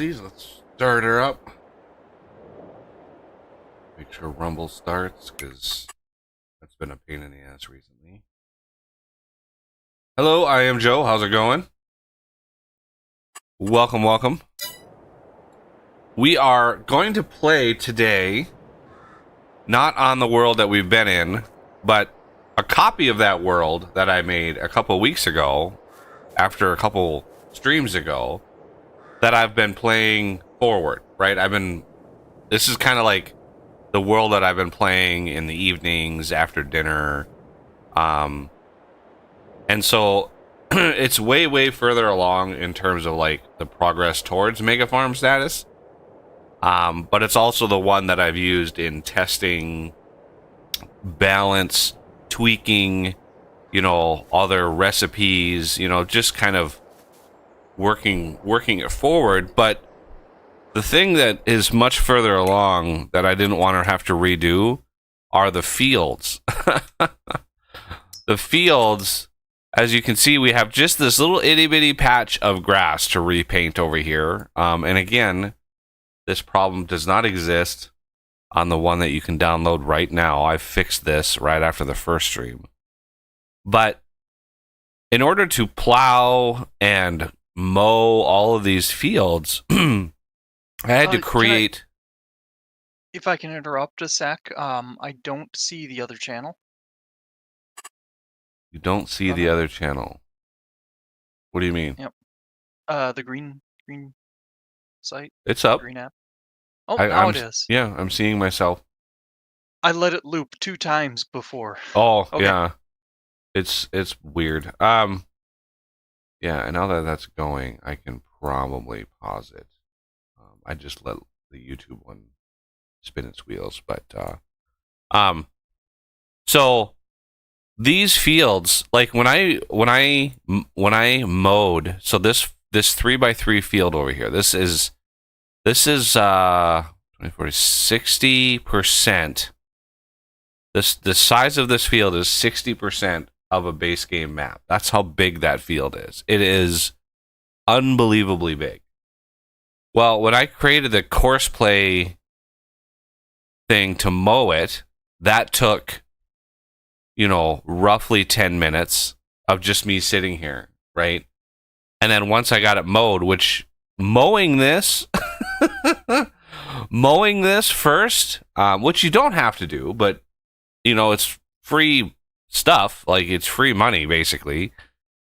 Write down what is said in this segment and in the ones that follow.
Funsies. Let's start her up. Make sure Rumble starts, because that's been a pain in the ass recently. Hello, I am Joe. How's it going? Welcome, welcome. We are going to play today, not on the world that we've been in, but a copy of that world that I made a couple weeks ago, after a couple streams ago, that I've been playing forward, right? This is kind of like the world that I've been playing in the evenings after dinner. And so it's way, way further along in terms of like the progress towards Mega Farm status. But it's also the one that I've used in testing, balance, tweaking, other recipes, just kind of working it forward. But the thing that is much further along that I didn't want to have to redo are the fields. The fields, as you can see, we have just this little itty bitty patch of grass to repaint over here. And again, this problem does not exist on the one that you can download right now. I fixed this right after the first stream. But in order to plow and mow all of these fields, I had to create... If I can interrupt a sec, I don't see the other channel. You don't see the other channel? What do you mean? Yep. The green site. It's up. Green app. Oh, now it is. Yeah, I'm seeing myself. I let it loop 2 times before. Oh, okay. Yeah. It's weird. Yeah, and now that that's going, I can probably pause it. I just let the YouTube one spin its wheels, but so these fields, like when I mowed, so this 3x3 field over here, this is 60%. The size of this field is 60% of a base game map. That's how big that field is. It is unbelievably big. Well, when I created the course play thing to mow it, that took, roughly 10 minutes of just me sitting here, right? And then once I got it mowed, which mowing this first, which you don't have to do, but it's free stuff, like it's free money basically.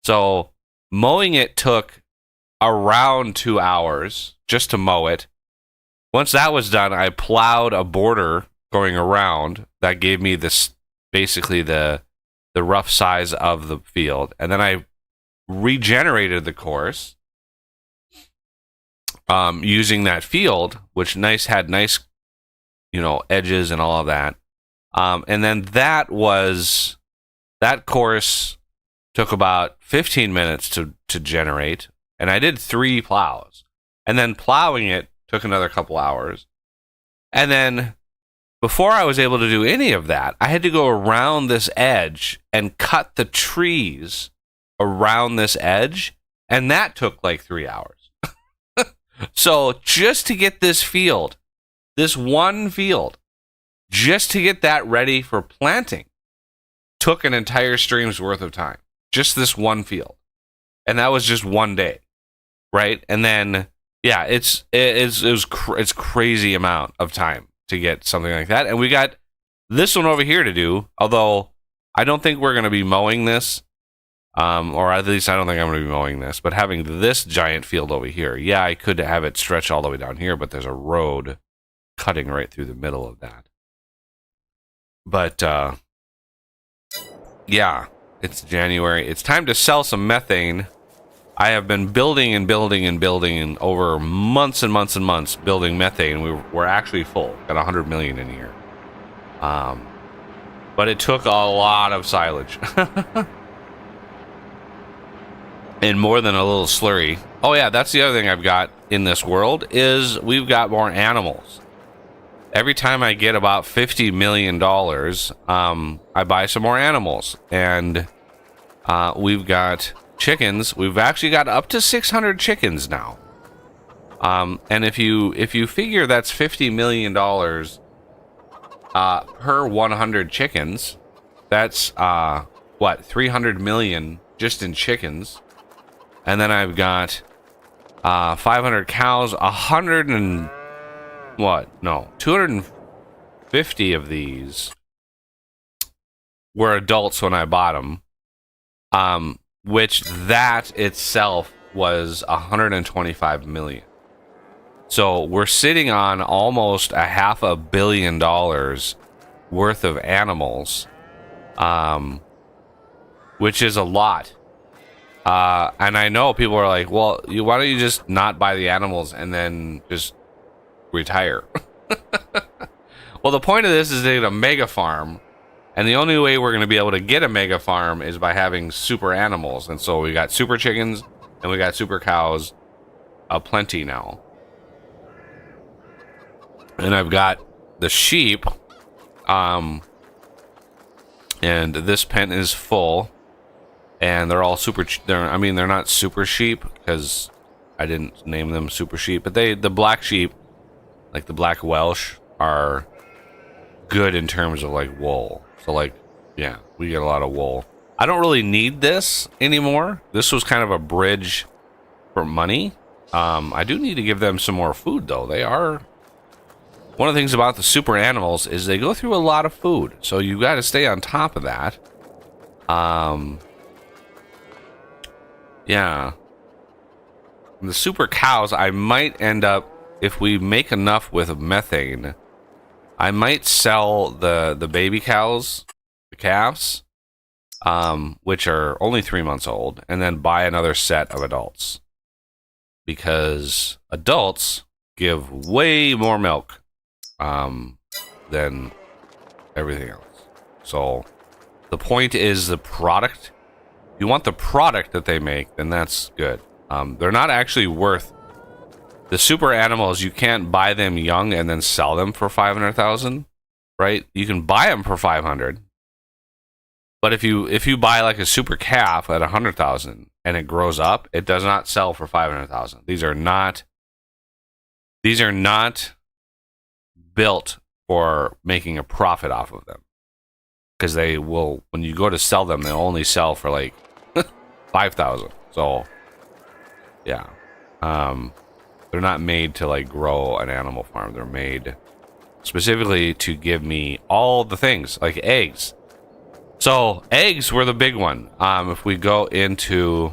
So mowing it took around 2 hours just to mow it. Once that was done, I plowed a border going around that gave me this, basically the rough size of the field, and then I regenerated the course using that field, which had nice edges and all of that. And then that course took about 15 minutes to generate, and I did 3 plows. And then plowing it took another couple hours. And then before I was able to do any of that, I had to go around this edge and cut the trees around this edge, and that took like 3 hours. So just to get this field, this one field, just to get that ready for planting, took an entire stream's worth of time. Just this one field. And that was just one day, right? And then, yeah, it's crazy amount of time to get something like that. And we got this one over here to do, although I don't think we're going to be mowing this, or at least I don't think I'm going to be mowing this, but having this giant field over here, yeah, I could have it stretch all the way down here, but there's a road cutting right through the middle of that. But, yeah, it's January. It's time to sell some methane. I have been building and over months and months and months building methane. We're actually full. Got 100 million in here. But it took a lot of silage. And more than a little slurry. Oh yeah, that's the other thing I've got in this world is we've got more animals. Every time I get about $50 million, I buy some more animals. And we've got chickens. We've actually got up to 600 chickens now. And if you figure that's $50 million per 100 chickens, that's what, 300 million just in chickens. And then I've got 500 cows, 100 and what? No, 250 of these were adults when I bought them. Which that itself was 125 million. So we're sitting on almost $500 million worth of animals, which is a lot. And I know people are like, well, why don't you just not buy the animals and then just retire? Well, the point of this is to get a mega farm. And the only way we're going to be able to get a mega farm is by having super animals. And so we got super chickens and we got super cows aplenty now. And I've got the sheep. And this pen is full. And they're all super... they're not super sheep because I didn't name them super sheep. But the black sheep, like the black Welsh, are good in terms of like wool. So like, yeah, we get a lot of wool. I don't really need this anymore. This was kind of a bridge for money. I do need to give them some more food though. They are... one of the things about the super animals is they go through a lot of food. So you got to stay on top of that. Yeah. The super cows, I might end up, if we make enough with methane, I might sell the baby cows, the calves, which are only 3 months old, and then buy another set of adults. Because adults give way more milk than everything else. So the point is the product. If you want the product that they make, then that's good. They're not actually worth... the super animals, you can't buy them young and then sell them for 500,000, right? You can buy them for 500. But if you buy like a super calf at 100,000 and it grows up, it does not sell for 500,000. These are not built for making a profit off of them. Because they will, when you go to sell them, they'll only sell for like 5,000. So yeah. They're not made to like grow an animal farm. They're made specifically to give me all the things like eggs. So eggs were the big one. If we go into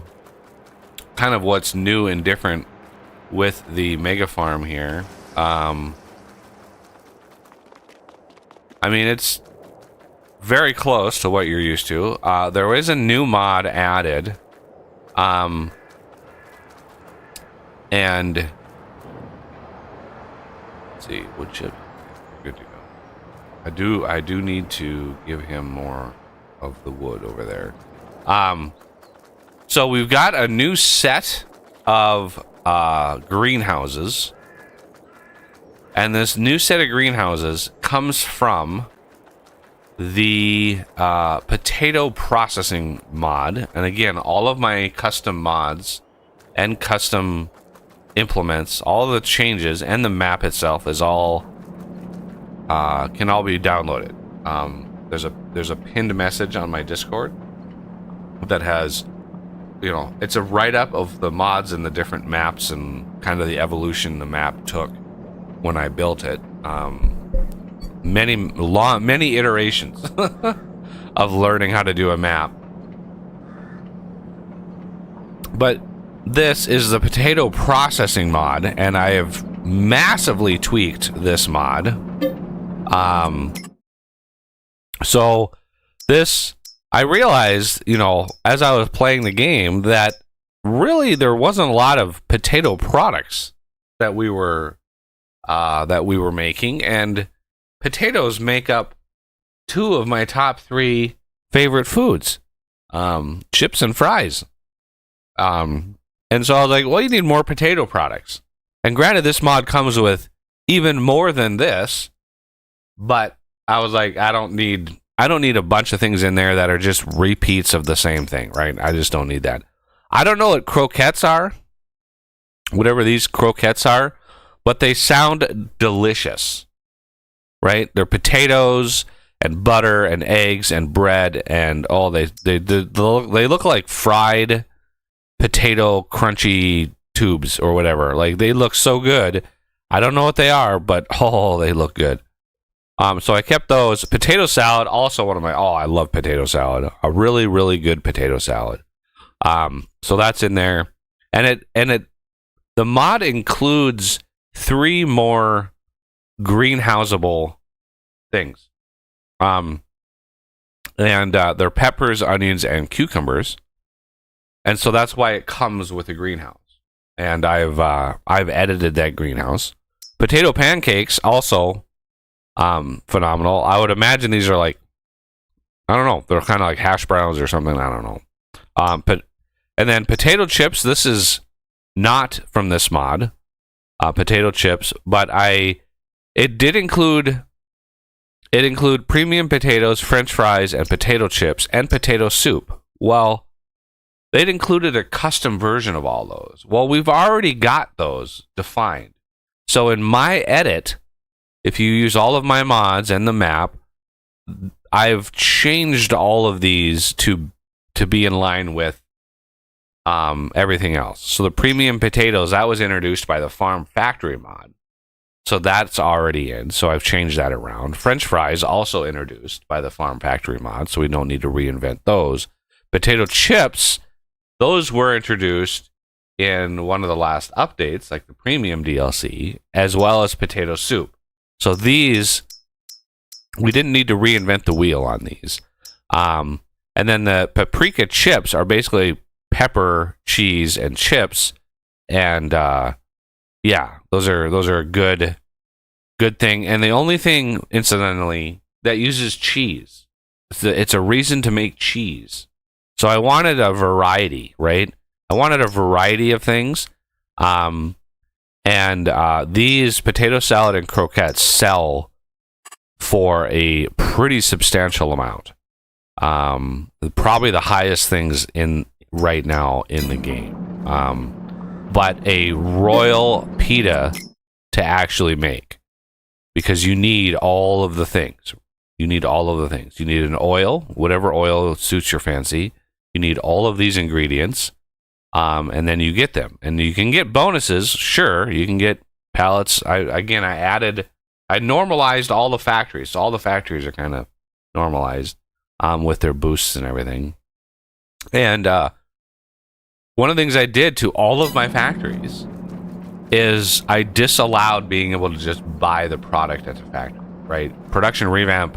kind of what's new and different with the mega farm here, I mean, it's very close to what you're used to. There is a new mod added, and let's see, wood chip, good to go. I do need to give him more of the wood over there. So we've got a new set of greenhouses, and this new set of greenhouses comes from the potato processing mod. And again, all of my custom mods and custom implements, all the changes, and the map itself is all can all be downloaded. There's a pinned message on my Discord that has, you know, it's a write-up of the mods and the different maps and kind of the evolution the map took when I built it. Many iterations of learning how to do a map. But this is the potato processing mod, and I have massively tweaked this mod. So this, I realized, you know, as I was playing the game, that really there wasn't a lot of potato products that we were making, and potatoes make up 2 of my top 3 favorite foods, chips and fries. And so I was like, well, you need more potato products. And granted, this mod comes with even more than this, but I was like, I don't need a bunch of things in there that are just repeats of the same thing, right? I just don't need that. I don't know what croquettes are. whatever these croquettes are, but they sound delicious, right? They're potatoes and butter and eggs and bread and they look like fried potato crunchy tubes or whatever. Like, they look so good. I don't know what they are, but they look good. So I kept those. Potato salad, also one of my, I love potato salad. A really, really good potato salad. So that's in there. And the mod includes 3 more greenhouseable things. And they're peppers, onions, and cucumbers. And so that's why it comes with a greenhouse. And I've edited that greenhouse. Potato pancakes, also phenomenal. I would imagine these are like, I don't know, they're kind of like hash browns or something. I don't know. And then potato chips. This is not from this mod. Potato chips, but it did include premium potatoes, French fries, and potato chips and potato soup. Well, they'd included a custom version of all those. Well, we've already got those defined. So in my edit, if you use all of my mods and the map, I've changed all of these to be in line with everything else. So the premium potatoes, that was introduced by the Farm Factory mod. So that's already in. So I've changed that around. French fries, also introduced by the Farm Factory mod, so we don't need to reinvent those. Potato chips, those were introduced in one of the last updates, like the premium DLC, as well as potato soup. So these, we didn't need to reinvent the wheel on these. And then the paprika chips are basically pepper, cheese, and chips. And those are a good thing. And the only thing, incidentally, that uses cheese, it's a reason to make cheese. So I wanted a variety, right? I wanted a variety of things. And these potato salad and croquettes sell for a pretty substantial amount. Probably the highest things in right now in the game. But a royal pita to actually make, because you need all of the things. You need an oil, whatever oil suits your fancy. You need all of these ingredients. And then you get them, and you can get bonuses. Sure, you can get pallets. I normalized all the factories. So all the factories are kind of normalized with their boosts and everything. And one of the things I did to all of my factories is I disallowed being able to just buy the product at the factory, right? Production revamp,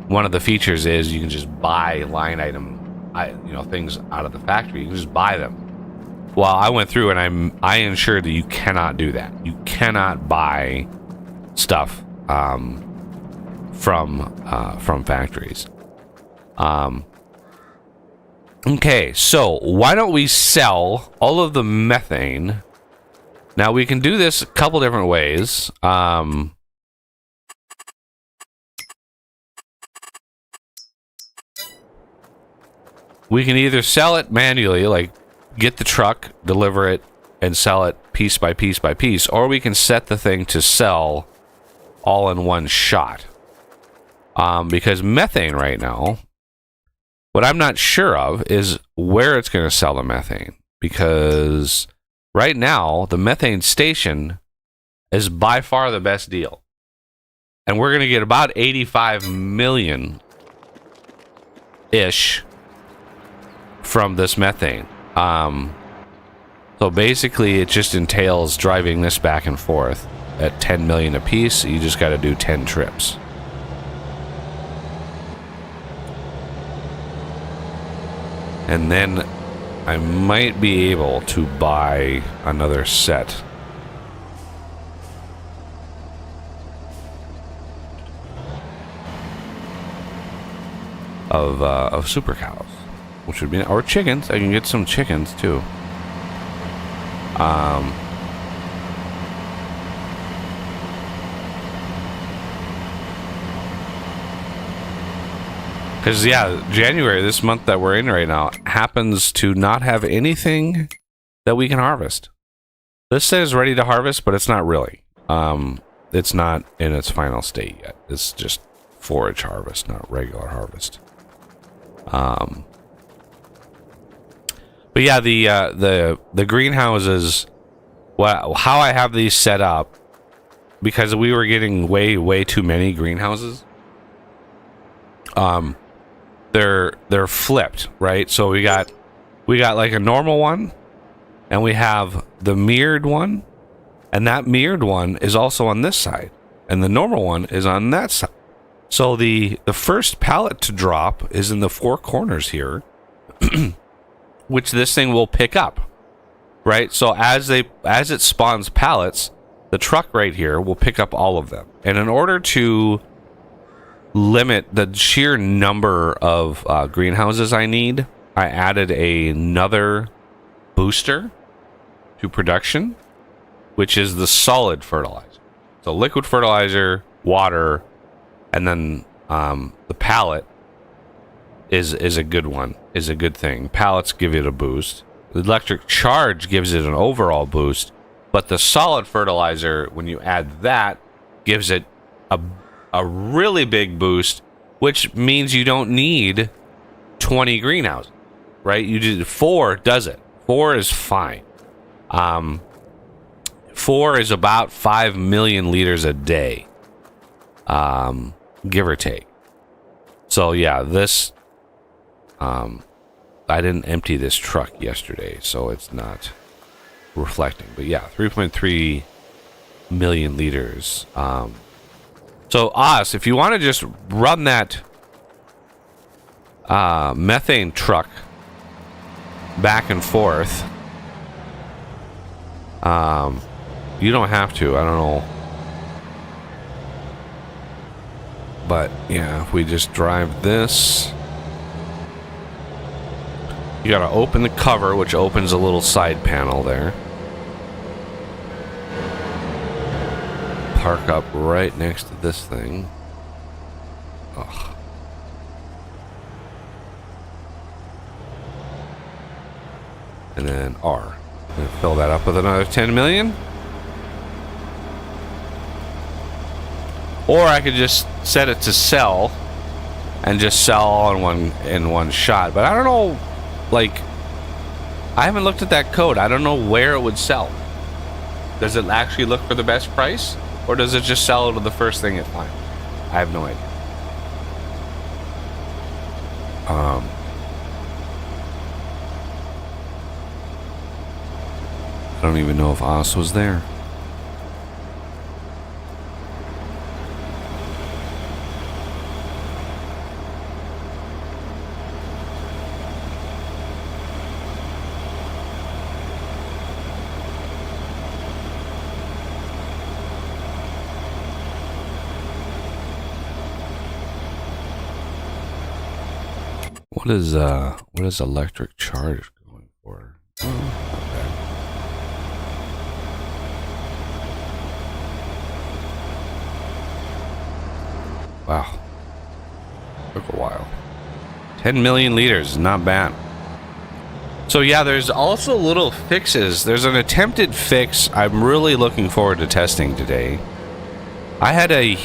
one of the features is you can just buy line item, things out of the factory. You can just buy them. Well, I went through and I ensured that you cannot do that. You cannot buy stuff from factories. Okay, so why don't we sell all of the methane? Now we can do this a couple different ways. We can either sell it manually, like get the truck, deliver it, and sell it piece by piece by piece, or we can set the thing to sell all in one shot. Because methane right now, what I'm not sure of is where it's going to sell the methane. Because right now, the methane station is by far the best deal. And we're going to get about 85 million-ish from this methane. So basically, it just entails driving this back and forth at 10 million a piece. You just got to do 10 trips. And then I might be able to buy another set of super cows, which would be, or chickens. I can get some chickens too. Because, January, this month that we're in right now, happens to not have anything that we can harvest. This says ready to harvest, but it's not really. It's not in its final state yet. It's just forage harvest, not regular harvest. But yeah, the greenhouses. Well, how I have these set up, because we were getting way too many greenhouses. They're flipped, right? So we got like a normal one, and we have the mirrored one, and that mirrored one is also on this side, and the normal one is on that side. So the first pallet to drop is in the four corners here, which this thing will pick up, right? So as it spawns pallets, the truck right here will pick up all of them. And in order to limit the sheer number of greenhouses I need, I added another booster to production, which is the solid fertilizer. So liquid fertilizer, water, and then the pallet is a good one, is a good thing. Pallets give it a boost. The electric charge gives it an overall boost, but the solid fertilizer, when you add that, gives it a really big boost, which means you don't need 20 greenhouses, right? You did 4 does it. 4 is fine. 4 is about 5 million liters a day, give or take. So yeah, this I didn't empty this truck yesterday, so it's not reflecting. But yeah, 3.3 million liters. So if you want to just run that methane truck back and forth, you don't have to. I don't know. But yeah, if we just drive this, you gotta open the cover, which opens a little side panel there. Park up right next to this thing. Ugh. And then R. And fill that up with another 10 million. Or I could just set it to sell and just sell all in one shot. But I don't know, like, I haven't looked at that code. I don't know where it would sell. Does it actually look for the best price? Or does it just sell to the first thing it finds? I have no idea. I don't even know if Oz was there. What is electric charge going for? Oh, not bad. Wow. Took a while. 10 million liters is not bad. So yeah, there's also little fixes. There's an attempted fix I'm really looking forward to testing today. I had a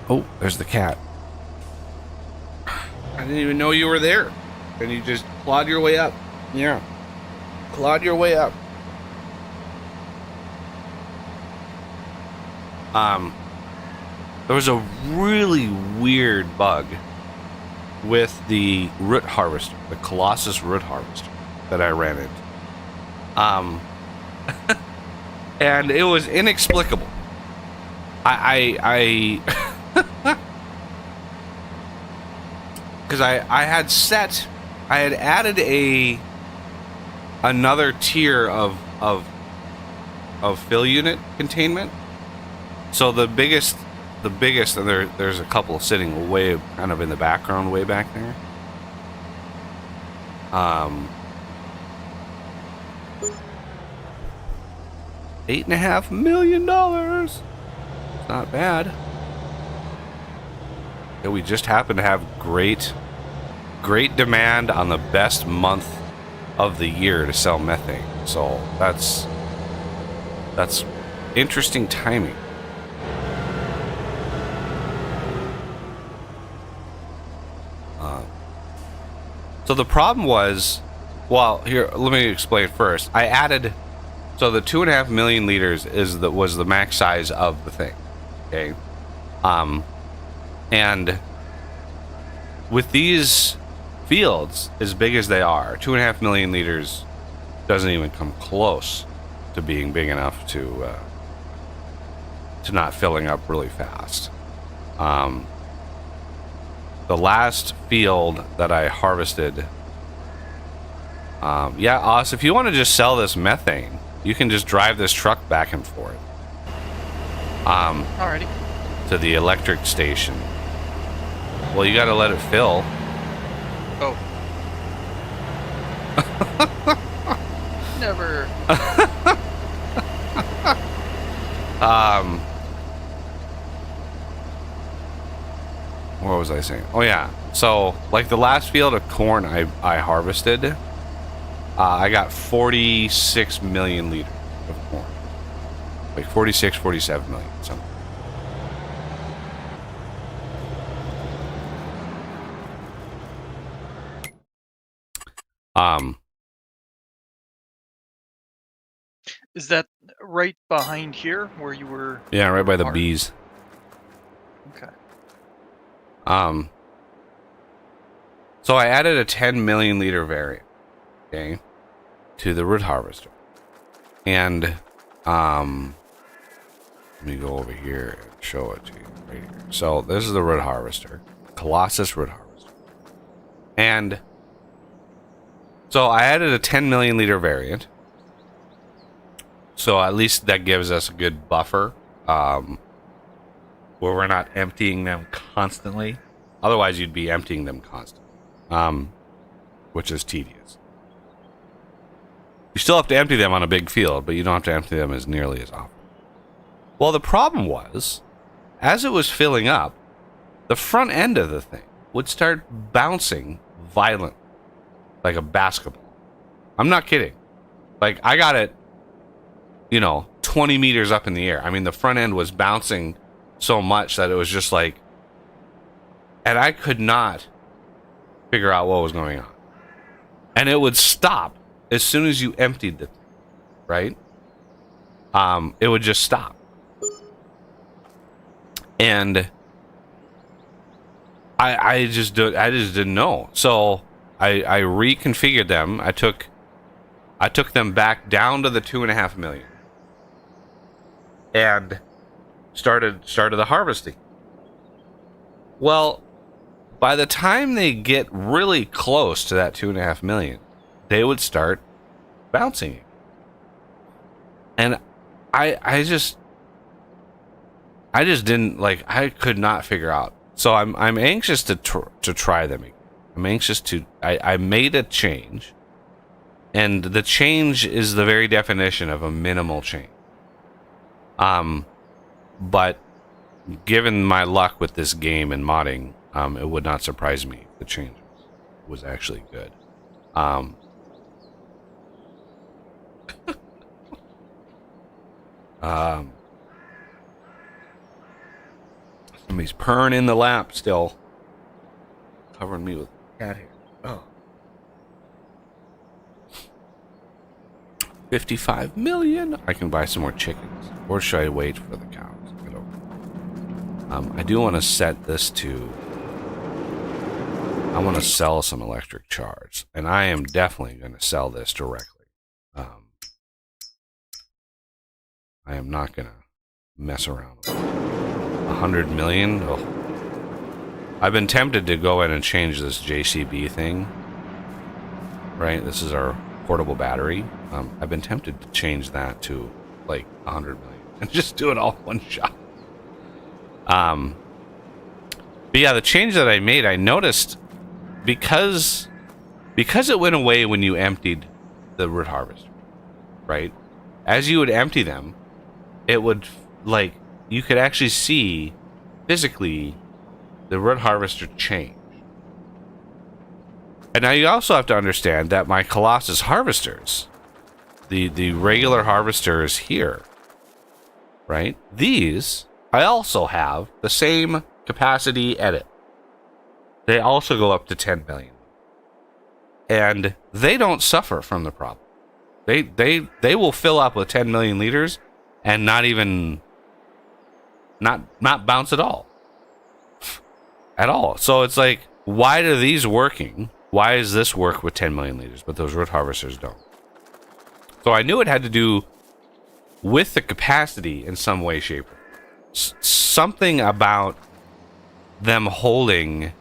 oh, there's the cat. I didn't even know you were there. And you just clawed your way up. Yeah. Clawed your way up. There was a really weird bug with the root harvester, the Colossus root harvester that I ran into. And it was inexplicable. I because I had added another tier of fill unit containment. So the biggest, and there's a couple sitting way kind of in the background, way back there. $8.5 million. It's not bad. And we just happen to have great demand on the best month of the year to sell methane. So that's interesting timing. So the problem was, well, here, let me explain first. I added, so the 2.5 million liters was the max size of the thing. Okay. And with these fields, as big as they are, 2.5 million liters doesn't even come close to being big enough to not filling up really fast. The last field that I harvested, yeah, Oz, if you want to just sell this methane, you can just drive this truck back and forth. Alrighty. To the electric station. Well, you got to let it fill. Oh. Never. What was I saying? Oh yeah. So, like the last field of corn I harvested, I got 46 million liters of corn. Like 46, 47 million, something. Is that right behind here where you were? Yeah, right by the bees. Okay. So I added a 10 million liter variant, okay, to the root harvester. And let me go over here and show it to you right here. So this is the root harvester, Colossus root harvester. And so I added a 10 million liter variant. So at least that gives us a good buffer, where we're not emptying them constantly. Otherwise, you'd be emptying them constantly, which is tedious. You still have to empty them on a big field, but you don't have to empty them as nearly as often. Well, the problem was, as it was filling up, the front end of the thing would start bouncing violently, like a basketball. I'm not kidding. Like, I got it, 20 meters up in the air. I mean, the front end was bouncing so much that it was just like, and I could not figure out what was going on. And it would stop as soon as you emptied the thing, right? It would just stop. And I just didn't know. So I reconfigured them. I took them back down to the 2.5 million. And started the harvesting. Well, by the time they get really close to that 2.5 million, they would start bouncing. And I just didn't, like, I could not figure out. So I'm anxious to try them again. I'm anxious to. I made a change, and the change is the very definition of a minimal change. But given my luck with this game and modding, it would not surprise me if the change was actually good. Somebody's purring in the lap still, covering me with cat hair. Oh. 55 million. I can buy some more chickens, or should I wait for the cows? I don't know. I do want to set this to. I want to sell some electric charge, and I am definitely going to sell this directly. I am not going to mess around with it. 100 million. Oh. I've been tempted to go in and change this JCB thing. Right, this is our portable battery. I've been tempted to change that to like 100 million and just do it all in one shot. But yeah, the change that I made, I noticed because it went away when you emptied the root harvester, right? As you would empty them, it would, like, you could actually see physically the root harvester change. And now you also have to understand that my Colossus harvesters, the regular harvester is here, right? These, I also have the same capacity edit. They also go up to 10 million. And they don't suffer from the problem. They will fill up with 10 million liters and not bounce at all. At all. So it's like, why are these working? Why does this work with 10 million liters, but those root harvesters don't? So I knew it had to do with the capacity in some way, shape, or something about them holding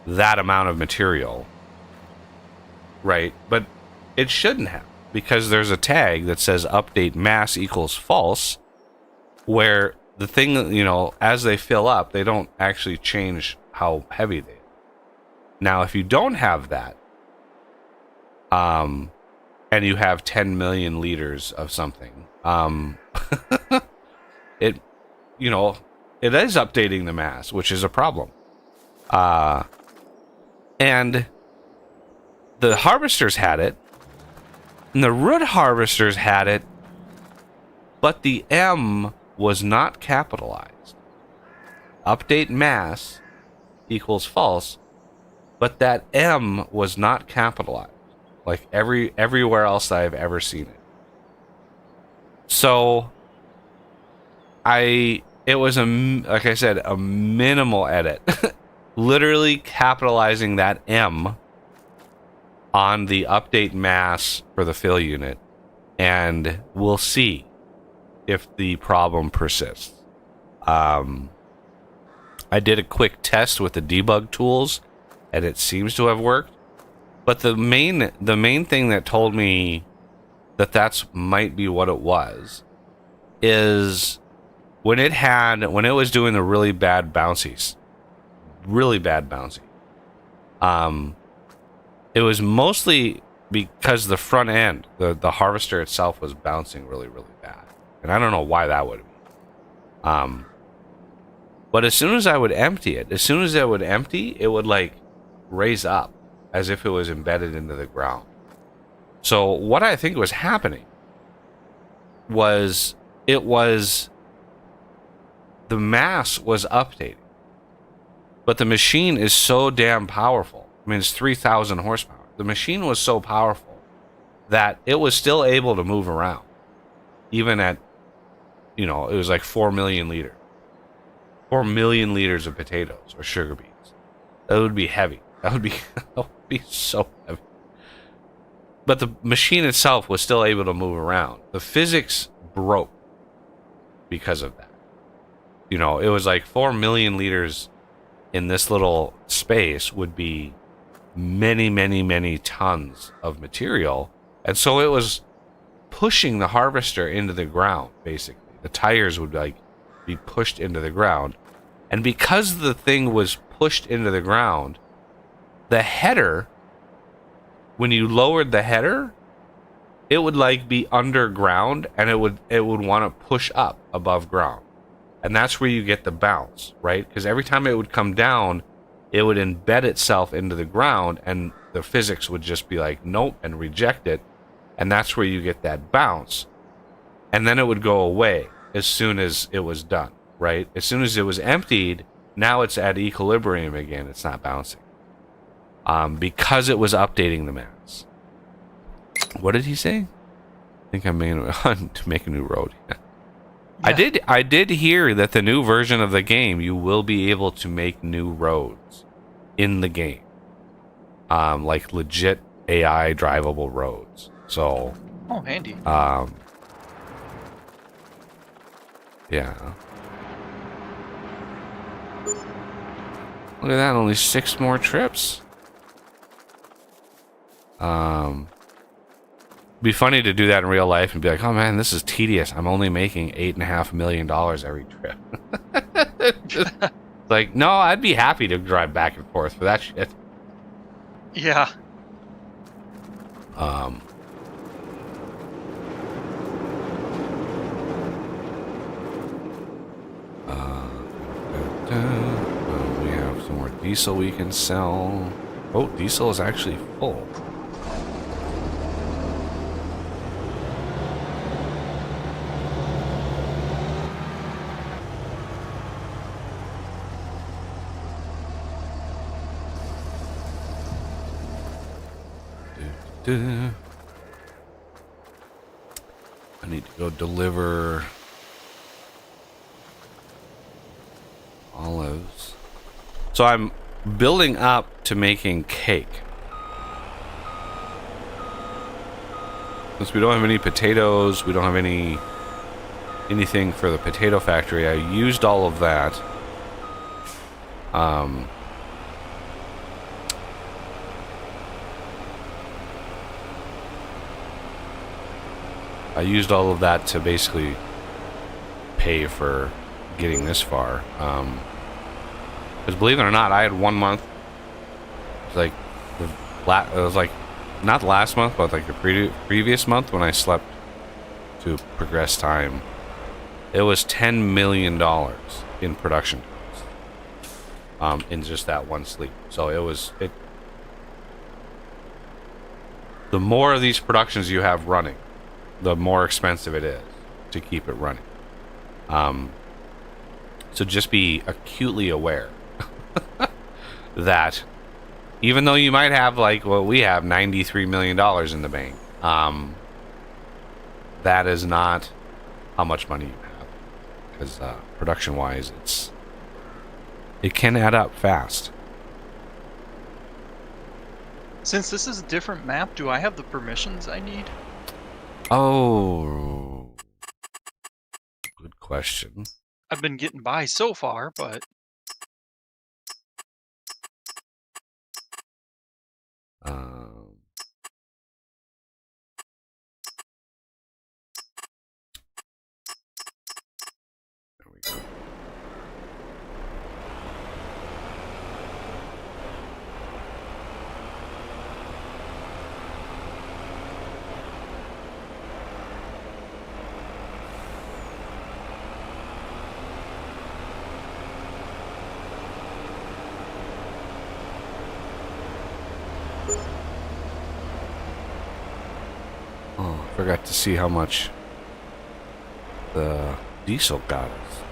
that amount of material, right? But it shouldn't have, because there's a tag that says update mass equals false, where the thing, you know, as they fill up, they don't actually change how heavy they are. Now, if you don't have that, and you have 10 million liters of something, it, you know, it is updating the mass, which is a problem. And the harvesters had it, and the root harvesters had it, but the M was not capitalized. Update mass equals false, but that M was not capitalized, like everywhere else I've ever seen it. So it was like I said, a minimal edit. Literally capitalizing that M on the update mass for the fill unit, and we'll see if the problem persists. I did a quick test with the debug tools, and it seems to have worked. But the main thing that told me that might be what it was is when it was doing the really bad bouncy. It was mostly because the front end, the harvester itself, was bouncing really, really bad. And I don't know why that would be. But as soon as I would empty it, it would like raise up as if it was embedded into the ground. So what I think was happening was the mass was updating. But the machine is so damn powerful. I mean, it's 3,000 horsepower. The machine was so powerful that it was still able to move around. Even at, you know, it was like 4 million liters. 4 million liters of potatoes or sugar beets. That would be heavy. That would be so heavy. But the machine itself was still able to move around. The physics broke because of that. You know, it was like 4 million liters in this little space would be many, many, many tons of material. And so it was pushing the harvester into the ground, basically. The tires would like be pushed into the ground. And because the thing was pushed into the ground, the header, when you lowered the header, it would like be underground, and it would want to push up above ground. And that's where you get the bounce, right? Because every time it would come down, it would embed itself into the ground, and the physics would just be like, nope, and reject it. And that's where you get that bounce. And then it would go away as soon as it was done, right? As soon as it was emptied, now it's at equilibrium again. It's not bouncing. Because it was updating the mass. What did he say? I think I made to make a new road. Yeah. I did hear that the new version of the game, you will be able to make new roads in the game. Like legit AI drivable roads. So oh, handy. Yeah. Look at that, only 6 more trips. Be funny to do that in real life and be like, oh man, this is tedious. I'm only making $8.5 million every trip. Like, no, I'd be happy to drive back and forth for that shit. Yeah. We have some more diesel we can sell. Oh, diesel is actually full. I need to go deliver olives. So I'm building up to making cake. Since we don't have any potatoes, we don't have anything for the potato factory. I used all of that. I used all of that to basically pay for getting this far. Because believe it or not, I had 1 month. It was like not last month, but like the previous month when I slept to progress time. It was $10 million in production costs, in just that one sleep. So the more of these productions you have running, the more expensive it is to keep it running. So just be acutely aware that even though you might have like what we have, $93 million in the bank, that is not how much money you have. Because production-wise, it can add up fast. Since this is a different map, do I have the permissions I need? Oh, good question. I've been getting by so far, but... There we go. Oh, I forgot to see how much the diesel got us.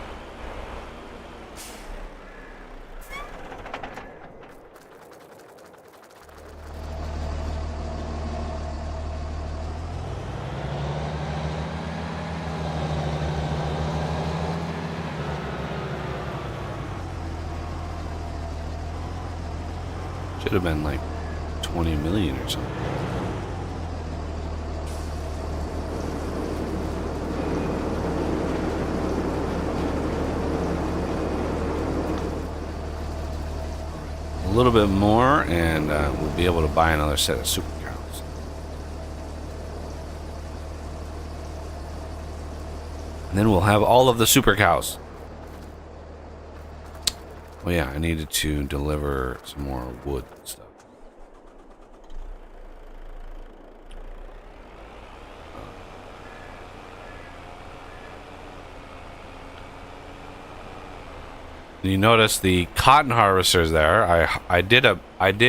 Should have been like 20 million or something. A little bit more, and we'll be able to buy another set of super cows. And then we'll have all of the super cows. Oh yeah, I needed to deliver some more wood and stuff. You notice the cotton harvesters there. I did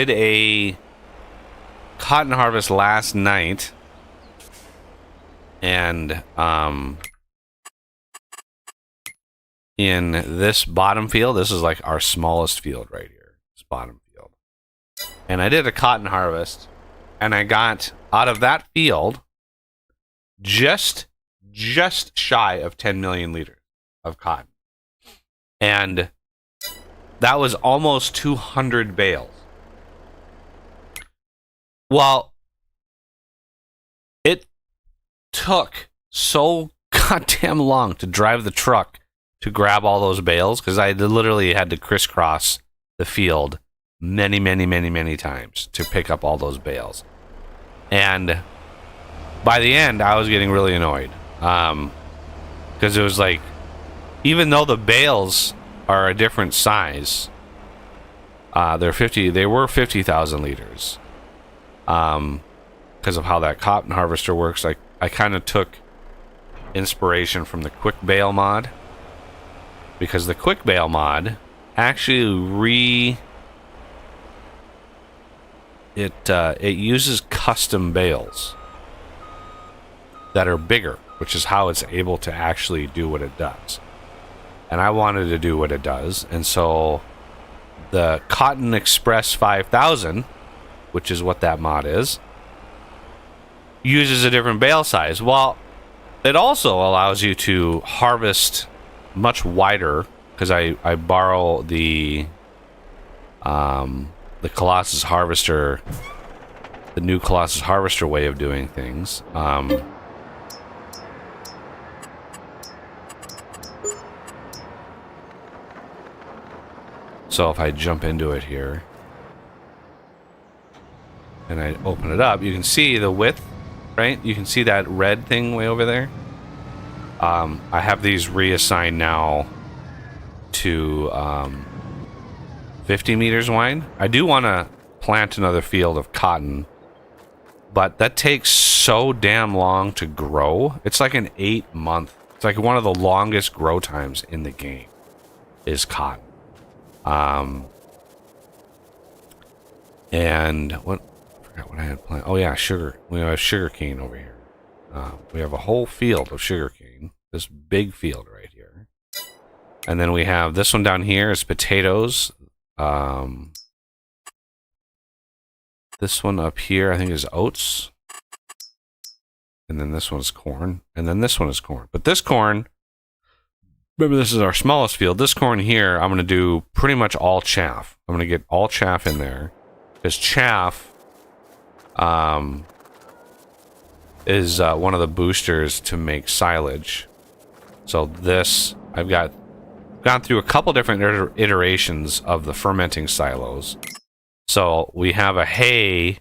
a cotton harvest last night, and in this bottom field, this is like our smallest field right here. This bottom field, and I did a cotton harvest, and I got out of that field just shy of 10 million liters of cotton, and that was almost 200 bales. Well, it took so goddamn long to drive the truck to grab all those bales, because I literally had to crisscross the field many times to pick up all those bales. And by the end, I was getting really annoyed. Because it was like, even though the bales are a different size, they were 50,000 liters. Because of how that cotton harvester works, like I kind of took inspiration from the quick bale mod, because the quick bale mod actually it uses custom bales that are bigger, which is how it's able to actually do what it does. And I wanted to do what it does, and so the Cotton Express 5000, which is what that mod is, uses a different bale size. Well, it also allows you to harvest much wider, because I borrow the Colossus Harvester, the new Colossus Harvester way of doing things. So if I jump into it here and I open it up, you can see the width, right? You can see that red thing way over there. I have these reassigned now to 50 meters wide. I do want to plant another field of cotton, but that takes so damn long to grow. It's like an 8-month. It's like one of the longest grow times in the game is cotton. And what? I forgot what I had planned. Oh yeah, sugar. We have sugar cane over here. We have a whole field of sugar cane. This big field right here. And then we have this one down here is potatoes. This one up here I think is oats. And then this one's corn. And then this one is corn. But this corn, remember this is our smallest field. This corn here, I'm going to do pretty much all chaff. I'm going to get all chaff in there. Because chaff is one of the boosters to make silage. So this, I've gone through a couple different iterations of the fermenting silos. So we have a hay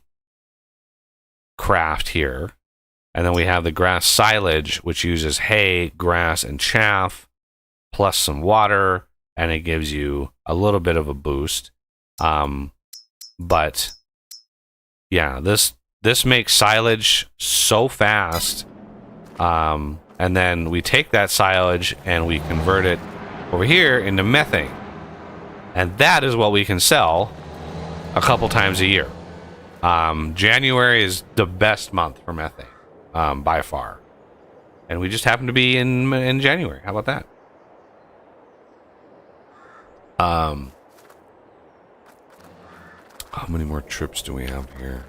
craft here. And then we have the grass silage, which uses hay, grass, and chaff, plus some water, and it gives you a little bit of a boost. But yeah, this makes silage so fast. And then we take that silage and we convert it over here into methane. And that is what we can sell a couple times a year. January is the best month for methane, by far. And we just happen to be in January. How about that? How many more trips do we have here?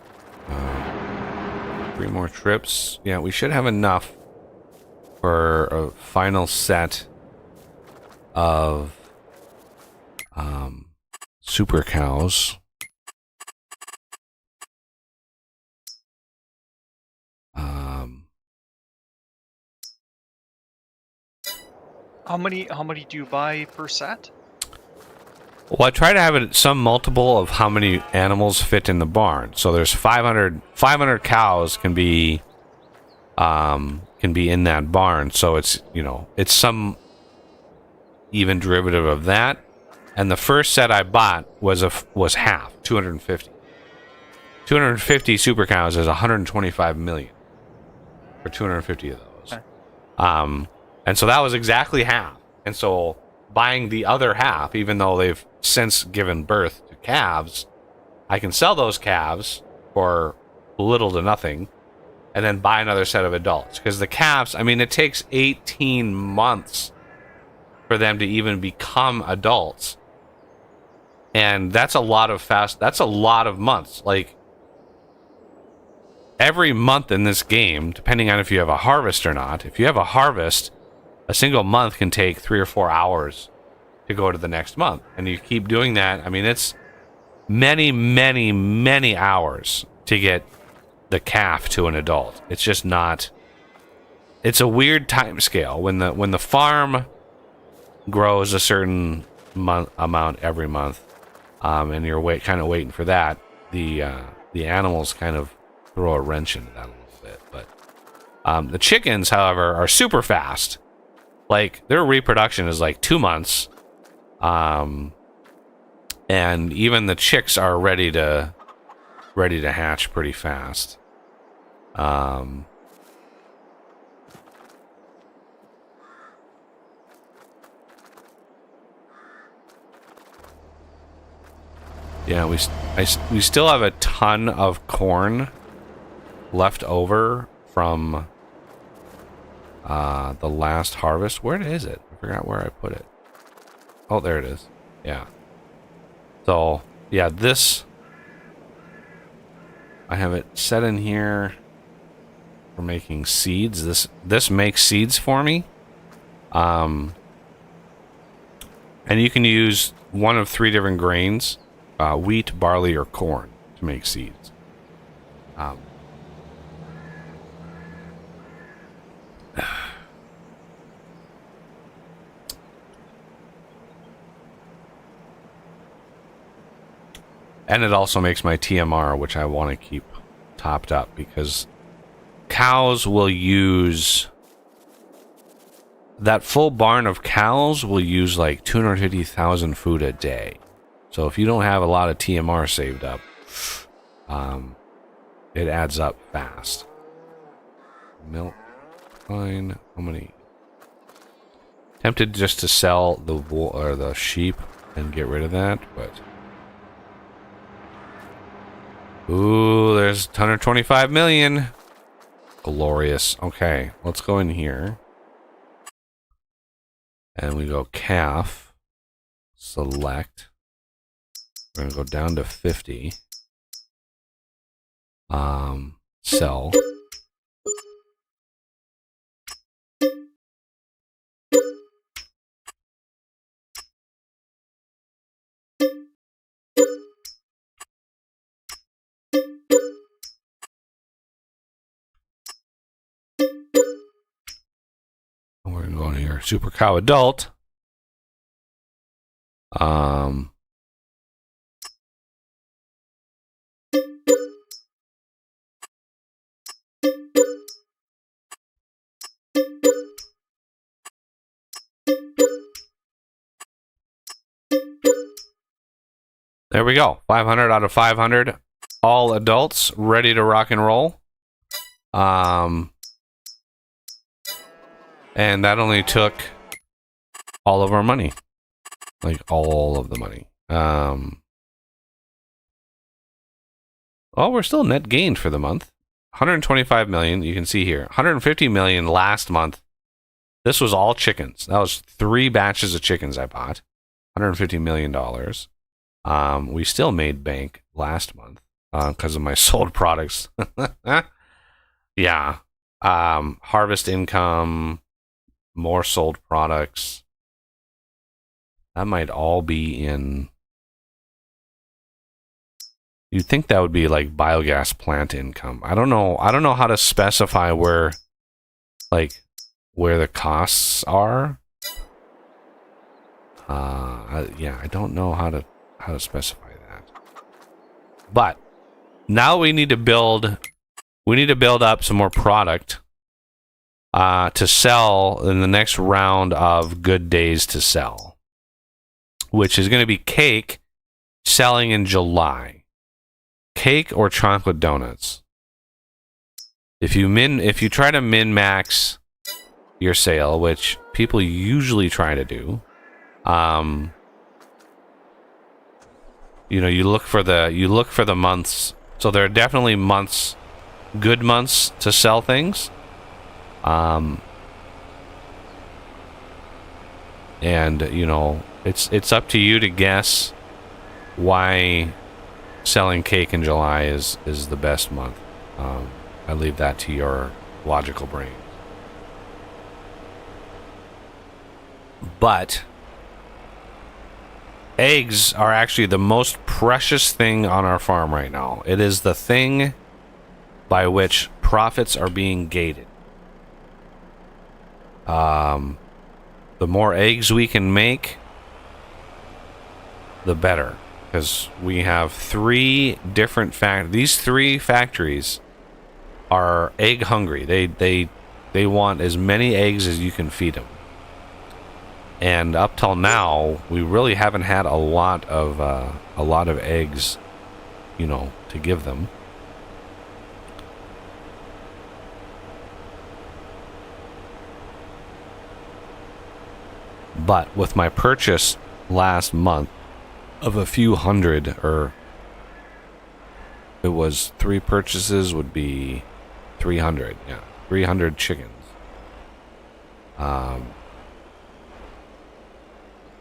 3 more trips. Yeah, we should have enough for a final set of super cows. How many do you buy per set? Well, I try to have it some multiple of how many animals fit in the barn. So there's 500 cows can be in that barn. So it's, you know, it's some even derivative of that. And the first set I bought was half, 250. 250 super cows is 125 million for 250 of those. Okay. And so that was exactly half. And so buying the other half, even though they've since given birth to calves, I can sell those calves for little to nothing and then buy another set of adults. Because the calves, I mean, it takes 18 months for them to even become adults. And that's a lot of months. Like, every month in this game, depending on if you have a harvest or not, if you have a harvest, a single month can take 3 or 4 hours to go to the next month. And you keep doing that. I mean, it's many, many, many hours to get the calf to an adult. It's just not... It's a weird time scale. When the farm grows a certain amount every month, and you're kind of waiting for that, the animals kind of throw a wrench into that a little bit. But the chickens, however, are super fast. Like, their reproduction is like 2 months. And even the chicks are ready to hatch pretty fast. Yeah, we still have a ton of corn left over from the last harvest. Where is it? I forgot where I put it. Oh, there it is. Yeah. So, yeah, this... I have it set in here. for making seeds. This makes seeds for me. And you can use one of 3 different grains, wheat, barley, or corn, to make seeds. And it also makes my TMR, which I want to keep topped up, because cows will use... That full barn of cows will use like 250,000 food a day. So if you don't have a lot of TMR saved up, it adds up fast. Milk, fine. How many? Tempted just to sell the wool or the sheep and get rid of that, but ooh, there's 125 million. Glorious. Okay, let's go in here. And we go calf, select. We're gonna go down to 50. Sell. We're gonna go in here, super cow adult. There we go. 500 out of 500. All adults ready to rock and roll. And that only took all of our money. Like all of the money. Oh, we're still net gained for the month. 125 million, you can see here. 150 million last month. This was all chickens. That was 3 batches of chickens I bought. $150 million. We still made bank last month because of my sold products. Yeah. Harvest income, more sold products. That might all be in... You'd think that would be like biogas plant income. I don't know how to specify where the costs are. Yeah, I don't know how to specify that. But now we need to build up some more product to sell in the next round of good days to sell, which is going to be cake selling in July. Cake or chocolate donuts. If you try to min-max your sale, which people usually try to do, you look for the months. So there are definitely months, good months to sell things. And it's up to you to guess why selling cake in July is the best month. I leave that to your logical brain. But eggs are actually the most precious thing on our farm right now. It is the thing by which profits are being gated. The more eggs we can make, the better. Because we have 3 different these 3 factories are egg hungry. They want as many eggs as you can feed them. And up till now, we really haven't had a lot of eggs, to give them. But with my purchase last month of a few hundred, or it was 3 purchases, would be 300. Yeah, 300 chickens.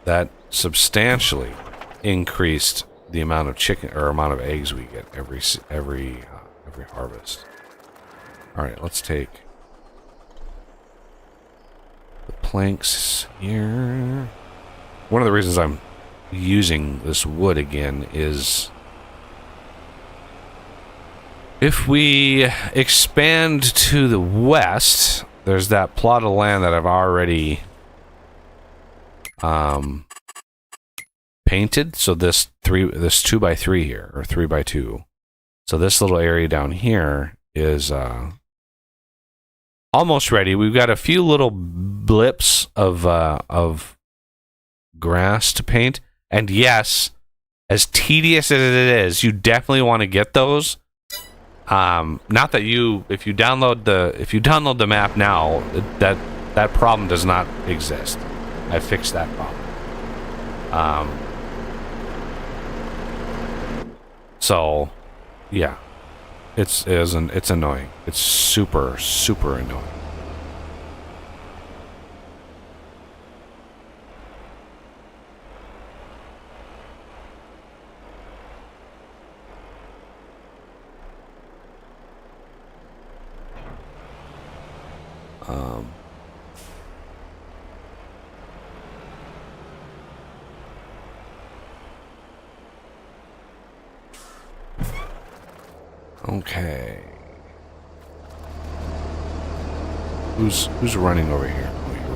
That substantially increased the amount of chicken or amount of eggs we get every harvest. All right, let's take the planks here. One of the reasons I'm using this wood again is if we expand to the west, there's that plot of land that I've already painted. So this 2x3 here, or 3x2. So this little area down here is almost ready. We've got a few little blips of grass to paint, and yes, as tedious as it is, you definitely want to get those. Not that if you download the map now, that problem does not exist. I fixed that problem. So yeah, it's annoying. It's super annoying. Okay. Who's running over here? Oh, you're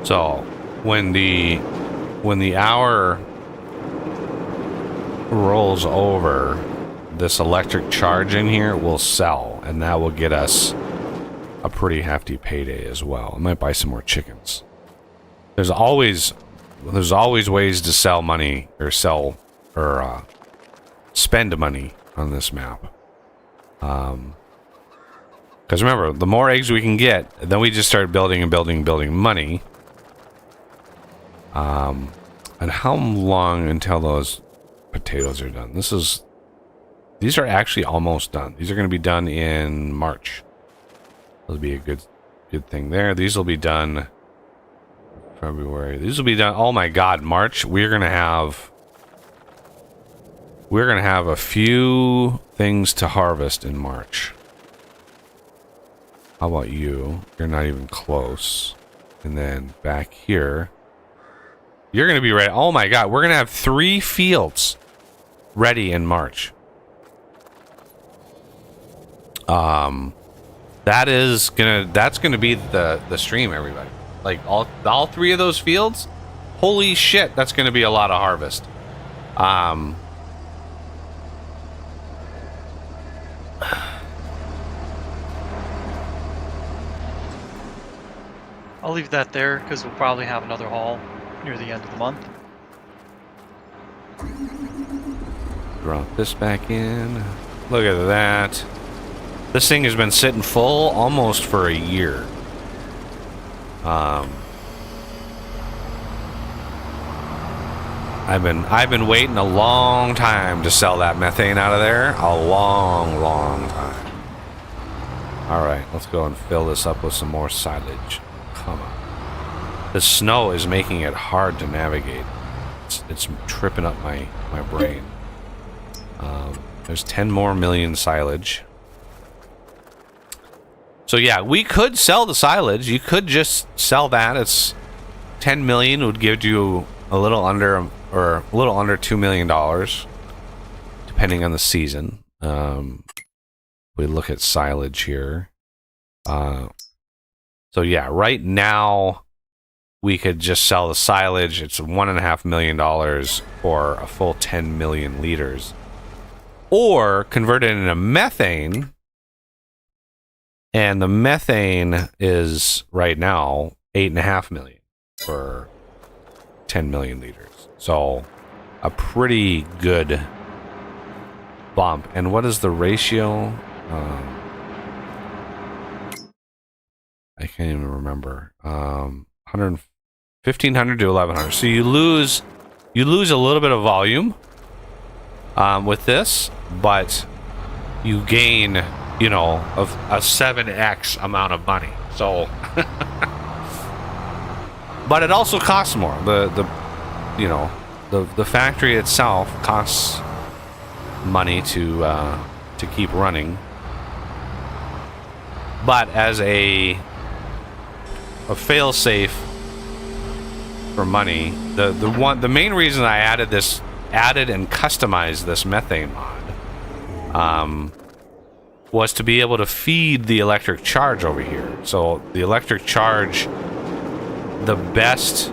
running. So when the hour rolls over, this electric charge in here will sell, and that will get us a pretty hefty payday as well. I might buy some more chickens. There's always ways to sell money or spend money on this map. Because remember, the more eggs we can get, then we just start building money. And how long until those potatoes are done? These are actually almost done. These are going to be done in March. That'll be a good thing there. These will be done February. These will be done. Oh my God, March. We're gonna have a few things to harvest in March. How about you? You're not even close. And then back here, you're gonna be ready. Oh my God, we're gonna have 3 fields ready in March. That's gonna be the stream, everybody. Like all 3 of those fields, holy shit, that's going to be a lot of harvest. I'll leave that there because we'll probably have another haul near the end of the month. Drop this back in. Look at that. This thing has been sitting full almost for a year. I've been waiting a long time to sell that methane out of there. A long time. Alright, let's go and fill this up with some more silage. Come on. The snow is making it hard to navigate. It's tripping up my brain. There's 10 more million silage. So yeah, we could sell the silage. You could just sell that. It's 10 million would give you a little under $2 million, depending on the season. We look at silage here. So yeah, right now we could just sell the silage. It's $1.5 million for a full 10 million liters, or convert it into methane. And the methane is right now 8.5 million for 10 million liters. So a pretty good bump. And what is the ratio? I can't even remember. 1,500 to 1,100. So you lose a little bit of volume with this, but you gain, you know, of a 7x amount of money. So but it also costs more. The you know, the factory itself costs money to keep running, but as a fail-safe for money, the main reason I added and customized this methane mod was to be able to feed the electric charge over here. So the electric charge, the best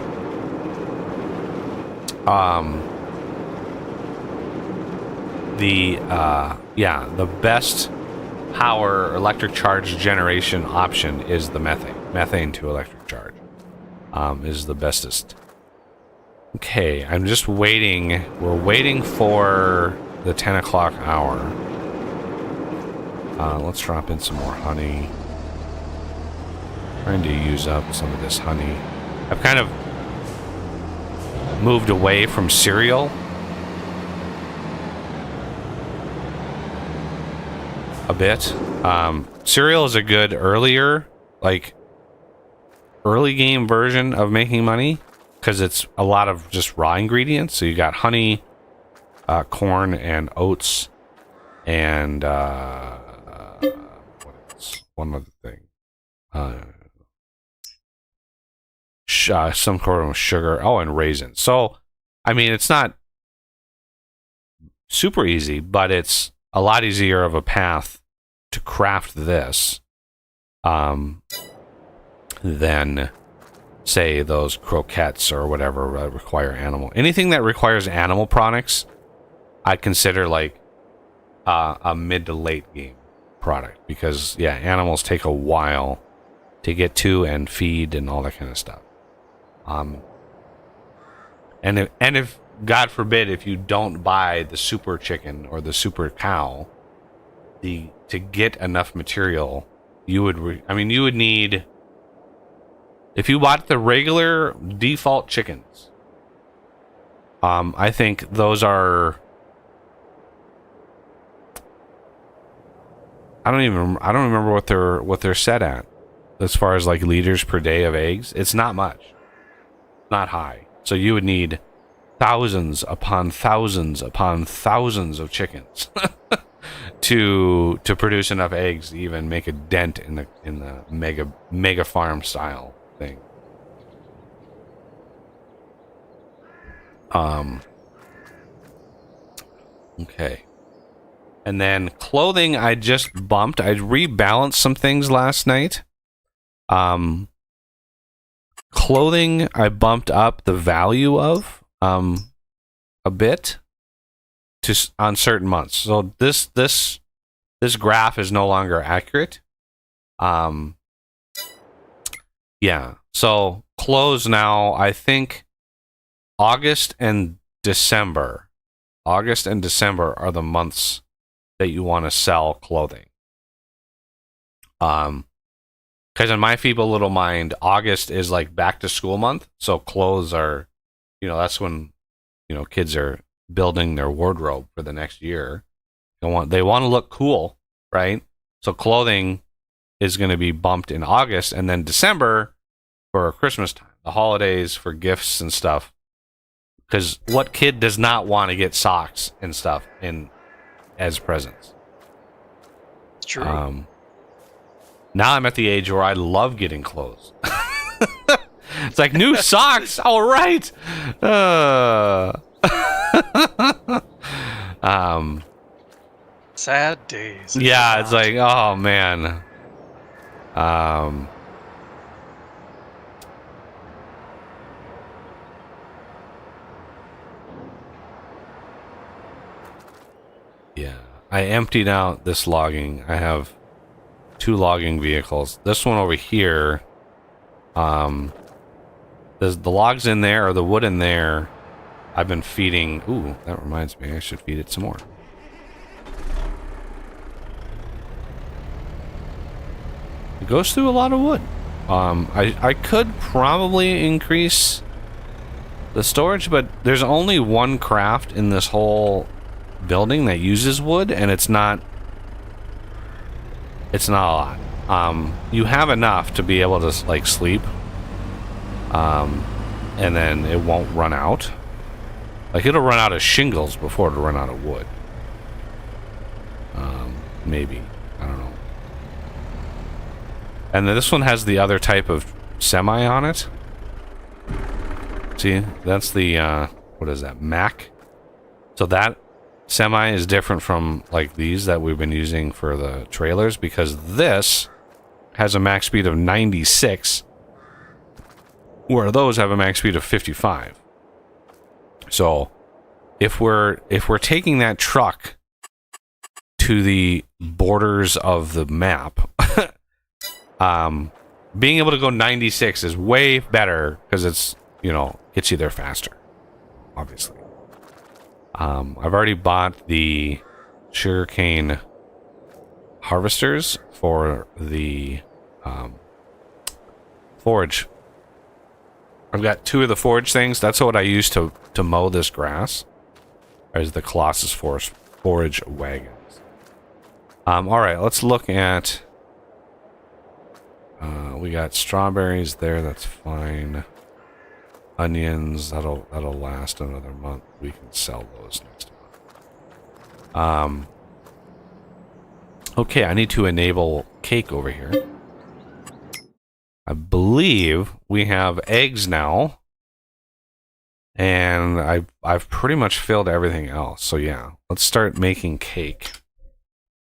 the best power electric charge generation option is the methane to electric charge is the bestest. Okay, I'm just waiting. We're waiting for the 10 o'clock hour. Let's drop in some more honey. Trying to use up some of this honey. I've kind of moved away from cereal. A bit. Cereal is a good early game version of making money because it's a lot of just raw ingredients. So you got honey, corn, and oats, and what is one other thing? Some sort of sugar. Oh, and raisins. So, I mean, it's not super easy, but it's a lot easier of a path to craft this than, say, those croquettes or whatever require animal. Anything that requires animal products, I consider like a mid to late game product because, yeah, animals take a while to get to and feed and all that kind of stuff. And if God forbid, if you don't buy the super chicken or the super cow, to get enough material, you would need, if you bought the regular default chickens, I think those are, I don't remember what they're set at as far as like liters per day of eggs. It's not much, not high. So you would need thousands upon thousands upon thousands of chickens to produce enough eggs to even make a dent in the mega farm style thing. Okay. And then clothing, I rebalanced some things last night. Clothing, I bumped up the value of a bit on certain months. So this graph is no longer accurate. Yeah. So clothes now, I think August and December are the months that you want to sell clothing. Because in my feeble little mind, August is like back to school month. So clothes are, that's when, kids are building their wardrobe for the next year. They want to look cool, right? So clothing is going to be bumped in August, and then December for Christmas time, the holidays, for gifts and stuff. Because what kid does not want to get socks and stuff as presents? True. Now I'm at the age where I love getting clothes. It's like new socks. All right. Sad days. Yeah, it's like, oh man. Yeah, I emptied out this logging. I have 2 logging vehicles. This one over here, there's the logs in there, or the wood in there. I've been feeding. Ooh, that reminds me, I should feed it some more. It goes through a lot of wood. I could probably increase the storage, but there's only one craft in this whole building that uses wood, and it's not a lot. You have enough to be able to like sleep, and then it won't run out. Like, it'll run out of shingles before it'll run out of wood. Maybe. I don't know. And then this one has the other type of semi on it. See, that's the, what is that, Mac? So that semi is different from, like, these that we've been using for the trailers, because this has a max speed of 96, where those have a max speed of 55. So, if we're taking that truck to the borders of the map, being able to go 96 is way better, because it's, you know, gets you there faster, obviously. I've already bought the sugarcane harvesters for the forage. I've got 2 of the forage things. That's what I use to mow this grass, as the Colossus forage wagons. All right, let's look at. We got strawberries there. That's fine. Onions. That'll last another month. We can sell those next month. Okay, I need to enable cake over here. I believe we have eggs now, and I've pretty much filled everything else. So yeah, let's start making cake.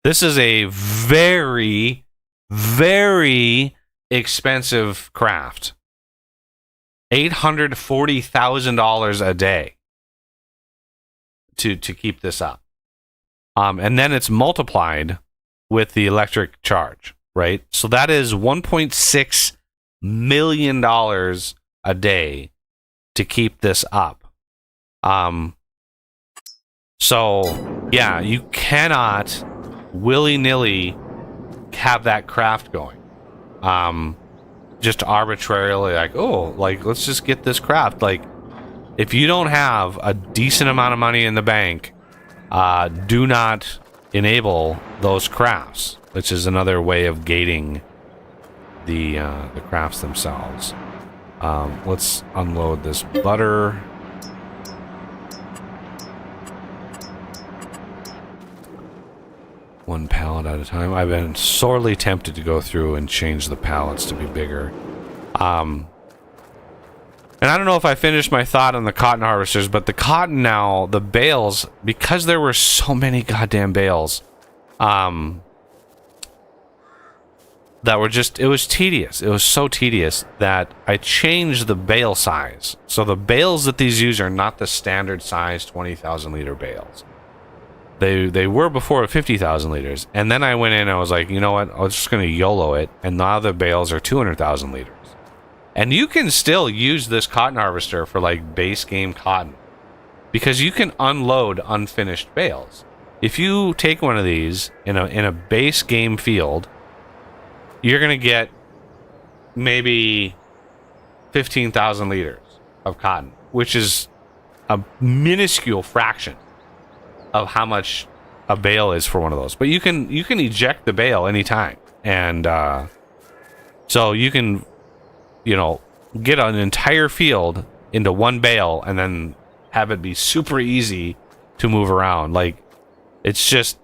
This is a very, very expensive craft. $840,000 a day to keep this up. And then it's multiplied with the electric charge, right? So that is $1.6 million a day to keep this up. So yeah, you cannot willy-nilly have that craft going. Just arbitrarily, like, oh, like, let's just get this craft. Like, if you don't have a decent amount of money in the bank, do not enable those crafts, which is another way of gating the crafts themselves. Let's unload this butter. One pallet at a time. I've been sorely tempted to go through and change the pallets to be bigger. And I don't know if I finished my thought on the cotton harvesters, but the cotton now, the bales, because there were so many goddamn bales, that were just, it was tedious. It was so tedious that I changed the bale size. So the bales that these use are not the standard size 20,000 liter bales. They were before 50,000 liters. And then I went in and I was like, you know what? I was just going to YOLO it. And now the bales are 200,000 liters. And you can still use this cotton harvester for like base game cotton, because you can unload unfinished bales. If you take one of these in a base game field, you're going to get maybe 15,000 liters of cotton, which is a minuscule fraction of how much a bale is for one of those. But you can eject the bale anytime, and so you can, you know, get an entire field into one bale and then have it be super easy to move around. Like, it's just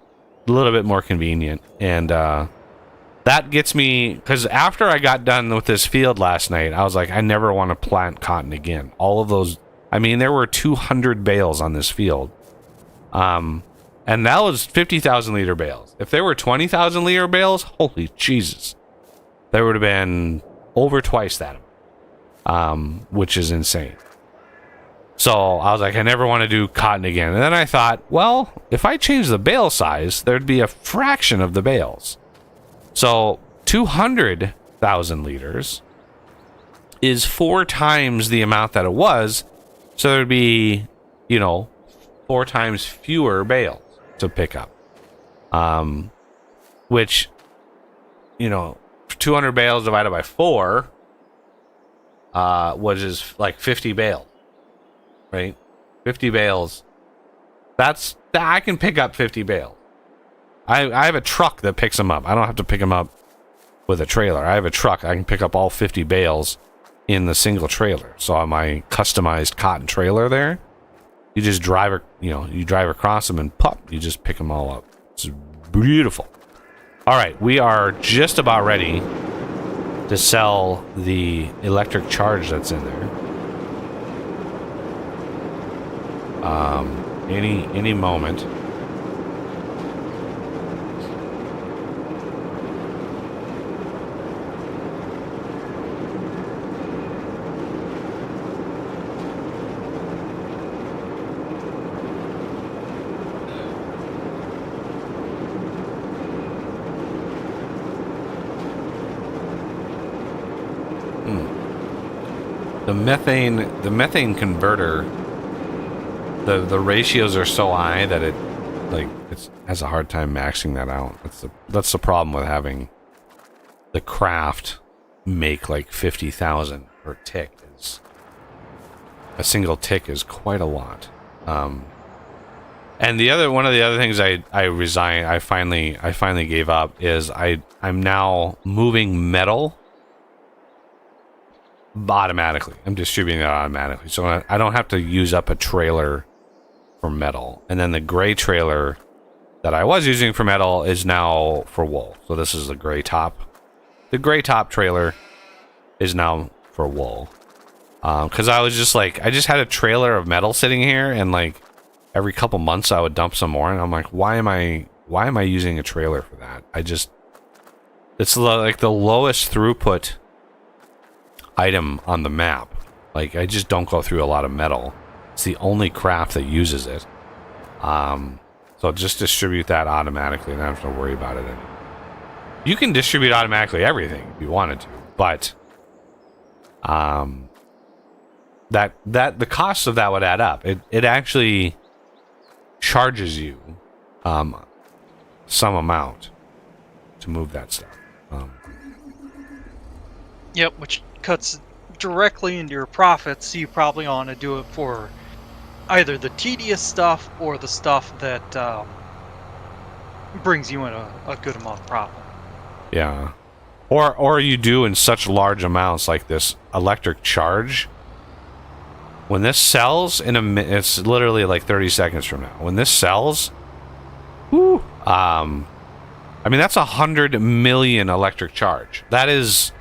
a little bit more convenient. And that gets me, because after I got done with this field last night, I was like, I never want to plant cotton again. All of those, I mean, there were 200 bales on this field. And that was 50,000 liter bales. If there were 20,000 liter bales, holy Jesus, there would have been over twice that, which is insane. So I was like, I never want to do cotton again. And then I thought, well, if I change the bale size, there'd be a fraction of the bales. So 200,000 liters is 4 times the amount that it was. So there'd be, you know, 4 times fewer bales to pick up. Which, you know, 200 bales divided by 4 was just like 50 bales, right? 50 bales. I can pick up 50 bales. I have a truck that picks them up. I don't have to pick them up with a trailer. I have a truck. I can pick up all 50 bales in the single trailer. So on my customized cotton trailer there, You just drive, you drive across them and pop, you just pick them all up. It's beautiful. All right, we are just about ready to sell the electric charge that's in there. Any moment. The methane converter, the ratios are so high that it has a hard time maxing that out. That's the problem with having the craft make like 50,000 per tick. A single tick is quite a lot. And one of the other things I finally gave up is I'm now moving metal automatically. I'm distributing that automatically, so I don't have to use up a trailer for metal. And then the gray trailer that I was using for metal is now for wool. So this is the gray top. The gray top trailer is now for wool. Because I was just like, I just had a trailer of metal sitting here, and like every couple months I would dump some more, and I'm like, why am I using a trailer for that? It's like the lowest throughput item on the map. Like, I just don't go through a lot of metal. It's the only craft that uses it. So just distribute that automatically, and I don't have to worry about it anymore. You can distribute automatically everything if you wanted to, but the cost of that would add up. It actually charges you some amount to move that stuff. Yep, which cuts directly into your profits, so you probably want to do it for either the tedious stuff or the stuff that brings you in a good amount of profit. Yeah. Or you do in such large amounts, like this electric charge. When this sells it's literally like 30 seconds from now. When this sells, whoo, I mean, that's 100 million electric charge. That is,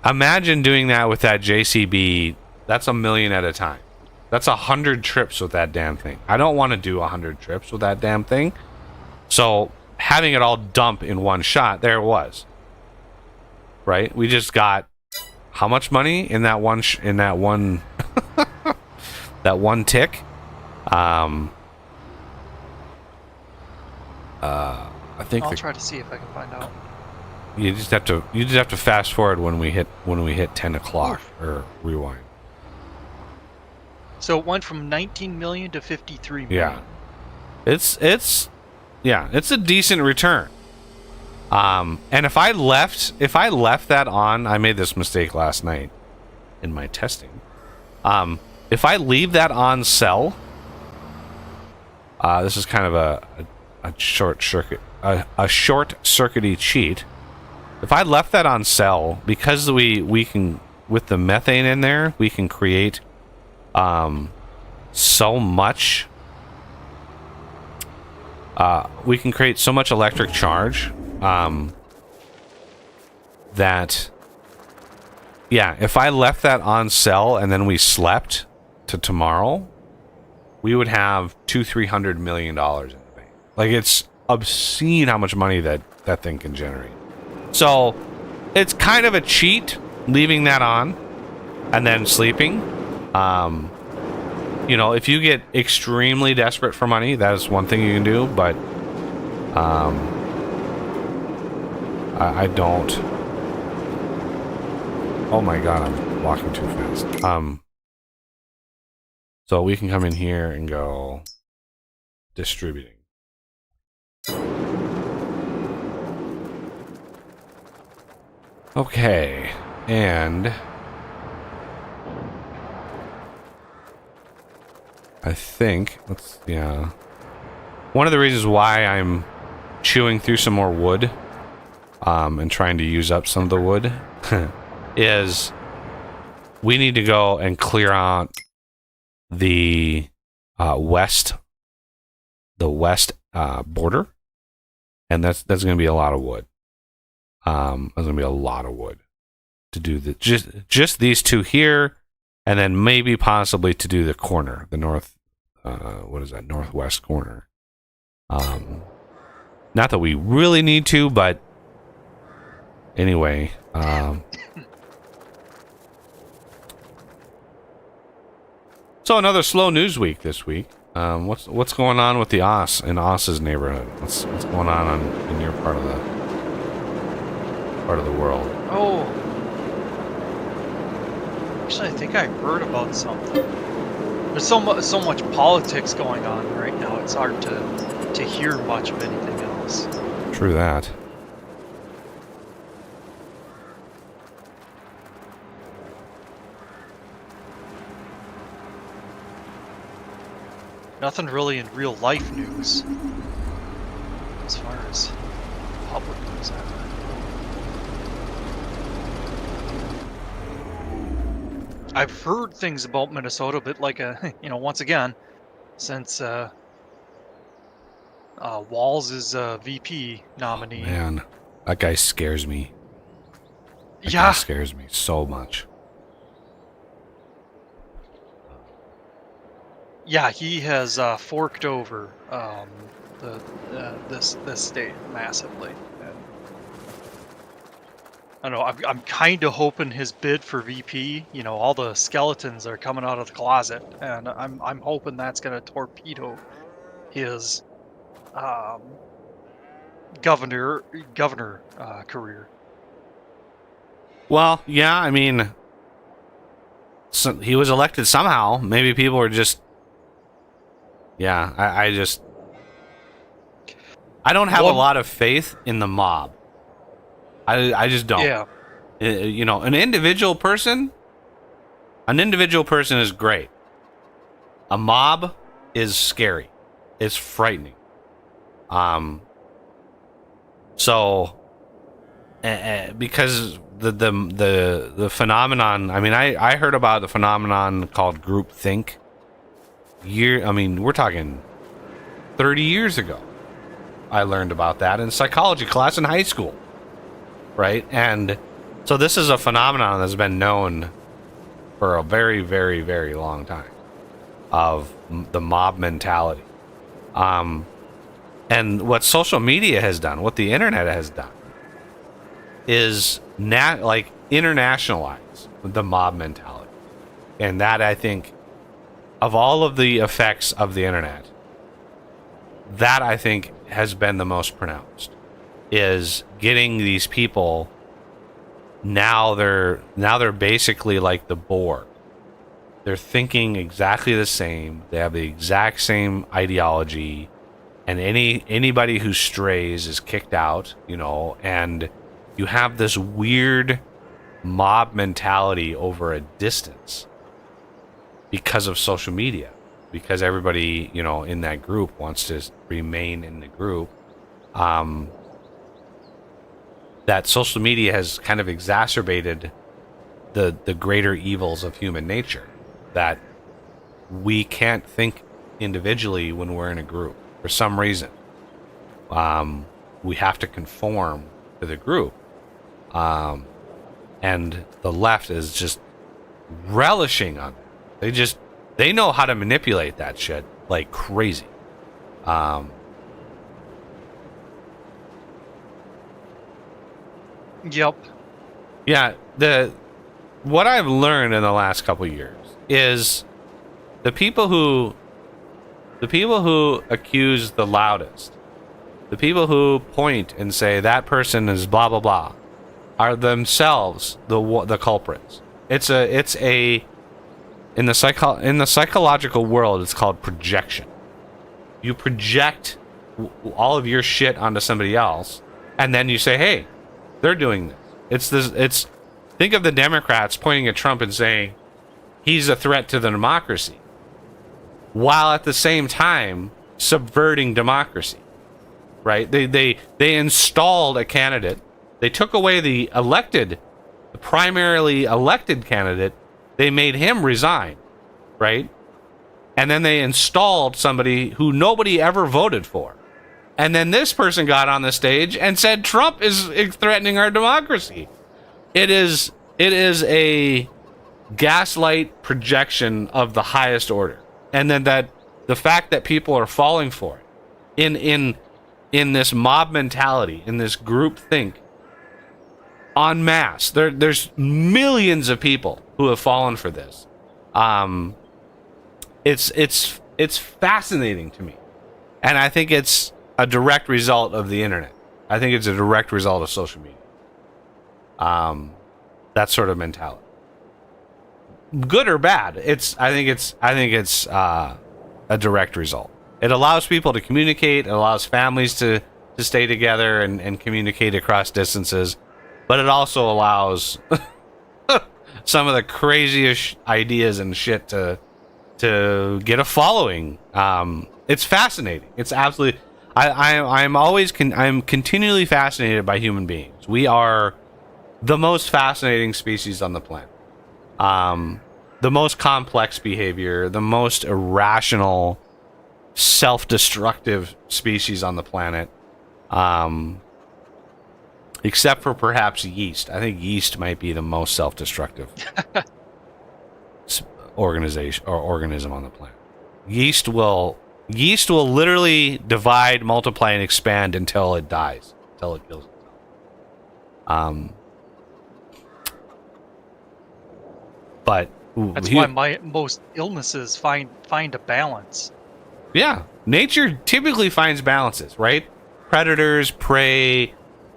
imagine doing that with that JCB. That's 1 million at a time. That's 100 trips with that damn thing. I don't want to do 100 trips with that damn thing. So having it all dump in one shot, there it was. Right? We just got how much money in that one that one tick? I think I'll try to see if I can find out. You just have to fast forward when we hit 10 o'clock or rewind. So it went from 19 million to 53 million. Yeah. It's a decent return. And if I left that on, I made this mistake last night in my testing. If I leave that on sell, this is kind of a short circuit, a short circuity cheat. If I left that on sell, because we can, with the methane in there, we can create so much. We can create so much electric charge that, yeah, if I left that on sell and then we slept to tomorrow, we would have $200-300 million in the bank. Like, it's obscene how much money that thing can generate. So it's kind of a cheat leaving that on and then sleeping. You know, if you get extremely desperate for money, that is one thing you can do, but I don't. Oh my god, I'm walking too fast. So we can come in here and go distributing. Okay, and I think one of the reasons why I'm chewing through some more wood and trying to use up some of the wood is we need to go and clear out the west border, and that's going to be a lot of wood. There's going to be a lot of wood to do the just these two here, and then maybe possibly to do the corner, the north. What is that? Northwest corner. Not that we really need to, but anyway. So another slow news week this week. What's going on with the Oss in Oss's neighborhood? What's going on in your part of the world? Oh, actually, I think I heard about something. There's so much politics going on right now. It's hard to hear much of anything else. True that. Nothing really in real life news as far as public news ever. I've heard things about Minnesota, but like once again, since Walls is a VP nominee. Oh, man, that guy scares me. That Yeah, guy scares me so much. yeah, he has forked over this state massively. And I don't know. I'm kind of hoping his bid for VP. All the skeletons are coming out of the closet, and I'm hoping that's going to torpedo his governor career. Well, yeah, I mean, so he was elected somehow. Maybe people were just, yeah. I don't have a lot of faith in the mob. I just don't. Yeah. An individual person is great. A mob is scary. It's frightening. So because the phenomenon, I mean, I heard about the phenomenon called groupthink. We're talking 30 years ago. I learned about that in psychology class in high school. Right? And so this is a phenomenon that's been known for a very, very, very long time of the mob mentality. And what social media has done, what the internet has done, is internationalize the mob mentality. And that, I think, of all of the effects of the internet, that I think has been the most pronounced. Is getting these people now they're basically like the Borg. They're thinking exactly the same. They have the exact same ideology, and anybody who strays is kicked out, and you have this weird mob mentality over a distance because of social media, because everybody, in that group wants to remain in the group. That social media has kind of exacerbated the greater evils of human nature, that we can't think individually when we're in a group for some reason. We have to conform to the group, and the left is just relishing on it. They know how to manipulate that shit like crazy. Yep. Yeah, what I've learned in the last couple of years is the people who accuse the loudest, the people who point and say that person is blah blah blah, are themselves the culprits. In the psychological world, it's called projection. You project all of your shit onto somebody else, and then you say, "Hey, they're doing this." Think of the Democrats pointing at Trump and saying he's a threat to the democracy, while at the same time subverting democracy. Right? They installed a candidate. They took away the primarily elected candidate. They made him resign, right? And then they installed somebody who nobody ever voted for. And then this person got on the stage and said Trump is threatening our democracy. It is a gaslight projection of the highest order. And then that the fact that people are falling for it in this mob mentality, in this group think, en masse. There's millions of people who have fallen for this. It's fascinating to me. And I think it's a direct result of the internet. I think it's a direct result of social media. That sort of mentality. Good or bad, I think it's a direct result. It allows people to communicate. It allows families to stay together and communicate across distances. But it also allows some of the craziest ideas and shit to get a following. It's fascinating. It's absolutely. I'm continually fascinated by human beings. We are the most fascinating species on the planet. The most complex behavior, the most irrational, self-destructive species on the planet. Except for perhaps yeast. I think yeast might be the most self-destructive organization or organism on the planet. Yeast will literally divide, multiply, and expand until it dies, until it kills itself. But that's why most illnesses find a balance. Yeah, nature typically finds balances, right? Predators, prey,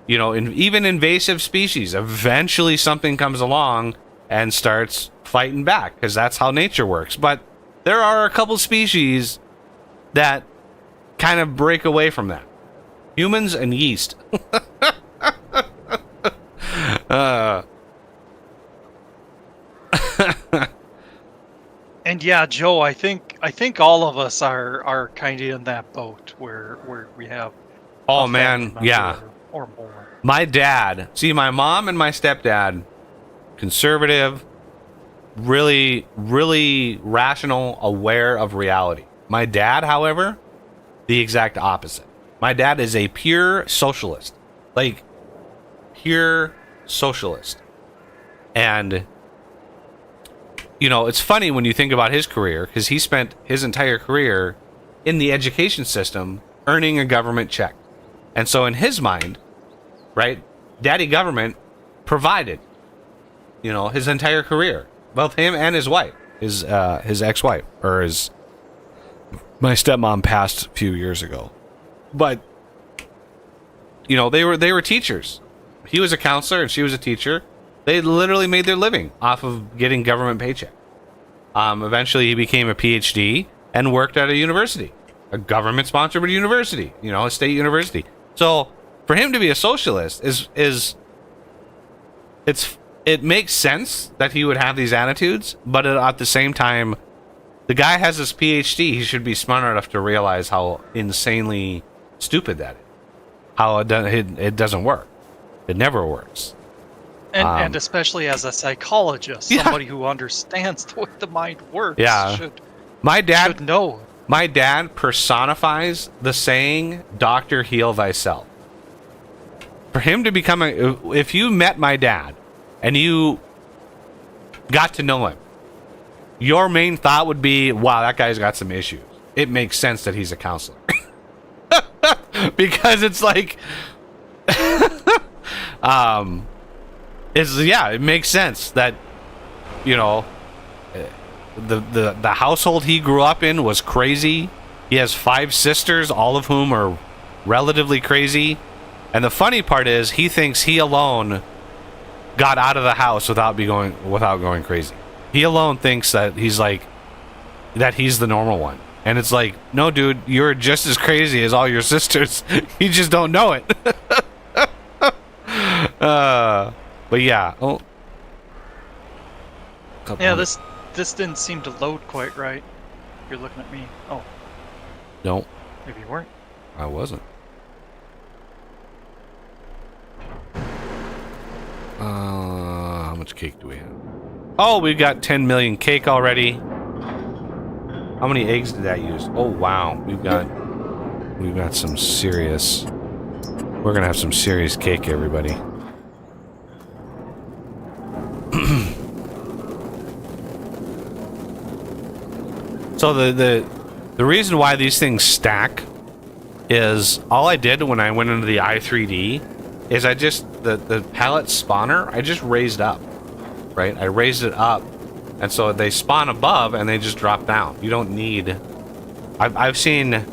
even invasive species. Eventually, something comes along and starts fighting back because that's how nature works. But there are a couple species that kind of break away from that. Humans and yeast. And yeah, Joe, I think all of us are kind of in that boat where we have. Oh man, yeah. Or more. My dad, my mom and my stepdad, conservative, really, really rational, aware of reality. My dad, however, the exact opposite. My dad is a pure socialist. Like, pure socialist. And, it's funny when you think about his career, because he spent his entire career in the education system earning a government check. And so in his mind, right, daddy government provided, his entire career. Both him and his wife, his ex-wife, or my stepmom passed a few years ago. But, they were teachers. He was a counselor and she was a teacher. They literally made their living off of getting government paycheck. Eventually he became a PhD and worked at a university, a government-sponsored university, a state university. So for him to be a socialist it makes sense that he would have these attitudes, but at the same time, the guy has his PhD. He should be smart enough to realize how insanely stupid that is. How it doesn't work. It never works. And especially as a psychologist, somebody who understands the way the mind works, should know. My dad personifies the saying, "Doctor, heal thyself." For him to become if you met my dad and you got to know him, your main thought would be, wow, that guy's got some issues. It makes sense that he's a counselor. Because it's like, it makes sense that, the household he grew up in was crazy. He has 5 sisters, all of whom are relatively crazy. And the funny part is, he thinks he alone got out of the house without going crazy. He alone thinks that he's the normal one. And it's like, no, dude, you're just as crazy as all your sisters. You just don't know it. But yeah. Oh. Yeah, this didn't seem to load quite right. You're looking at me. Oh. No. Maybe you weren't. I wasn't. How much cake do we have? Oh, we've got 10 million cake already. How many eggs did that use? Oh wow, we've got some serious. We're gonna have some serious cake, everybody. So the reason why these things stack is all I did when I went into the i3D is I just the pallet spawner I just raised up, right? I raised it up, and so they spawn above and they just drop down. You don't need. I've seen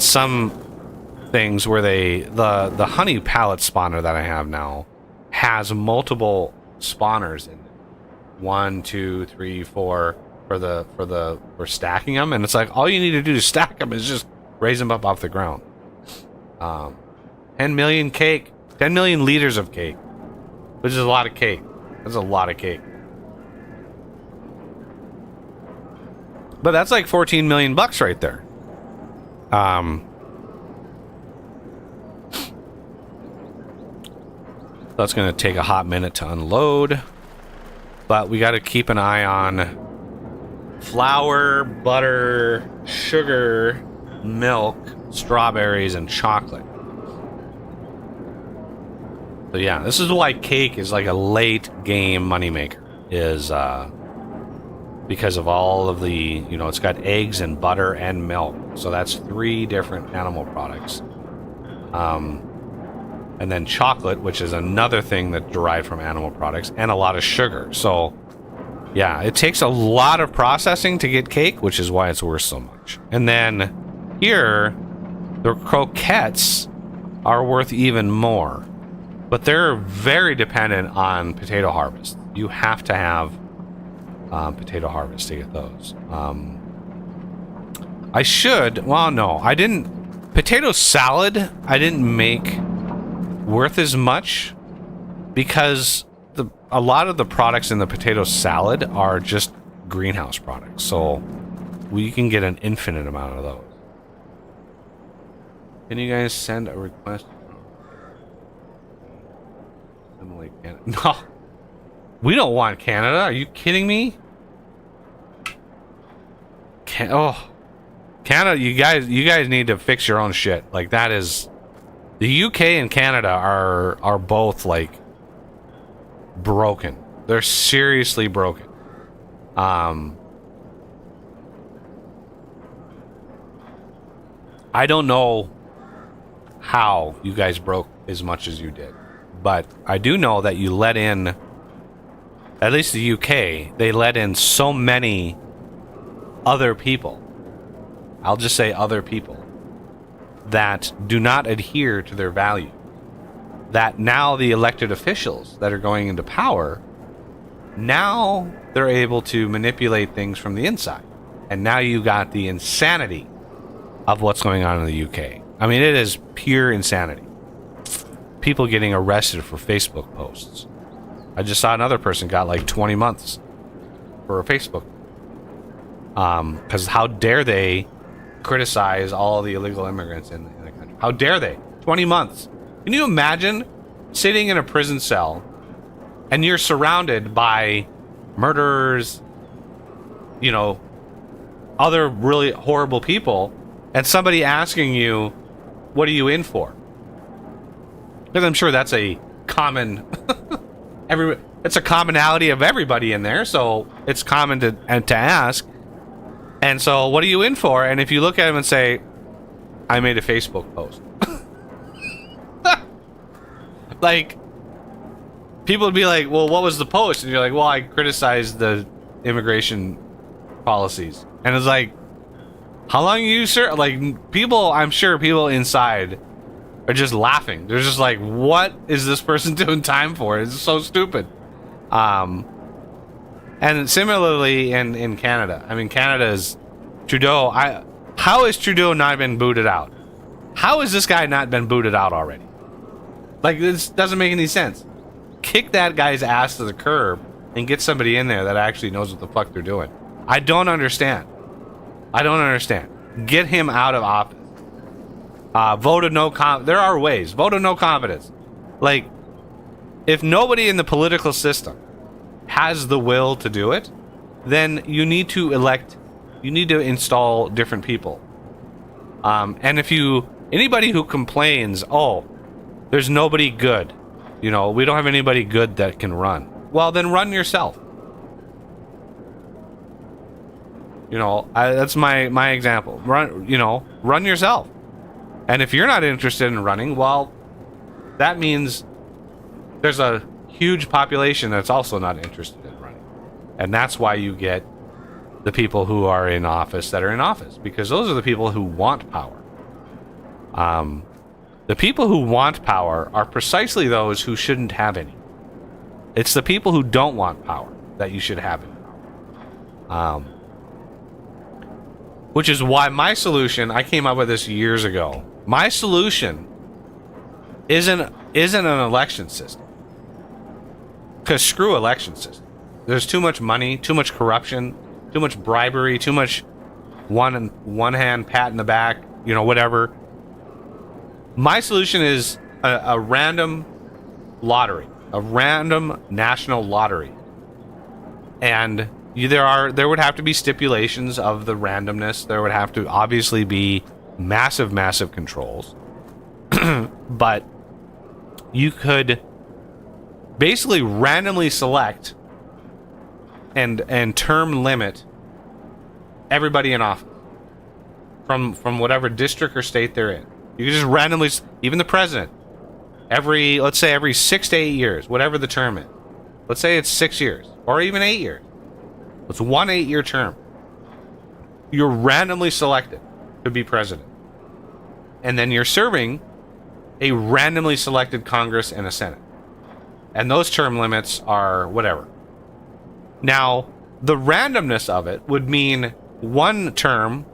some things where the honey pallet spawner that I have now has multiple spawners in it. 1, 2, 3, 4 for stacking them, and it's like all you need to do to stack them is just raise them up off the ground. 10 million cake, 10 million liters of cake, which is a lot of cake. That's a lot of cake. But that's like 14 million bucks right there. That's going to take a hot minute to unload, but we got to keep an eye on flour, butter, sugar, milk, strawberries, and chocolate. So yeah, this is why cake is like a late game moneymaker, is because of all of the, you know, it's got eggs and butter and milk. So that's 3 different animal products. And then chocolate, which is another thing that derived from animal products, and a lot of sugar. So yeah, it takes a lot of processing to get cake, which is why it's worth so much. And then here, the croquettes are worth even more, but they're very dependent on potato harvest. You have to have potato harvest to get those. I should, well, no, I didn't. Potato salad, I didn't make worth as much because a lot of the products in the potato salad are just greenhouse products, so we can get an infinite amount of those. Can you guys send a request? No, we don't want Canada. Are you kidding me? Canada, you guys need to fix your own shit. Like, that is, the UK and Canada are both like broken. They're seriously broken. I don't know how you guys broke as much as you did, but I do know that you let in, at least the UK, they let in so many other people. I'll just say other people that do not adhere to their value. That now the elected officials that are going into power, now they're able to manipulate things from the inside. And now you got the insanity of what's going on in the UK. I mean, it is pure insanity. People getting arrested for Facebook posts. I just saw another person got like 20 months for a Facebook. Because how dare they criticize all the illegal immigrants in the country? How dare they? 20 months. Can you imagine sitting in a prison cell and you're surrounded by murderers, you know, other really horrible people, and somebody asking you, what are you in for? Because I'm sure that's a common it's a commonality of everybody in there, so it's common to ask. And so, what are you in for? And if you look at him and say, I made a Facebook post. Like, people would be like, well, what was the post? And you're like, well, I criticized the immigration policies. And it's like, how long you, sir? Like, people, I'm sure people inside are just laughing. They're just like, what is this person doing time for? It's so stupid. And similarly in Canada. I mean, Canada's Trudeau. How has Trudeau not been booted out? How has this guy not been booted out already? Like, this doesn't make any sense. Kick that guy's ass to the curb and get somebody in there that actually knows what the fuck they're doing. I don't understand. Get him out of office. Vote of no confidence. There are ways. Vote of no confidence. Like, if nobody in the political system has the will to do it, then you need to elect You need to install different people. And if anybody who complains, oh, there's nobody good, we don't have anybody good that can run. Well, then run yourself. That's my example. Run yourself. And if you're not interested in running, well, that means there's a huge population that's also not interested in running. And that's why you get the people who are in office that are in office, because those are the people who want power. The people who want power are precisely those who shouldn't have any. It's the people who don't want power that you should have any power. Which is why my solution, I came up with this years ago. My solution isn't an election system. Because screw election system. There's too much money, too much corruption, too much bribery, too much one hand pat in the back, whatever. My solution is a random lottery, a random national lottery. And there would have to be stipulations of the randomness. There would have to obviously be massive controls. But you could basically randomly select and term limit everybody in office from whatever district or state they're in. You could just randomly, even the president, let's say every 6 to 8 years, whatever the term is. Let's say it's 6 years or even 8 years. It's 1 8-year term. You're randomly selected to be president. And then you're serving a randomly selected Congress and a Senate. And those term limits are whatever. Now, the randomness of it would mean one term,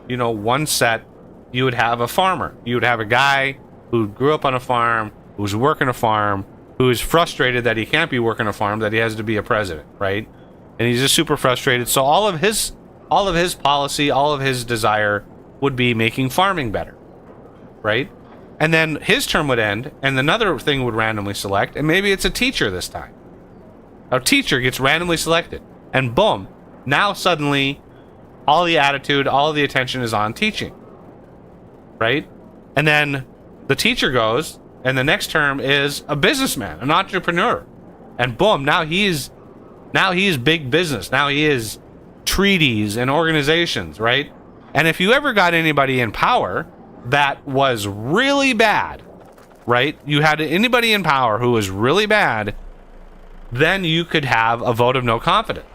one set, you would have a farmer. You would have a guy who grew up on a farm, who's working a farm, who is frustrated that he can't be working a farm, that he has to be a president, right? And he's just super frustrated. So all of his policy, all of his desire would be making farming better, right? And then his term would end, and another thing would randomly select, and maybe it's a teacher this time. A teacher gets randomly selected, and boom, now suddenly all the attitude, all the attention is on teaching, right? And then the teacher goes, and the next term is a businessman, an entrepreneur, and boom, now he's big business. Now he is treaties and organizations, right? And if you ever got anybody in power that was really bad, right? You had anybody in power who was really bad, then you could have a vote of no confidence.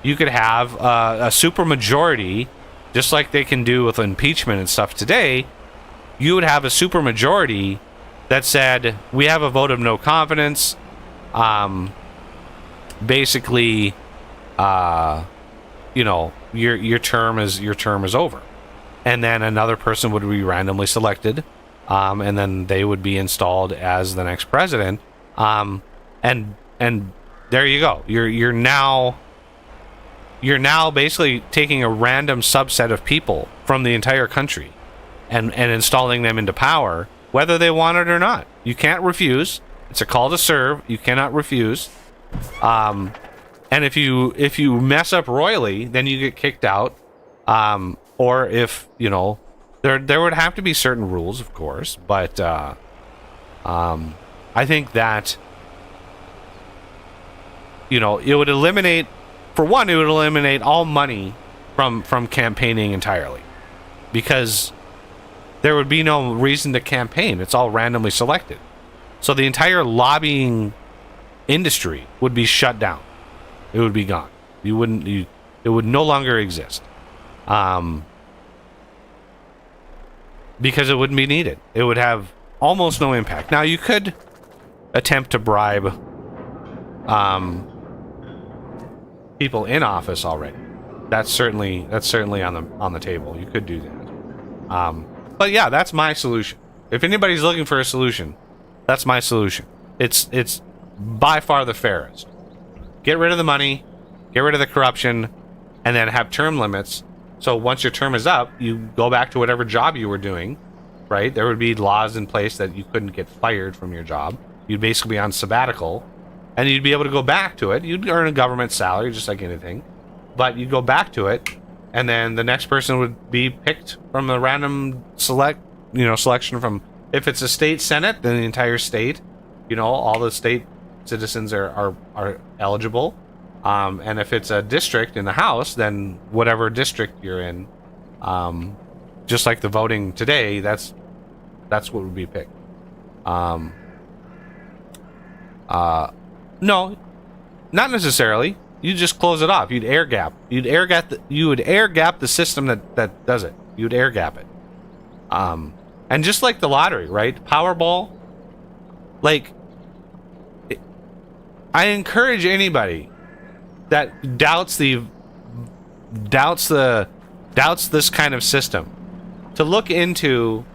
You could have a supermajority, just like they can do with impeachment and stuff today. You would have a supermajority that said, we have a vote of no confidence. Basically, your term is over. And then another person would be randomly selected, and then they would be installed as the next president. And there you go. You're now basically taking a random subset of people from the entire country and installing them into power, whether they want it or not. You can't refuse. It's a call to serve. You cannot refuse. And if you mess up royally, then you get kicked out. Or if, there would have to be certain rules, of course, but I think that, it would eliminate, for one, it would eliminate all money from campaigning entirely, because there would be no reason to campaign. It's all randomly selected. So the entire lobbying industry would be shut down. It would be gone. It would no longer exist. Because it wouldn't be needed. It would have almost no impact. Now, you could attempt to bribe people in office already. That's certainly on the table. You could do that. But yeah, that's my solution. If anybody's looking for a solution, that's my solution. It's by far the fairest. Get rid of the money, get rid of the corruption, and then have term limits. So once your term is up, you go back to whatever job you were doing, right? There would be laws in place that you couldn't get fired from your job. You'd basically be on sabbatical, and you'd be able to go back to it. You'd earn a government salary, just like anything, but you'd go back to it, and then the next person would be picked from a random selection from, if it's a state senate, then the entire state, all the state citizens are eligible. And if it's a district in the House, then whatever district you're in, just like the voting today, that's what would be picked. No, not necessarily. You just close it off. You'd air gap. You would air gap the system that does it. You'd air gap it. And just like the lottery, right? Powerball. I encourage anybody that doubts this kind of system to look into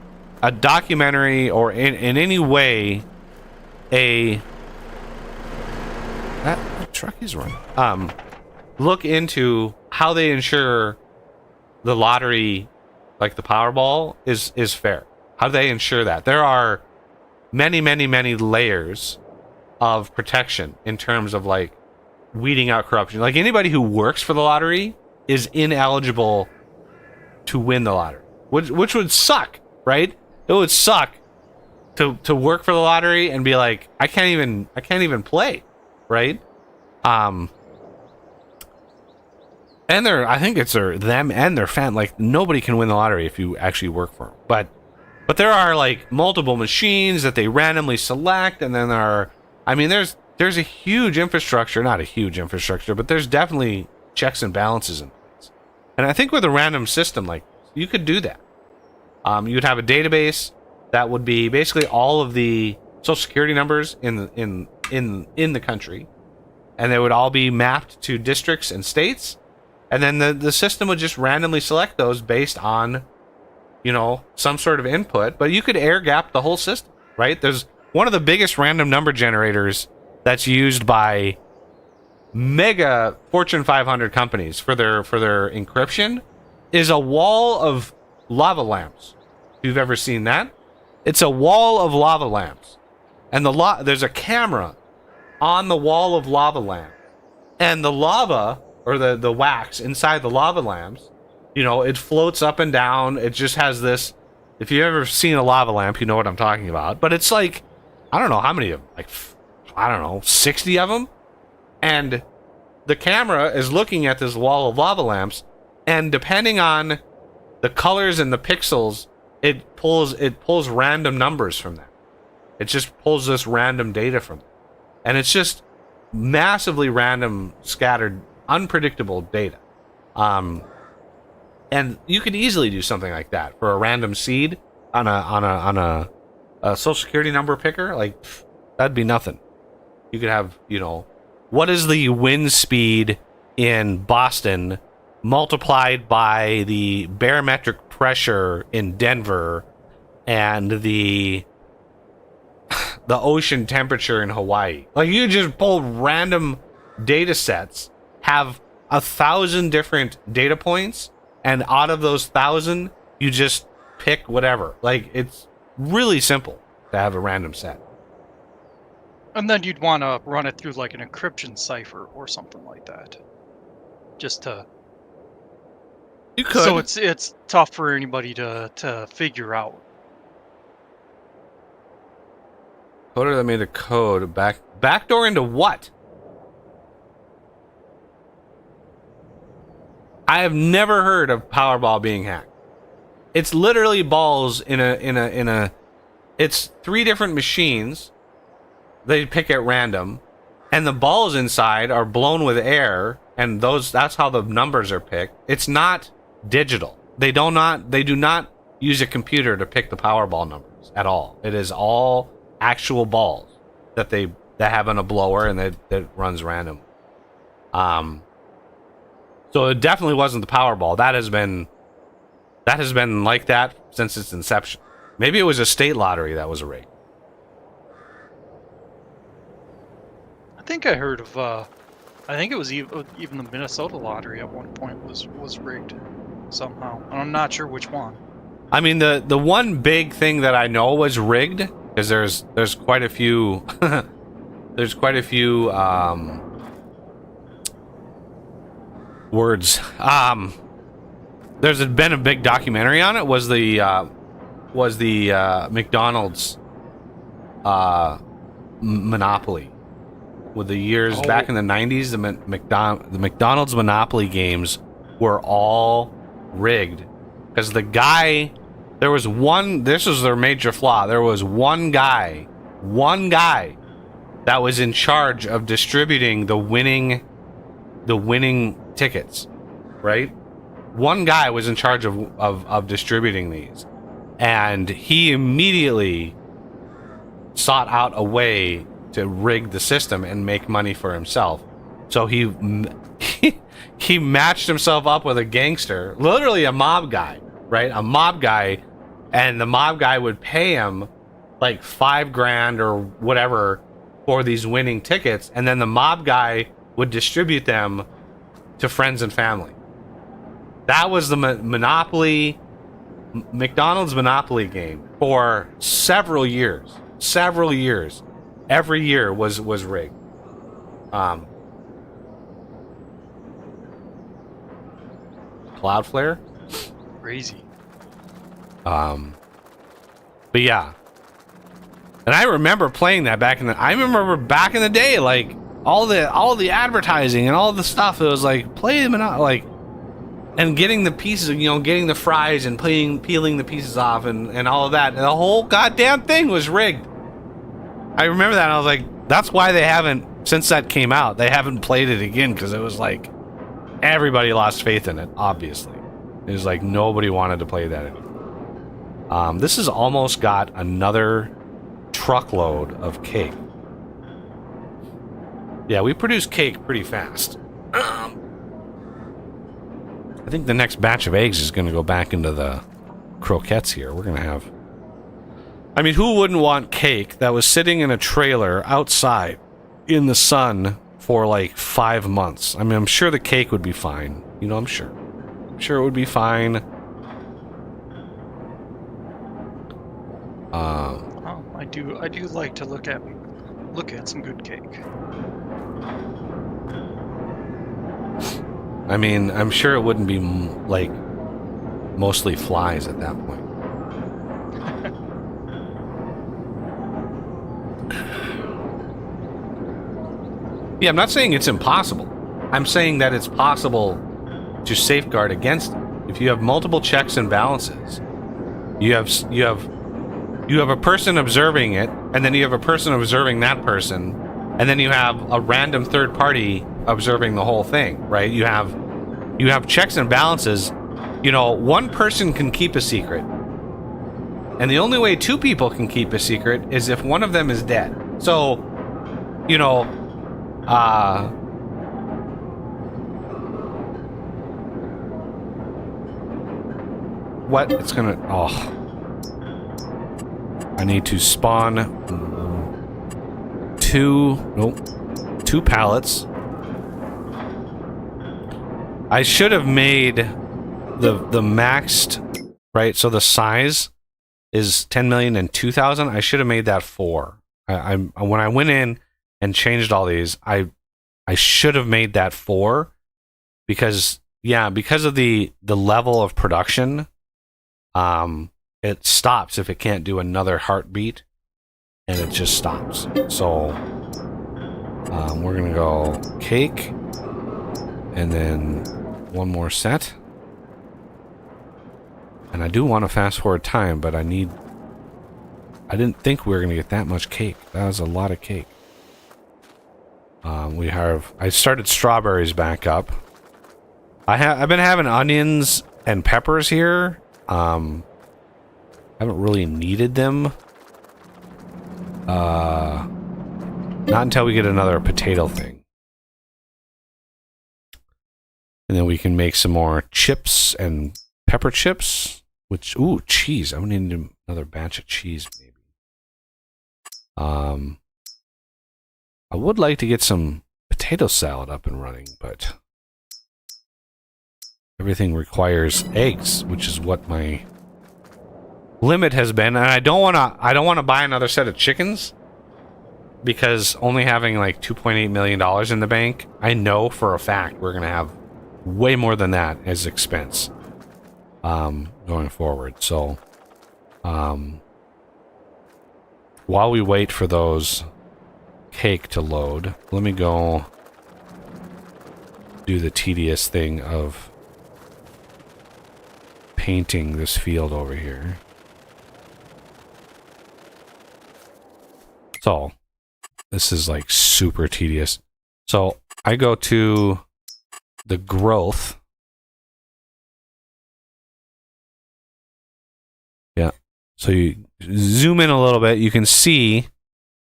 a documentary or in any way that truck is running. Look into how they ensure the lottery, like the Powerball, is fair. How do they ensure that? There are many, many, many layers of protection in terms of like weeding out corruption. Like anybody who works for the lottery is ineligible to win the lottery, which would suck, right? It would suck to work for the lottery and be like, I can't even play, right? And I think it's them and their fan. Like nobody can win the lottery if you actually work for them. But there are like multiple machines that they randomly select, and then there's a huge infrastructure, not a huge infrastructure, but there's definitely checks and balances in place. And I think with a random system, like you could do that. You'd have a database that would be basically all of the social security numbers in the country, and they would all be mapped to districts and states, and then the system would just randomly select those based on some sort of input. But you could air gap the whole system, right? There's one of the biggest random number generators that's used by mega Fortune 500 companies for their encryption is a wall of lava lamps. If you've ever seen that, it's a wall of lava lamps, and there's a camera on the wall of lava lamp, and the lava or the wax inside the lava lamps, it floats up and down. It just has this. If you've ever seen a lava lamp, you know what I'm talking about. But it's like, I don't know how many of them, like, I don't know, 60 of them. And the camera is looking at this wall of lava lamps, and depending on the colors and the pixels, it pulls random numbers from that. It just pulls this random data from it. And it's just massively random, scattered, unpredictable data. And you could easily do something like that for a random seed on a social security number picker. Like, that'd be nothing. You could have, what is the wind speed in Boston multiplied by the barometric pressure in Denver and the ocean temperature in Hawaii. Like, you just pull random data sets, have 1,000 different data points, and out of those 1,000, you just pick whatever. Like, it's really simple to have a random set. And then you'd want to run it through like an encryption cipher or something like that, just to. You could. So it's tough for anybody to figure out. Coder that made a code backdoor into what? I have never heard of Powerball being hacked. It's literally balls in a. It's 3 different machines. They pick at random, and the balls inside are blown with air, and that's how the numbers are picked. It's not digital. They do not use a computer to pick the Powerball numbers at all. It is all actual balls that have on a blower and that runs random. So it definitely wasn't the Powerball. That has been like that since its inception. Maybe it was a state lottery that was rigged. I think I heard of. I think it was even the Minnesota lottery at one point was rigged somehow. I'm not sure which one. I mean, the one big thing that I know was rigged, because there's quite a few there's quite a few words. there's been a big documentary on it. Was the McDonald's monopoly with the years back in the 90s. The McDonald's Monopoly games were all rigged because the guy, there was one, this was their major flaw, there was one guy that was in charge of distributing the winning tickets, right? One guy was in charge of distributing these, and he immediately sought out a way to rig the system and make money for himself. So he matched himself up with a gangster, literally a mob guy, right? A mob guy, and the mob guy would pay him like $5,000 or whatever for these winning tickets, and then the mob guy would distribute them to friends and family. That was the McDonald's Monopoly game for several years. Every year was rigged. Cloudflare? Crazy. But yeah. And I remember playing that back in the day, like all the advertising and all the stuff. It was like play them like, and getting the pieces, getting the fries and peeling the pieces off and all of that. And the whole goddamn thing was rigged. I remember that, and I was like, that's why they haven't, since that came out, they haven't played it again, because it was like everybody lost faith in it. Obviously, it was like nobody wanted to play that anymore. This has almost got another truckload of cake. Yeah, we produce cake pretty fast. I think the next batch of eggs is going to go back into the croquettes here. We're going to have... I mean, who wouldn't want cake that was sitting in a trailer outside in the sun for like 5 months? I mean, I'm sure the cake would be fine. I'm sure. I'm sure it would be fine. I do like to look at some good cake. I mean, I'm sure it wouldn't be like mostly flies at that point. Yeah, I'm not saying it's impossible. I'm saying that it's possible to safeguard against it. If you have multiple checks and balances, you have a person observing it, and then you have a person observing that person, and then you have a random third party observing the whole thing, right? You have checks and balances. One person can keep a secret, and the only way two people can keep a secret is if one of them is dead. So, what? It's gonna... Oh. I need to spawn two pallets. I should have made the maxed, right? So the size is 10 million and 2,000. I should have made that 4. When I went in and changed all these, I should have made that 4 because of the level of production, it stops if it can't do another heartbeat, and it just stops. So we're gonna go cake, and then one more set. And I do want to fast forward time, but I didn't think we were gonna get that much cake. That was a lot of cake. I started strawberries back up. I've been having onions and peppers here. I haven't really needed them. Not until we get another potato thing. And then we can make some more chips and pepper chips. Which, ooh, cheese. I'm gonna need another batch of cheese, maybe. I would like to get some potato salad up and running, but everything requires eggs, which is what my limit has been. And I don't want to buy another set of chickens, because only having like $2.8 million in the bank, I know for a fact we're going to have way more than that as expense. going forward. So, while we wait for those cake to load, let me go do the tedious thing of painting this field over here. So, this is like super tedious. So, I go to the growth. Yeah. So you zoom in a little bit, you can see,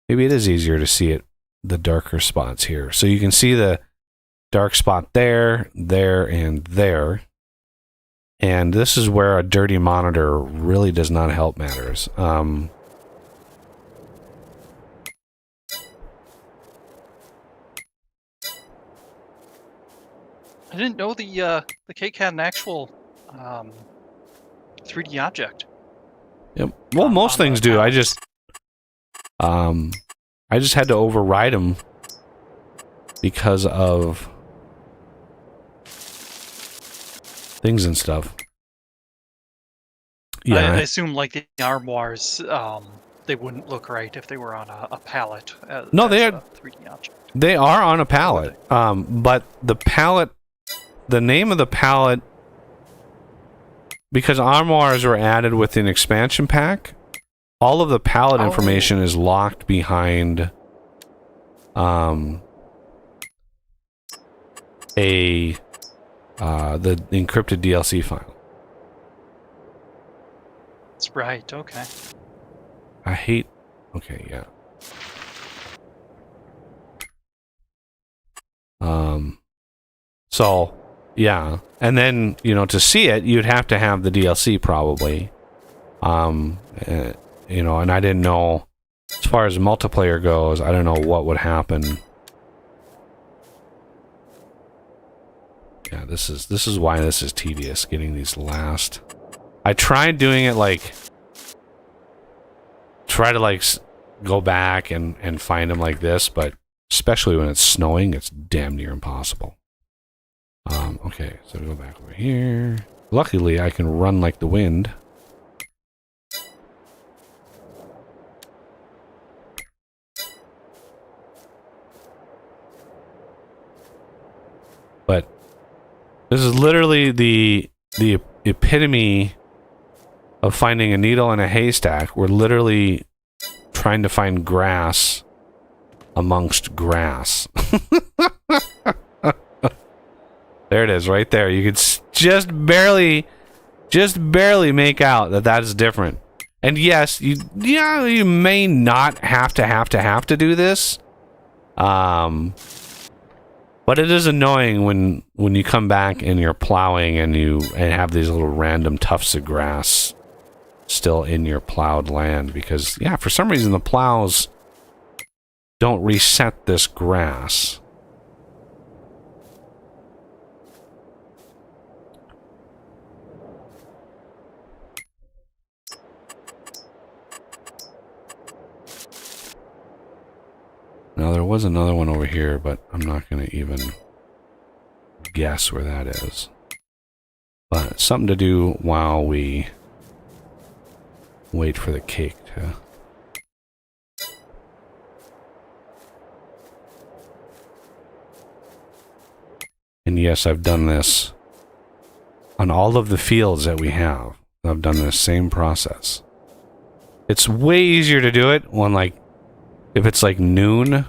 maybe it is easier to see it, the darker spots here. So you can see the dark spot there, there, and there. And this is where a dirty monitor really does not help matters. I didn't know the cake had an actual 3D object. Yep. Well, most things do. I just had to override them because of things and stuff. Yeah, I assume like the armoires, they wouldn't look right if they were on a pallet. No, they are a 3D object. They are on a pallet. But the pallet, the name of the pallet, because armoires were added with an expansion pack, all of the pallet information is locked behind the encrypted DLC file. That's right, okay. I hate... Okay, yeah. So, yeah. And then, you know, to see it, you'd have to have the DLC probably. You know, and I didn't know, as far as multiplayer goes, I don't know what would happen. Yeah, this is why this is tedious, getting these last... I tried doing it like... Try to like go back and find them like this, but especially when it's snowing, it's damn near impossible. Okay, so go back over here. Luckily, I can run like the wind. But this is literally the epitome of finding a needle in a haystack. We're literally trying to find grass amongst grass. There it is, right there. You could just barely make out that that is different. And yes, you may not have to do this. But it is annoying when you come back and you're plowing and you have these little random tufts of grass still in your plowed land, because yeah, for some reason the plows don't reset this grass. Now there was another one over here, but I'm not going to even guess where that is. But something to do while we wait for the cake to... And yes, I've done this on all of the fields that we have. I've done this same process. It's way easier to do it when, like, if it's like noon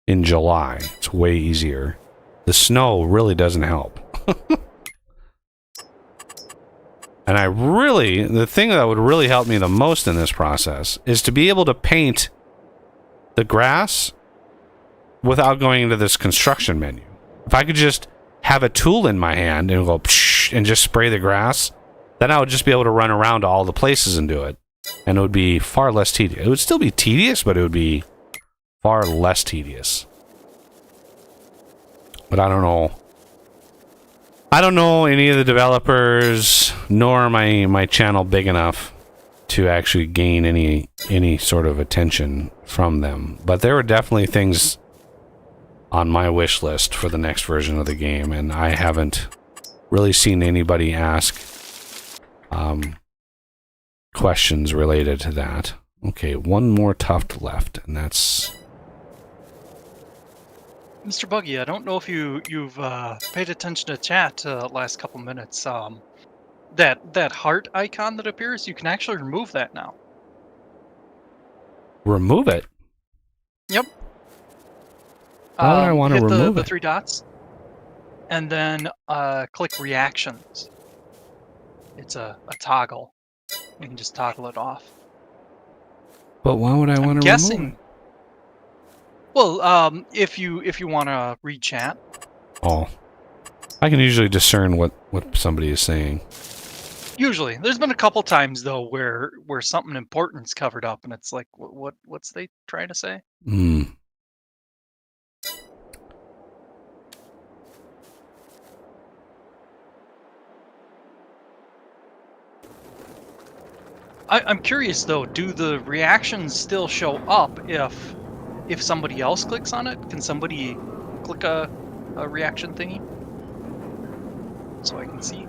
in July. It's way easier. The snow really doesn't help. And the thing that would really help me the most in this process is to be able to paint the grass without going into this construction menu. If I could just have a tool in my hand and go psh, and just spray the grass, then I would just be able to run around to all the places and do it. And it would be far less tedious. It would still be tedious, but it would be far less tedious. But I don't know. I don't know any of the developers, nor my channel big enough to actually gain any sort of attention from them. But there were definitely things on my wish list for the next version of the game, and I haven't really seen anybody ask questions related to that. Okay, one more tuft left, and that's... Mr. Buggy, I don't know if you've paid attention to chat last couple minutes. That heart icon that appears, you can actually remove that now. Remove it? Yep. Why would I want to hit remove the it? 3 dots, and then click reactions. It's a toggle. You can just toggle it off. But why would I want to remove it? Well, if you want to read chat. Oh. I can usually discern what somebody is saying. Usually. There's been a couple times, though, where something important's covered up, and it's like, what's they trying to say? Hmm. I'm curious, though, do the reactions still show up if somebody else clicks on it? Can somebody click a reaction thingy? So I can see.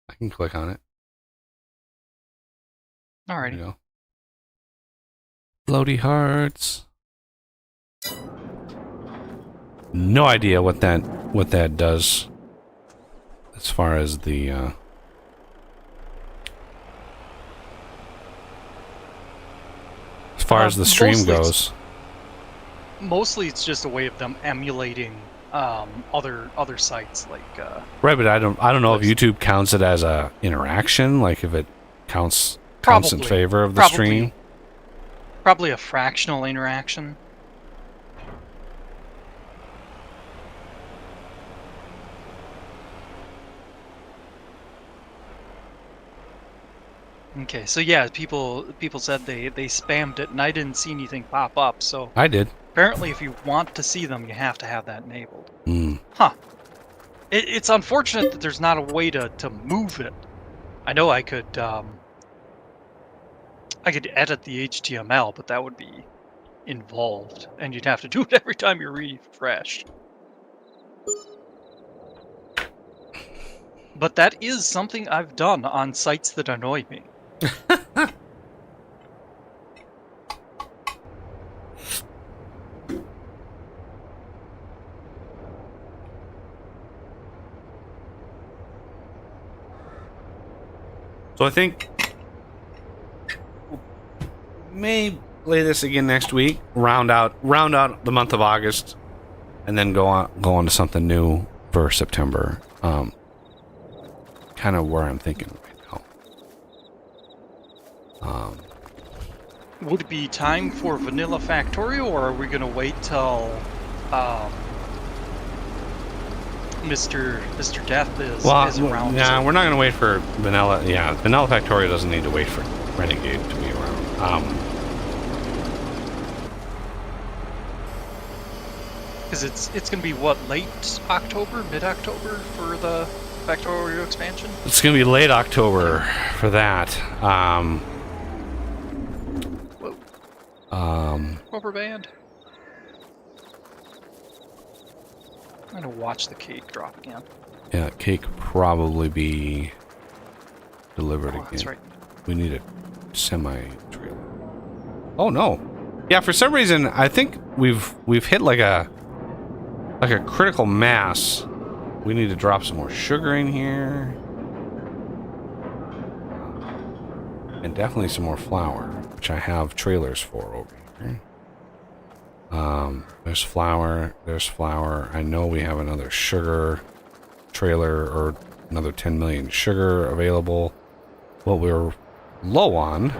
I can click on it. Alrighty. There you go. Floaty hearts. No idea what that does as far as the stream goes. Mostly it's just a way of them emulating other sites like right, but I don't know if YouTube counts it as a interaction, like if it counts in favor of the stream. Probably a fractional interaction. Okay, so yeah, people said they spammed it, and I didn't see anything pop up. So I did. Apparently, if you want to see them, you have to have that enabled. Mm. Huh. It's unfortunate that there's not a way to move it. I know I could edit the HTML, but that would be involved, and you'd have to do it every time you refresh. But that is something I've done on sites that annoy me. So I think may play this again next week. Round out the month of August, and then go on to something new for September. Kind of where I'm thinking right now. Would it be time for Vanilla Factorio, or are we gonna wait till Mr. Death is around? Nah, we're not gonna wait for Vanilla. Yeah, Vanilla Factorio doesn't need to wait for Renegade to be around. Because it's gonna be what, late October, mid-October for the Factorio expansion? It's gonna be late October for that. Rubber band. I'm gonna watch the cake drop again. Yeah, cake probably be delivered again. That's right. We need a semi-trailer. Oh no! Yeah, for some reason I think we've hit like a critical mass. We need to drop some more sugar in here, and definitely some more flour, which I have trailers for over here. There's flour. I know we have another sugar trailer, or another 10 million sugar available. What we're low on.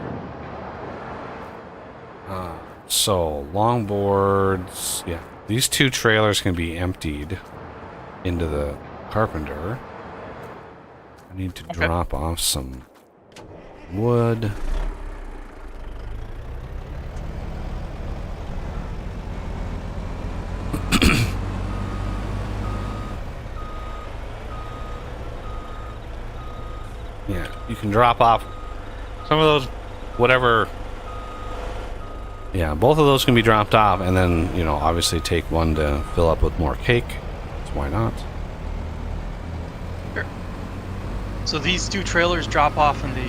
So longboards, yeah. These two trailers can be emptied into the carpenter. I need to drop off some wood. you can drop off some of those, whatever. Yeah, both of those can be dropped off, and then, you know, obviously take one to fill up with more cake. So why not? Sure. So these 2 trailers drop off in the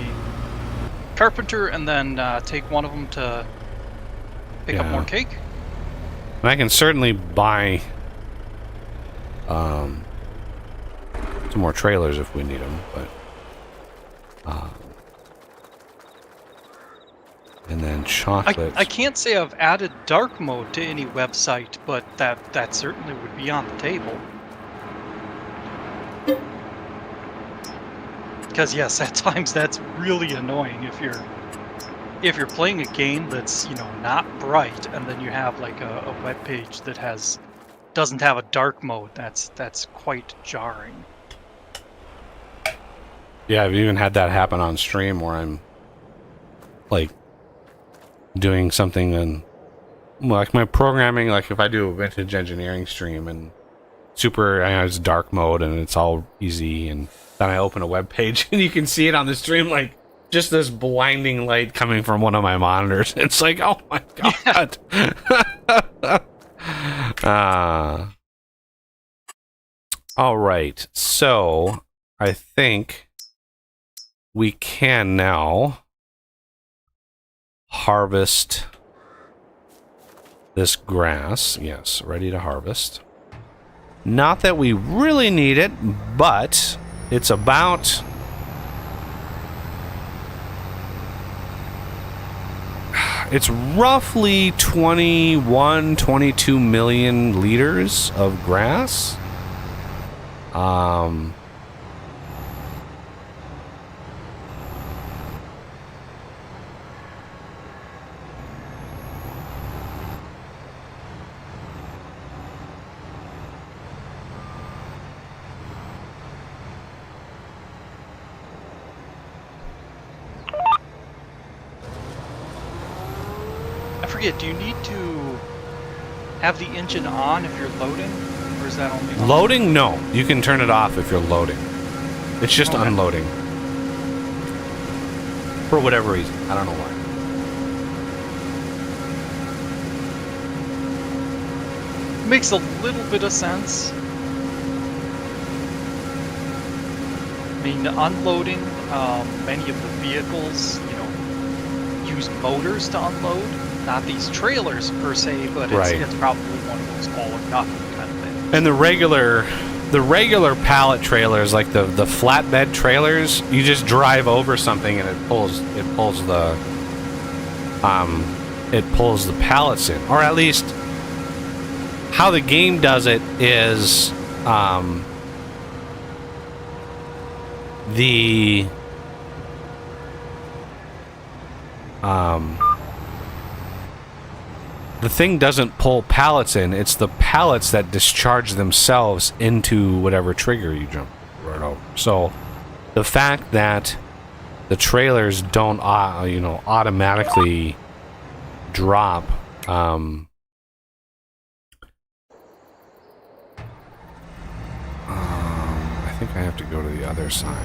carpenter, and then take one of them to pick up more cake. And I can certainly buy some more trailers if we need them, but and then chocolate. I can't say I've added dark mode to any website, but that certainly would be on the table. Because yes, at times that's really annoying if you're playing a game that's, you know, not bright, and then you have like a web page that doesn't have a dark mode. That's quite jarring. Yeah, I've even had that happen on stream where I'm like doing something and like my programming, like if I do a vintage engineering stream and it's dark mode and it's all easy, and then I open a web page and you can see it on the stream, like just this blinding light coming from one of my monitors. It's like, oh my god. All right, so I think we can now harvest this grass. Yes, ready to harvest. Not that we really need it, but it's about it's roughly 22 million liters of grass. I forget, do you need to have the engine on if you're loading, or is that only on? Loading? No. You can turn it off if you're loading. It's just unloading. For whatever reason. I don't know why. Makes a little bit of sense. I mean, unloading, many of the vehicles, you know, use motors to unload. Not these trailers per se, but it's probably one of those all or nothing kind of thing. And the regular pallet trailers, like the flatbed trailers, you just drive over something and it pulls the pallets in. Or at least how the game does it is the thing doesn't pull pallets in. It's the pallets that discharge themselves into whatever trigger you jump right over. So the fact that the trailers don't, automatically drop, I think I have to go to the other side.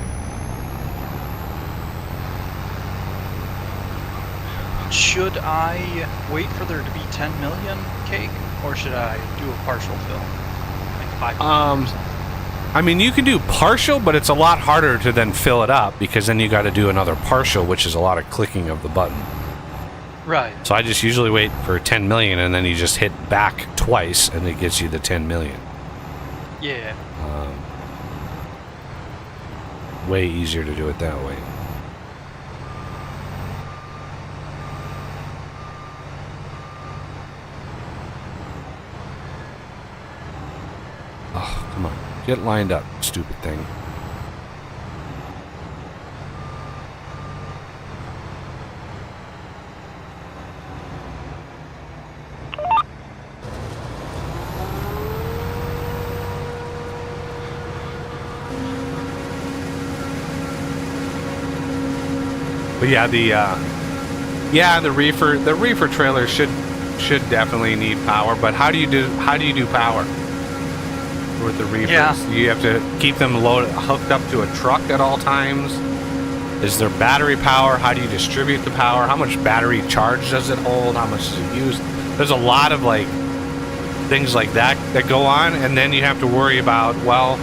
Should I wait for there to be 10 million cake, or should I do a partial fill? Like 5 million or something? I mean, you can do partial, but it's a lot harder to then fill it up, because then you got to do another partial, which is a lot of clicking of the button. Right. So I just usually wait for 10 million, and then you just hit back twice, and it gets you the 10 million. Yeah. Way easier to do it that way. Oh, come on. Get lined up, stupid thing. But yeah, the reefer trailer should definitely need power. But how do you do power with the reefers? Yeah. You have to keep them hooked up to a truck at all times. Is there battery power? How do you distribute the power? How much battery charge does it hold? How much does it use? There's a lot of like things like that that go on, and then you have to worry about, well,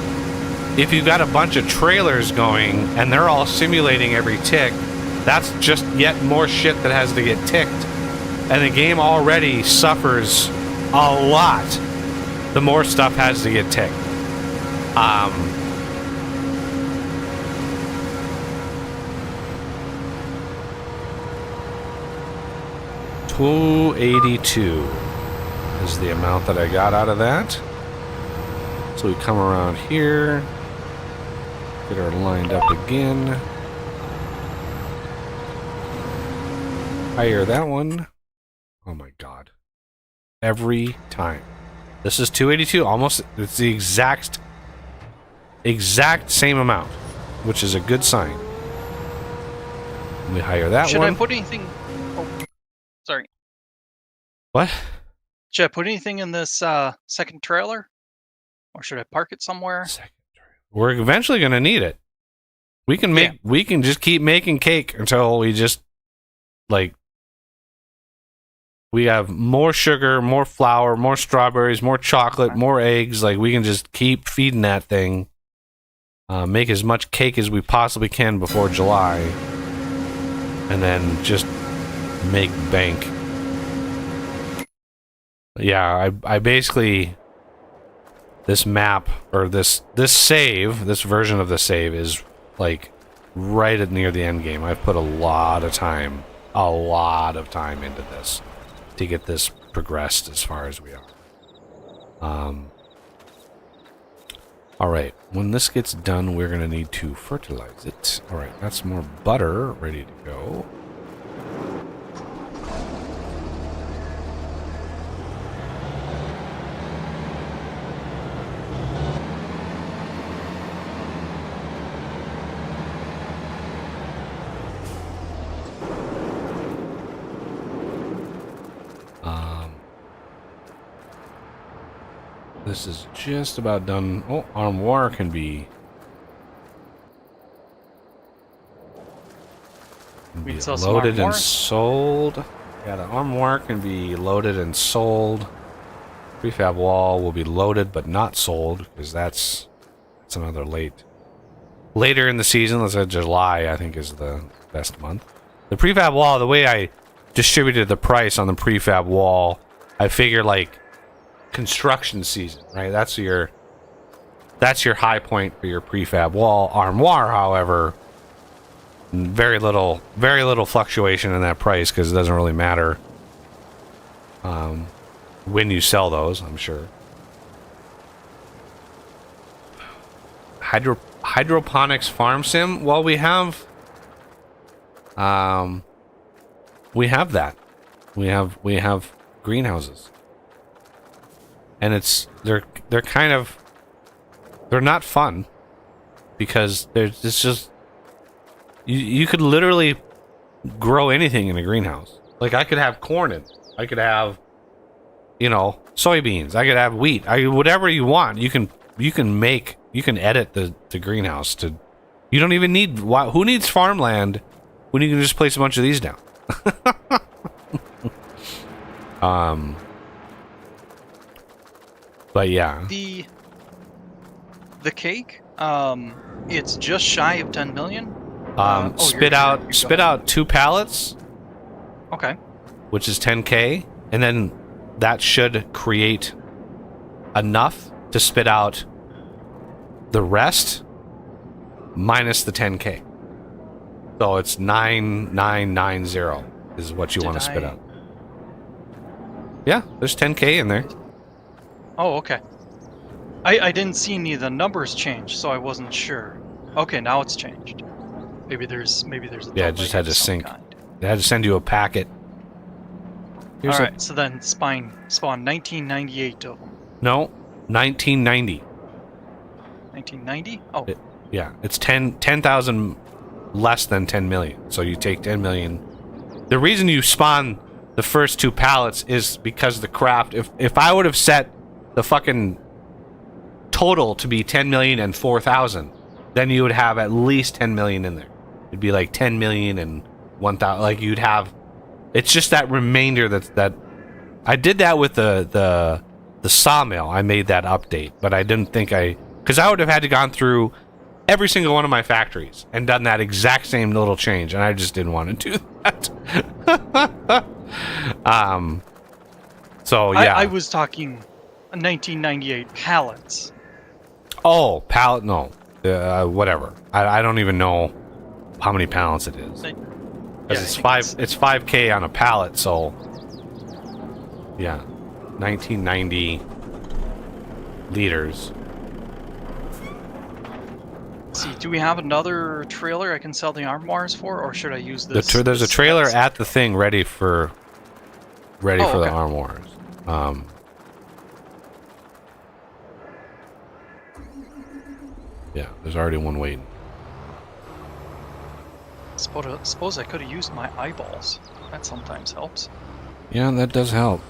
if you've got a bunch of trailers going and they're all simulating every tick, that's just yet more shit that has to get ticked. And the game already suffers a lot. The more stuff has to get ticked. 282 is the amount that I got out of that. So we come around here, get her lined up again. Hire that one. Oh my god. Every time. This is 282, almost, it's the exact same amount, which is a good sign. We hire that one. Should I put anything... Oh, sorry. What? Should I put anything in this second trailer? Or should I park it somewhere? We're eventually going to need it. We can make, we can just keep making cake until we just, like, we have more sugar, more flour, more strawberries, more chocolate, more eggs. Like, we can just keep feeding that thing. Make as much cake as we possibly can before July. And then just make bank. Yeah, I basically... This map, or this save, this version of the save is, like, right at near the end game. I've put a lot of time into this to get this progressed as far as we are. Alright, when this gets done, we're going to need to fertilize it. Alright, that's more butter ready to go. This is just about done. Oh, armoire can be loaded and sold. Yeah, the armoire can be loaded and sold. Prefab wall will be loaded but not sold because that's another later in the season. Let's say July, I think, is the best month. The prefab wall, the way I distributed the price on the prefab wall, I figure like construction season, right? That's your high point for your prefab wall. Armoire, however, very little fluctuation in that price because it doesn't really matter when you sell those, I'm sure. Hydroponics farm sim. Well, we have that. We have greenhouses. And they're not fun because it's just you could literally grow anything in a greenhouse. Like I could have corn in, I could have soybeans, I could have wheat, whatever you want. You can edit the greenhouse to. You don't even need who needs farmland when you can just place a bunch of these down. But yeah, the cake, it's just shy of 10 million. spit out 2 pallets. Okay. Which is 10K, and then that should create enough to spit out the rest minus the 10K. So it's 9990 is what you want to spit out. Yeah, there's 10K in there. Oh, okay. I didn't see any of the numbers change, so I wasn't sure. Okay, now it's changed. Maybe there's a yeah, it just had to sync. They had to send you a packet. All right, so then spawn 1998 of them. No, 1990. 1990? Oh. Yeah, it's 10,000 less than 10 million. So you take 10 million. The reason you spawn the first 2 pallets is because the craft. If I would have set the fucking total to be 10 million and 4,000, then you would have at least 10 million in there. It'd be like 10 million and 1,000. Like you'd have, it's just that remainder that I did that with the sawmill. I made that update, but I didn't think because I would have had to gone through every single one of my factories and done that exact same little change, and I just didn't want to do that. So yeah, I was talking 1998 pallets. Oh, pallet? No, whatever. I don't even know how many pallets it is. Because it's 5K on a pallet, so yeah, 1990 liters. See, do we have another trailer I can sell the armoires for, or should I use this? There's a trailer at the thing ready for the armoires. Yeah, there's already one waiting. Suppose I could have used my eyeballs. That sometimes helps. Yeah, that does help.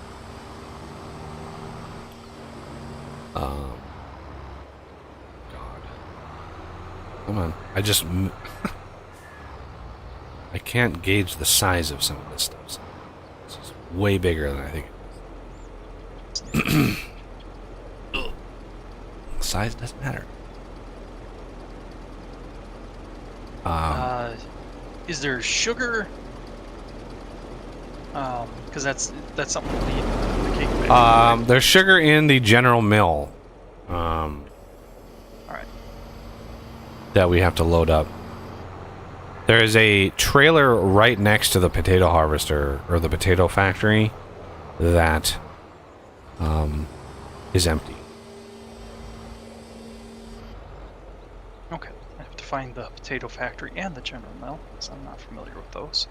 God. Come on. I can't gauge the size of some of this stuff. So this is way bigger than I think it is. Size doesn't matter. Is there sugar? Because that's something we'll need in the cake bag. There's sugar in the general mill. All right. That we have to load up. There is a trailer right next to the potato harvester or the potato factory that is empty. Okay. I have to find the potato factory and the general mill, because I'm not familiar with those.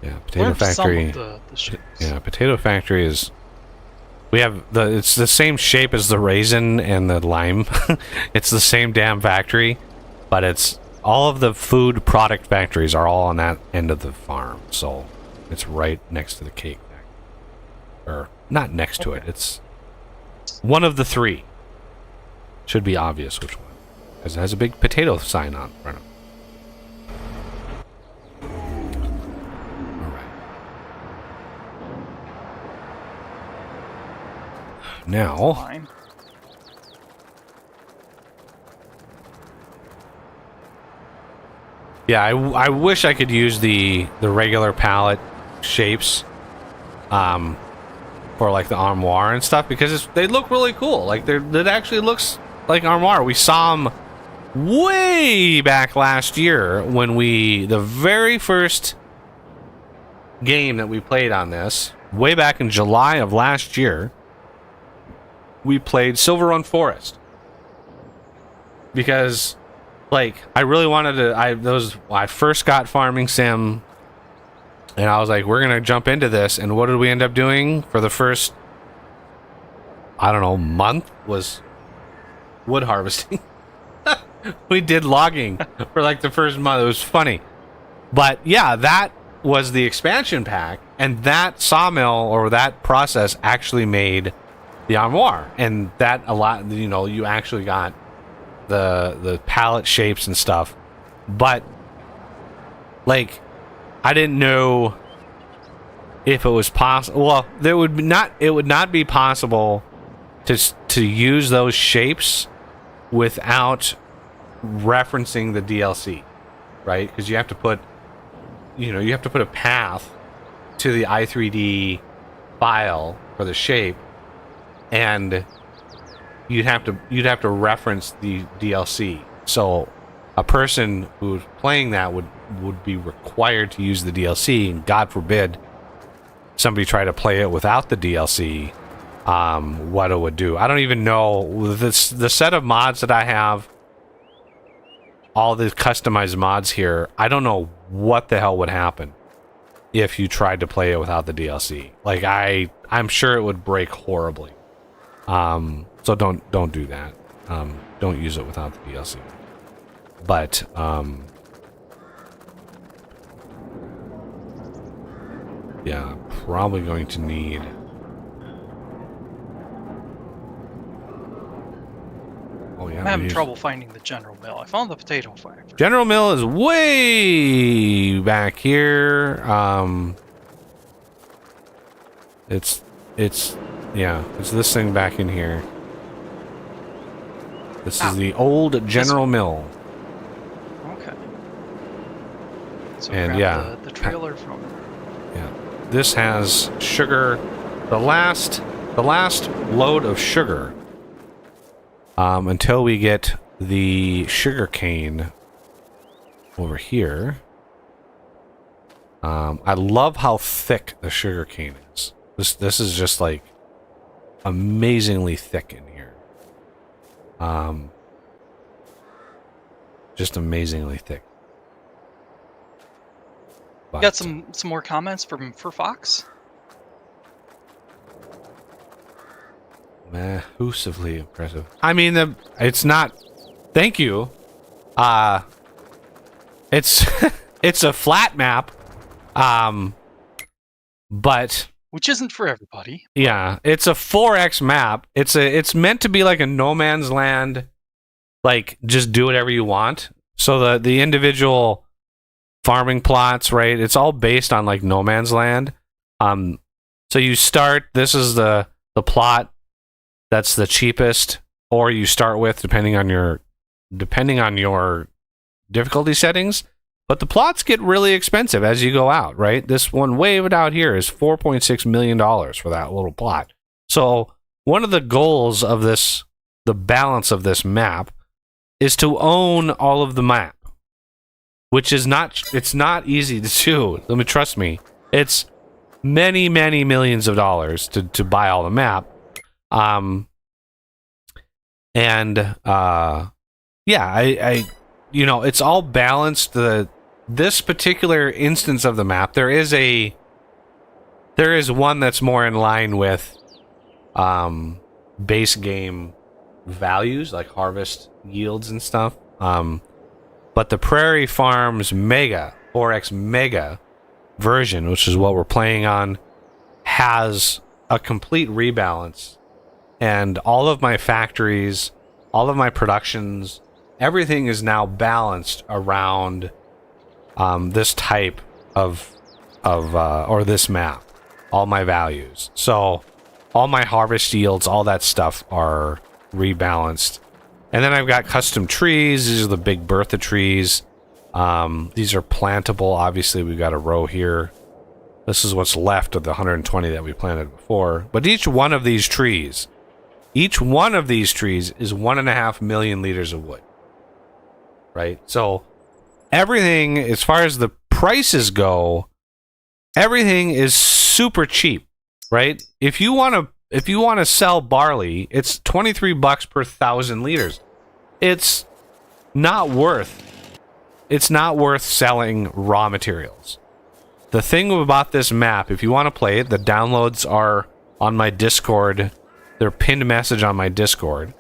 Yeah, potato factory. Some of the shapes. Yeah, potato factory is. We have it's the same shape as the raisin and the lime. It's the same damn factory, but it's all of the food product factories are all on that end of the farm. So it's right next to the cake factory. Or not next to it. It's one of the three. Should be obvious which one. Because it has a big potato sign on front of it. Now, Fine. yeah, I wish I could use the regular pallet shapes, for like the armoire and stuff, because they look really cool. Like it actually looks like armoire. We saw them way back last year when the very first game that we played on this, way back in July of last year. We played Silver Run Forest because, like, I really wanted to. I first got FarmingSim, and I was like, we're gonna jump into this. And what did we end up doing for the first, I don't know, month? Was wood harvesting. We did logging for like the first month. It was funny, but yeah, that was the expansion pack, and that sawmill or that process actually made the armoire, and that a lot, you know, you actually got the pallet shapes and stuff, but like I didn't know if it was possible. Well, it would not be possible to use those shapes without referencing the DLC, right? Because you have to put a path to the i3D file for the shape. And you'd have to reference the DLC. So a person who's playing that would be required to use the DLC, and God forbid somebody try to play it without the DLC, what it would do. I don't even know the set of mods that I have, all the customized mods here. I don't know what the hell would happen if you tried to play it without the DLC. Like I'm sure it would break horribly. So don't do that. Don't use it without the DLC. But yeah, probably going to need Oh yeah. I'm having trouble finding the General Mill. I found the potato factory. General Mill is way back here. It's this thing back in here. This is the old General Mill. Okay. So And grab the trailer from. Yeah. This has sugar. The last load of sugar. Until we get the sugar cane over here. I love how thick the sugar cane is. This is just like amazingly thick in here. Just amazingly thick. But, Got some more comments for Fox? Mahusively impressive. I mean, it's not. Thank you. It's it's a flat map. But which isn't for everybody. Yeah, it's a 4x map. It's meant to be like a no man's land, like just do whatever you want. So the individual farming plots, right? It's all based on like no man's land. So you start. This is the plot that's the cheapest, or you start with depending on your difficulty settings. But the plots get really expensive as you go out, right? This one way out here is $4.6 million for that little plot. So one of the goals of this, the balance of this map, is to own all of the map, which is it's not easy to do. Trust me. It's many, many millions of dollars to buy all the map. It's all balanced. This particular instance of the map, there is one that's more in line with base game values, like harvest yields and stuff. But the Prairie Farms Mega, 4X Mega version, which is what we're playing on, has a complete rebalance. And all of my factories, all of my productions, everything is now balanced around this type of or this map. All my values. So all my harvest yields, all that stuff are rebalanced. And then I've got custom trees. These are the big Bertha trees. These are plantable. Obviously, we've got a row here. This is what's left of the 120 that we planted before. But each one of these trees is 1.5 million liters of wood. Right? So everything, as far as the prices go, everything is super cheap, right? If you want to sell barley, it's $23 per 1,000 liters. It's not worth selling raw materials. The thing about this map, if you want to play it, the downloads are on my Discord. They're pinned message on my Discord.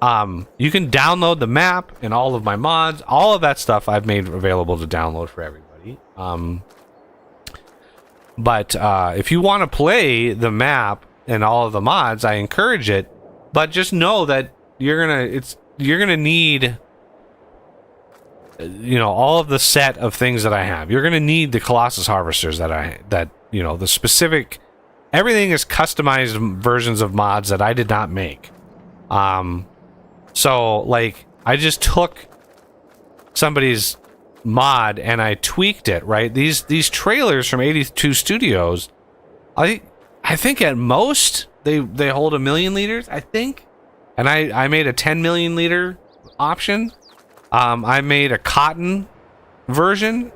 You can download the map and all of my mods. All of that stuff I've made available to download for everybody. But if you want to play the map and all of the mods, I encourage it. But just know that you're gonna need all of the set of things that I have. You're gonna need the Colossus harvesters the specific. Everything is customized versions of mods that I did not make. So like I just took somebody's mod and I tweaked it, right? These trailers from 82 Studios, I think at most they hold 1 million liters, I think. And I made a 10 million liter option. I made a cotton version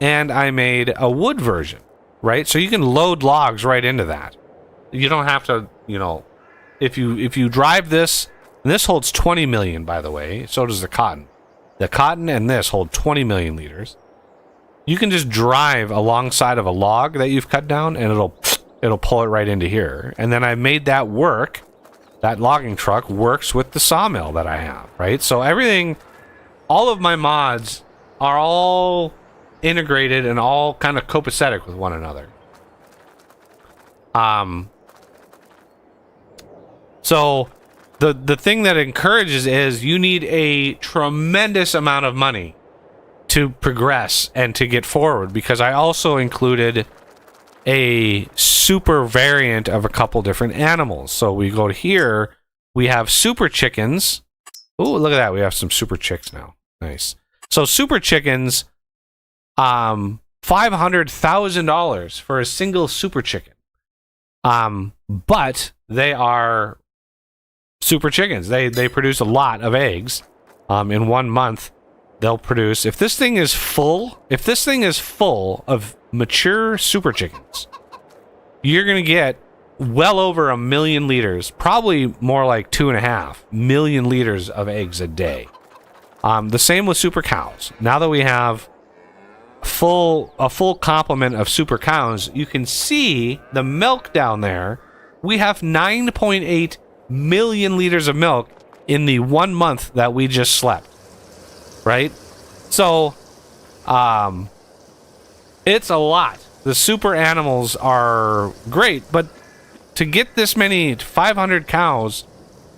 and I made a wood version, right? So you can load logs right into that. You don't have to, if you drive this, and this holds 20 million, by the way, so does the cotton. The cotton and this hold 20 million liters. You can just drive alongside of a log that you've cut down and it'll pull it right into here. And then I made that work. That logging truck works with the sawmill that I have, right? So everything, all of my mods are all integrated and all kind of copacetic with one another. So the thing that encourages is you need a tremendous amount of money to progress and to get forward, because I also included a super variant of a couple different animals. So we go to here, we have super chickens. Oh, look at that. We have some super chicks now. Nice. So super chickens, $500,000 for a single super chicken. But they are super chickens. They produce a lot of eggs. In 1 month, they'll produce, if this thing is full of mature super chickens, you're gonna get well over 1 million liters, probably more like 2.5 million liters of eggs a day. The same with super cows. Now that we have a full complement of super cows, you can see the milk down there. We have 9.8 million liters of milk in the 1 month that we just slept. Right? So, it's a lot. The super animals are great, but to get this many 500 cows,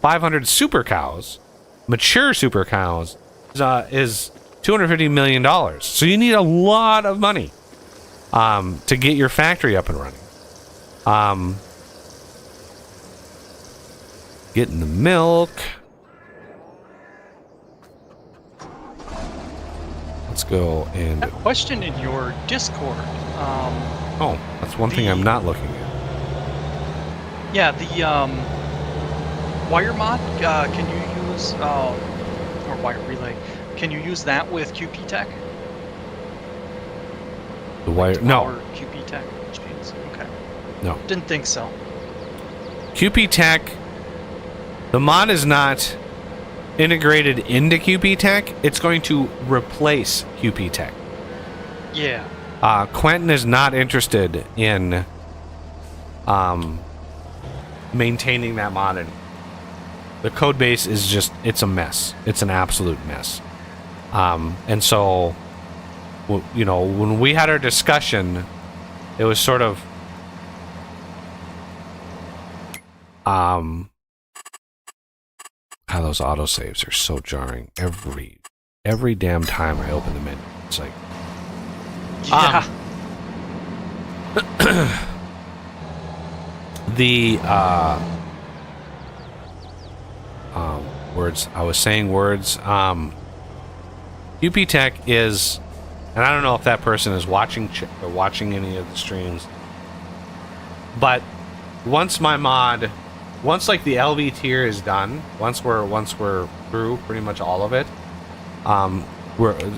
500 super cows, mature super cows, is $250 million. So you need a lot of money to get your factory up and running. Getting the milk. Let's go and... That question in your Discord. Oh, that's one thing I'm not looking at. Yeah, the wire mod, can you use, or wire relay, can you use that with QP Tech? The wire... No. Power QP Tech machines? Okay. No. Didn't think so. QP Tech, the mod is not integrated into QP Tech. It's going to replace QP Tech. Yeah. Quentin is not interested in maintaining that mod anymore. The code base is just, it's a mess. It's an absolute mess. And so, you know, when we had our discussion, it was sort of, God, those autosaves are so jarring. Every damn time I open the menu, it's like, Yeah. the words, I was saying words. UP Tech is, and I don't know if that person is watching or watching any of the streams, but once like the LV tier is done, once we're through pretty much all of it,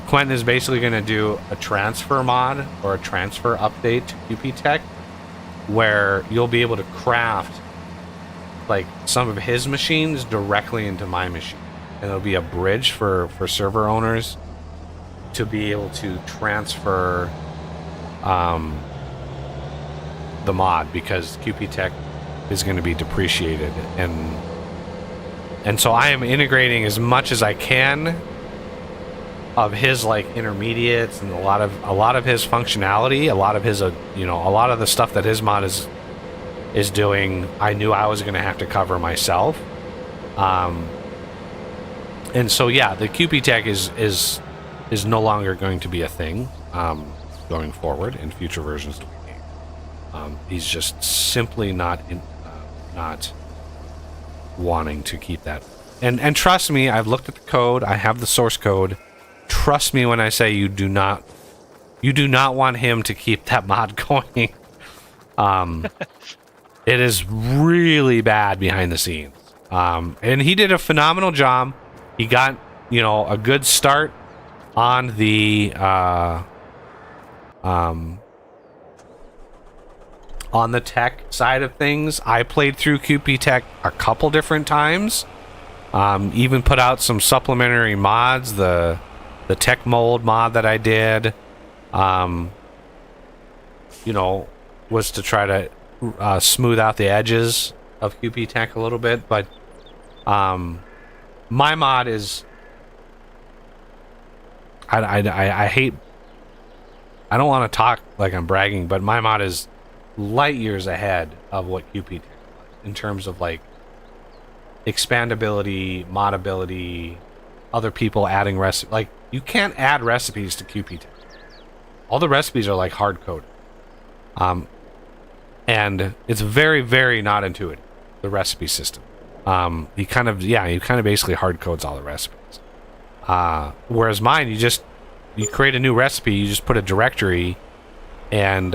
Quentin is basically going to do a transfer mod or a transfer update to UP Tech, where you'll be able to craft like some of his machines directly into my machine, and it'll be a bridge for server owners to be able to transfer the mod, because QP Tech is going to be depreciated, and so I am integrating as much as I can of his like intermediates and a lot of his functionality, a lot of his a lot of the stuff that his mod is doing. I knew I was going to have to cover myself, and so yeah, the QP Tech is no longer going to be a thing going forward in future versions of the game. He's just simply not wanting to keep that. And trust me, I've looked at the code. I have the source code. Trust me when I say you do not want him to keep that mod going. It is really bad behind the scenes. And he did a phenomenal job. He got, a good start on the tech side of things. I played through QP Tech a couple different times. Even put out some supplementary mods, the tech mold mod that I did, was to try to smooth out the edges of QP Tech a little bit, but my mod is, I hate, I don't want to talk like I'm bragging, but my mod is light years ahead of what QP Tech was in terms of like expandability, modability, other people adding recipes. Like, you can't add recipes to QP10. All the recipes are like hard coded. And it's very, very not intuitive, the recipe system. He kind of basically hard codes all the recipes. Whereas mine, you create a new recipe, you just put a directory, and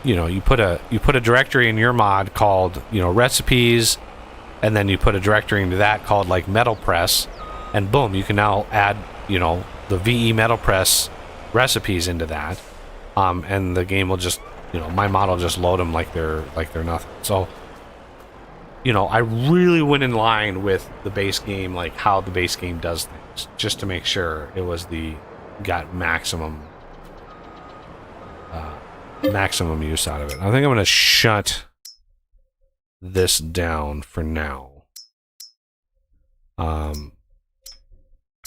you put a directory in your mod called recipes, and then you put a directory into that called like metal press, and boom, you can now add the VE metal press recipes into that, and the game will just my mod will just load them like they're nothing. So I really went in line with the base game, like how the base game does things, just to make sure it was got maximum use out of it. I think I'm going to shut this down for now.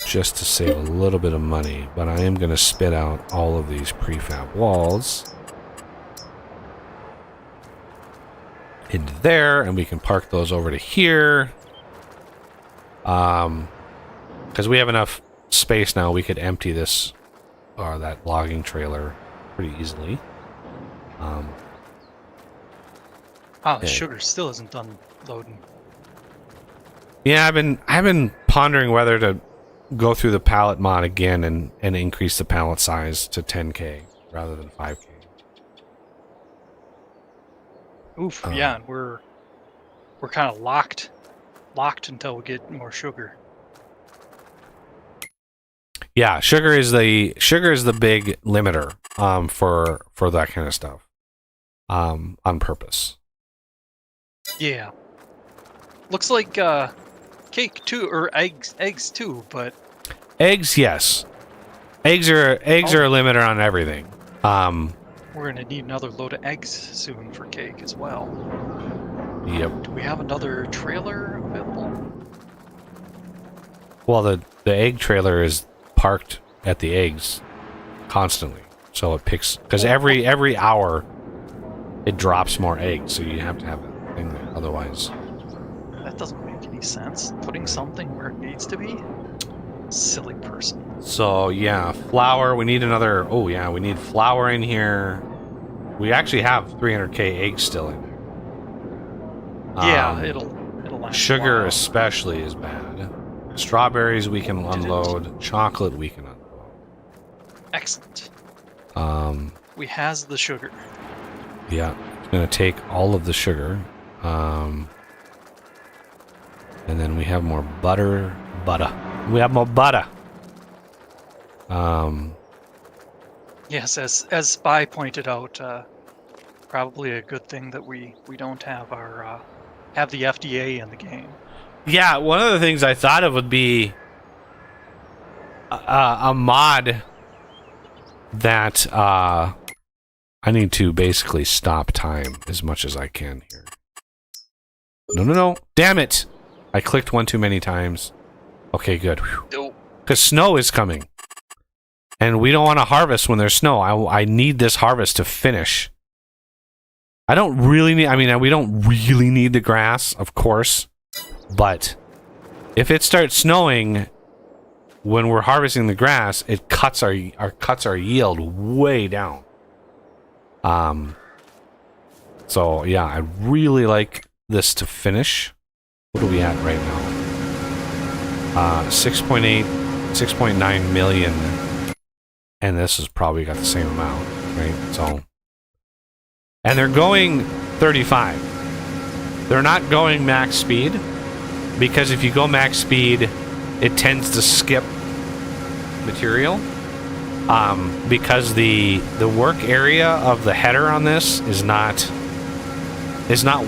Just to save a little bit of money, but I am going to spit out all of these prefab walls into there, and we can park those over to here. Because we have enough space now, we could empty this or that logging trailer pretty easily. The sugar still isn't done loading. Yeah, I've been pondering whether to go through the pallet mod again and increase the pallet size to 10K rather than 5K. Oof, yeah, and we're kind of locked until we get more sugar. Yeah, sugar is the big limiter for that kind of stuff. On purpose. Yeah. Looks like cake too, or eggs too, but eggs, yes. Eggs are a limiter on everything. We're gonna need another load of eggs soon for cake as well. Yep. Do we have another trailer available? Well, the egg trailer is parked at the eggs constantly, so it picks because every hour it drops more eggs, so you have to have a thing there. Otherwise, that doesn't make any sense. Putting something where it needs to be. Silly person. So yeah, flour. We need another. Oh yeah, we need flour in here. We actually have 300k eggs still in here. Yeah, it'll last. Sugar especially is bad. Strawberries we can unload. Chocolate we can unload. Excellent. We has the sugar. Yeah, it's gonna take all of the sugar. And then we have more butter. We have more butter. Yes, as Spy pointed out, probably a good thing that we don't have have the FDA in the game. Yeah, one of the things I thought of would be a mod that I need to basically stop time as much as I can here. No. Damn it! I clicked one too many times. Okay, good. Because snow is coming. And we don't want to harvest when there's snow. I need this harvest to finish. I don't really need... I mean, we don't really need the grass, of course. But if it starts snowing when we're harvesting the grass, it cuts our yield way down. So, yeah, I really like this to finish. What are we at right now? 6.8, 6.9 million. And this has probably got the same amount, right? So, and they're going 35. They're not going max speed, because if you go max speed, it tends to skip material. Because the work area of the header on this is not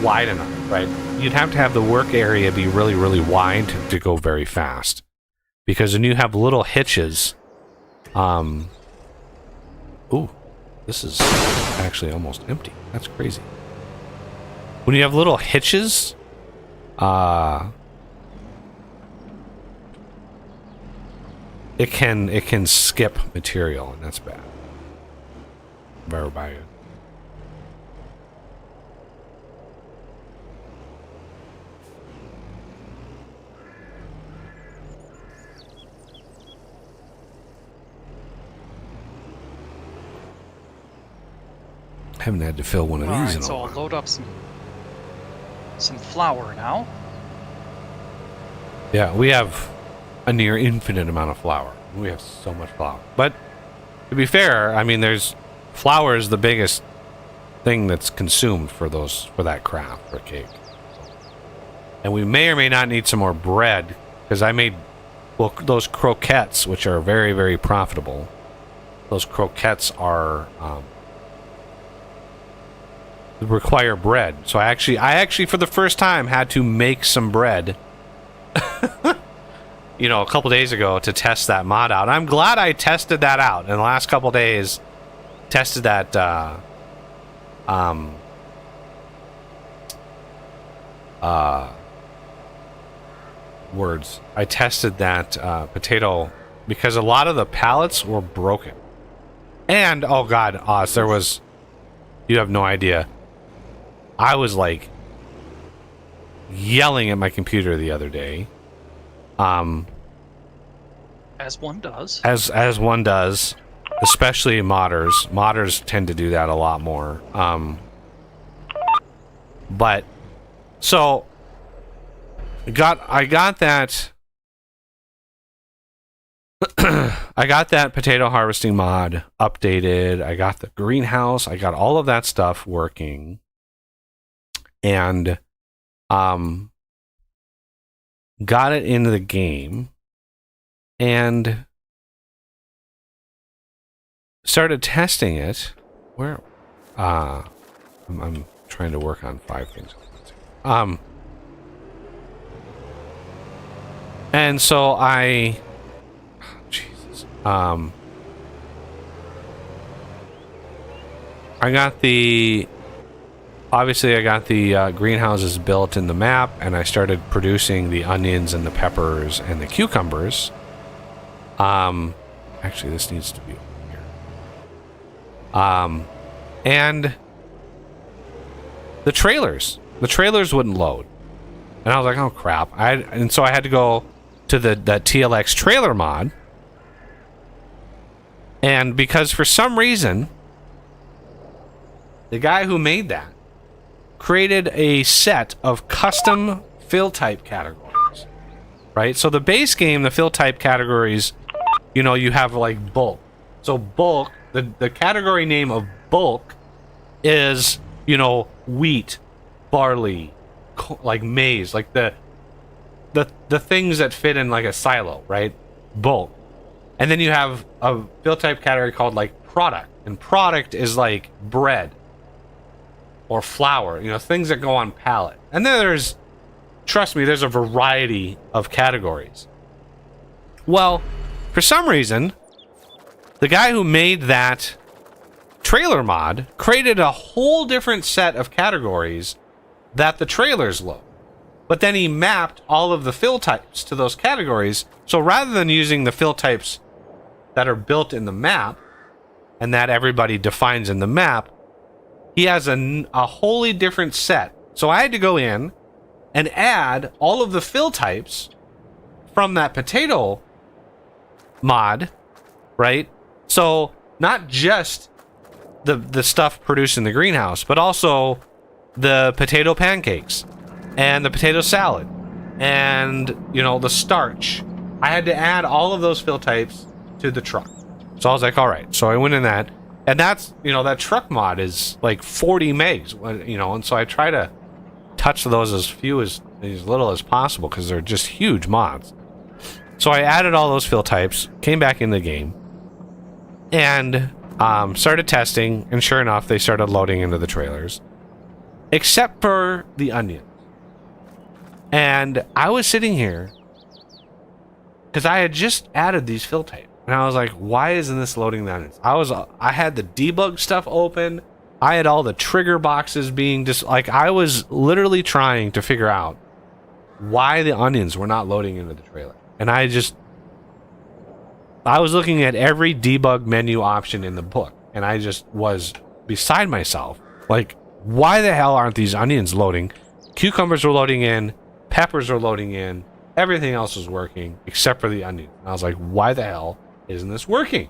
wide enough, right? You'd have to have the work area be really, really wide to go very fast. Because when you have little hitches, ooh, this is actually almost empty. That's crazy. When you have little hitches, it can skip material, and that's bad. Very bad. haven't had to fill one of these in a so while. I'll load up some flour now. Yeah, we have a near infinite amount of flour. We have so much flour. But to be fair, I mean, flour is the biggest thing that's consumed for that craft for cake. And we may or may not need some more bread, because I made those croquettes, which are very, very profitable. Those croquettes are require bread. So I actually for the first time had to make some bread. You know, a couple days ago to test that mod out. I'm glad I tested that out in the last couple days. Tested that words. I tested that potato because a lot of the pallets were broken. And oh god, Oz, there was, you have no idea. I was like yelling at my computer the other day. As one does. As one does, especially modders. Modders tend to do that a lot more. But so I got that I got that potato harvesting mod updated. I got the greenhouse. I got all of that stuff working. And got it into the game and started testing it. Where I'm trying to work on 5 things. And so Jesus. I got the greenhouses built in the map, and I started producing the onions and the peppers and the cucumbers. Actually, this needs to be over here. And the trailers wouldn't load, and I was like, oh crap! And so I had to go to that TLX trailer mod, and because for some reason the guy who made that created a set of custom fill type categories, right? So the base game, the fill type categories, you know, you have like bulk. So bulk, the category name of bulk is, you know, wheat, barley, like maize, like the things that fit in like a silo, right? Bulk. And then you have a fill type category called like product, and product is like bread or flour, you know, things that go on pallet. And then trust me, there's a variety of categories. Well, for some reason, the guy who made that trailer mod created a whole different set of categories that the trailers load. But then he mapped all of the fill types to those categories. So rather than using the fill types that are built in the map and that everybody defines in the map, he has a wholly different set. So I had to go in and add all of the fill types from that potato mod, right? So not just the stuff produced in the greenhouse, but also the potato pancakes and the potato salad and, you know, the starch. I had to add all of those fill types to the truck. So I was like, all right. So I went in that. And that's, you know, that truck mod is like 40 megs, you know, and so I try to touch those as little as possible because they're just huge mods. So I added all those fill types, came back in the game, and started testing, and sure enough, they started loading into the trailers, except for the onions. And I was sitting here because I had just added these fill types. And I was like, why isn't this loading the onions? I had the debug stuff open. I had all the trigger boxes being I was literally trying to figure out why the onions were not loading into the trailer. And I was looking at every debug menu option in the book, and I just was beside myself. Like, why the hell aren't these onions loading? Cucumbers were loading in, peppers were loading in, everything else was working except for the onions. And I was like, why the hell isn't this working?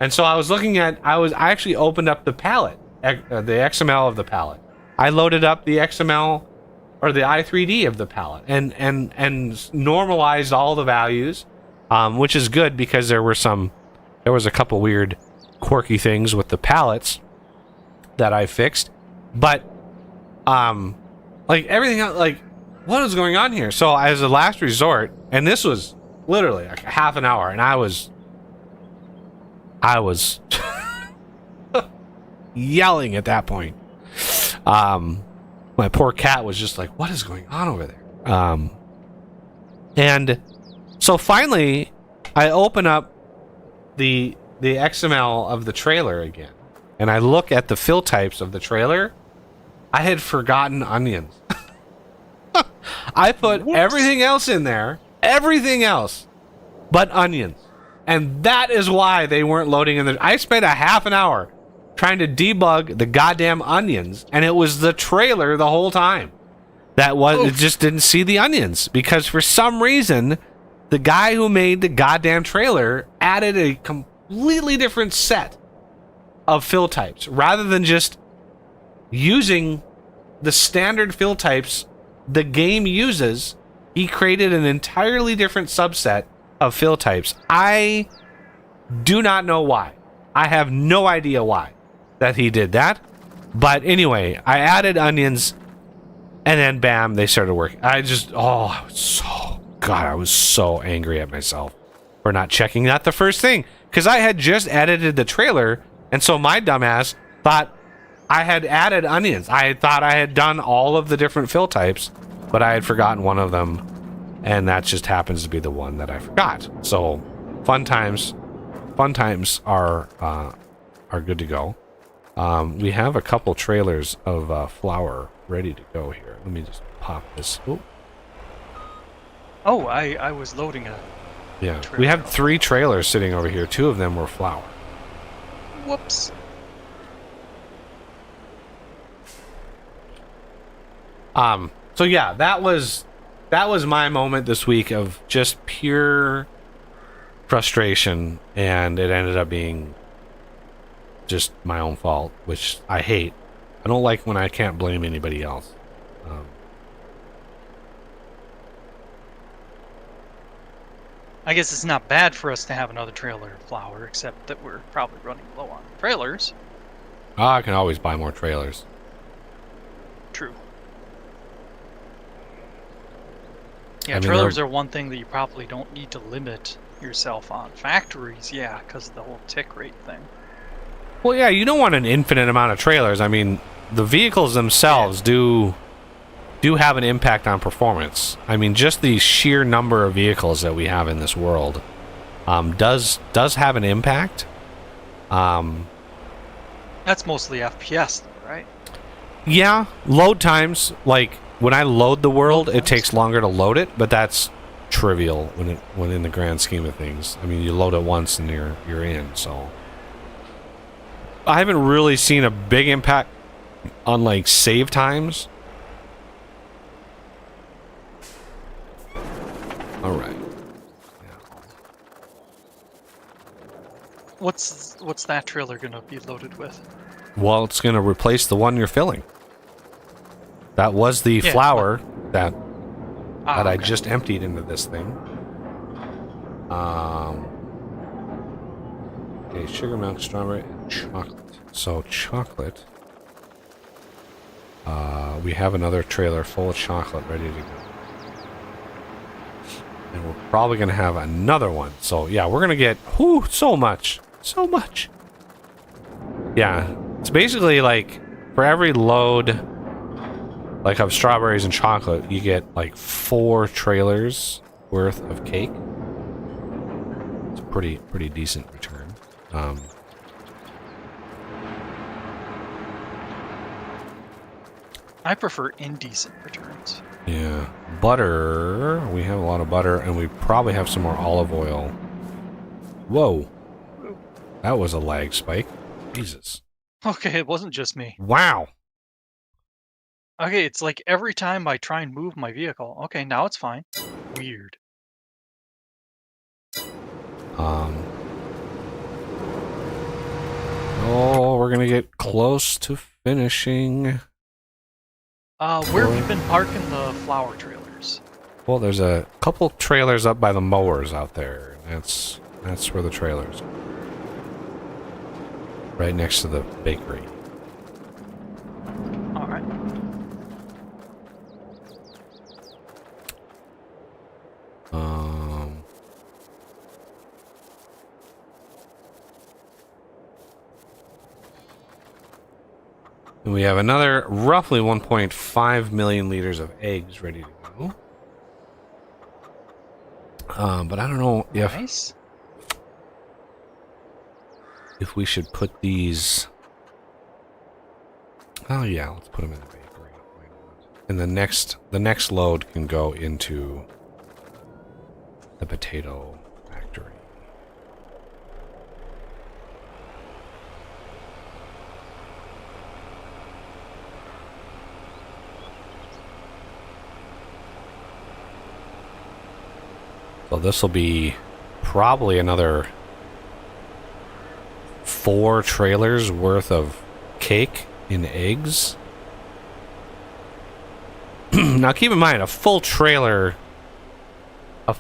And so I was looking at, I actually opened up the palette XML of the pallet. I loaded up the XML or the i3D of the pallet and normalized all the values, which is good because there was a couple weird quirky things with the pallets that I fixed, but like everything else, like what is going on here? So as a last resort, and this was literally like half an hour, and I was yelling at that point. My poor cat was just like, what is going on over there? And so finally I open up the XML of the trailer again, and I look at the fill types of the trailer. I had forgotten onions. I put everything else in there, everything else but onions. And that is why they weren't loading in I spent a half an hour trying to debug the goddamn onions, and it was the trailer the whole time. It just didn't see the onions, because for some reason the guy who made the goddamn trailer added a completely different set of fill types rather than just using the standard fill types the game uses. He created an entirely different subset of fill types. I do not know why. I have no idea why that he did that. But anyway, I added onions, and then bam, they started working. I was so angry at myself for not checking that the first thing, because I had just edited the trailer, and so my dumbass thought I had added onions. I thought I had done all of the different fill types, but I had forgotten one of them, and that just happens to be the one that I forgot. So fun times are good to go. We have a couple trailers of flour ready to go here. Let me just pop this. Oh, I was loading a... Yeah, we have 3 trailers sitting over here. 2 of them were flour. Whoops. So yeah, that was my moment this week of just pure frustration, and it ended up being just my own fault, which I hate. I don't like when I can't blame anybody else. I guess it's not bad for us to have another trailer of flour, except that we're probably running low on trailers. I can always buy more trailers. True. Yeah, trailers are one thing that you probably don't need to limit yourself on. Factories, yeah, because of the whole tick rate thing. Well, yeah, you don't want an infinite amount of trailers. I mean, the vehicles themselves do have an impact on performance. I mean, just the sheer number of vehicles that we have in this world does have an impact. That's mostly FPS, though, right? Yeah, load times. Like when I load the world, it takes longer to load it, but that's trivial when in the grand scheme of things. I mean, you load it once and you're in. So I haven't really seen a big impact on like save times. All right. What's that trailer gonna be loaded with? Well, it's gonna replace the one you're filling. That was the flour that I just emptied into this thing. Okay, sugar, milk, strawberry, and chocolate. So chocolate. We have another trailer full of chocolate ready to go. And we're probably going to have another one. So, yeah, we're going to get so much. So much. Yeah. It's basically like for every load like of strawberries and chocolate, you get like 4 trailers worth of cake. It's a pretty decent return. I prefer indecent returns. Yeah. Butter. We have a lot of butter, and we probably have some more olive oil. Whoa. That was a lag spike. Jesus. Okay, it wasn't just me. Wow. Okay, it's like every time I try and move my vehicle. Okay, now it's fine. Weird. Oh, we're gonna get close to finishing. Where have you been parking the flower trailers? Well, there's a couple trailers up by the mowers out there. That's where the trailers are. Right next to the bakery. All right. And we have another roughly 1.5 million liters of eggs ready to go. But I don't know if we should put these. Oh yeah, let's put them in the bakery. Why not? And the next load can go into the potato factory. So this will be probably another 4 trailers worth of cake and eggs. Now keep in mind, a full trailer of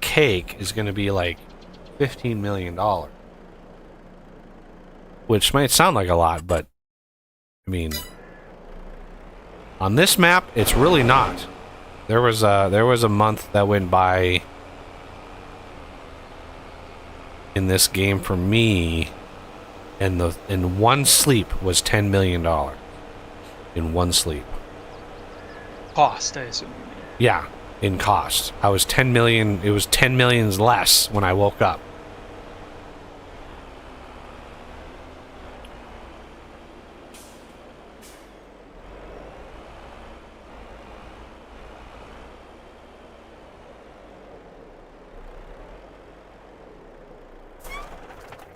cake is going to be like $15 million. Which might sound like a lot, but I mean, on this map, it's really not. There was a month that went by in this game for me, and in one sleep was $10 million. In one sleep. Cost, I assume you mean. Yeah, in cost. I was 10 million. It was 10 millions less when I woke up.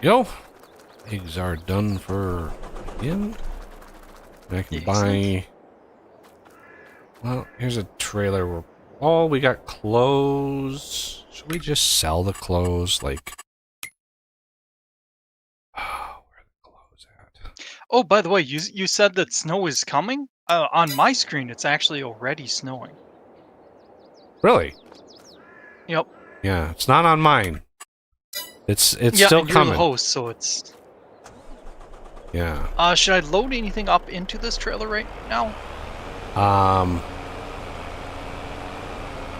Yo, eggs are done for again. I can buy. Well, here's a trailer. Oh, we got clothes. Should we just sell the clothes? Like, where are the clothes at? Oh, by the way, you said that snow is coming. On my screen, it's actually already snowing. Really? Yep. Yeah, it's not on mine. It's still you're coming. the host, so it's. Yeah. Should I load anything up into this trailer right now?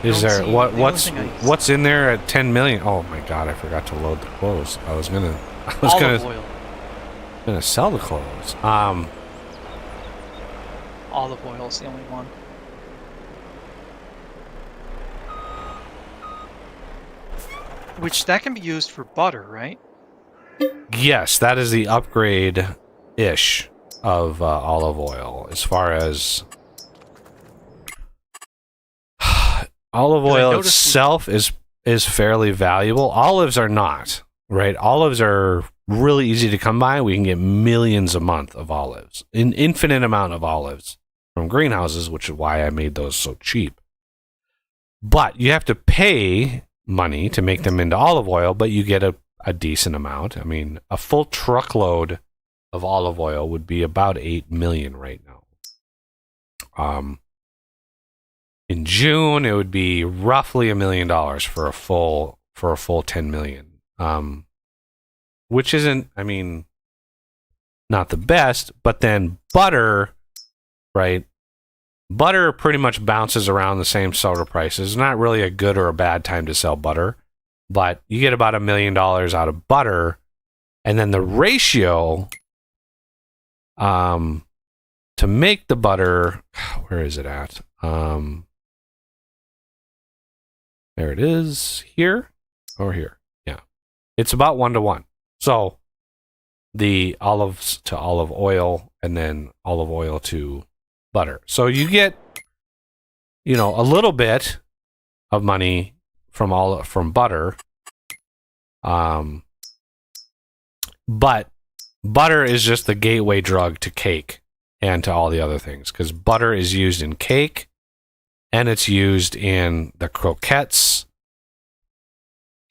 Is there what's in there at 10 million? Oh my god, I forgot to load the clothes. I was gonna sell the clothes. Olive oil is the only one. Which that can be used for butter, right? Yes, that is the upgrade-ish of olive oil. As far as olive oil itself is fairly valuable. Olives are not, right? Olives are really easy to come by. We can get millions a month of olives, an infinite amount of olives from greenhouses, which is why I made those so cheap. But you have to pay money to make them into olive oil, but you get a decent amount. I mean, a full truckload of olive oil would be about 8 million right now. In June, it would be roughly $1 million for a full 10 million. Which isn't, I mean, not the best, but then butter, right? Butter pretty much bounces around the same sort of prices. It's not really a good or a bad time to sell butter, but you get about $1 million out of butter, and then the ratio to make the butter, where is it at? There it is, here or here. Yeah, it's about 1-to-1. So the olives to olive oil, and then olive oil to butter. So you get, a little bit of money from butter. But butter is just the gateway drug to cake and to all the other things, because butter is used in cake and it's used in the croquettes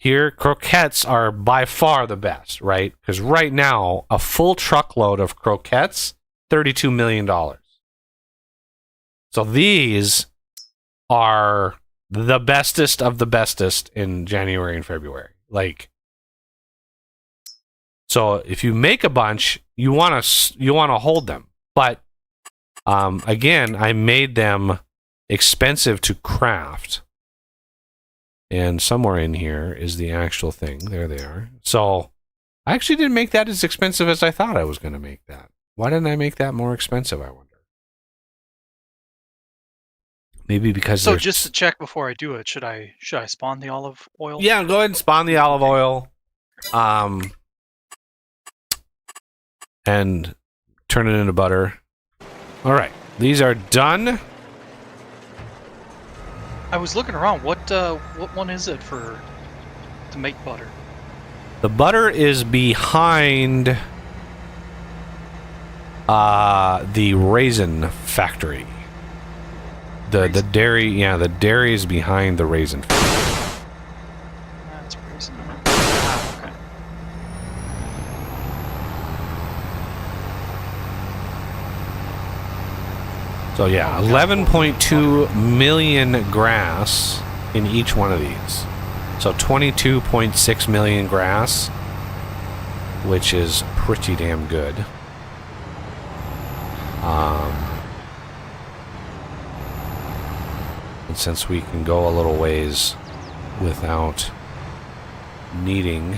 here, croquettes are by far the best, right? Because right now, a full truckload of croquettes, $32 million. So these are the bestest of the bestest in January and February. Like, so if you make a bunch, you want to hold them. But again, I made them expensive to craft. And somewhere in here is the actual thing. There they are. So I actually didn't make that as expensive as I thought I was going to make that. Why didn't I make that more expensive, I wonder? Maybe because So just to check before I do it, should I spawn the olive oil? Yeah, go ahead and spawn the olive oil. And turn it into butter. All right. These are done. I was looking around. What one is it to make butter? The butter is behind the raisin factory. The dairy, yeah, the dairy is behind the raisin factory. That's raisin. Ah, okay. So yeah, 11.2 million grass in each one of these. So 22.6 million grass, which is pretty damn good. And since we can go a little ways without needing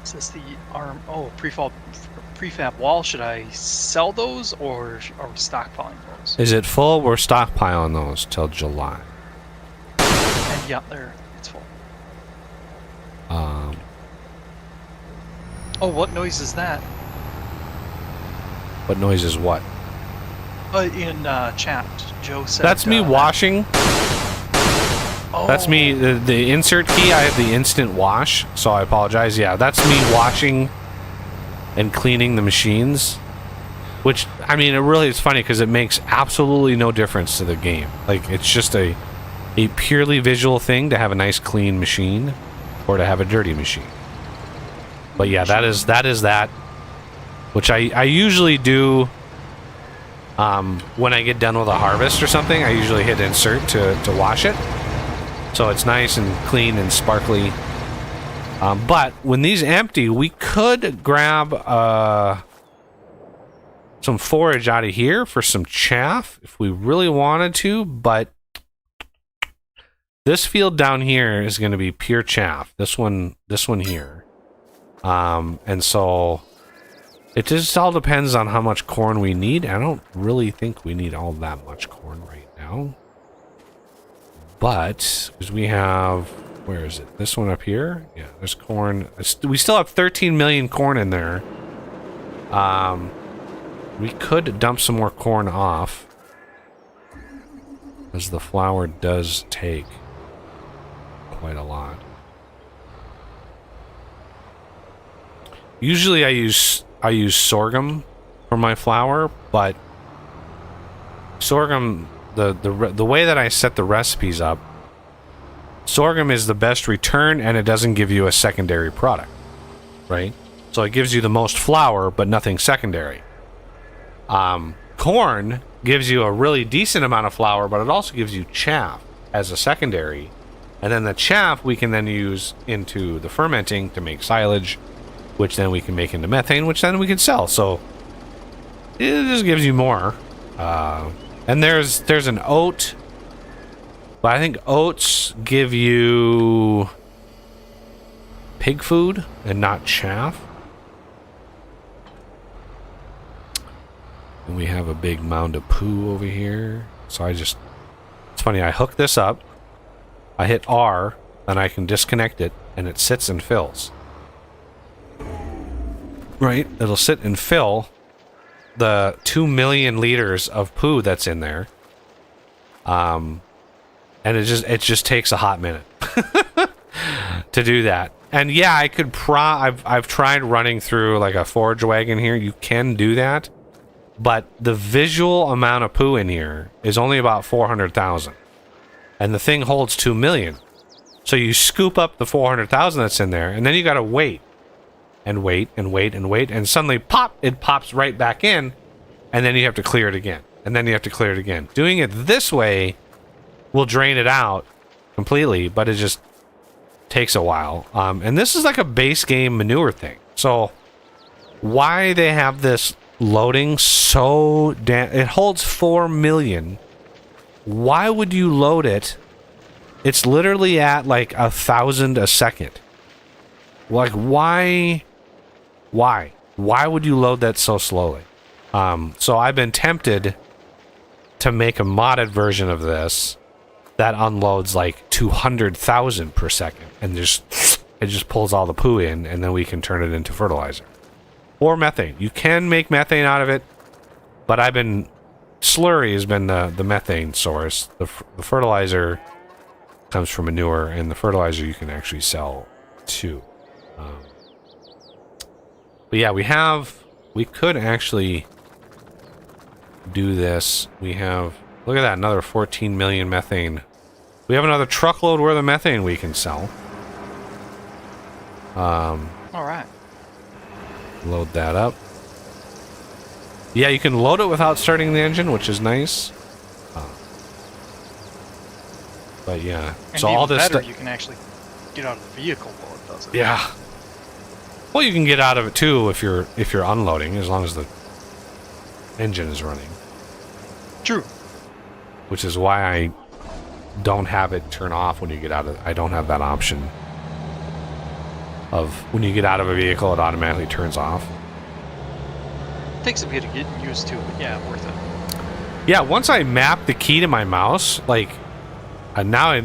Is this the arm? Oh, prefab wall. Should I sell those or are we stockpiling those? Is it full? We're stockpiling those till July. And yeah, there, it's full. Oh, what noise is that? What noise is what? In chat, Joe said. That's me washing. Oh. That's me. The insert key, I have the instant wash, so I apologize. Yeah, that's me washing and cleaning the machines. Which, I mean, it really is funny because it makes absolutely no difference to the game. Like, it's just a purely visual thing to have a nice clean machine or to have a dirty machine. But yeah, that is that. Which I usually do when I get done with a harvest or something. I usually hit insert to wash it. So it's nice and clean and sparkly. But when these empty, we could grab some forage out of here for some chaff if we really wanted to. But this field down here is going to be pure chaff. This one here. And so it just all depends on how much corn we need. I don't really think we need all that much corn right now. But, because we have, where is it? This one up here? Yeah, there's corn. We still have 13 million corn in there. We could dump some more corn off, as the flour does take quite a lot. Usually I use sorghum for my flour, but sorghum, the way that I set the recipes up, sorghum is the best return and it doesn't give you a secondary product, right? So it gives you the most flour but nothing secondary. Corn gives you a really decent amount of flour, but it also gives you chaff as a secondary, and then the chaff we can then use into the fermenting to make silage, which then we can make into methane, which then we can sell. So it just gives you more. And there's an oat, but I think oats give you pig food and not chaff. And we have a big mound of poo over here. So it's funny, I hook this up, I hit R, and I can disconnect it, and it sits and fills. Right? It'll sit and fill the 2 million liters of poo that's in there. And it just takes a hot minute to do that. And yeah, I could I've tried running through like a forage wagon here. You can do that. But the visual amount of poo in here is only about 400,000. And the thing holds 2 million. So you scoop up the 400,000 that's in there, and then you got to wait. And wait, and wait, and wait, and suddenly pop, it pops right back in, and then you have to clear it again. And then you have to clear it again. Doing it this way will drain it out completely, but it just takes a while. And this is like a base game manure thing. So why they have this loading so it holds 4 million. Why would you load it? It's literally at like 1,000 a second. Like why would you load that so slowly? So I've been tempted to make a modded version of this that unloads like 200,000 per second, and it just pulls all the poo in, and then we can turn it into fertilizer. Or methane. You can make methane out of it, but slurry has been the methane source. The fertilizer comes from manure, and the fertilizer you can actually sell too. But yeah, we could actually do this. Look at that, another 14 million methane. We have another truckload worth of methane we can sell. All right. Load that up. Yeah, you can load it without starting the engine, which is nice. But yeah, And so all this better, stuff you can actually get out of the vehicle while it does it. Yeah. Well, you can get out of it too if you're unloading, as long as the engine is running. True. Which is why I don't have it turn off when you get out of. I don't have that option of when you get out of a vehicle, it automatically turns off. Takes a bit of getting used to, but yeah, worth it. Yeah, once I map the key to my mouse, like now I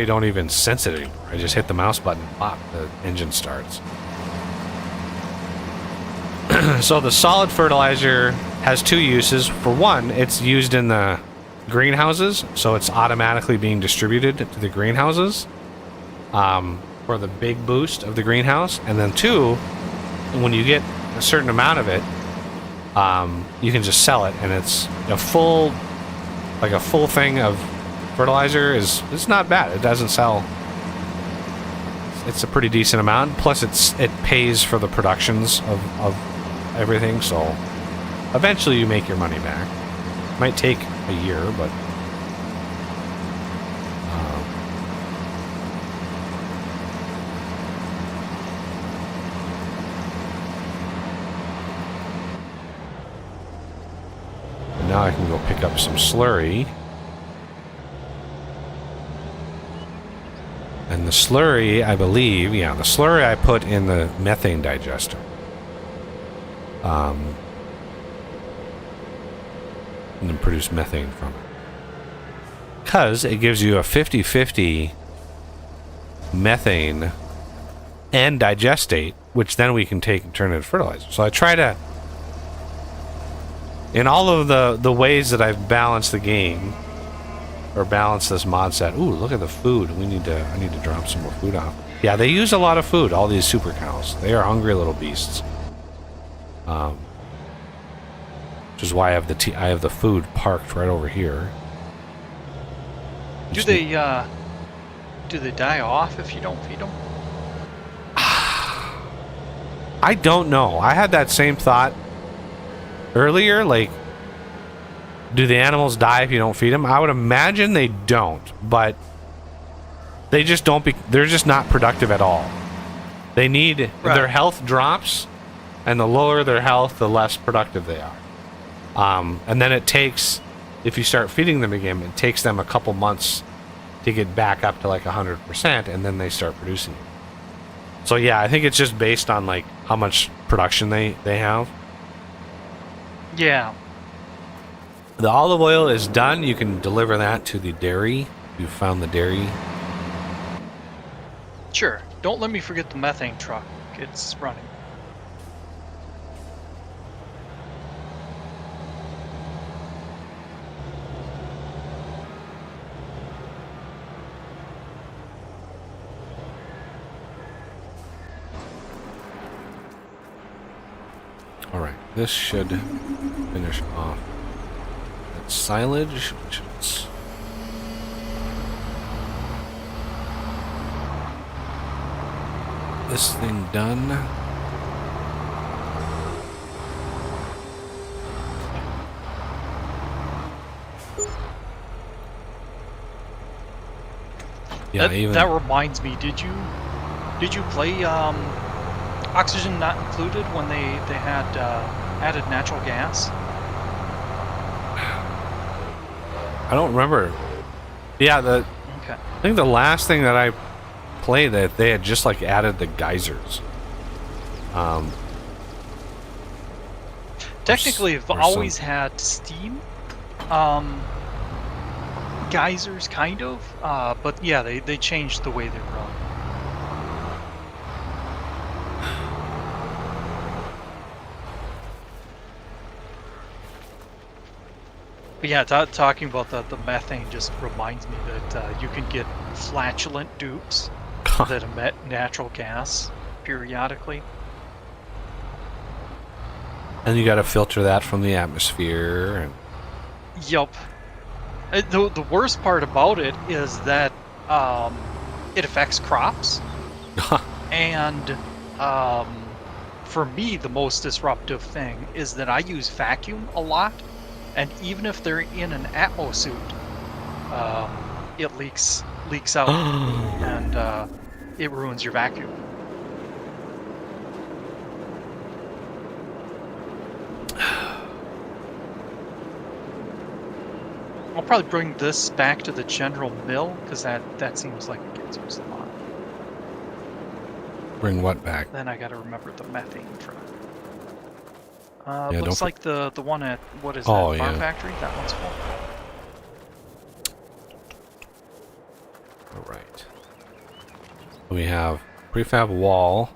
don't even sense it anymore. I just hit the mouse button, pop, the engine starts. So the solid fertilizer has two uses. For one, it's used in the greenhouses, so it's automatically being distributed to the greenhouses for the big boost of the greenhouse. And then two, when you get a certain amount of it, you can just sell it, and it's a full thing of fertilizer it's not bad. It doesn't sell. It's a pretty decent amount. Plus, it pays for the productions of everything. So eventually, you make your money back. Might take a year, but now I can go pick up some slurry. And the slurry, I believe, the slurry I put in the methane digester. And then produce methane from it. Because it gives you a 50-50 methane and digestate, which then we can take and turn into fertilizer. So I try to, in all of the ways that I've balanced the game, or balance this mod set. Ooh, look at the food. I need to drop some more food off. Yeah, they use a lot of food, all these super cows. They are hungry little beasts. Which is why I have the food parked right over here. Do they die off if you don't feed them? I don't know. I had that same thought earlier, like, do the animals die if you don't feed them? I would imagine they don't, but they just don't they're just not productive at all. They need, their health drops, and the lower their health, the less productive they are. And then it takes, if you start feeding them again, it takes them a couple months to get back up to like 100%, and then they start producing. So yeah, I think it's just based on like how much production they have. Yeah. The olive oil is done. You can deliver that to the dairy. You've found the dairy. Sure. Don't let me forget the methane truck. It's running. Alright, this should finish off that silage, which is... this thing done. Yeah, that reminds me. Did you play Oxygen Not Included when they had added natural gas? I don't remember. Yeah, Okay. I think the last thing that I played that they had just like added the geysers. Technically, I've always had steam. Geysers, kind of, but yeah, they changed the way they run. But yeah, talking about the methane just reminds me that you can get flatulent dupes that emit natural gas periodically. And you got to filter that from the atmosphere. And... Yup. The worst part about it is that it affects crops. And for me, the most disruptive thing is that I use vacuum a lot. And even if they're in an atmo suit, it leaks out and it ruins your vacuum. I'll probably bring this back to the general mill because that seems like it gets used a lot. Bring what back? Then I gotta remember the methane truck. Yeah, looks like the one at what is that farm factory? That one's full. All right. We have prefab wall,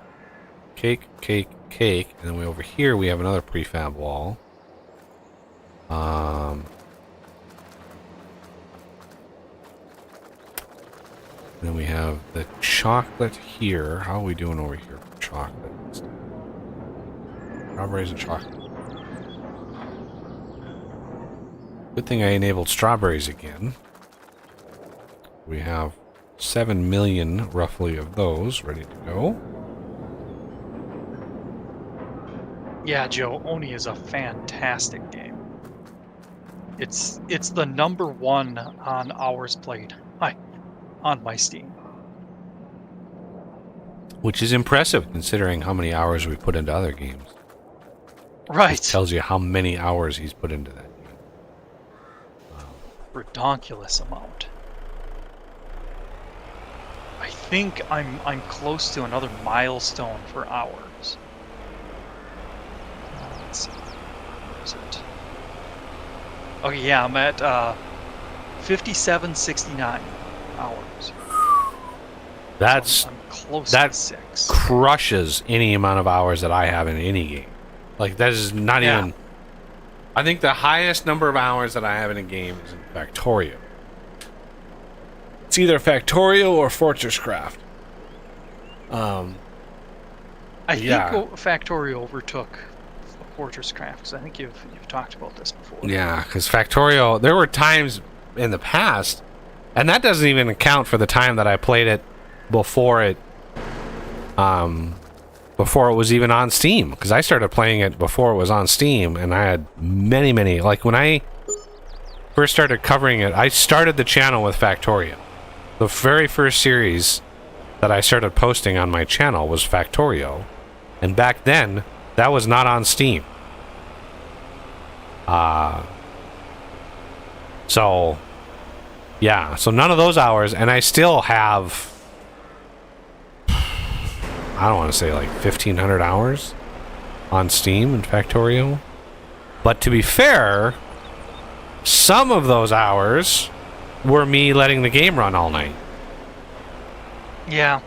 cake, cake, cake, and then over here we have another prefab wall. Then we have the chocolate here. How are we doing over here for chocolate? Strawberries and chocolate. Good thing I enabled strawberries again. We have 7 million, roughly, of those ready to go. Yeah, Joe, Oni is a fantastic game. It's the #1 on hours played. On my Steam. Which is impressive, considering how many hours we put into other games. Right. It tells you how many hours he's put into that game. Redonkulous amount. I think I'm close to another milestone for hours. Let's see. Where is it? Okay, yeah, I'm at 5769 hours. That's I'm close that to 6. crushes any amount of hours that I have in any game. Like, that is not even... I think the highest number of hours that I have in a game is in Factorio. It's either Factorio or Fortress Craft. I think Factorio overtook Fortress Craft, because I think you've talked about this before. Yeah, because Factorio... There were times in the past, and that doesn't even account for the time that I played it before it was even on Steam, because I started playing it before it was on Steam, and I had many, like when I first started covering it, I started the channel with Factorio. The very first series that I started posting on my channel was Factorio, and back then that was not on Steam. So yeah, so none of those hours, and I still have, I don't want to say like 1,500 hours on Steam and Factorio. But to be fair, some of those hours were me letting the game run all night. Yeah.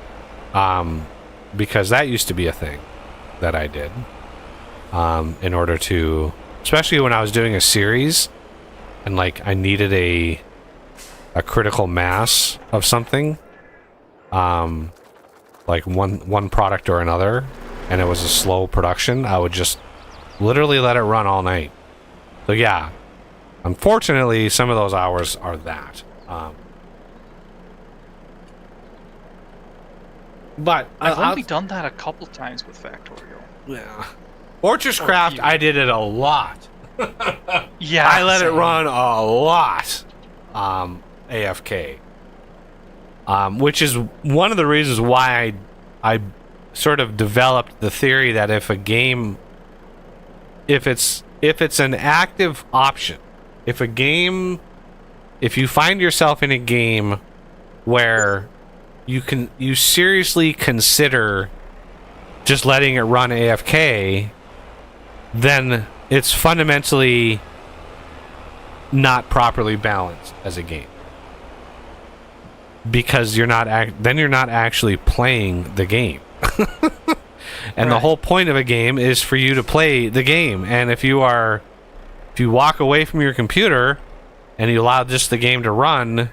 Because that used to be a thing that I did. In order to, especially when I was doing a series and like I needed a critical mass of something. Like one product or another, and it was a slow production, I would just Literally let it run all night. So yeah, unfortunately, some of those hours are that. But I've only done that a couple times with Factorial. Yeah. Fortress Craft, I did it a lot. Yeah, I let it run a lot. AFK. Which is one of the reasons why I sort of developed the theory that if a game, if it's an active option, if you find yourself in a game where you seriously consider just letting it run AFK, then it's fundamentally not properly balanced as a game, because you're not actually playing the game. And the whole point of a game is for you to play the game. And if you walk away from your computer and you allow just the game to run,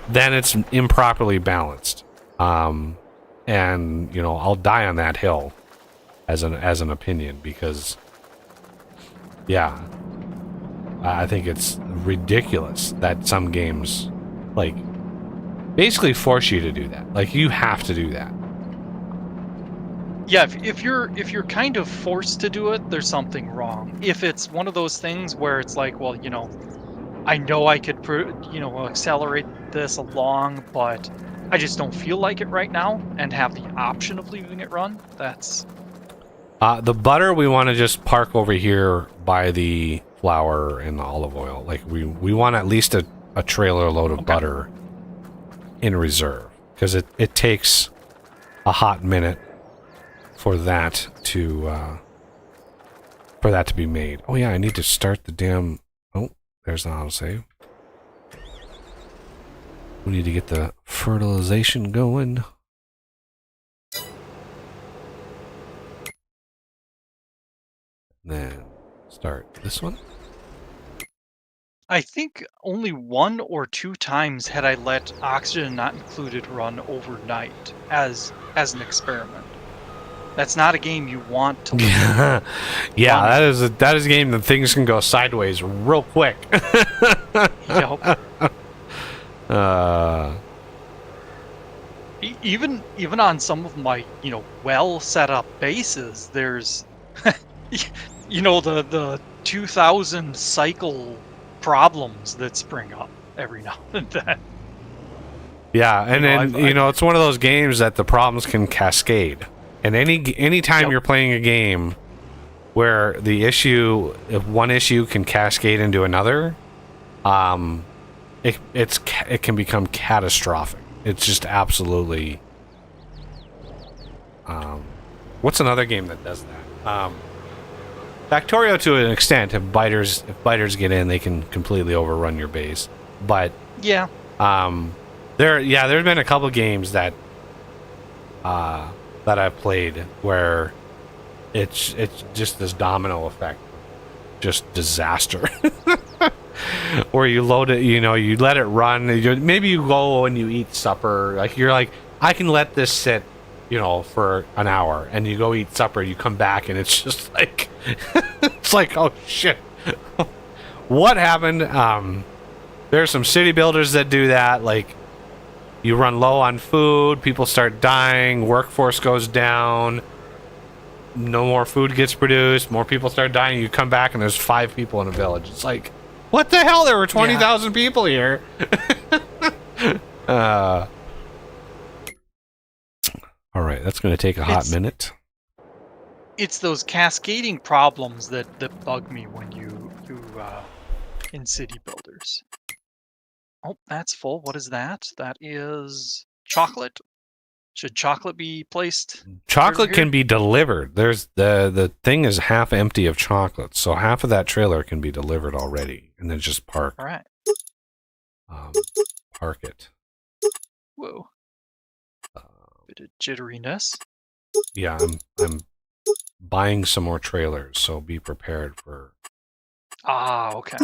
then it's improperly balanced. And I'll die on that hill as an opinion, because yeah, I think it's ridiculous that some games like basically force you to do that. Like, you have to do that. Yeah, if you're kind of forced to do it, there's something wrong. If it's one of those things where it's like, well, I know I could, accelerate this along, but I just don't feel like it right now, and have the option of leaving it run, that's... The butter, we want to just park over here by the flour and the olive oil. Like, we want at least a trailer load of butter in reserve, because it takes a hot minute for that to be made. Oh yeah, I need to start the damn... Oh, there's the autosave. We need to get the fertilization going. Then start this one. I think only 1 or 2 times had I let Oxygen Not Included run overnight as an experiment. That's not a game you want to Yeah, that is a game that things can go sideways real quick. Yep. Even on some of my, well set up bases, there's the 2000 cycle problems that spring up every now and then. Yeah, and then it's one of those games that the problems can cascade. And any time you're playing a game where if one issue can cascade into another, it can become catastrophic. It's just absolutely. What's another game that does that? Factorio, to an extent, if biters get in, they can completely overrun your base. But yeah, there's been a couple games that I've played where it's just this domino effect, just disaster. Where you load it, you let it run. Maybe you go and you eat supper. Like, you're like, I can let this sit, for an hour, and you go eat supper. You come back and it's just like, it's like, oh shit, what happened? There's some city builders that do that. Like, you run low on food, people start dying, workforce goes down, no more food gets produced, more people start dying. You come back and there's 5 people in a village. It's like, what the hell? There were 20,000 people here. All right, that's going to take a hot minute. It's those cascading problems that bug me when you in city builders. Oh, that's full. What is that? That is chocolate. Should chocolate be placed? Chocolate can be delivered. There's the thing is half empty of chocolate, so half of that trailer can be delivered already, and then just park. All right. Park it. Whoa. Bit of jitteriness. Yeah, I'm buying some more trailers, so be prepared for. Ah, okay.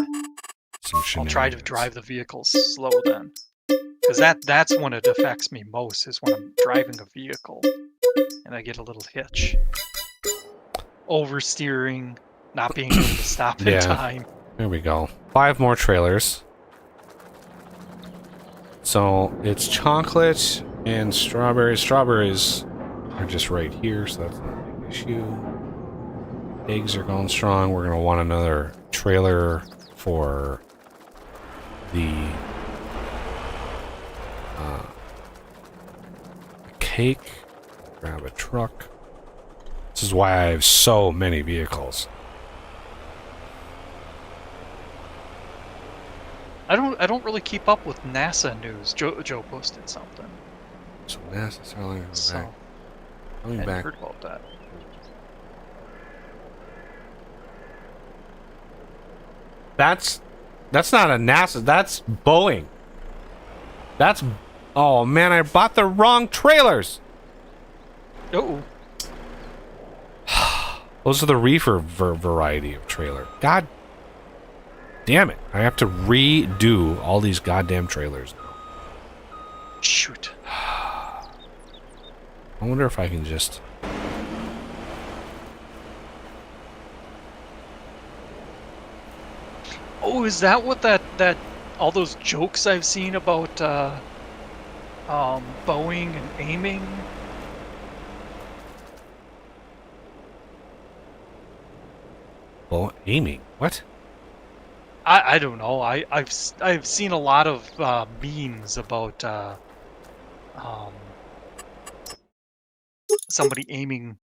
Some I'll try to drive the vehicle slow then. Because that's when it affects me most, is when I'm driving a vehicle and I get a little hitch. Oversteering, not being able to stop in Yeah. time. There we go. 5 more trailers. So it's chocolate and strawberries. Strawberries are just right here, so that's not a big issue. Eggs are going strong. We're going to want another trailer for the cake. Grab a truck. This is why I have so many vehicles. I don't really keep up with NASA news. Joe posted something. So NASA Starlink is So back. Coming I back. heard about that. That's not a NASA. That's Boeing. That's. Oh man, I bought the wrong trailers. Oh, Those are the reefer variety of trailer. God damn it! I have to redo all these goddamn trailers now. shoot. I wonder if I can just. Oh, is that what that all those jokes I've seen about Boeing and aiming? Oh, aiming. What? I don't know. I've seen a lot of memes about somebody aiming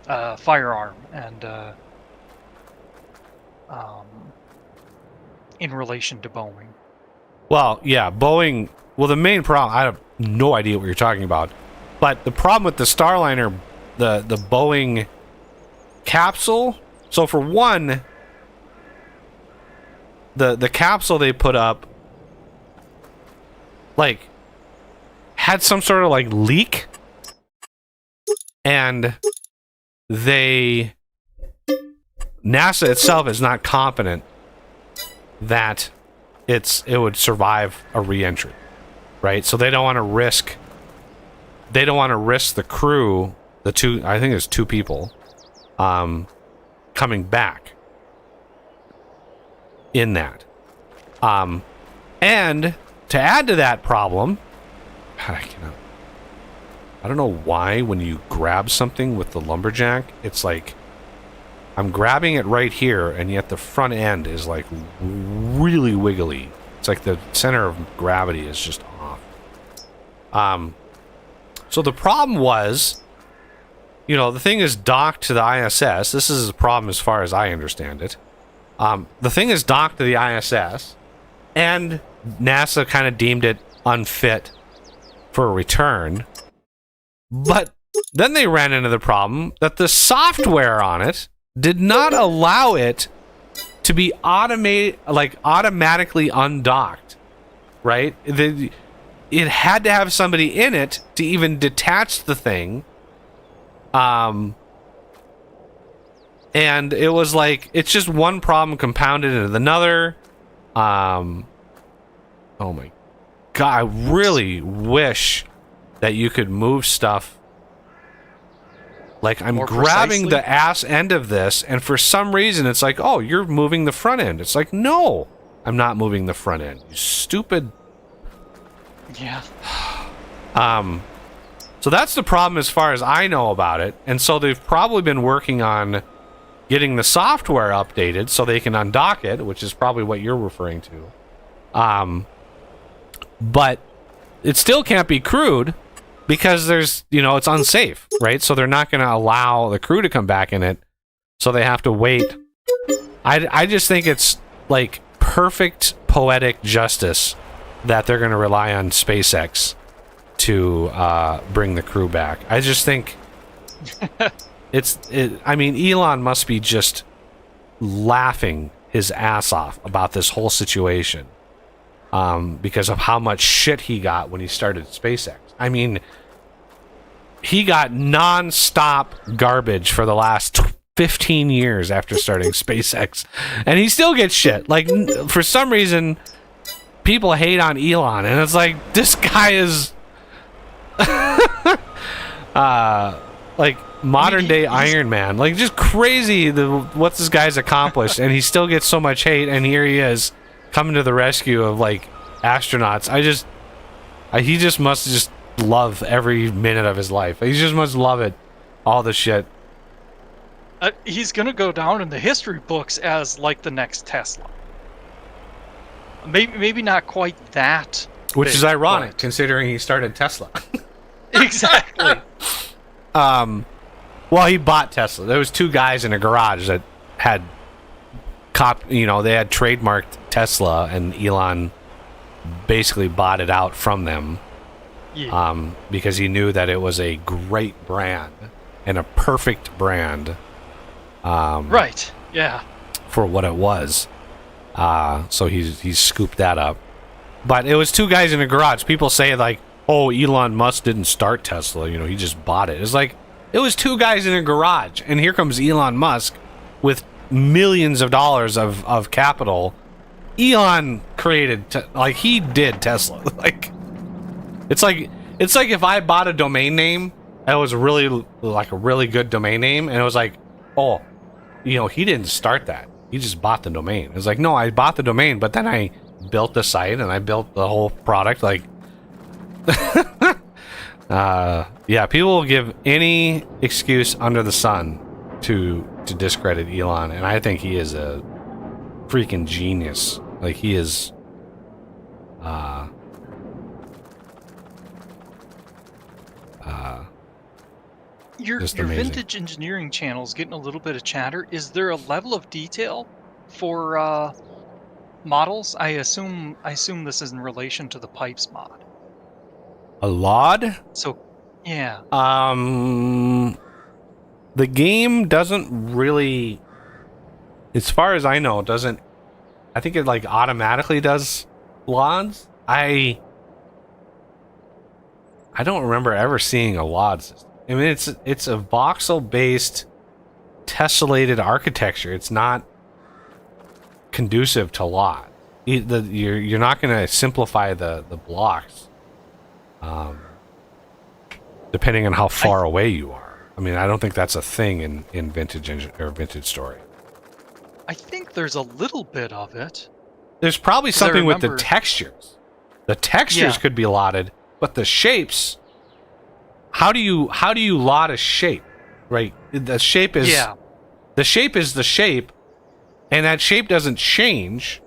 a firearm and in relation to Boeing. Well, yeah, Boeing. Well, the main problem. I have no idea what you're talking about, but the problem with the Starliner, the Boeing capsule. So for one, the capsule they put up, like, had some sort of like leak, and NASA itself is not confident that it would survive a re-entry, right? So they don't want to risk. They don't want to risk the crew, the two. I think there's 2 people, coming back in that. And to add to that problem, I don't know why when you grab something with the lumberjack, it's like I'm grabbing it right here, and yet the front end is like really wiggly. It's like the center of gravity is just off. So the problem was, you know, the thing is docked to the ISS. This is a problem as far as I understand it. The thing is docked to the ISS, and NASA kind of deemed it unfit for a return. But then they ran into the problem that the software on it did not allow it to be automatically undocked, right? It had to have somebody in it to even detach the thing. And it was like, it's just one problem compounded into another. Oh my God, I really wish that you could move stuff. Like, I'm More grabbing precisely? the ass end of this, and for some reason it's like, oh, you're moving the front end. It's like, no, I'm not moving the front end. You stupid. Yeah. So that's the problem as far as I know about it. And so they've probably been working on getting the software updated so they can undock it, which is probably what you're referring to. But it still can't be crewed because there's, you know, it's unsafe, right? So they're not going to allow the crew to come back in it. So they have to wait. I just think it's like perfect poetic justice that they're going to rely on SpaceX to bring the crew back. I just think I mean, Elon must be just laughing his ass off about this whole situation because of how much shit he got when he started SpaceX. I mean, he got non-stop garbage for the last 15 years after starting SpaceX, and he still gets shit. Like, for some reason, people hate on Elon, and it's like, this guy is like, modern day Iron Man. Like, just crazy what this guy's accomplished, and he still gets so much hate, and here he is coming to the rescue of like astronauts. He just must just love every minute of his life. He just must love it, all the shit. He's gonna go down in the history books as like the next Tesla. Maybe not quite that. Which big, is ironic, but... considering he started Tesla. Exactly. Well, he bought Tesla. There was two guys in a garage that had they had trademarked Tesla, and Elon basically bought it out from them. Yeah. Because he knew that it was a great brand and a perfect brand. Right. Yeah. For what it was. So he's scooped that up. But it was two guys in a garage. People say like, "Oh, Elon Musk didn't start Tesla. He just bought it." It's like, it was two guys in a garage, and here comes Elon Musk with millions of dollars of capital. Elon created, he did Tesla. Like, it's like if I bought a domain name that was really like a really good domain name, and it was like, oh, he didn't start that. He just bought the domain. It's like, no, I bought the domain, but then I built the site and I built the whole product. Like, yeah, people will give any excuse under the sun to discredit Elon, and I think he is a freaking genius. Like, he is your vintage engineering channel is getting a little bit of chatter. Is there a level of detail for models? I assume this is in relation to the pipes mod. A LOD? So, yeah. The game doesn't really, as far as I know, doesn't. I think it like automatically does LODs. I don't remember ever seeing a LOD system. I mean, it's a voxel-based tessellated architecture. It's not conducive to LOD. You're not going to simplify the blocks, depending on how far away you are. I mean, I don't think that's a thing in vintage or vintage story. I think there's a little bit of it. There's probably something with the textures. The textures could be LODed, but the shapes. How do you LOD a shape? Right? The shape is the shape is the shape, and that shape doesn't change,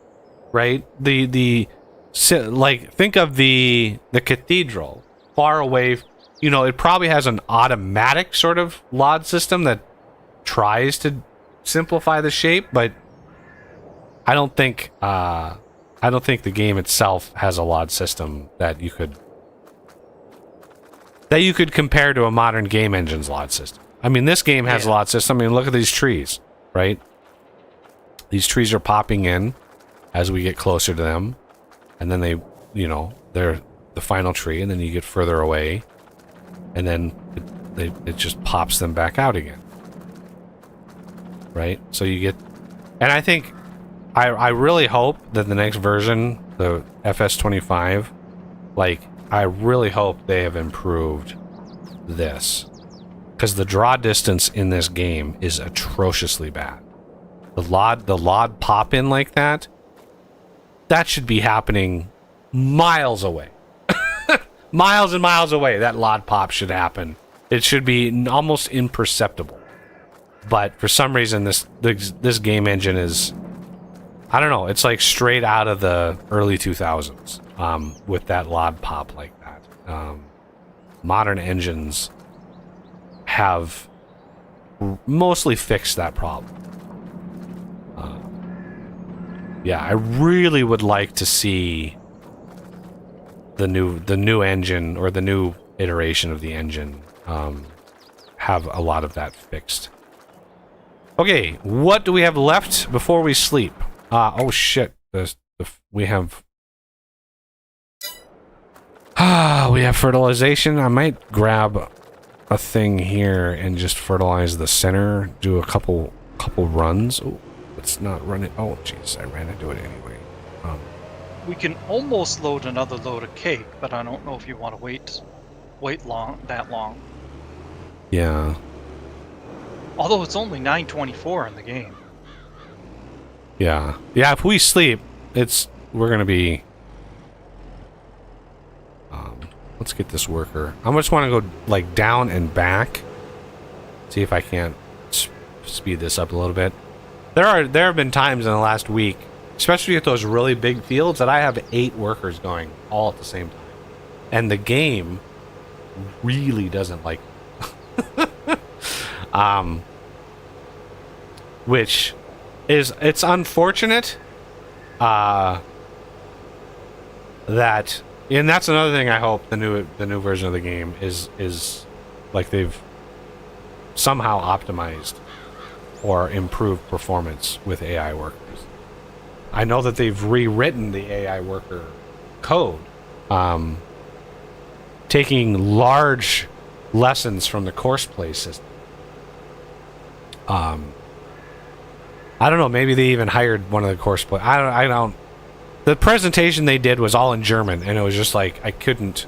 right? Like, think of the cathedral far away. It probably has an automatic sort of LOD system that tries to simplify the shape, but I don't think the game itself has a LOD system that you could compare to a modern game engine's LOD system. I mean, this game has a LOD system. I mean, look at these trees, right? These trees are popping in as we get closer to them, and then they're the final tree, and then you get further away, and then it just pops them back out again. Right? So you get, and I think I really hope that the next version, the FS25, I really hope they have improved this, because the draw distance in this game is atrociously bad. The LOD pop in like that should be happening miles away. Miles and miles away, that LOD pop should happen. It should be almost imperceptible. But for some reason, this game engine is, I don't know, it's like straight out of the early 2000s with that LOD pop like that. Modern engines have mostly fixed that problem. Yeah, I really would like to see the new engine, or the new iteration of the engine, have a lot of that fixed. Okay, what do we have left before we sleep? Oh shit! We have fertilization. I might grab a thing here and just fertilize the center. Do a couple runs. Oh, let's not run it. Oh jeez, I ran into it anyway. We can almost load another load of cake, but I don't know if you want to wait that long. Yeah. Although it's only 9:24 in the game. Yeah. Yeah, if we sleep, we're gonna be... let's get this worker. I just want to go, like, down and back. See if I can't speed this up a little bit. There have been times in the last week, especially with those really big fields, that I have 8 workers going all at the same time. And the game really doesn't like which is, it's unfortunate that, and that's another thing I hope the new version of the game is like they've somehow optimized or improved performance with AI workers. I know that they've rewritten the AI worker code, taking large lessons from the course play system. I don't know, maybe they even hired one of the course play. I don't. The presentation they did was all in German, and it was just like I couldn't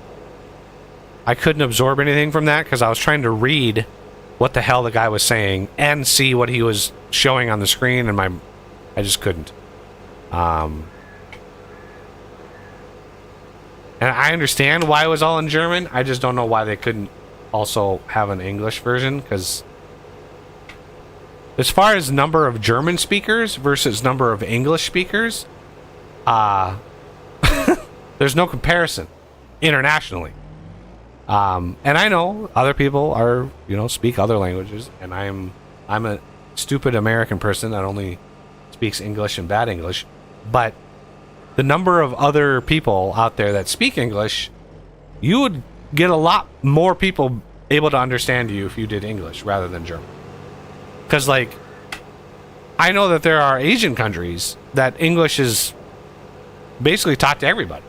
absorb anything from that because I was trying to read what the hell the guy was saying and see what he was showing on the screen, and I just couldn't. And I understand why it was all in German. I just don't know why they couldn't also have an English version, because as far as number of German speakers versus number of English speakers, there's no comparison internationally. And I know other people are, speak other languages, and I'm a stupid American person that only speaks English and bad English, but the number of other people out there that speak English, you would get a lot more people able to understand you if you did English rather than German. Because, like, I know that there are Asian countries that English is basically taught to everybody.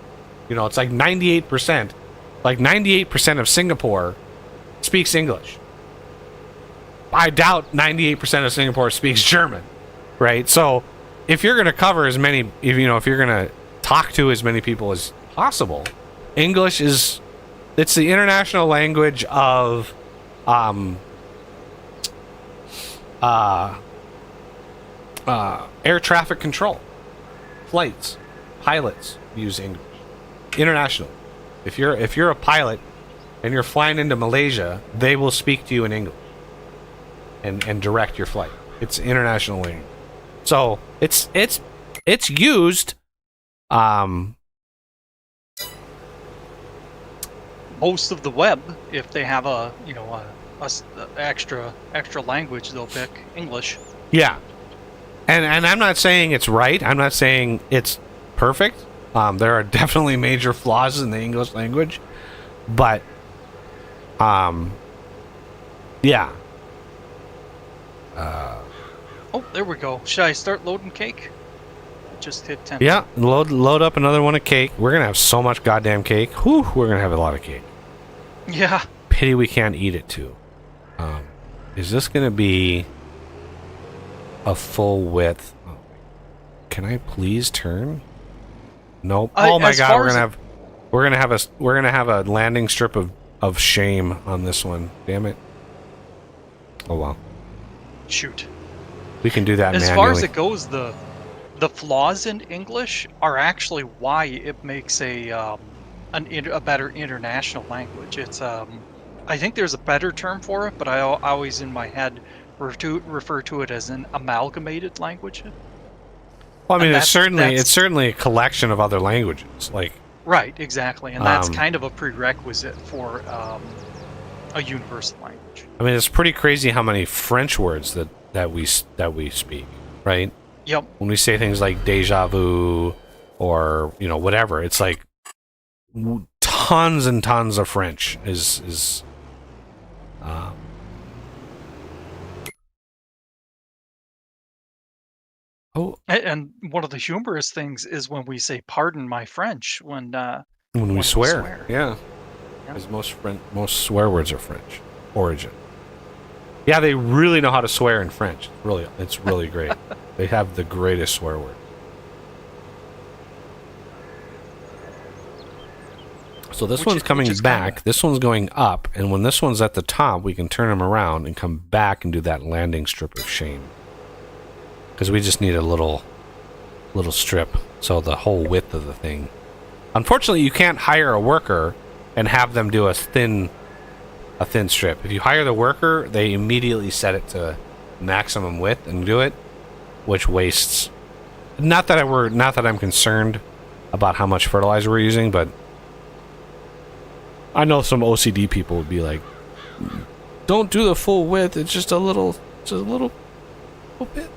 It's like 98%. Like 98% of Singapore speaks English. I doubt 98% of Singapore speaks German, right? So if you're going to cover as many, if you're going to talk to as many people as possible, English it's the international language of air traffic control. Flights, pilots use English. International. If you're a pilot and you're flying into Malaysia, they will speak to you in English and direct your flight. It's international language. So it's used most of the web, if they have a extra language, they'll pick English. Yeah. And I'm not saying it's right. I'm not saying it's perfect. There are definitely major flaws in the English language, but yeah. Oh, there we go. Should I start loading cake? Just hit 10. Yeah, load up another one of cake. We're gonna have so much goddamn cake. Whew, we're gonna have a lot of cake. Yeah. Pity we can't eat it too. Is this gonna be a full width? Oh, can I please turn? Nope. Oh my god, we're gonna have a landing strip of shame on this one. Damn it. Oh well. Shoot. We can do that as manually. far as it goes, the flaws in English are actually why it makes a better international language. It's I think there's a better term for it, but I always in my head refer to it as an amalgamated language. Well, I mean, it's certainly a collection of other languages, like. Right, exactly, and that's kind of a prerequisite for a universal language. I mean, it's pretty crazy how many French words that we speak, right? Yep. When we say things like déjà vu or whatever, it's like tons and tons of French is Oh. And one of the humorous things is when we say "pardon my French" when we swear. Yeah. Because most swear words are French origin. Yeah, they really know how to swear in French. It's really great. They have the greatest swear word. So this one's coming back. This one's going up, and when this one's at the top, we can turn them around and come back and do that landing strip of shame. Because we just need a little strip, so the whole width of the thing. Unfortunately, you can't hire a worker and have them do a thin strip. If you hire the worker, they immediately set it to maximum width and do it, which wastes. Not that I'm concerned about how much fertilizer we're using, but I know some OCD people would be like, "Don't do the full width. It's just a little bit."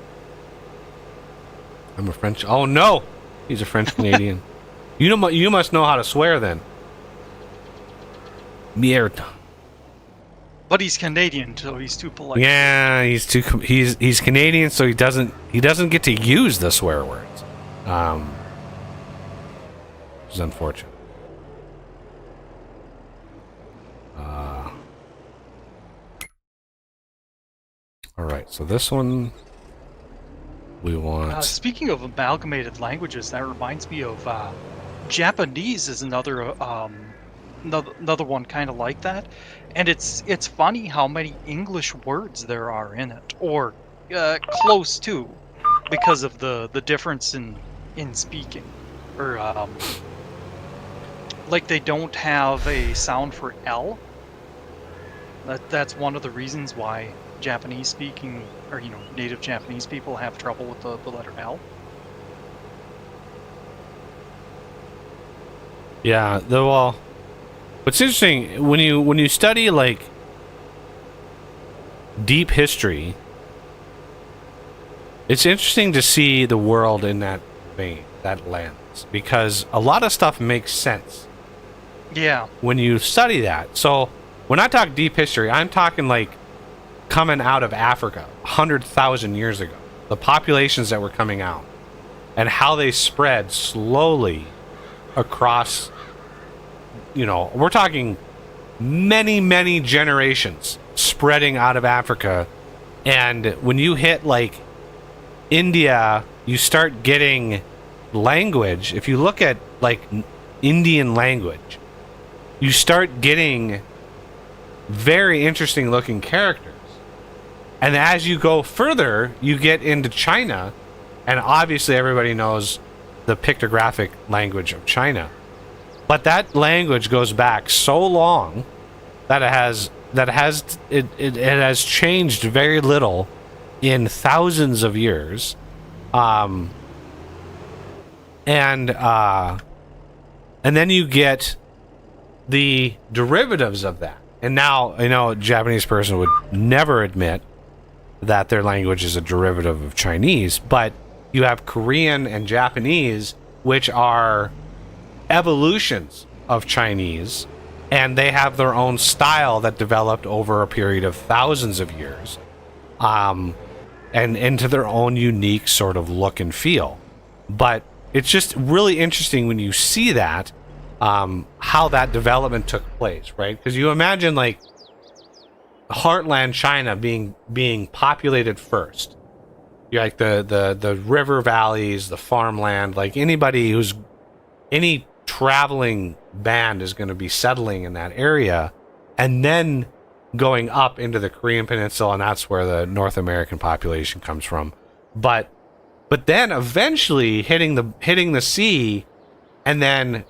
I'm a French. Oh no, he's a French Canadian. You must know how to swear then. Merde. But he's Canadian, so he's too polite. Yeah, he's Canadian, so he doesn't get to use the swear words. Which is unfortunate. All right, so this one we want. Speaking of amalgamated languages, that reminds me of Japanese is another one kind of like that, and it's funny how many English words there are in it, or close to, because of the difference in speaking, or like they don't have a sound for L. That's one of the reasons why Japanese speaking, or native Japanese people have trouble with the letter L. Yeah, well, what's interesting when you study like deep history, it's interesting to see the world in that vein, that lens, because a lot of stuff makes sense. Yeah. When you study that. So when I talk deep history, I'm talking like coming out of Africa 100,000 years ago. The populations that were coming out and how they spread slowly across, we're talking many, many generations spreading out of Africa. And when you hit like India, you start getting language. If you look at like Indian language, you start getting very interesting looking characters. And as you go further, you get into China, and obviously everybody knows the pictographic language of China. But that language goes back so long that it has changed very little in thousands of years. And then you get the derivatives of that. And now, a Japanese person would never admit that their language is a derivative of Chinese, but you have Korean and Japanese, which are evolutions of Chinese, and they have their own style that developed over a period of thousands of years, and into their own unique sort of look and feel. But it's just really interesting when you see that, how that development took place, right? Because you imagine like heartland China being populated first. You're like the river valleys, the farmland, like any traveling band is going to be settling in that area, and then going up into the Korean Peninsula, and that's where the North American population comes from. But then eventually hitting the sea, and then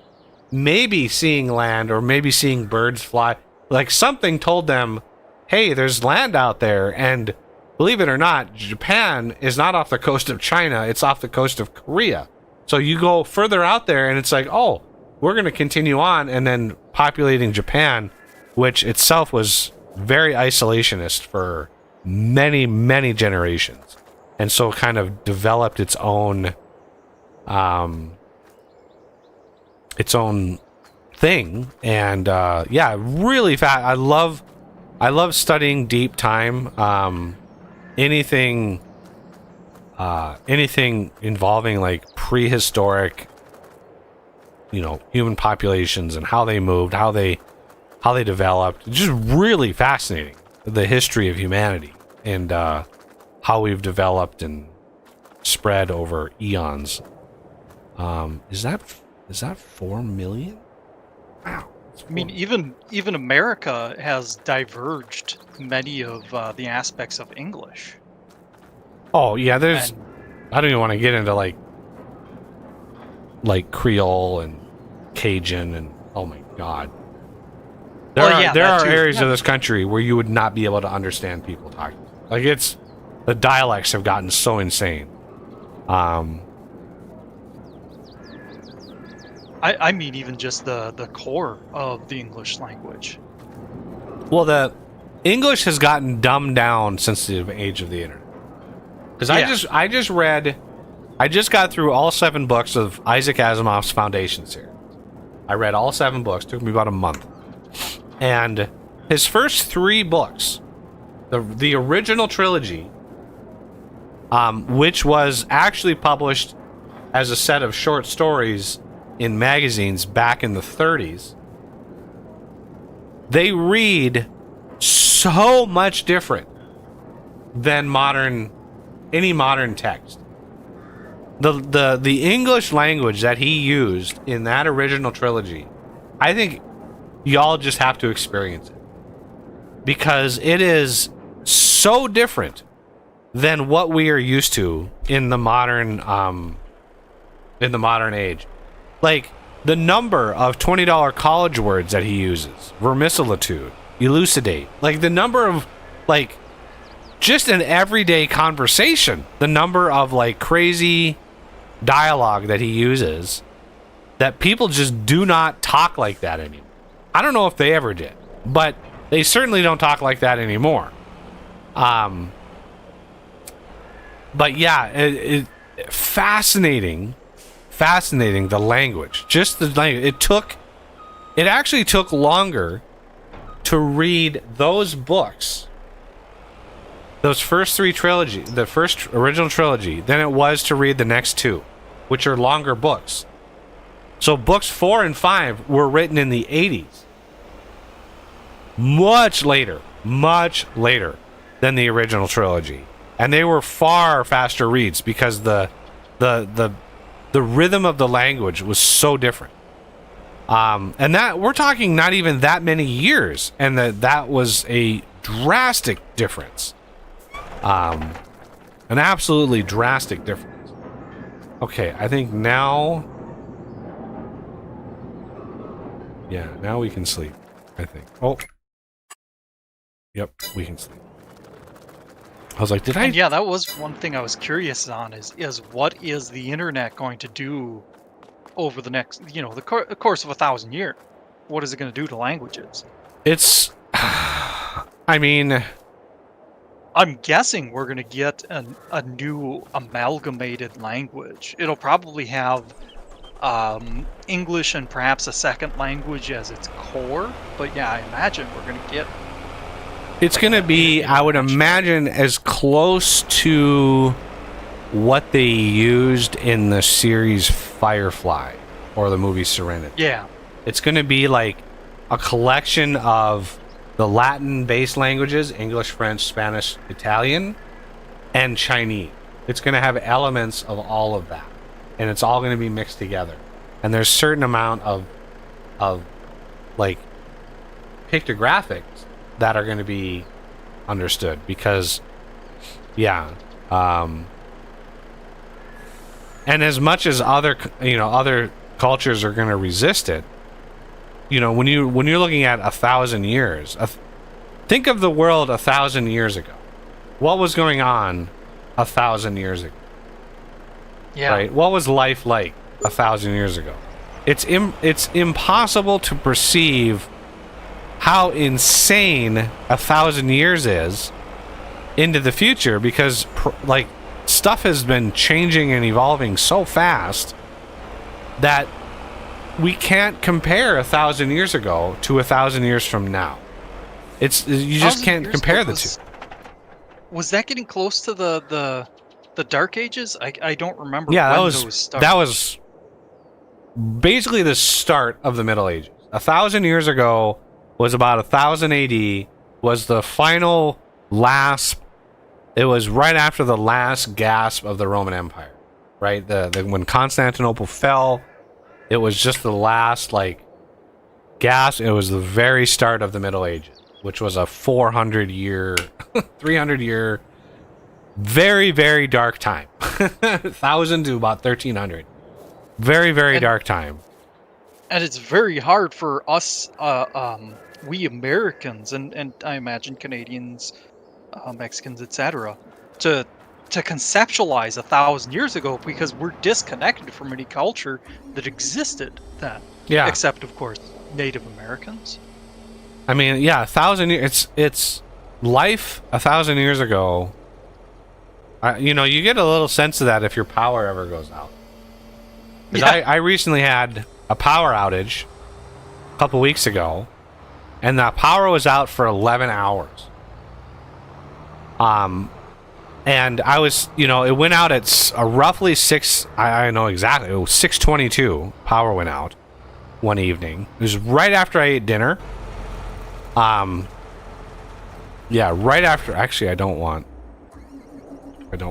maybe seeing land, or maybe seeing birds fly. Like something told them, hey, there's land out there. And believe it or not, Japan is not off the coast of China, it's off the coast of Korea. So you go further out there and it's like, oh, we're going to continue on, and then populating Japan, which itself was very isolationist for many, many generations. And so kind of developed its own thing. And really fast. I love studying deep time. Anything involving like prehistoric, human populations and how they moved, how they developed. Just really fascinating, the history of humanity and how we've developed and spread over eons. Is that 4 million? Wow. I mean, even America has diverged many of the aspects of English. Oh yeah, there's. And, I don't even want to get into like Creole and Cajun and oh my god. There are areas of this country where you would not be able to understand people talking. Like the dialects have gotten so insane. I mean, even just the core of the English language. Well, the English has gotten dumbed down since the age of the internet. Because I just got through all 7 books of Isaac Asimov's Foundation series. I read all 7 books. Took me about a month. And his first 3 books, the original trilogy, which was actually published as a set of short stories in magazines back in the 30s, they read so much different than any modern text. The English language that he used in that original trilogy, I think y'all just have to experience it, because it is so different than what we are used to in the modern age. Like the number of $20 college words that he uses: vermicelitude, elucidate, like the number of like just an everyday conversation, the number of like crazy dialogue that he uses, that people just do not talk like that anymore. I don't know if they ever did, but they certainly don't talk like that anymore. But yeah, it fascinating the language. Just the language. It actually took longer to read those books, those first 3 trilogy, the first original trilogy, than it was to read the next 2, which are longer books. So books 4 and 5 were written in the 80s. Much later than the original trilogy. And they were far faster reads because the rhythm of the language was so different. And that we're talking not even that many years, and that was a drastic difference. An absolutely drastic difference. Okay, I think now... Yeah, now we can sleep, I think. Oh. Yep, we can sleep. I was like, did I... And yeah, that was one thing I was curious on, is what is the internet going to do over the next, the course of 1,000 years? What is it going to do to languages? It's... I mean... I'm guessing we're going to get a new amalgamated language. It'll probably have English and perhaps a second language as its core. But yeah, I imagine we're going to get... It's going to be, I would imagine, as close to what they used in the series Firefly or the movie Serenity. Yeah. It's going to be like a collection of the Latin-based languages, English, French, Spanish, Italian, and Chinese. It's going to have elements of all of that, and it's all going to be mixed together. And there's a certain amount of like pictographics that are going to be understood, because yeah, and as much as other cultures are going to resist it, when you're looking at 1,000 years, think of the world 1,000 years ago. What was going on 1,000 years ago? Yeah. Right. What was life like 1,000 years ago? It's impossible to perceive how insane 1,000 years is into the future, because like stuff has been changing and evolving so fast that we can't compare 1,000 years ago to 1,000 years from now. You just can't compare the two. Was that getting close to the Dark Ages? I don't remember. Yeah, when that was basically the start of the Middle Ages. 1,000 years ago was about 1000 AD, was the final last. It was right after the last gasp of the Roman Empire, right? When Constantinople fell, it was just the last like gas. It was the very start of the Middle Ages, which was a 400-year, 300-year, very, very dark time. 1,000 to about 1,300. Very, very dark time. And it's very hard for us, we Americans, and I imagine Canadians, Mexicans, etc., to conceptualize 1,000 years ago, because we're disconnected from any culture that existed then. Yeah. Except, of course, Native Americans. I mean, yeah, 1,000 years. It's life 1,000 years ago. You know, you get a little sense of that if your power ever goes out. Because I recently had a power outage a couple weeks ago, and the power was out for 11 hours. And I was, you know, it went out at roughly 6, I know exactly, it was 6:22, power went out one evening. It was right after I ate dinner. Yeah, right after, actually, I don't want these.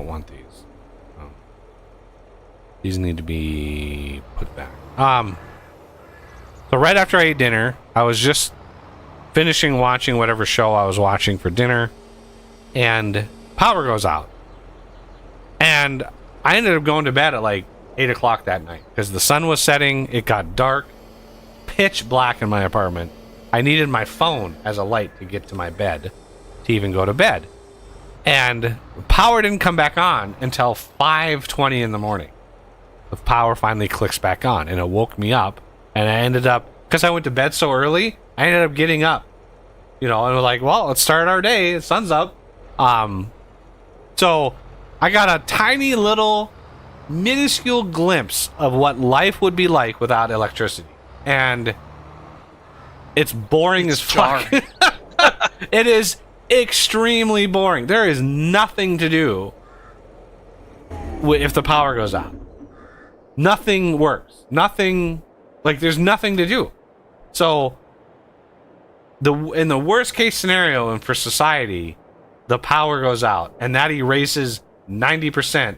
These need to be put back. So right after I ate dinner, I was just finishing watching whatever show I was watching for dinner, and power goes out. And I ended up going to bed at like 8 o'clock that night because the sun was setting. It got dark, pitch black in my apartment. I needed my phone as a light to get to my bed to even go to bed. And power didn't come back on until 5:20 in the morning. The power finally clicks back on, and it woke me up. And I ended up, because I went to bed so early, I ended up getting up. You know, and was like, well, let's start our day. The sun's up. So I got a tiny little minuscule glimpse of what life would be like without electricity. And it's boring as fuck. It is extremely boring. There is nothing to do if the power goes out. Nothing works. Nothing, like, there's nothing to do. So in the worst case scenario, and for society, the power goes out, and that erases 90%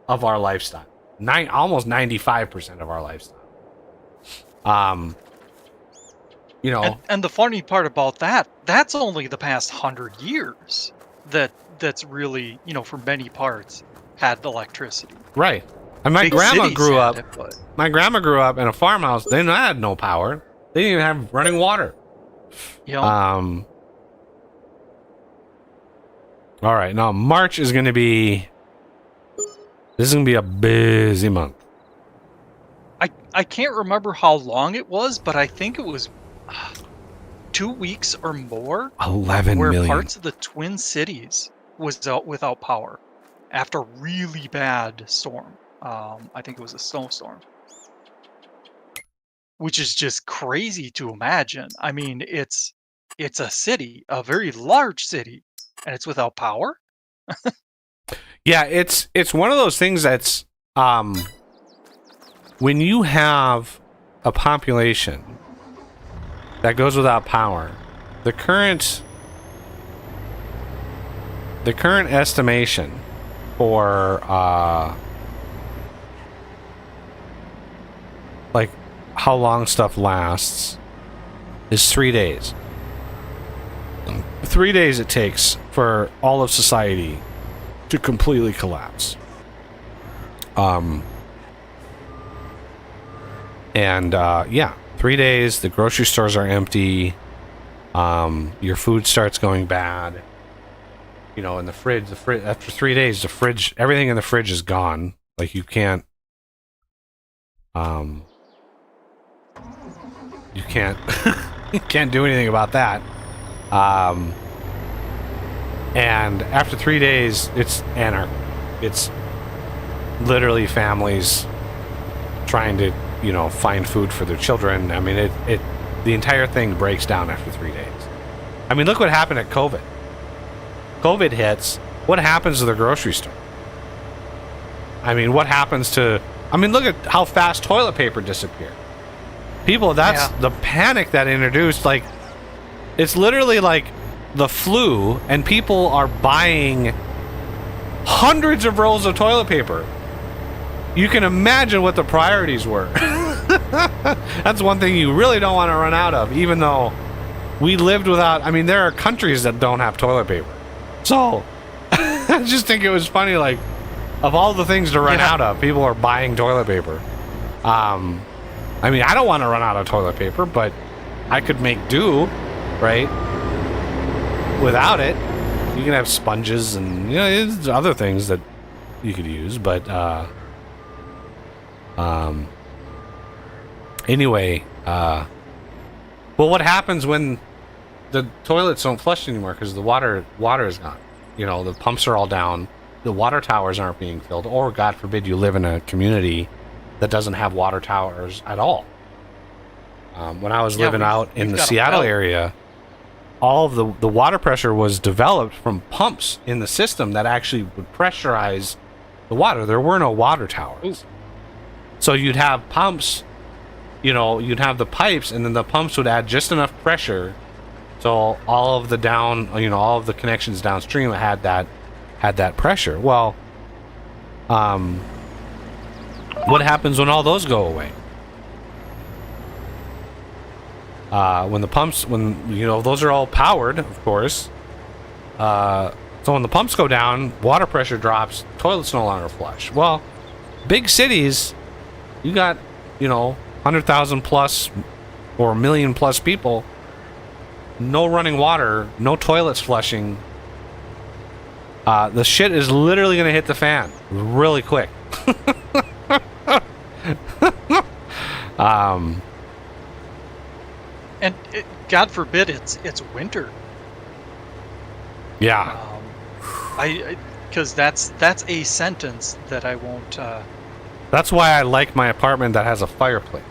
of our lifestyle. Almost 95% of our lifestyle. You know, and the funny part about that's only the past 100 years that's really, you know, for many parts had electricity. Right. And my Big grandma grew up. My grandma grew up in a farmhouse. They had no power. They didn't even have running water. Yeah. All right. Now March is going to be. This is going to be a busy month. I can't remember how long it was, but I think it was 2 weeks or more. 11 where million. Parts of the Twin Cities was out without power after a really bad storm. I think it was a snowstorm, which is just crazy to imagine. I mean, it's a city, a very large city, and it's without power. Yeah, it's one of those things that's when you have a population that goes without power, the current estimation for like how long stuff lasts is 3 days. 3 days it takes for all of society to completely collapse. Yeah, 3 days, the grocery stores are empty. Your food starts going bad. You know, in the fridge, after 3 days, everything in the fridge is gone. Like, you can't you can't do anything about that. And after 3 days, it's anarchy. It's literally families trying to, you know, find food for their children. I mean, the entire thing breaks down after 3 days. I mean, look what happened at COVID. COVID hits. What happens to the grocery store? I mean, what happens to... I mean, look at how fast toilet paper disappeared. People, that's the panic that introduced. Like, it's literally like the flu, and people are buying hundreds of rolls of toilet paper. You can imagine what the priorities were. That's one thing you really don't want to run out of, even though we lived without. I mean, there are countries that don't have toilet paper. So I just think it was funny, like, of all the things to run out of, people are buying toilet paper. I mean, I don't want to run out of toilet paper, but I could make do, right? Without it. You can have sponges and, you know, there's other things that you could use, but anyway, well, what happens when the toilets don't flush anymore because the water is gone? You know, the pumps are all down, the water towers aren't being filled, or God forbid you live in a community that doesn't have water towers at all. When I was living out in the Seattle area, all of the water pressure was developed from pumps in the system that actually would pressurize the water. There were no water towers. Ooh. So you'd have pumps, you know, you'd have the pipes, and then the pumps would add just enough pressure so all of the all of the connections downstream had that pressure. Well, what happens when all those go away? When those are all powered, of course. So when the pumps go down, water pressure drops, toilets no longer flush. Well, big cities, you got, 100,000 plus or 1 million plus people, no running water, no toilets flushing. The shit is literally going to hit the fan really quick. And God forbid it's winter. Yeah. Because that's a sentence that I won't. That's why I like my apartment that has a fireplace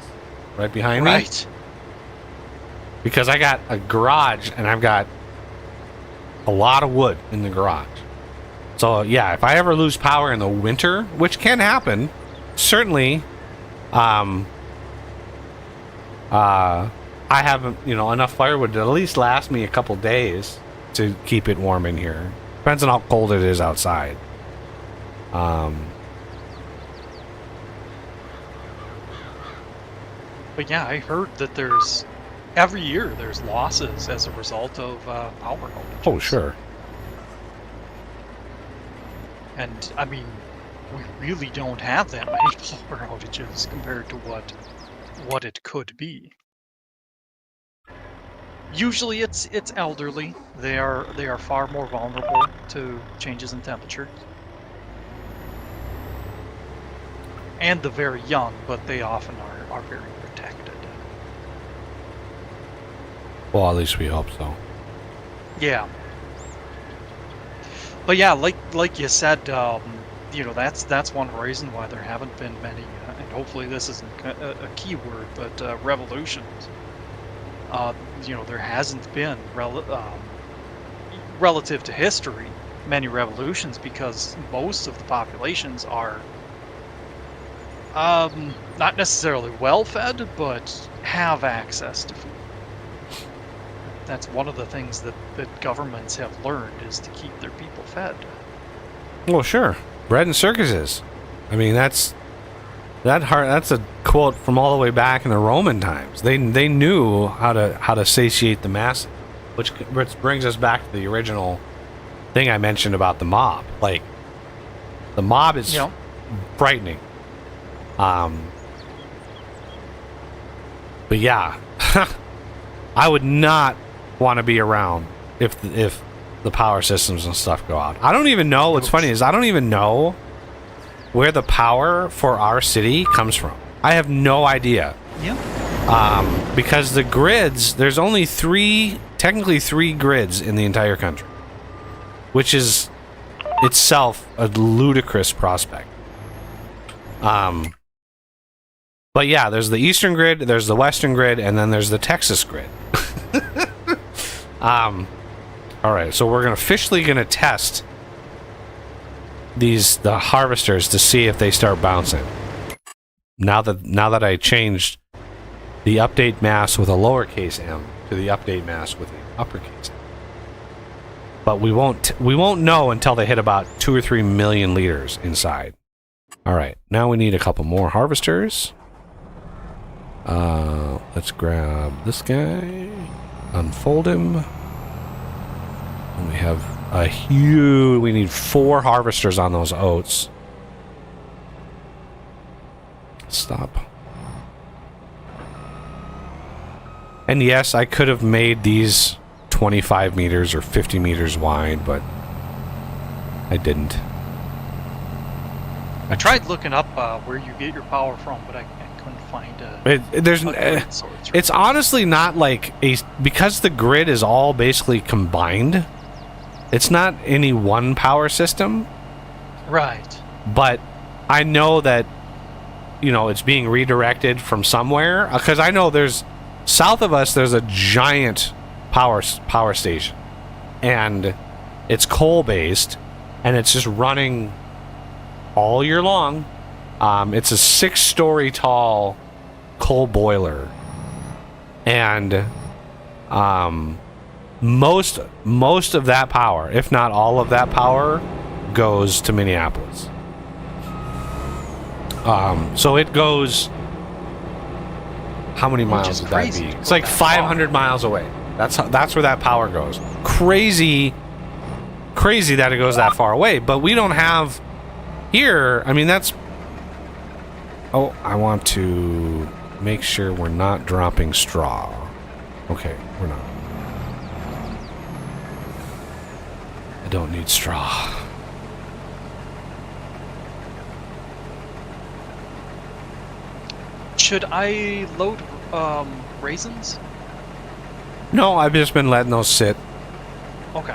right behind me. Right. Because I got a garage and I've got a lot of wood in the garage. So yeah, if I ever lose power in the winter, which can happen, certainly, I have enough firewood to at least last me a couple days to keep it warm in here. Depends on how cold it is outside. But yeah, I heard that every year there's losses as a result of power outages. Oh, sure. And I mean, we really don't have that many power outages compared to what it could be. Usually it's elderly. They are far more vulnerable to changes in temperature. And the very young, but they often are very protected. Well, at least we hope so. Yeah. But yeah, like you said, that's one reason why there haven't been many, and hopefully this isn't a key word, but revolutions. There hasn't been relative to history many revolutions because most of the populations are not necessarily well fed, but have access to food. That's one of the things that governments have learned is to keep their people fed. Well, sure. Bread and circuses. I mean, that's a quote from all the way back in the Roman times. They knew how to satiate the masses, which brings us back to the original thing I mentioned about the mob. Like, the mob is frightening. But yeah, I would not want to be around if the power systems and stuff go out. I don't even know. What's funny is I don't even know where the power for our city comes from. I have no idea. Yeah. Because the grids, there's only technically three grids in the entire country, which is itself a ludicrous prospect. But yeah, there's the Eastern grid, there's the Western grid, and then there's the Texas grid. All right, so we're officially gonna test the harvesters to see if they start bouncing. Now that I changed the update mass with a lowercase m to the update mass with an uppercase m. But we won't know until they hit about 2 or 3 million liters inside. All right, now we need a couple more harvesters. Let's grab this guy, unfold him, and we have a huge. We need 4 harvesters on those oats. Stop. And yes, I could have made these 25 meters or 50 meters wide, but I didn't. I tried looking up where you get your power from, but I couldn't find it's honestly not like because the grid is all basically combined. It's not any one power system. Right. But I know that, you know, it's being redirected from somewhere, because I know there's south of us there's a giant power station, and it's coal based, and it's just running all year long. It's a 6-story tall coal boiler, and most of that power, if not all of that power, goes to Minneapolis. So it goes. How many miles would that be? It's like 500 miles away. That's where that power goes. Crazy that it goes that far away. But we don't have here. I mean, that's. Oh, I want to make sure we're not dropping straw. Okay, we're not. I don't need straw. Should I load raisins? No, I've just been letting those sit. Okay.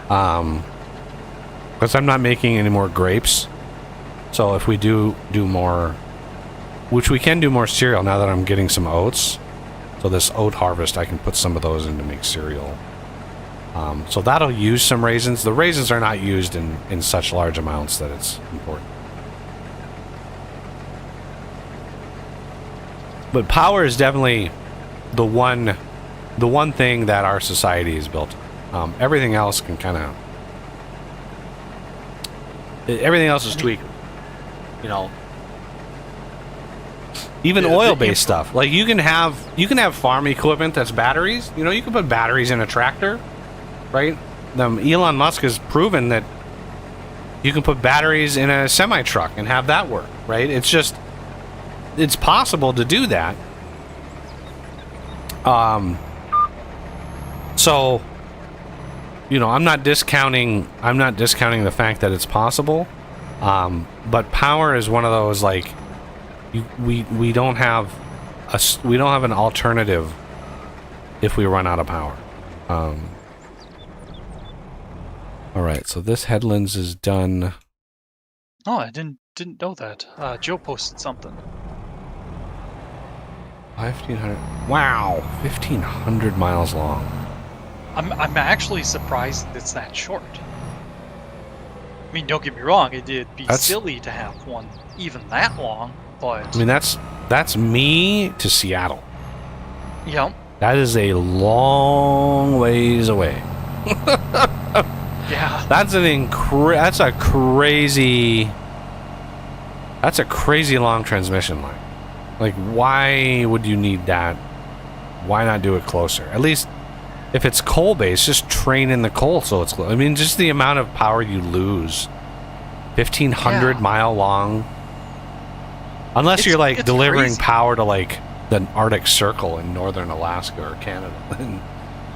Because I'm not making any more grapes. So if we do more, which we can do more cereal now that I'm getting some oats. So this oat harvest, I can put some of those in to make cereal. So that'll use some raisins. The raisins are not used in such large amounts that it's important. But power is definitely the one thing that our society is built on. Everything else can kind of... Everything else is tweaked. You know, even oil-based stuff. Like you can have farm equipment that's batteries. You know, you can put batteries in a tractor, right? Elon Musk has proven that you can put batteries in a semi-truck and have that work, right? It's possible to do that. So, you know, I'm not discounting the fact that it's possible. But power is one of those, like, we don't have an alternative if we run out of power. All right, so this headlands is done. Oh, I didn't know that. Joe posted something. 1,500. Wow, 1,500 miles long. I'm actually surprised it's that short. I mean, don't get me wrong, it'd be silly to have one even that long, but... I mean, that's me to Seattle. Yep. That is a long ways away. Yeah. That's a crazy long transmission line. Like, why would you need that? Why not do it closer? At least, if it's coal-based, just train in the coal so it's close. I mean, just the amount of power you lose. 1,500 mile long. Unless you're, like, delivering crazy power to, like, the Arctic Circle in northern Alaska or Canada.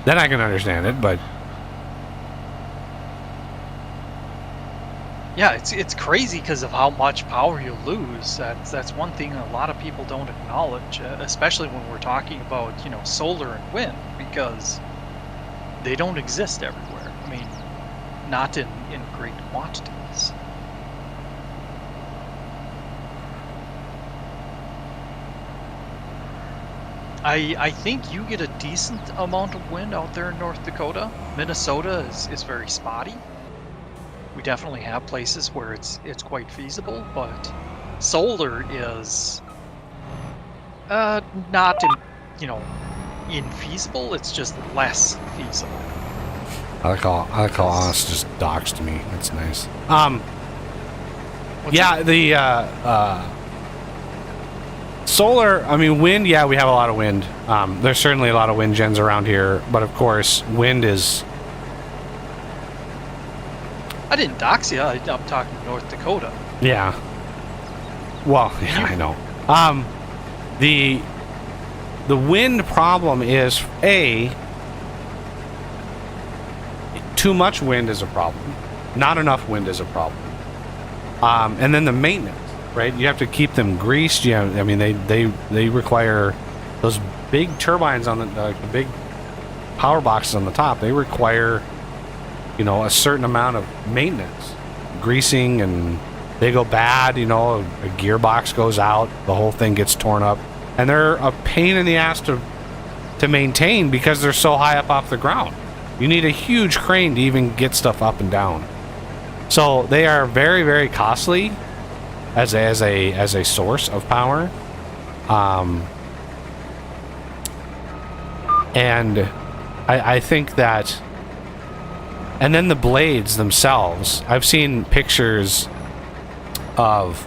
Then I can understand it, but... Yeah, it's crazy because of how much power you lose. That's one thing a lot of people don't acknowledge, especially when we're talking about, you know, solar and wind, because they don't exist everywhere. I mean, not in great quantities. I think you get a decent amount of wind out there in North Dakota. Minnesota is very spotty. We definitely have places where it's quite feasible, but solar is not infeasible. It's just less feasible. I like how Oz just doxed me. That's nice. solar, I mean, wind, yeah, we have a lot of wind. There's certainly a lot of wind gens around here, but of course, wind is... I didn't dox you. I'm talking North Dakota. Yeah. Well, yeah, I know. The wind problem is, too much wind is a problem. Not enough wind is a problem. And then the maintenance, right? You have to keep them greased. Yeah, I mean, they require those big turbines on the big power boxes on the top. They require, a certain amount of maintenance, greasing, and they go bad. A gearbox goes out, the whole thing gets torn up, and they're a pain in the ass to maintain because they're so high up off the ground. You need a huge crane to even get stuff up and down. So they are very, very costly as a source of power. And I think that, and then the blades themselves, I've seen pictures of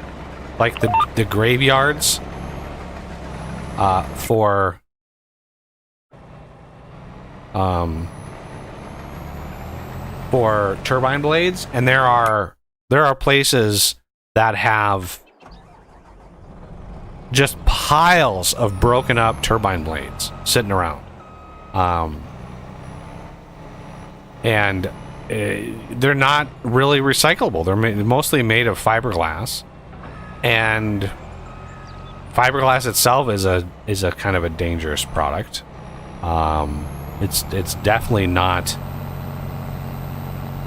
like the graveyards for turbine blades, and there are places that have just piles of broken up turbine blades sitting around, and they're not really recyclable. They're mostly made of fiberglass, and fiberglass itself is a kind of a dangerous product. It's definitely not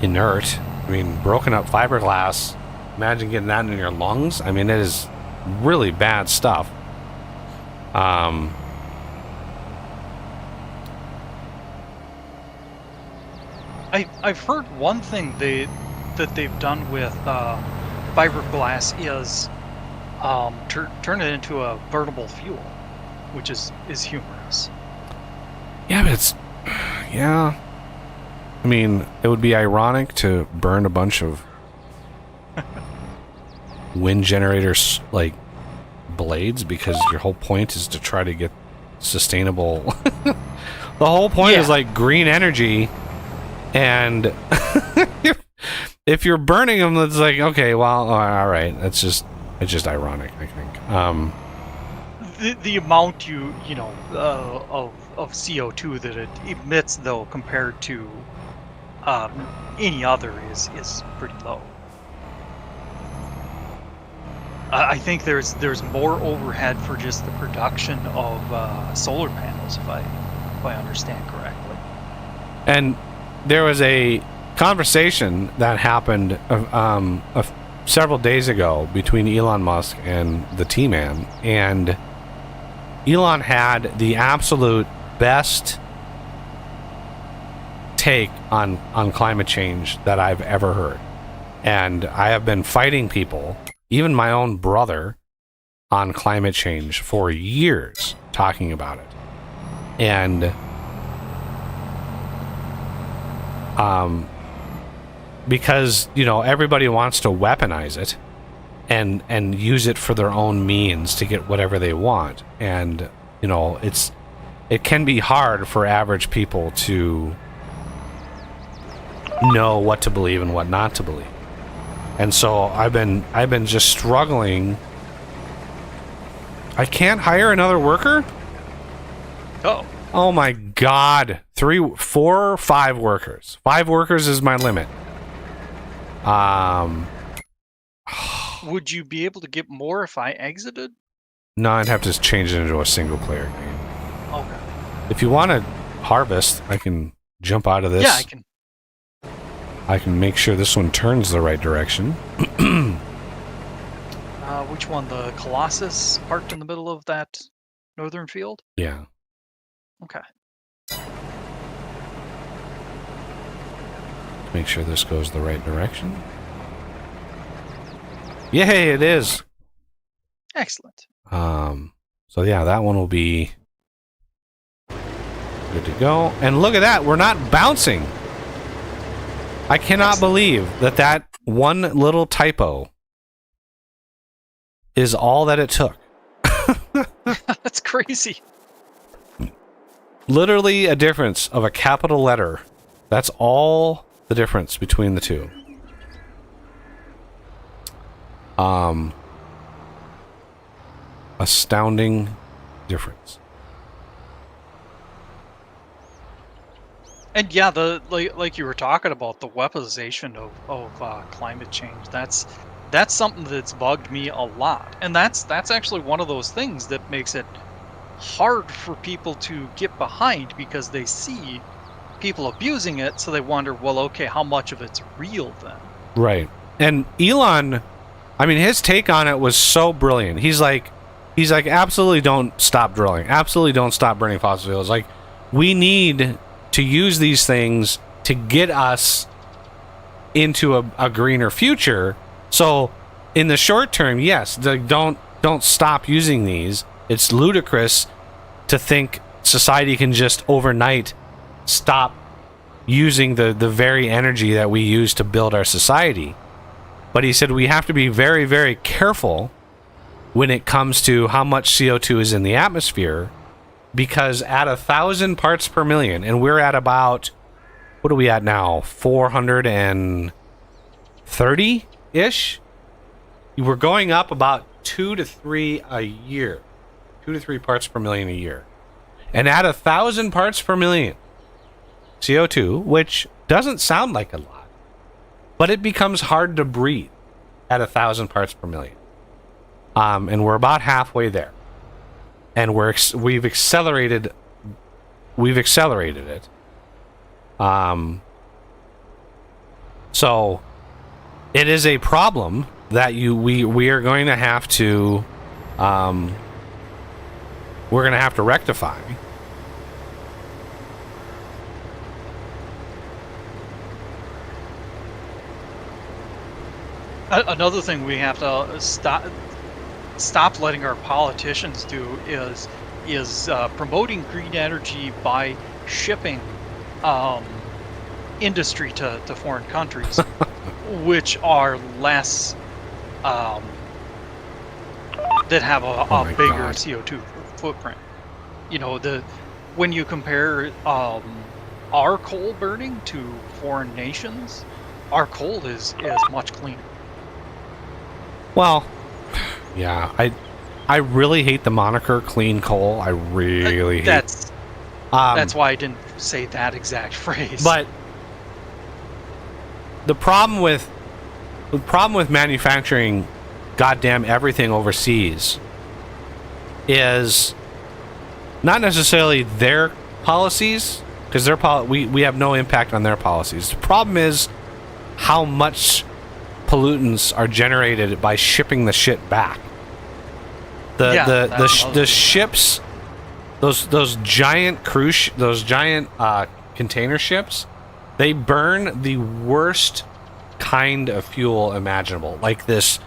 inert. I mean, broken up fiberglass, imagine getting that in your lungs. I mean, it is really bad stuff. I've heard one thing that they've done with fiberglass is turn it into a burnable fuel, which is humorous. Yeah, but yeah. I mean, it would be ironic to burn a bunch of wind generators, like blades, because your whole point is to try to get sustainable. The whole point is like green energy, and if you're burning them, it's like, okay, well, all right, it's just ironic, I think. The amount of CO2 that it emits, though, compared to any other is pretty low. I think there's more overhead for just the production of solar panels, if I understand correctly. And there was a conversation that happened several days ago between Elon Musk and the T-Man, and Elon had the absolute best take on climate change that I've ever heard. And I have been fighting people, even my own brother, on climate change for years, talking about it. And because, everybody wants to weaponize it and use it for their own means to get whatever they want. And, it can be hard for average people to know what to believe and what not to believe. And so I've been just struggling. I can't hire another worker? Oh my God. 3, 4, 5 workers. 5 workers is my limit. Would you be able to get more if I exited? No, I'd have to change it into a single player game. Okay. If you want to harvest, I can jump out of this. Yeah, I can. I can make sure this one turns the right direction. Which one? The Colossus parked in the middle of that northern field? Yeah. Okay. Make sure this goes the right direction. Yay, it is. Excellent. So yeah, that one will be good to go. And look at that, we're not bouncing. I cannot believe that one little typo is all that it took. That's crazy. Literally a difference of a capital letter. That's all the difference between the two. Astounding difference. And yeah, the like you were talking about, the weaponization of climate change. That's something that's bugged me a lot, and that's actually one of those things that makes it hard for people to get behind, because they see people abusing it, so they wonder, well, okay, how much of it's real then? Right. And Elon, I mean, his take on it was so brilliant. He's like, absolutely don't stop drilling. Absolutely don't stop burning fossil fuels. Like, we need to use these things to get us into a greener future. So in the short term, yes, don't stop using these. It's ludicrous to think society can just overnight stop using the very energy that we use to build our society. But he said we have to be very, very careful when it comes to how much CO2 is in the atmosphere, because at 1,000 parts per million, and we're at about, what are we at now? 430-ish? We're going up about 2 to 3 a year. 2 to 3 parts per million a year. And at 1,000 parts per million CO2, which doesn't sound like a lot, but it becomes hard to breathe at 1,000 parts per million. And we're about halfway there. And we've accelerated it. So it is a problem that we are going to have to rectify. Another thing we have to stop letting our politicians do is promoting green energy by shipping industry to foreign countries, which are less that have a bigger CO2 footprint. You know, when you compare our coal burning to foreign nations, our coal is much cleaner. Well, yeah, I really hate the moniker clean coal. I really hate. That's why I didn't say that exact phrase. But the problem with manufacturing goddamn everything overseas is not necessarily their policies, because we have no impact on their policies. The problem is how much pollutants are generated by shipping the shit back. The ships, those giant container ships, they burn the worst kind of fuel imaginable. Like this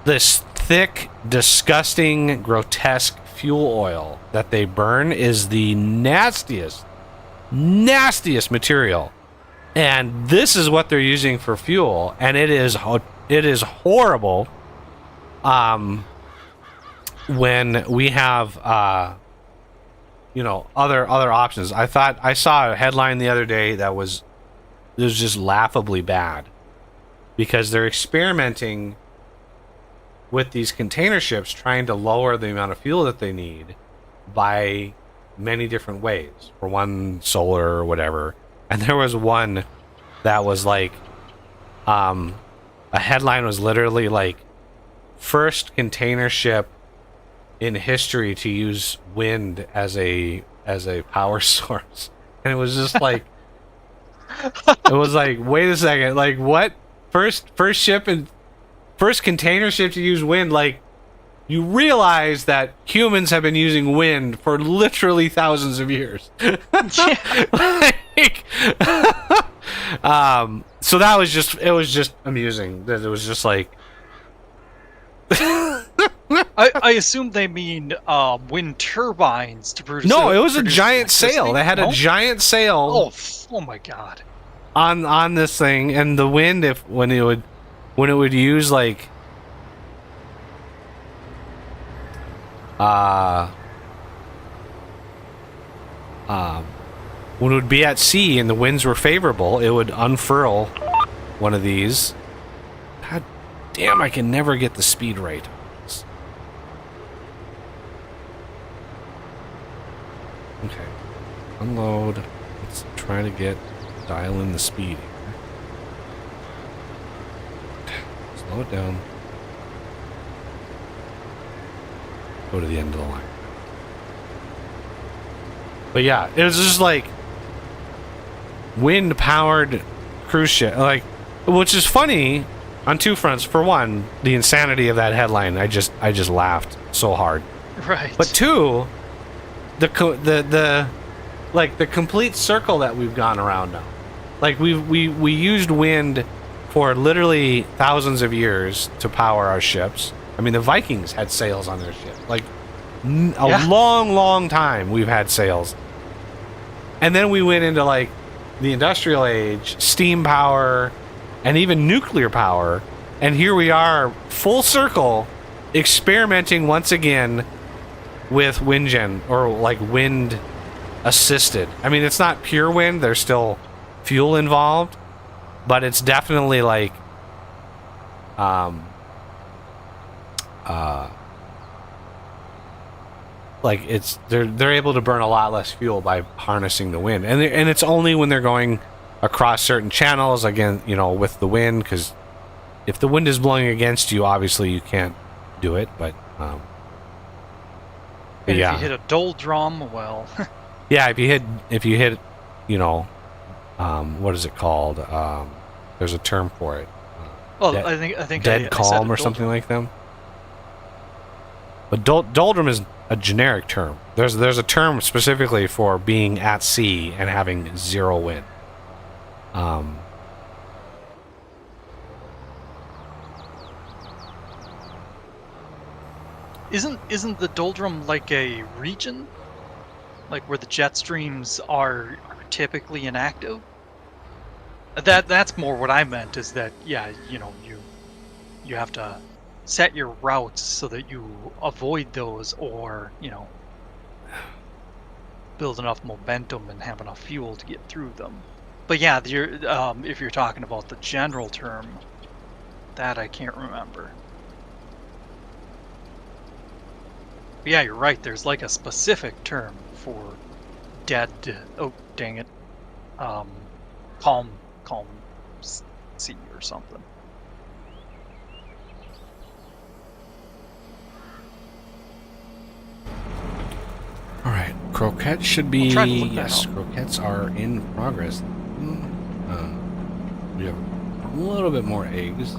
thick, disgusting, grotesque fuel oil that they burn is the nastiest material. And this is what they're using for fuel, and it is horrible. When we have other options. I saw a headline the other day that was just laughably bad, because they're experimenting with these container ships, trying to lower the amount of fuel that they need by many different ways. For one, solar or whatever. And there was one that was like, a headline was literally like, first container ship in history to use wind as a power source. And it was just like, it was like, wait a second, like what? First container ship to use wind? Like, you realize that humans have been using wind for literally thousands of years. So that was just amusing. That it was just like, I assume they mean wind turbines to produce. No, it was a giant sail. They had a giant sail. Oh my god! On this thing, and the wind, when it would use like, when it would be at sea and the winds were favorable, it would unfurl one of these. God damn, I can never get the speed right. Okay. Unload. Let's try to dial in the speed here. Slow it down. Go to the end of the line. But yeah, it was just like wind-powered cruise ship, like, which is funny on two fronts. For one, the insanity of that headline. I just laughed so hard. Right. But two, the complete circle that we've gone around now. Like we used wind for literally thousands of years to power our ships. I mean, the Vikings had sails on their ship. Like a long time we've had sails. And then we went into like the industrial age, steam power, and even nuclear power. And here we are, full circle, experimenting once again with wind gen, or like wind assisted. I mean, it's not pure wind, there's still fuel involved, but it's definitely like like they're able to burn a lot less fuel by harnessing the wind, and it's only when they're going across certain channels, again, you know, with the wind, because if the wind is blowing against you, obviously you can't do it. But and yeah, if you hit a doldrum, well, yeah, if you hit, you know, what is it called? There's a term for it. well, I think dead I calm said or something like that. But doldrum is a generic term. There's a term specifically for being at sea and having zero wind. Isn't the doldrum like a region, like where the jet streams are typically inactive? That's more what I meant. Is that, yeah, you know, you have to set your routes so that you avoid those, or, you know, build enough momentum and have enough fuel to get through them. But yeah, if you're talking about the general term, that I can't remember. But yeah, you're right. There's like a specific term for dead. Oh, dang it. Calm sea or something. All right, croquettes should be, I'll try to look that yes. up. Croquettes are in progress. We have a little bit more eggs.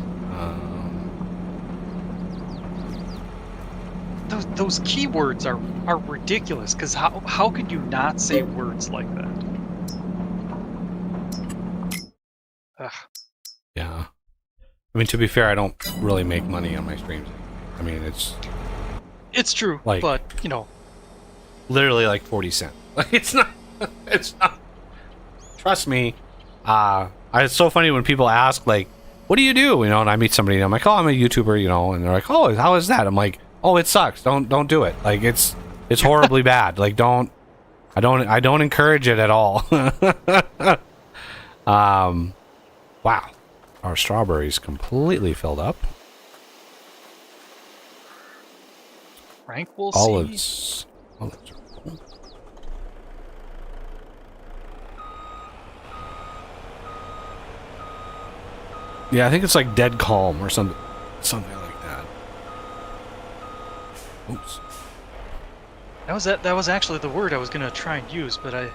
Those keywords are ridiculous, because how could you not say words like that? Ugh. Yeah. I mean, to be fair, I don't really make money on my streams. I mean, It's true, Like- but, you know, literally like 40 cents. Like, it's not. Trust me. It's so funny when people ask, like, what do you do? You know, and I meet somebody and I'm like, oh, I'm a YouTuber, you know, and they're like, oh, how is that? I'm like, oh, it sucks. Don't do it. Like, it's horribly bad. Like, I don't encourage it at all. Wow. Our strawberries completely filled up. Frank will see. Olives are cool. Yeah, I think it's like dead calm or something like that. Oops. That was actually the word I was gonna try and use, but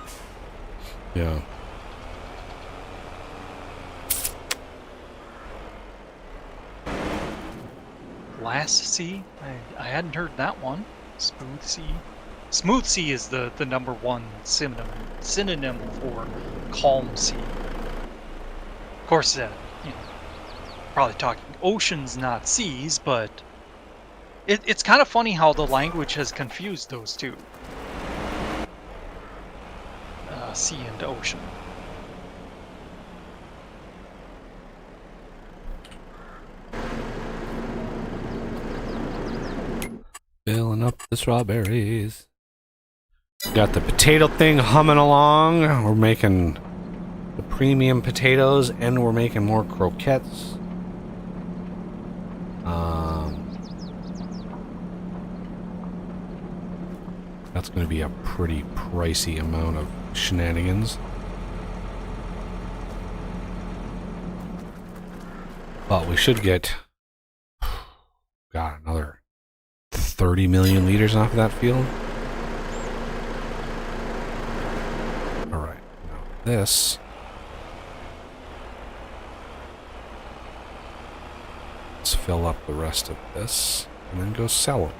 Yeah. Glass sea? I hadn't heard that one. Smooth sea. Smooth sea is the number one synonym for calm sea. Of course, you know, probably talking oceans, not seas, but it's kind of funny how the language has confused those two. Sea and ocean. Filling up the strawberries. Got the potato thing humming along. We're making the premium potatoes, and we're making more croquettes. That's going to be a pretty pricey amount of shenanigans. But we should get, God, another 30 million liters off of that field. All right, now this. Let's fill up the rest of this and then go sell it.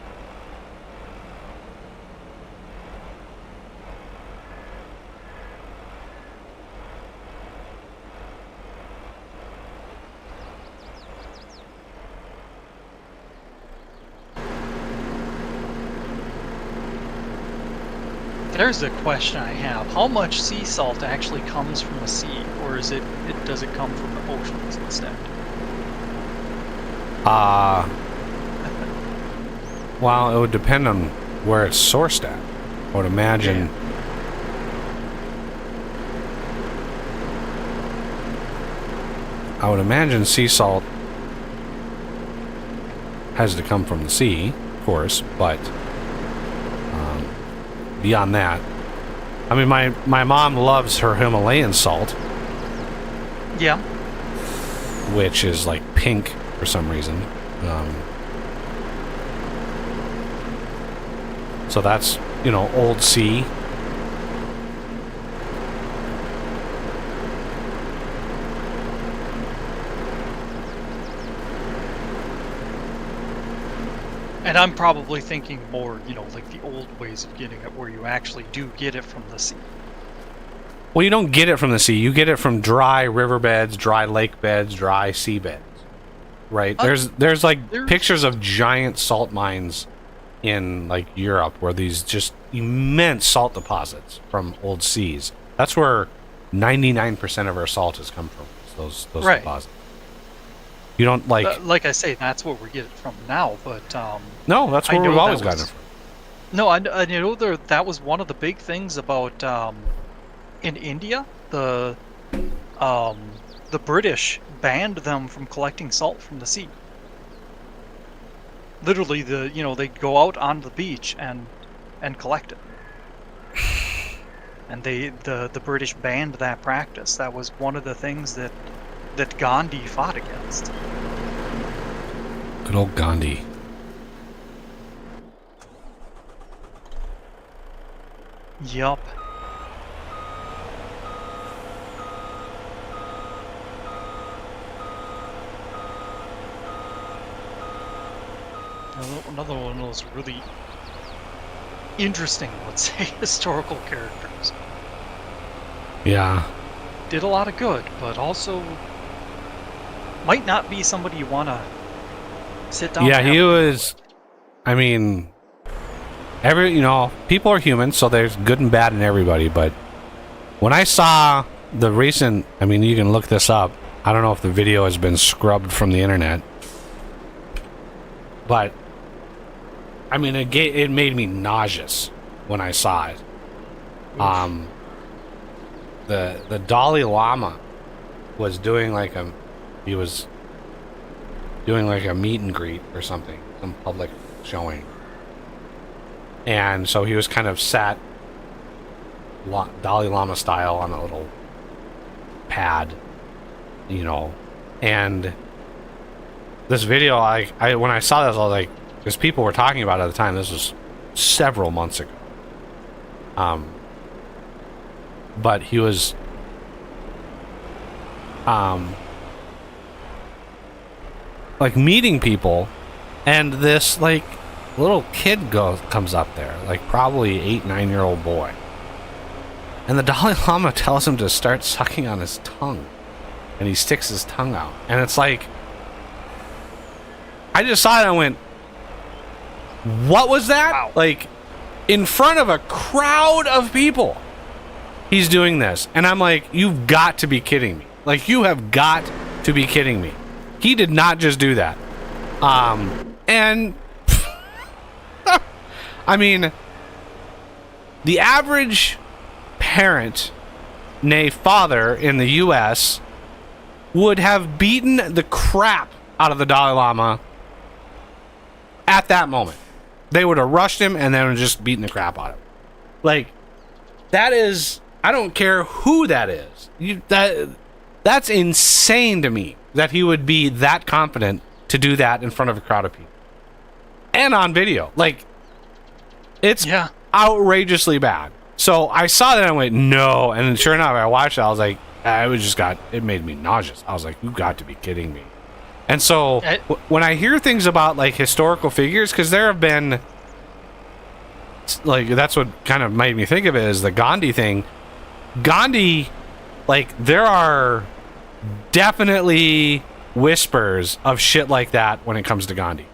There's a question I have. How much sea salt actually comes from the sea, or does it come from the oceans instead? Well, it would depend on where it's sourced at. I would imagine. I would imagine sea salt has to come from the sea, of course, but beyond that, I mean, my mom loves her Himalayan salt. Yeah. Which is like pink for some reason. So that's, you know, old sea. And I'm probably thinking more, you know, like the old ways of getting it, where you actually do get it from the sea. Well, you don't get it from the sea. You get it from dry riverbeds, dry lake beds, dry seabeds. Right? There's pictures of giant salt mines in like Europe where these just immense salt deposits from old seas. That's where 99% of our salt has come from. Those right. deposits. You don't like I say, that's where we get it from now, but no, that's where we've always gotten it from. No, I know that was one of the big things about in India. The British banned them from collecting salt from the sea. Literally, they'd go out on the beach and collect it. And the British banned that practice. That was one of the things that Gandhi fought against. Good old Gandhi. Yup. Another one of those really interesting, let's say, historical characters. Yeah. Did a lot of good, but also might not be somebody you want to sit down. Yeah, he was. I mean, people are human, so there's good and bad in everybody. But when I saw the recent, I mean, you can look this up. I don't know if the video has been scrubbed from the internet, but I mean, it made me nauseous when I saw it. The Dalai Lama was doing like a meet and greet or something, some public showing. And so he was kind of sat Dalai Lama style on a little pad, and this video, I when I saw this, I was like, because people were talking about it at the time, this was several months ago. But he was like meeting people, and this like little kid comes up there, like probably 8-9-year-old boy, and the Dalai Lama tells him to start sucking on his tongue, and he sticks his tongue out, and it's like, I just saw it and I went, what was that? Wow. Like, in front of a crowd of people, he's doing this. And I'm like, you've got to be kidding me. Like, you have got to be kidding me. He did not just do that. And I mean, the average parent, nay father in the U.S., would have beaten the crap out of the Dalai Lama at that moment. They would have rushed him and then just beaten the crap out of him. Like, that is, I don't care who that is. That's insane to me that he would be that confident to do that in front of a crowd of people. And on video. Like, it's outrageously bad. So I saw that and I went, no. And sure enough, I watched it. I was like, it made me nauseous. I was like, you got to be kidding me. And so when I hear things about like historical figures, because there have been, like, that's what kind of made me think of it, is the Gandhi thing. Gandhi, like, there are definitely whispers of shit like that when it comes to Gandhi.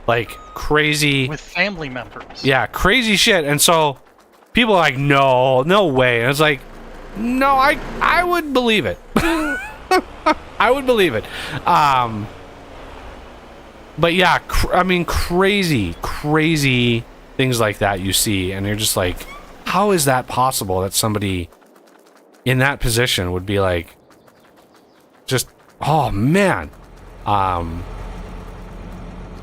Like crazy with family members. Yeah, crazy shit. And so people are like, no way. And it's like, no, I would believe it. I would believe it. But yeah, I mean, crazy things like that you see, and you're just like, how is that possible that somebody in that position would be like, just, oh man.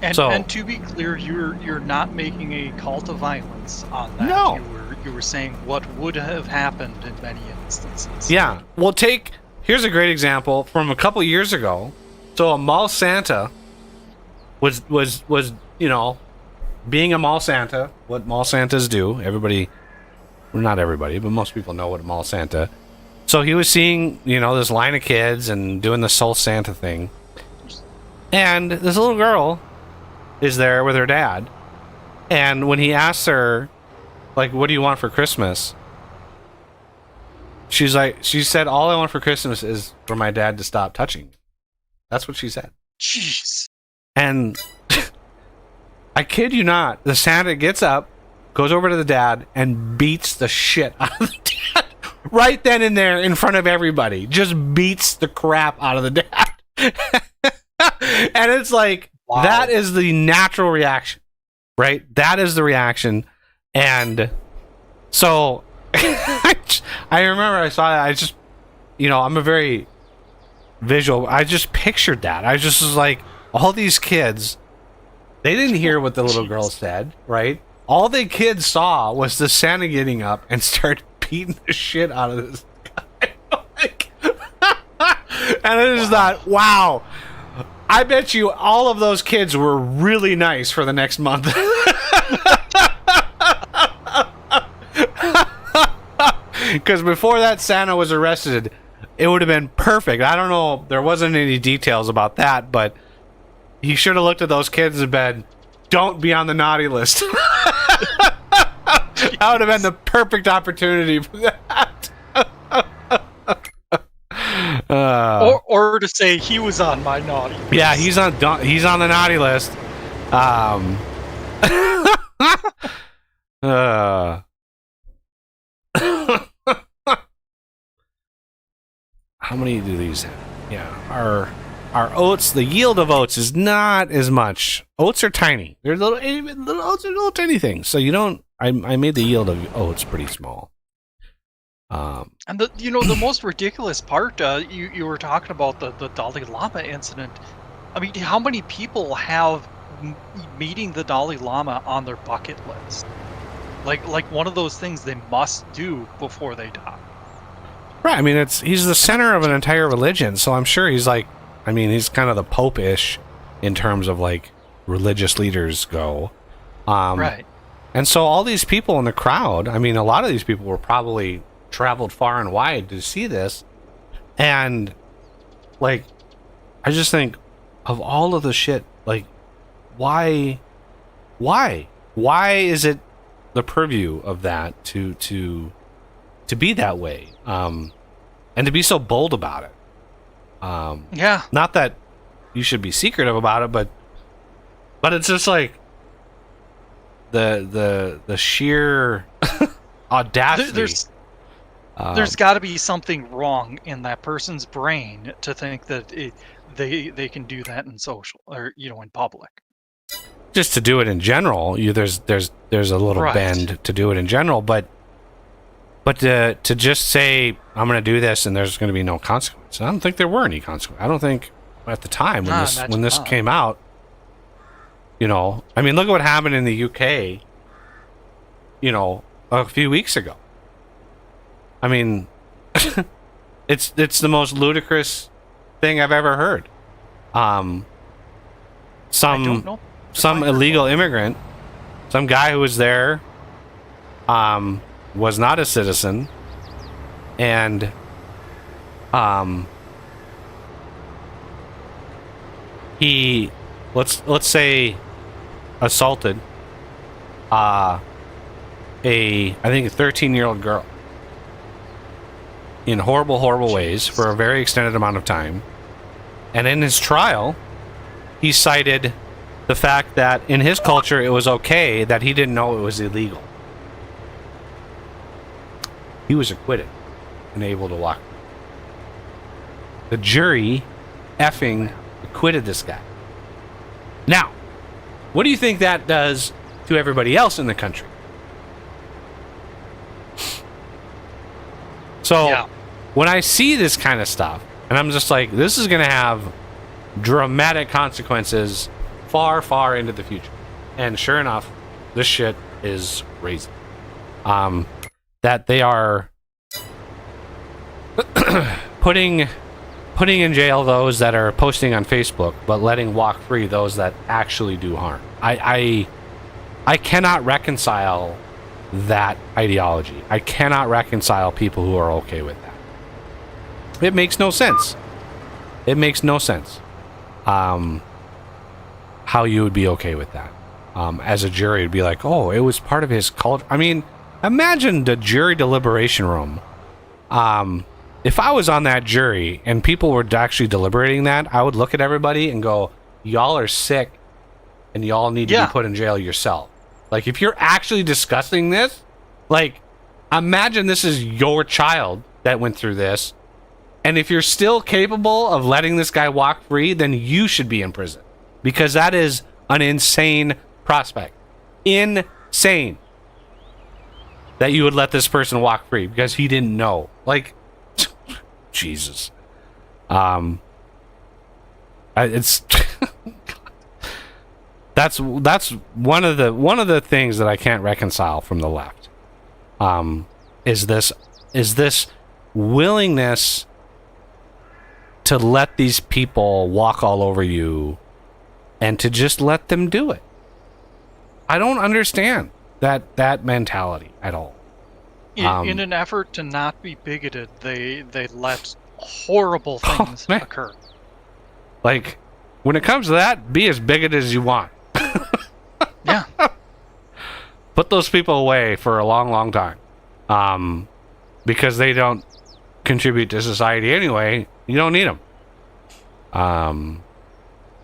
And to be clear, you're not making a call to violence on that. No. You were saying what would have happened in many instances. Yeah. Well, here's a great example from a couple years ago. So a mall Santa was you know, being a mall Santa, what mall Santas do. Everybody, well, not everybody, but most people know what a mall Santa. So he was seeing, you know, this line of kids and doing the Soul Santa thing. And this little girl is there with her dad. And when he asks her, like, what do you want for Christmas? She said, all I want for Christmas is for my dad to stop touching me. That's what she said. Jeez. And I kid you not, the Santa gets up, goes over to the dad, and beats the shit out of the dad. Right then and there, in front of everybody. Just beats the crap out of the dad. And it's like, wow. That is the natural reaction, right? That is the reaction. And so I remember I saw that. I just, you know, I'm a very visual. I just pictured that. I just was like, all these kids, they didn't hear what the little girl said, right? All the kids saw was the Santa getting up and start beating the shit out of this guy. Like, and I just thought, wow. I bet you all of those kids were really nice for the next month. Because before that Santa was arrested, it would have been perfect. I don't know, there wasn't any details about that, but he should have looked at those kids and been, don't be on the naughty list. That would have been the perfect opportunity for that. Or to say he was on my naughty list. Yeah, he's on the naughty list. How many do these have? Yeah, our oats, the yield of oats is not as much. Oats are tiny. They're little oats are little tiny things. So you don't. I made the yield of oats pretty small. And the most ridiculous part, you were talking about the Dalai Lama incident. I mean, how many people have meeting the Dalai Lama on their bucket list? Like one of those things they must do before they die. Right. I mean, he's the center of an entire religion, so I'm sure he's like, I mean, he's kind of the Pope-ish in terms of like religious leaders go. Right. And so all these people in the crowd, I mean, a lot of these people were probably traveled far and wide to see this, and like, I just think of all of the shit, like, why is it the purview of that to be that way, and to be so bold about it? Yeah, not that you should be secretive about it, but it's just like the sheer audacity. There's got to be something wrong in that person's brain to think that they can do that in social or in public. just to do it in general. There's a little Right. bend to do it in general, but to just say I'm going to do this and there's going to be no consequence. I don't think there were any consequences. I don't think at the time when Nah, this imagine not. came out, you know, I mean, look at what happened in the UK, you know, a few weeks ago. I mean, it's the most ludicrous thing I've ever heard. I don't know. Some illegal immigrant, some guy who was there, was not a citizen, and he let's say assaulted I think a 13-year-old girl in horrible ways for a very extended amount of time. And in his trial, he cited the fact that in his culture it was okay, that he didn't know it was illegal. He was acquitted and able to walk. The jury effing acquitted this guy. Now, what do you think that does to everybody else in the country? So, Yeah. when I see this kind of stuff, and I'm just like, this is going to have dramatic consequences far into the future. And sure enough, this shit is crazy. That they are putting in jail those that are posting on Facebook, but letting walk free those that actually do harm. I cannot reconcile that ideology. I cannot reconcile people who are okay with that. It makes no sense. It makes no sense. How you would be okay with that. As a jury, it'd be like, oh, it was part of his culture. I mean, imagine the jury deliberation room. If I was on that jury and people were actually deliberating that, I would look at everybody and go, y'all are sick and y'all need to Yeah. be put in jail yourself. Like, if you're actually discussing this, like, imagine this is your child that went through this. And if you're still capable of letting this guy walk free, then you should be in prison. Because that is an insane prospect. Insane. That you would let this person walk free because he didn't know. Like, Jesus. It's that's one of the things that I can't reconcile from the left. Is this willingness to let these people walk all over you and to just let them do it. I don't understand that mentality at all. In an effort to not be bigoted, they let horrible things man. occur. Like, when it comes to that, be as bigoted as you want. Yeah. Put those people away for a long time. Because they don't contribute to society anyway. You don't need them.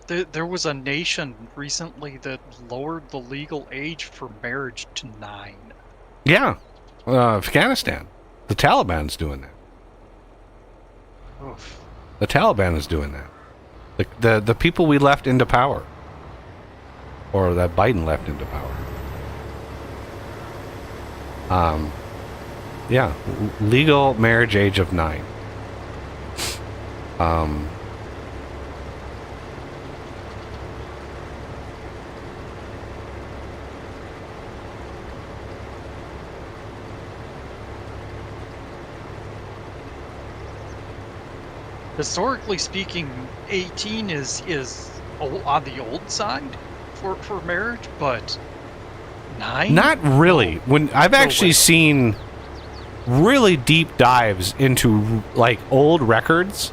There was a nation recently that lowered the legal age for marriage to 9. Yeah. Afghanistan. The Taliban's doing that. Oof. The Taliban is doing that. The people we left into power. Or that Biden left into power. Yeah. Legal marriage age of 9. Historically speaking, 18 is on the old side for marriage, but 9? Not really. When I've actually way. seen really deep dives into like old records,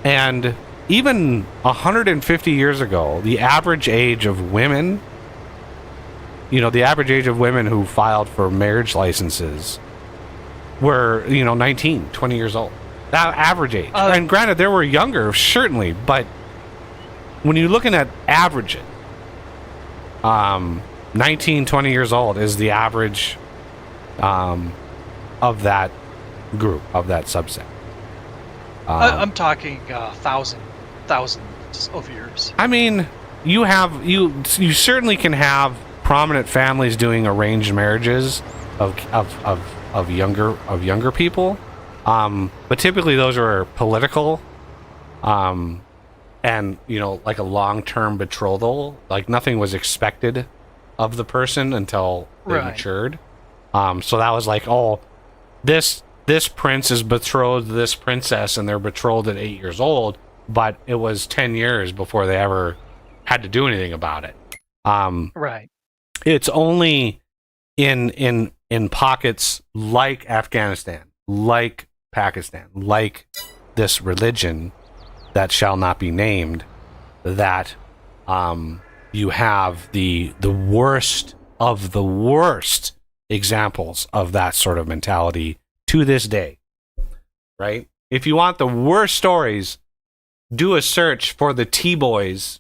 and even 150 years ago, the average age of women, the average age of women who filed for marriage licenses were, 19, 20 years old. That average age. And granted, there were younger, certainly, but when you're looking at averages, 19, 20 years old is the average of that group, of that subset. I'm talking thousands of years. I mean, you certainly can have prominent families doing arranged marriages of younger people, but typically those are political, and like a long-term betrothal. Like nothing was expected of the person until they matured. So that was like, oh, this prince is betrothed to this princess, and they're betrothed at 8 years old, but it was 10 years before they ever had to do anything about it. It's only in pockets like Afghanistan, like Pakistan, like this religion that shall not be named, that you have the worst of the worst examples of that sort of mentality to this day, right? If you want the worst stories, do a search for the T-boys,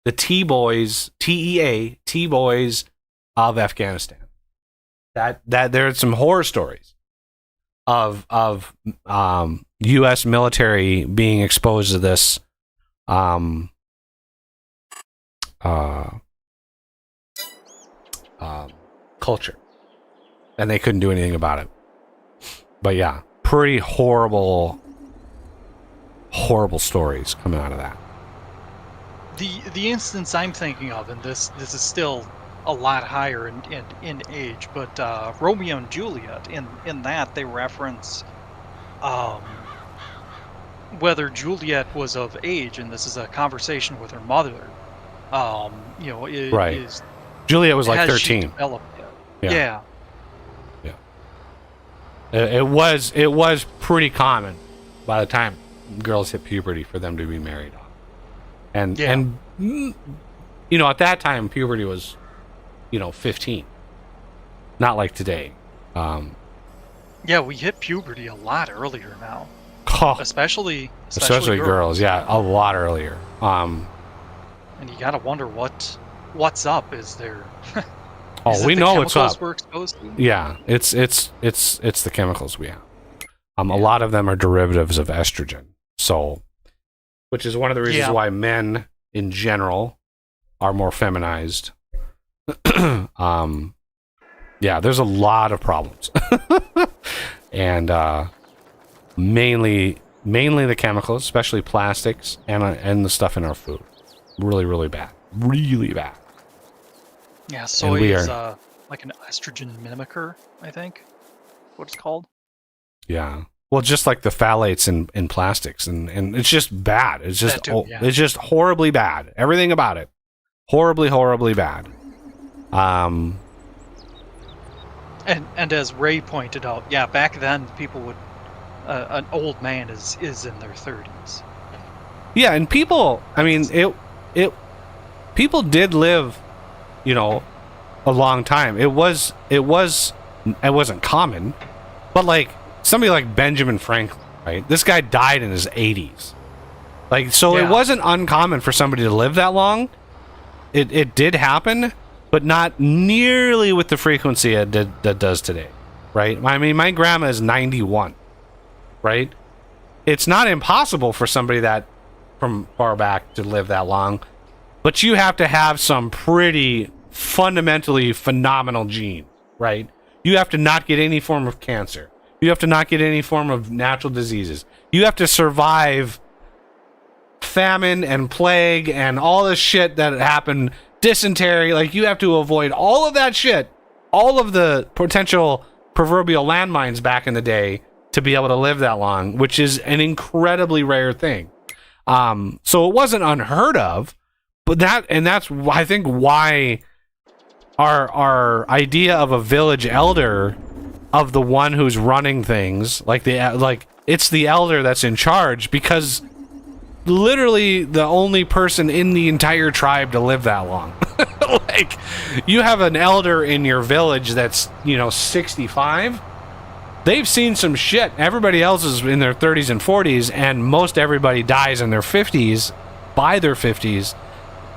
T-E-A, T-boys of Afghanistan. That there are some horror stories of U.S. military being exposed to this culture, and they couldn't do anything about it. But yeah, pretty horrible stories coming out of that. The instance I'm thinking of, and this is still a lot higher in age, but Romeo and Juliet, in that they reference whether Juliet was of age, and this is a conversation with her mother. Is Juliet was like has 13. she developed yet? Yeah. It was pretty common by the time girls hit puberty for them to be married off. And at that time puberty was 15. Not like today. We hit puberty a lot earlier now. Especially girls, a lot earlier. And you gotta wonder what's up. Is there we know what's up. We're exposed to? Yeah, it's the chemicals we have. A lot of them are derivatives of estrogen. So, which is one of the reasons why men in general are more feminized. There's a lot of problems. And mainly the chemicals, especially plastics and the stuff in our food. Really, really bad. Really bad. Yeah, soy is like an estrogen mimicker, I think. What it's called. Yeah. Well, just like the phthalates in plastics, and it's just bad. It's just it's just horribly bad. Everything about it, horribly, horribly bad. And as Ray pointed out, back then people would an old man is in their 30s. Yeah, and people, I mean, people did live, a long time. It wasn't common, but like somebody like Benjamin Franklin, right? This guy died in his 80s. It wasn't uncommon for somebody to live that long. It did happen, but not nearly with the frequency that does today, right? I mean, my grandma is 91, right? It's not impossible for somebody that from far back to live that long, but you have to have some pretty fundamentally phenomenal gene, right? You have to not get any form of cancer. You have to not get any form of natural diseases. You have to survive famine and plague and all this shit that happened, dysentery. Like, you have to avoid all of that shit, all of the potential proverbial landmines back in the day to be able to live that long, which is an incredibly rare thing. So it wasn't unheard of, but that's I think why our idea of a village elder, of the one who's running things, it's the elder that's in charge, because literally the only person in the entire tribe to live that long. Like, you have an elder in your village that's 65. They've seen some shit. Everybody else is in their 30s and 40s, and most everybody dies in their 50s, by their 50s.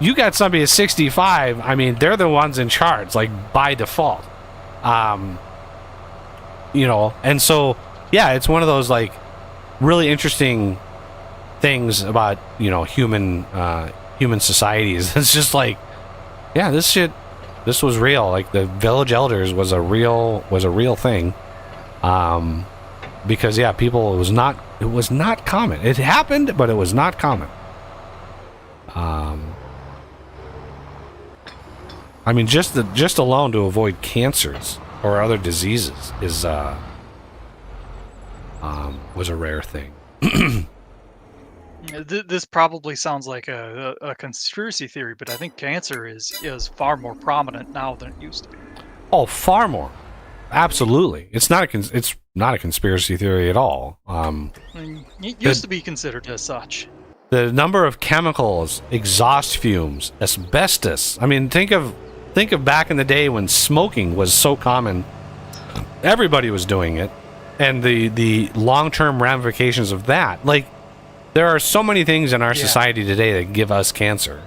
You got somebody at 65, I mean, they're the ones in charge, like, by default. And so, it's one of those, like, really interesting things about, human human societies. It's just like, yeah, this was real. Like the village elders was a real thing. Because yeah, people, it was not common. It happened, but it was not common. I mean, just alone to avoid cancers or other diseases is was a rare thing. This probably sounds like a conspiracy theory, but I think cancer is far more prominent now than it used to be. Oh, far more. Absolutely. It's not a conspiracy theory at all. It used to be considered as such. The number of chemicals, exhaust fumes, asbestos. I mean, think of back in the day when smoking was so common. Everybody was doing it, and the long-term ramifications of that. Like, there are so many things in our society today that give us cancer,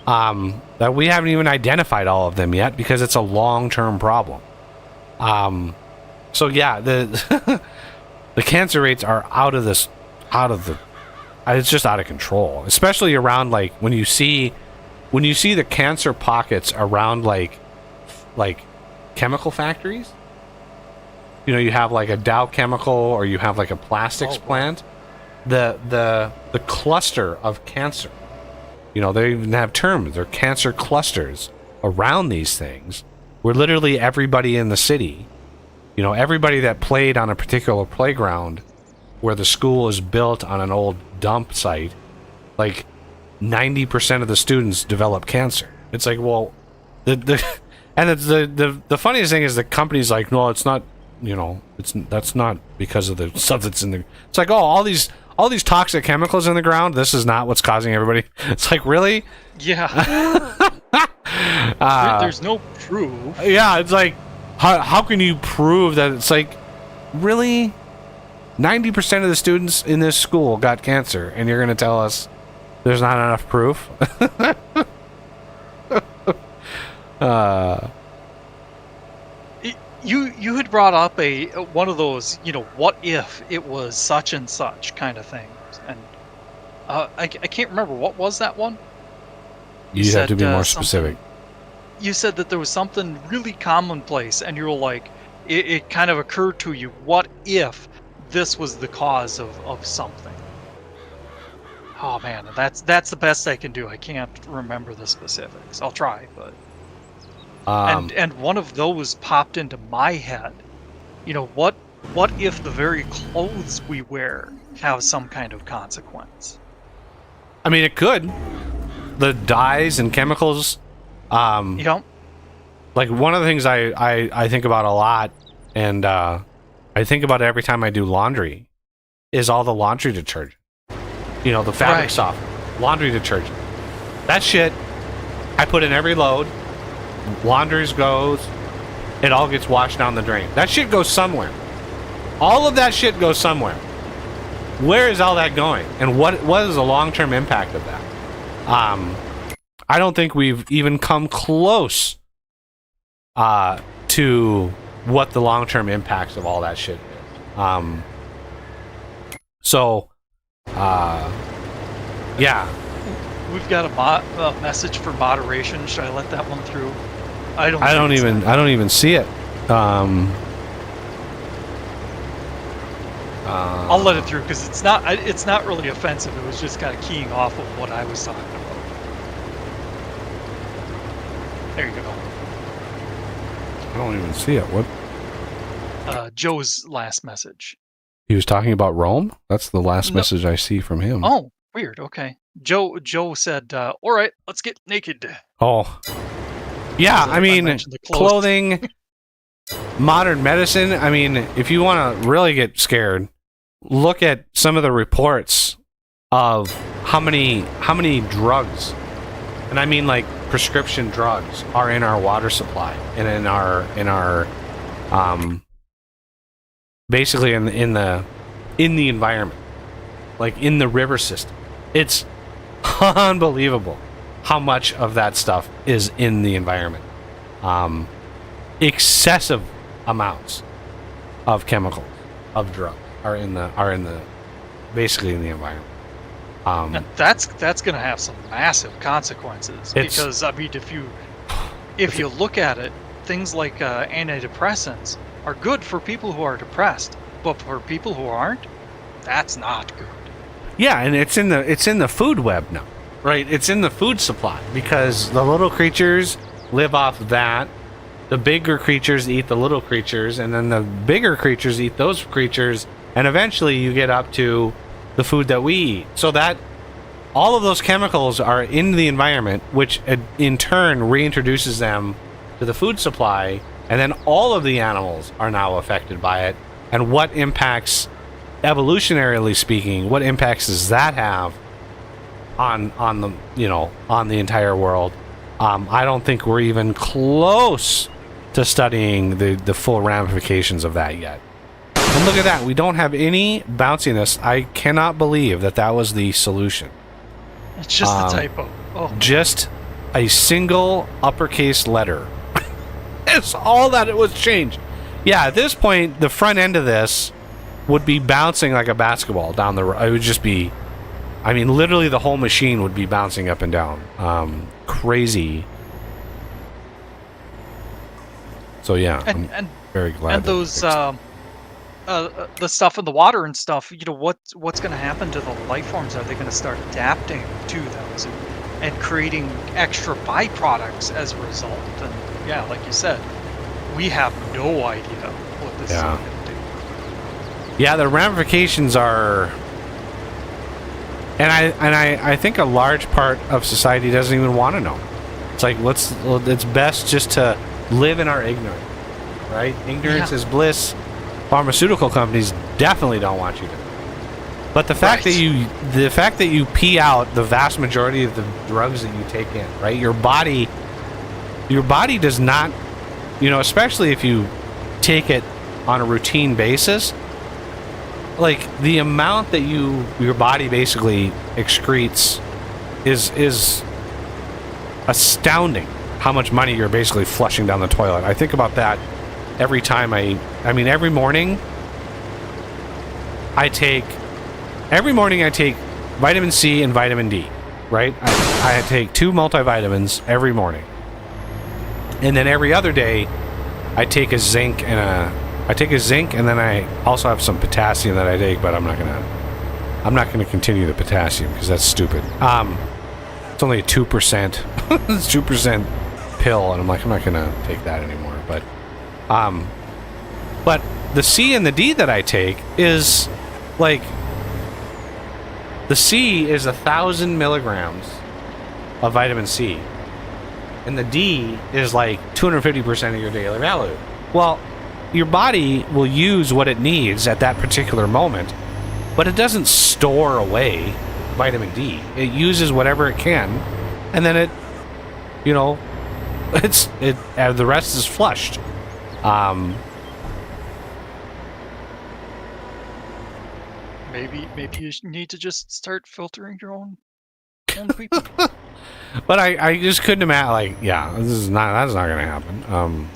that we haven't even identified all of them yet because it's a long-term problem. So yeah, the the cancer rates are it's just out of control, especially around like when you see the cancer pockets around like chemical factories. You know, you have like a Dow Chemical or you have like a plastics plant. The cluster of cancer. You know, they even have terms. They're cancer clusters around these things, where literally everybody in the city, you know, everybody that played on a particular playground where the school is built on an old dump site, like 90% of the students develop cancer. It's like, well, the funniest thing is the company's like, no, it's not, you know, that's not because of the stuff that's in the. It's like, oh, all these toxic chemicals in the ground. This is not what's causing everybody. It's like, really? Yeah. There's no proof. Yeah, it's like, how can you prove that? It's like, really? 90% of the students in this school got cancer, and you're going to tell us there's not enough proof? You had brought up one of those, you know, what if it was such and such kind of things, and I can't remember, what was that one? You have to be more specific. You said that there was something really commonplace, and you were like, it kind of occurred to you, what if this was the cause of something? Oh man, that's the best I can do. I can't remember the specifics. I'll try, but and one of those popped into my head. You know, what if the very clothes we wear have some kind of consequence? I mean, it could. The dyes and chemicals. You know, like one of the things I think about a lot, and I think about it every time I do laundry, is all the laundry detergent. You know, the fabric soft laundry detergent. That shit, I put in every load. Laundries goes, it all gets washed down the drain. That shit goes somewhere. All of that shit goes somewhere. Where is all that going? And what is the long-term impact of that? I don't think we've even come close to what the long-term impacts of all that shit is. Yeah. We've got a message for moderation. Should I let that one through? I don't even see it. I'll let it through because it's not really offensive. It was just kind of keying off of what I was talking about. There you go. I don't even see it. What? Joe's last message. He was talking about Rome? That's the last message I see from him. Oh, weird. Okay. Joe said, all right, let's get naked. Oh. Yeah, I mean, clothing, modern medicine. I mean, if you want to really get scared, look at some of the reports of how many drugs, and I mean like prescription drugs, are in our water supply and in our basically in the environment, like in the river system. It's unbelievable how much of that stuff is in the environment. Excessive amounts of chemicals, of drugs are in the basically in the environment. And that's going to have some massive consequences, because I mean, if you look at it, things like antidepressants are good for people who are depressed, but for people who aren't, that's not good. Yeah, and it's in the food web now, right? It's in the food supply, because the little creatures live off that. The bigger creatures eat the little creatures, and then the bigger creatures eat those creatures, and eventually you get up to the food that we eat. So that all of those chemicals are in the environment, which in turn reintroduces them to the food supply, and then all of the animals are now affected by it. And what impacts, evolutionarily speaking, what impacts does that have on the entire world? I don't think we're even close to studying the full ramifications of that yet. And look at that, we don't have any bounciness. I cannot believe that was the solution. It's just a typo. Oh. Just a single uppercase letter. It's all that it was changed. Yeah, at this point, the front end of this would be bouncing like a basketball down the road. It would just be, I mean, literally the whole machine would be bouncing up and down. Crazy. So yeah, I'm very glad. And those the stuff in the water and stuff, what's going to happen to the life forms? Are they going to start adapting to those and creating extra byproducts as a result? And yeah, like you said, we have no idea what this is going to do. Yeah, the ramifications are, and I think a large part of society doesn't even want to know. It's like, it's best just to live in our ignorance, right? Ignorance is bliss. Pharmaceutical companies definitely don't want you to. But the fact that you pee out the vast majority of the drugs that you take in, right? Your body does not, especially if you take it on a routine basis, like the amount that your body basically excretes is astounding. How much money you're basically flushing down the toilet. I think about that every time every morning I take vitamin C and vitamin D, right? I take 2 multivitamins every morning. And then every other day I take a zinc and then I also have some potassium that I take, but I'm not going to continue the potassium because that's stupid. It's only a 2%. It's 2% pill, and I'm not going to take that anymore. But the C and the D that I take is like, the C is 1,000 milligrams of vitamin C, and the D is like 250% of your daily value. Well, your body will use what it needs at that particular moment, but it doesn't store away vitamin D. It uses whatever it can, and then the rest is flushed. Maybe you need to just start filtering your own people. But I just couldn't imagine, that's not going to happen.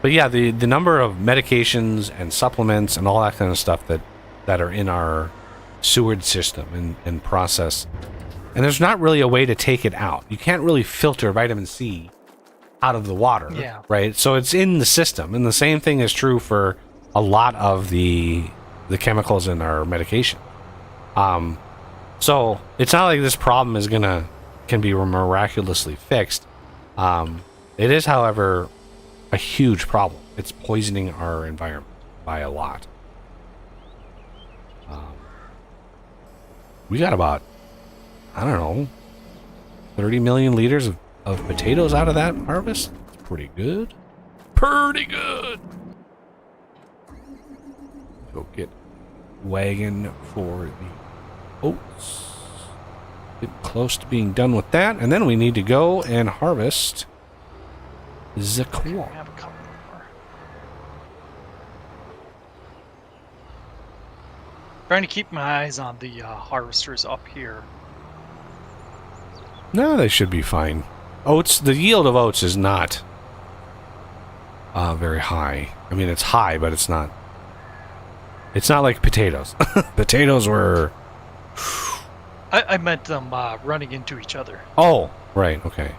But yeah, the number of medications and supplements and all that kind of stuff that are in our sewage system and process, and there's not really a way to take it out. You can't really filter vitamin C out of the water, right? So it's in the system, and the same thing is true for a lot of the chemicals in our medication. So it's not like this problem can be miraculously fixed. It is, however, a huge problem. It's poisoning our environment by a lot. We got about, 30 million liters of potatoes out of that harvest. It's pretty good. Pretty good. Go get wagon for the oats. Get close to being done with that, and then we need to go and harvest the corn. I have a couple more. Trying to keep my eyes on the harvesters up here. No, they should be fine. Oats, the yield of oats is not very high. I mean, it's high, but it's not It's not like potatoes. Potatoes were... I meant them running into each other. Oh, right, okay.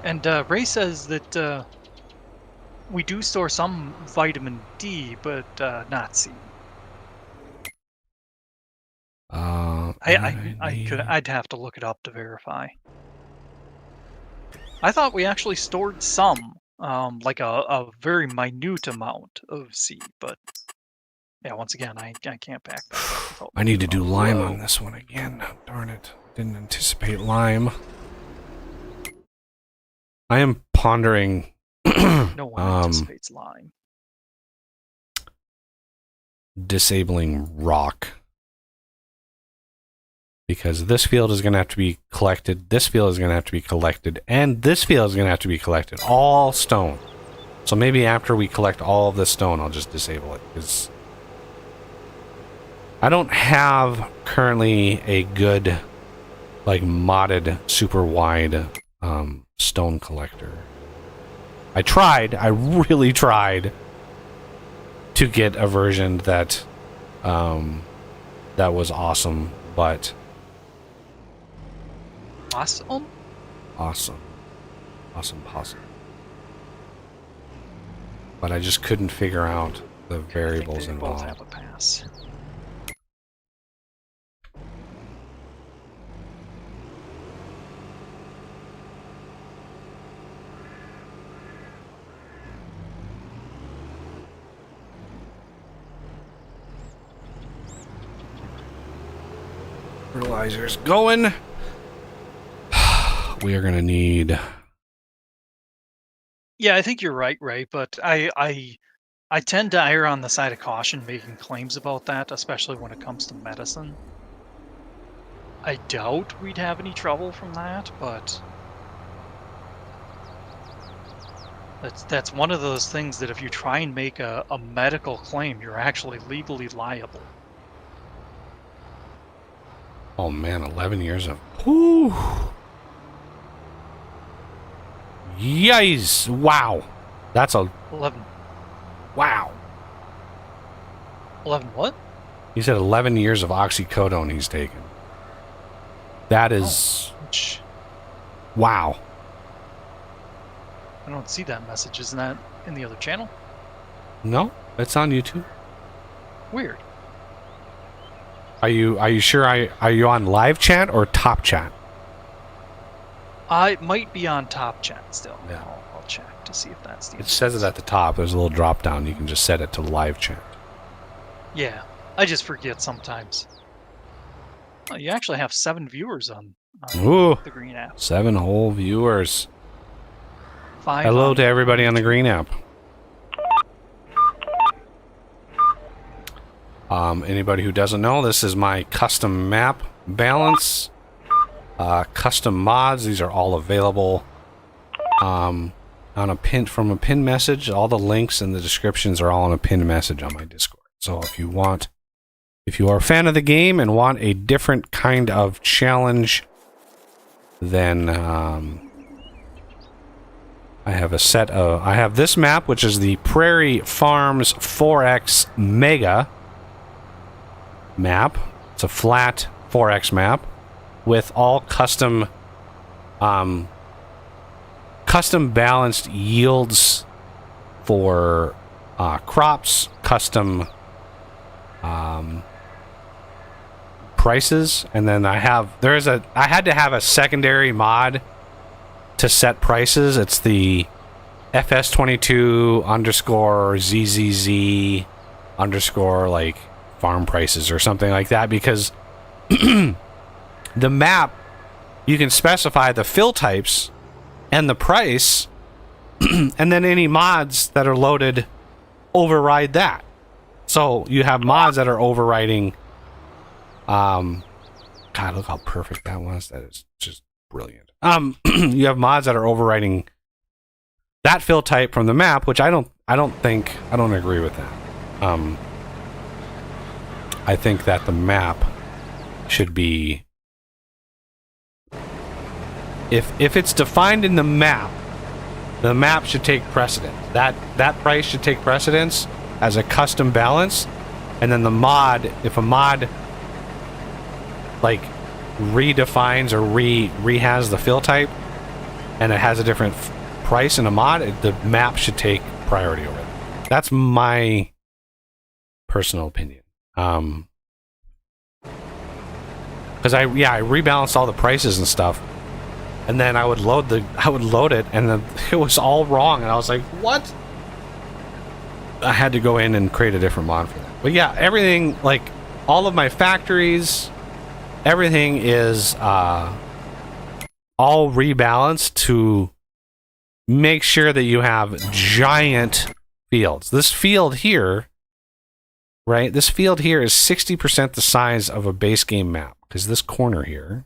And Ray says that we do store some vitamin D, but not C. I'd have to look it up to verify. I thought we actually stored some, like a very minute amount of C, but yeah, once again, I can't back that up. I need to do lime on this one again. Darn it. Didn't anticipate lime. I am pondering... No one anticipates lime. Disabling rock. Because this field is going to have to be collected, this field is going to have to be collected, and this field is going to have to be collected. All stone. So maybe after we collect all of this stone, I'll just disable it. Because I don't have currently a good, like, modded, super wide stone collector. I really tried to get a version that that was awesome, but... Awesome? Awesome. But I just couldn't figure out the variables they involved. both have a pass. Fertilizer's going. We are going to need... Yeah, I think you're right, Ray, but I tend to err on the side of caution making claims about that, especially when it comes to medicine. I doubt we'd have any trouble from that, but that's one of those things that if you try and make a medical claim, you're actually legally liable. Oh man, 11 years of... Whew. Yikes! Wow. That's a... 11. Wow. 11 what? He said 11 years of oxycodone he's taken. That is... Oh, wow. I don't see that message. Isn't that in the other channel? No, it's on YouTube. Weird. Are you sure? Are you on live chat or top chat? I might be on top chat still. Yeah. I'll check to see if that's the... It says it at the top. There's a little drop down. You can just set it to live chat. Yeah, I just forget sometimes. Oh, you actually have 7 viewers on Ooh, the Green app. 7 whole viewers. 5 Hello on to everybody on the Green app. Anybody who doesn't know, this is my custom map balance. Custom mods, these are all available on a from a pinned message. All the links and the descriptions are all on a pinned message on my Discord. So if you are a fan of the game and want a different kind of challenge, then I have I have this map, which is the Prairie Farms 4X Mega map. It's a flat 4X map with all custom balanced yields for crops, custom prices, and then I had to have a secondary mod to set prices. It's the FS22 _ ZZZ _ like farm prices or something like that, because the map, you can specify the fill types and the price, and then any mods that are loaded override that. So you have mods that are overriding. God, look how perfect that was. That is just brilliant. You have mods that are overriding that fill type from the map, which I don't agree with that. I think that the map should be, if it's defined in the map should take precedence. That price should take precedence as a custom balance, and then the mod, if a mod like redefines or rehas the fill type and it has a different price in a mod, the map should take priority over it. That's my personal opinion. Because I rebalanced all the prices and stuff, and then I would load it, and then it was all wrong, and I was like, what? I had to go in and create a different mod for that. But yeah, everything, like all of my factories, everything is all rebalanced to make sure that you have giant fields. This field here, right? This field here is 60% the size of a base game map, because this corner here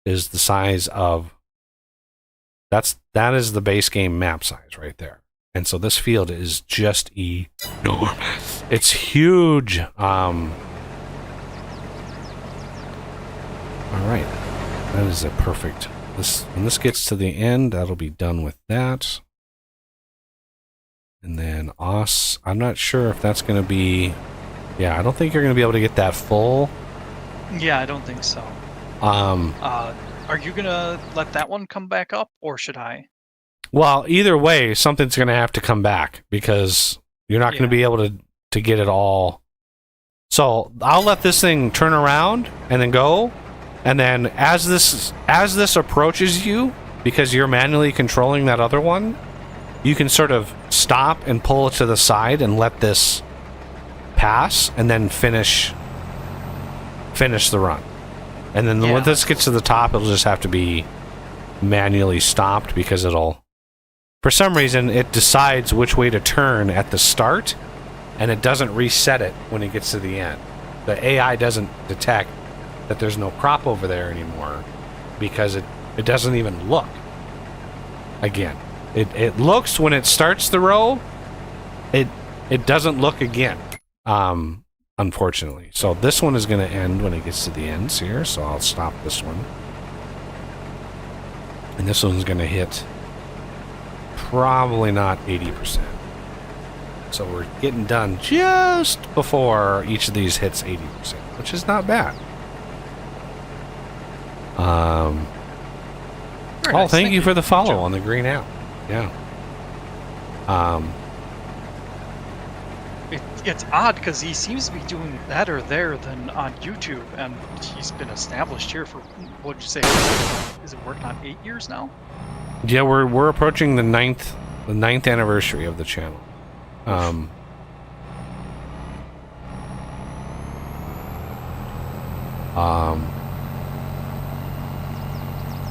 is the size of that is the base game map size right there. And so this field is just enormous. It's huge. All right, that is a perfect. When this gets to the end, that'll be done with that. And then OS, I'm not sure if that's going to be. Yeah, I don't think you're going to be able to get that full. Yeah, I don't think so. Are you gonna let that one come back up, or should I? Well, either way, something's going to have to come back because you're not going to be able to get it all. So I'll let this thing turn around and then go, and then as this approaches you, because you're manually controlling that other one, you can sort of stop and pull it to the side and let this pass, and then finish the run. And then when this gets to the top, it'll just have to be manually stopped because for some reason, it decides which way to turn at the start, and it doesn't reset it when it gets to the end. The AI doesn't detect that there's no crop over there anymore because it doesn't even look. Again, it looks when it starts the row. It doesn't look again. Unfortunately. So this one is going to end when it gets to the ends here, so I'll stop this one. And this one's going to hit probably not 80%. So we're getting done just before each of these hits 80%, which is not bad. Thank you for the follow on the green app. Yeah. It's odd because he seems to be doing better there than on YouTube, and he's been established here for, what did you say, is it working on 8 years now? Yeah, we're approaching the ninth anniversary of the channel.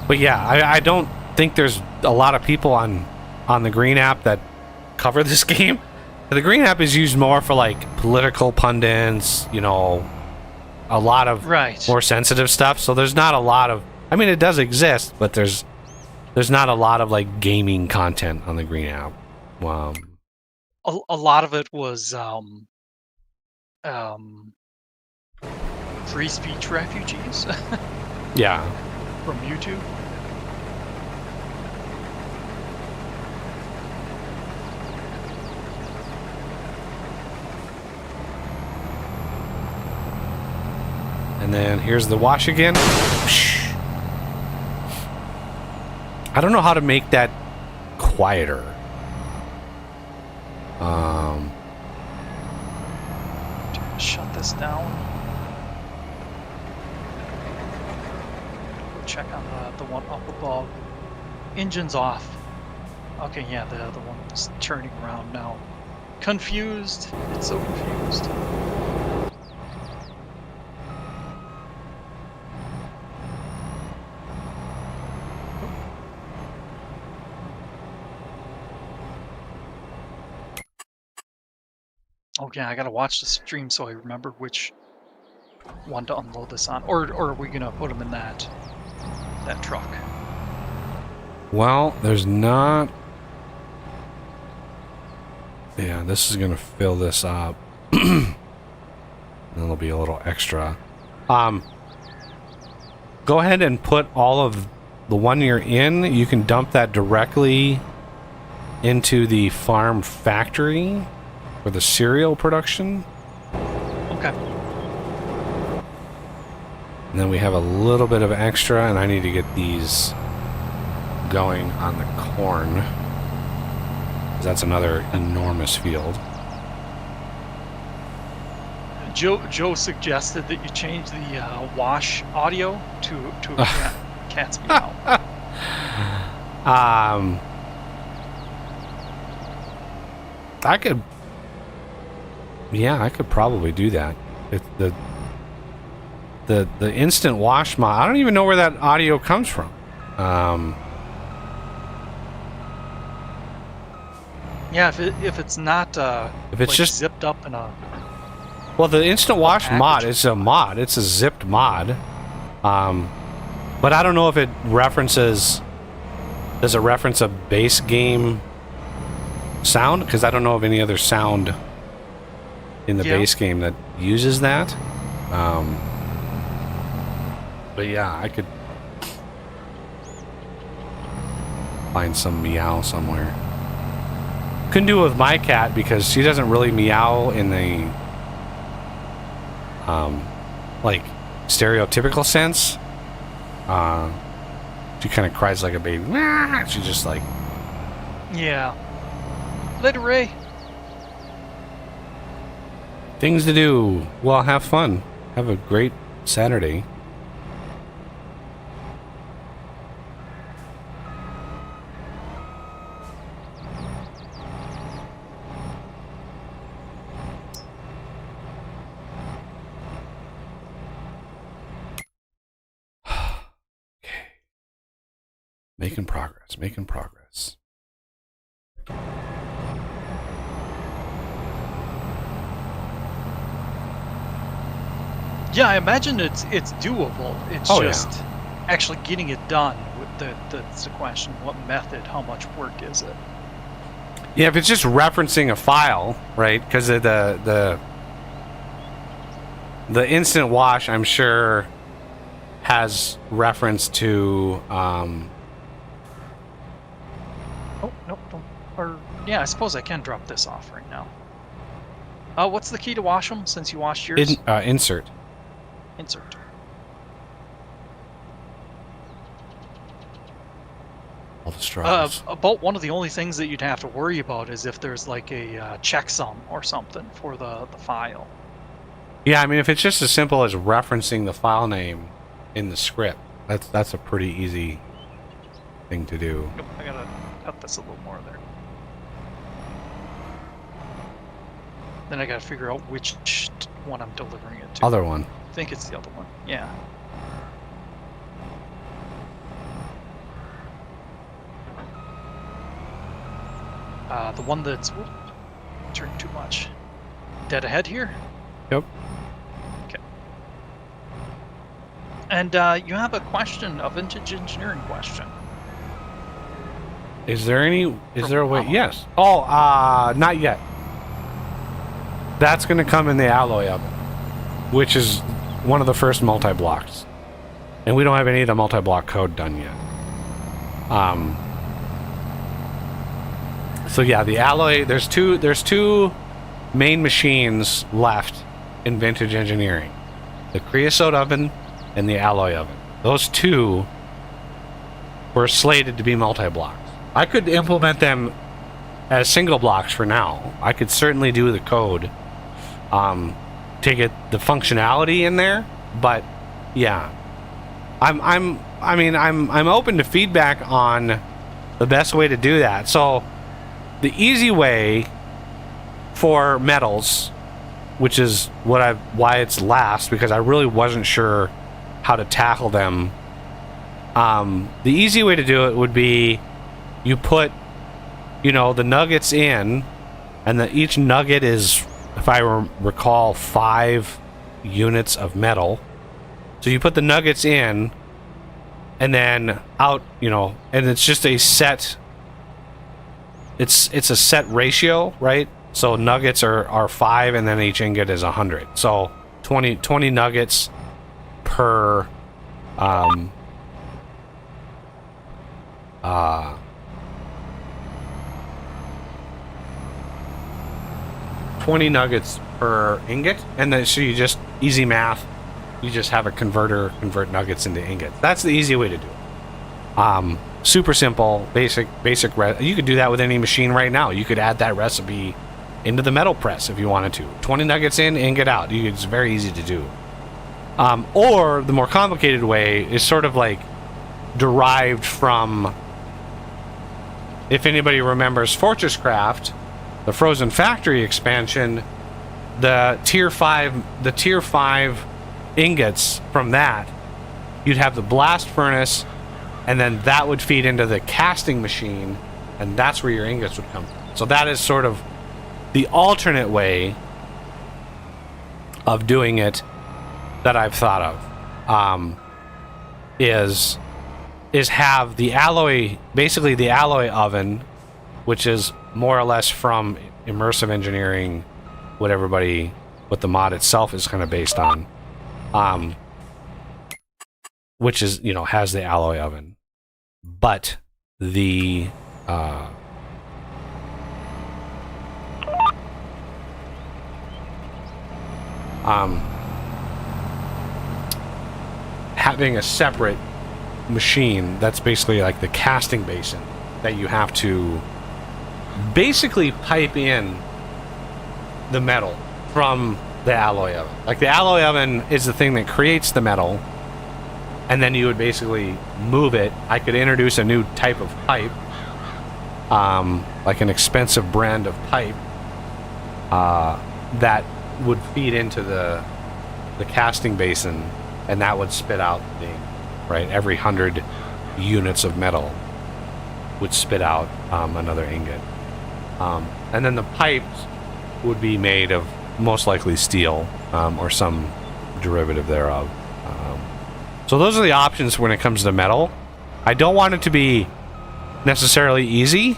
But yeah, I don't think there's a lot of people on the green app that cover this game. The green app is used more for like political pundits, a lot of more sensitive stuff. So there's not a lot of, I mean, it does exist, but there's not a lot of like gaming content on the green app. A lot of it was free speech refugees. Yeah. From YouTube. And then here's the wash again. I don't know how to make that quieter. Shut this down. Check on the one up above. Engine's off. Okay, yeah, the other one's turning around now. Confused. It's so confused. Okay, I gotta watch the stream so I remember which one to unload this on. Or are we gonna put them in that truck? Well, there's not. Yeah, this is gonna fill this up. And there'll be a little extra. Go ahead and put all of the one you're in. You can dump that directly into the farm factory. for the cereal production. Okay. And then we have a little bit of extra, and I need to get these going on the corn. 'Cause that's another enormous field. Joe suggested that you change the wash audio to a cat's meow. I could, yeah, I could probably do that. The instant wash mod. I don't even know where that audio comes from. Yeah, if it's not If it's like just zipped up in a well, the instant wash package. mod is a mod. It's a zipped mod. But I don't know if it references. Does it reference a base game sound? Because I don't know of any other sound in the base game that uses that. But yeah, I could find some meow somewhere. Couldn't do it with my cat because she doesn't really meow in the like stereotypical sense. She kind of cries like a baby. She just like, yeah. Later, Ray. things to do. Well, have fun. Have a great Saturday. Making progress, making progress. Yeah, I imagine it's doable. It's Oh, just actually getting it done. That's the question. What method? How much work is it? Yeah, if it's just referencing a file, right? Because the instant wash, I'm sure, has reference to Oh, nope, don't. Or yeah, I suppose I can drop this off right now. What's the key to wash them since you washed yours? insert. Insert. All the straws. About one of the only things that you'd have to worry about is if there's like a checksum or something for the file. Yeah, I mean, if it's just as simple as referencing the file name in the script, that's a pretty easy thing to do. Nope, I gotta cut this a little more there. Then I gotta figure out which one I'm delivering it to. Other one. I think it's the other one. Yeah. The one that's turned too much. Dead ahead here? Yep. Okay. And you have a question, a vintage engineering question. Is there any? Is there a way? From- Yes. Oh, not yet. That's going to come in the alloy oven, which is one of the first multi-blocks, and we don't have any of the multi-block code done yet. So yeah, the alloy. There's two main machines left in vintage engineering: the creosote oven and the alloy oven. Those two were slated to be multi-blocks. I could implement them as single blocks for now. I could certainly do the code to get the functionality in there, but yeah, I'm open to feedback on the best way to do that. So the easy way for metals, which is why it's last, because I really wasn't sure how to tackle them. The easy way to do it would be you put, the nuggets in, and each nugget is, if I recall, 5 units of metal. So you put the nuggets in, and then out, and it's just a set. It's a set ratio, right? So nuggets are 5, and then each ingot is 100. So 20 nuggets per 20 nuggets per ingot, and then so you just easy math. You just have a converter convert nuggets into ingots. That's the easy way to do it. Super simple, basic. You could do that with any machine right now. You could add that recipe into the metal press if you wanted to. 20 nuggets in, ingot out. It's very easy to do. Or the more complicated way is sort of like derived from, if anybody remembers Fortress Craft, the Frozen Factory expansion, the tier 5 ingots from that, you'd have the blast furnace, and then that would feed into the casting machine, and that's where your ingots would come from. So that is sort of the alternate way of doing it that I've thought of. Is have the alloy, basically the alloy oven, which is more or less from immersive engineering, what the mod itself is kind of based on, which is, has the alloy oven, but the having a separate machine that's basically like the casting basin that you have to basically pipe in the metal from the alloy oven. Like the alloy oven is the thing that creates the metal, and then you would basically move it. I could introduce a new type of pipe, like an expensive brand of pipe, that would feed into the casting basin, and that would spit out the, right, every 100 units of metal would spit out another ingot. And then the pipes would be made of most likely steel, or some derivative thereof. So those are the options when it comes to metal. I don't want it to be necessarily easy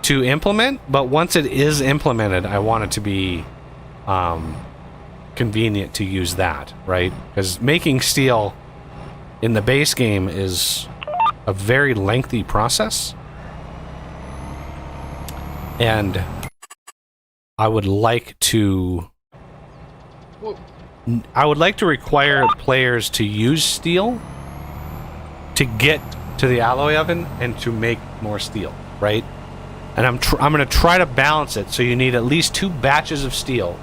to implement, but once it is implemented, I want it to be convenient to use that, right? Because making steel in the base game is a very lengthy process, and I would like to require players to use steel to get to the alloy oven and to make more steel, right? And I'm going to try to balance it so you need at least 2 batches of steel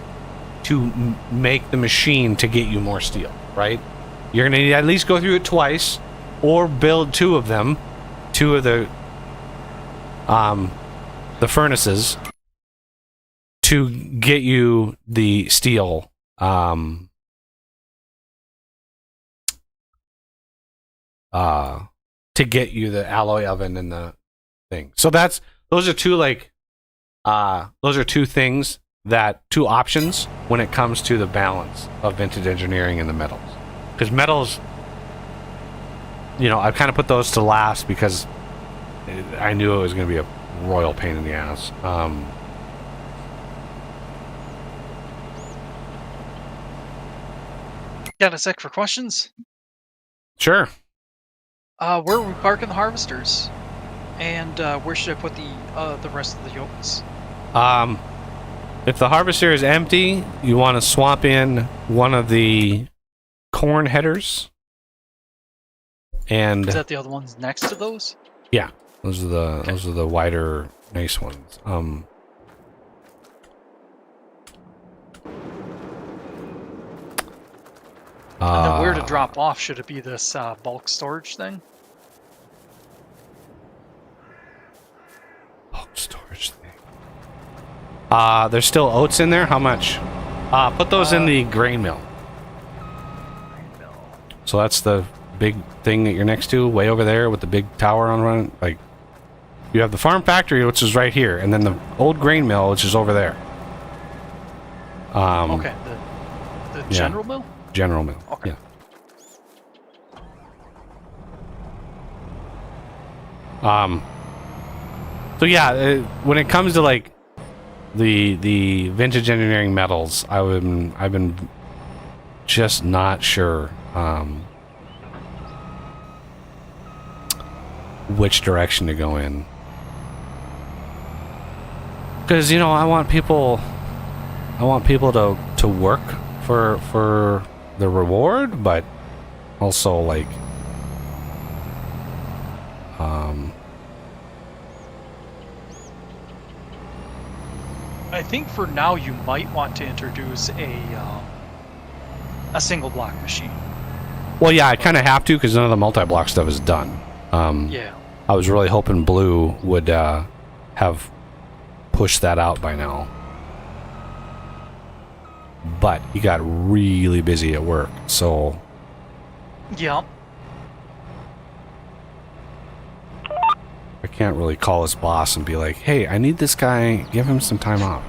to make the machine to get you more steel, right? You're going to need to at least go through it twice, or build 2 of them, 2 of the furnaces, to get you the steel. To get you the alloy oven and the thing. So those are 2 things, 2 options when it comes to the balance of vintage engineering and the metals. Because metals, I kind of put those to last because I knew it was going to be a royal pain in the ass. Got a sec for questions? Sure. Where are we parking the harvesters? And where should I put the rest of the yokes? If the harvester is empty, you want to swap in one of the corn headers. And is that the other ones next to those? Yeah, those are the wider, nice ones. And then where to drop off? Should it be this bulk storage thing? Bulk storage thing. There's still oats in there? How much? Put those in the grain mill. So that's the big thing that you're next to, way over there with the big tower on run. Like, you have the farm factory, which is right here, and then the old grain mill, which is over there. Okay, the general mill? General mill. Okay. Yeah. So yeah, when it comes to like the vintage engineering metals, I've been just not sure which direction to go in, because I want people I want people to work for the reward, but also like I think for now you might want to introduce a single block machine. well, yeah, I kind of have to because none of the multi-block stuff is done. Yeah. I was really hoping Blue would have pushed that out by now, but he got really busy at work, so Yeah. I can't really call his boss and be like, hey, I need this guy, give him some time off.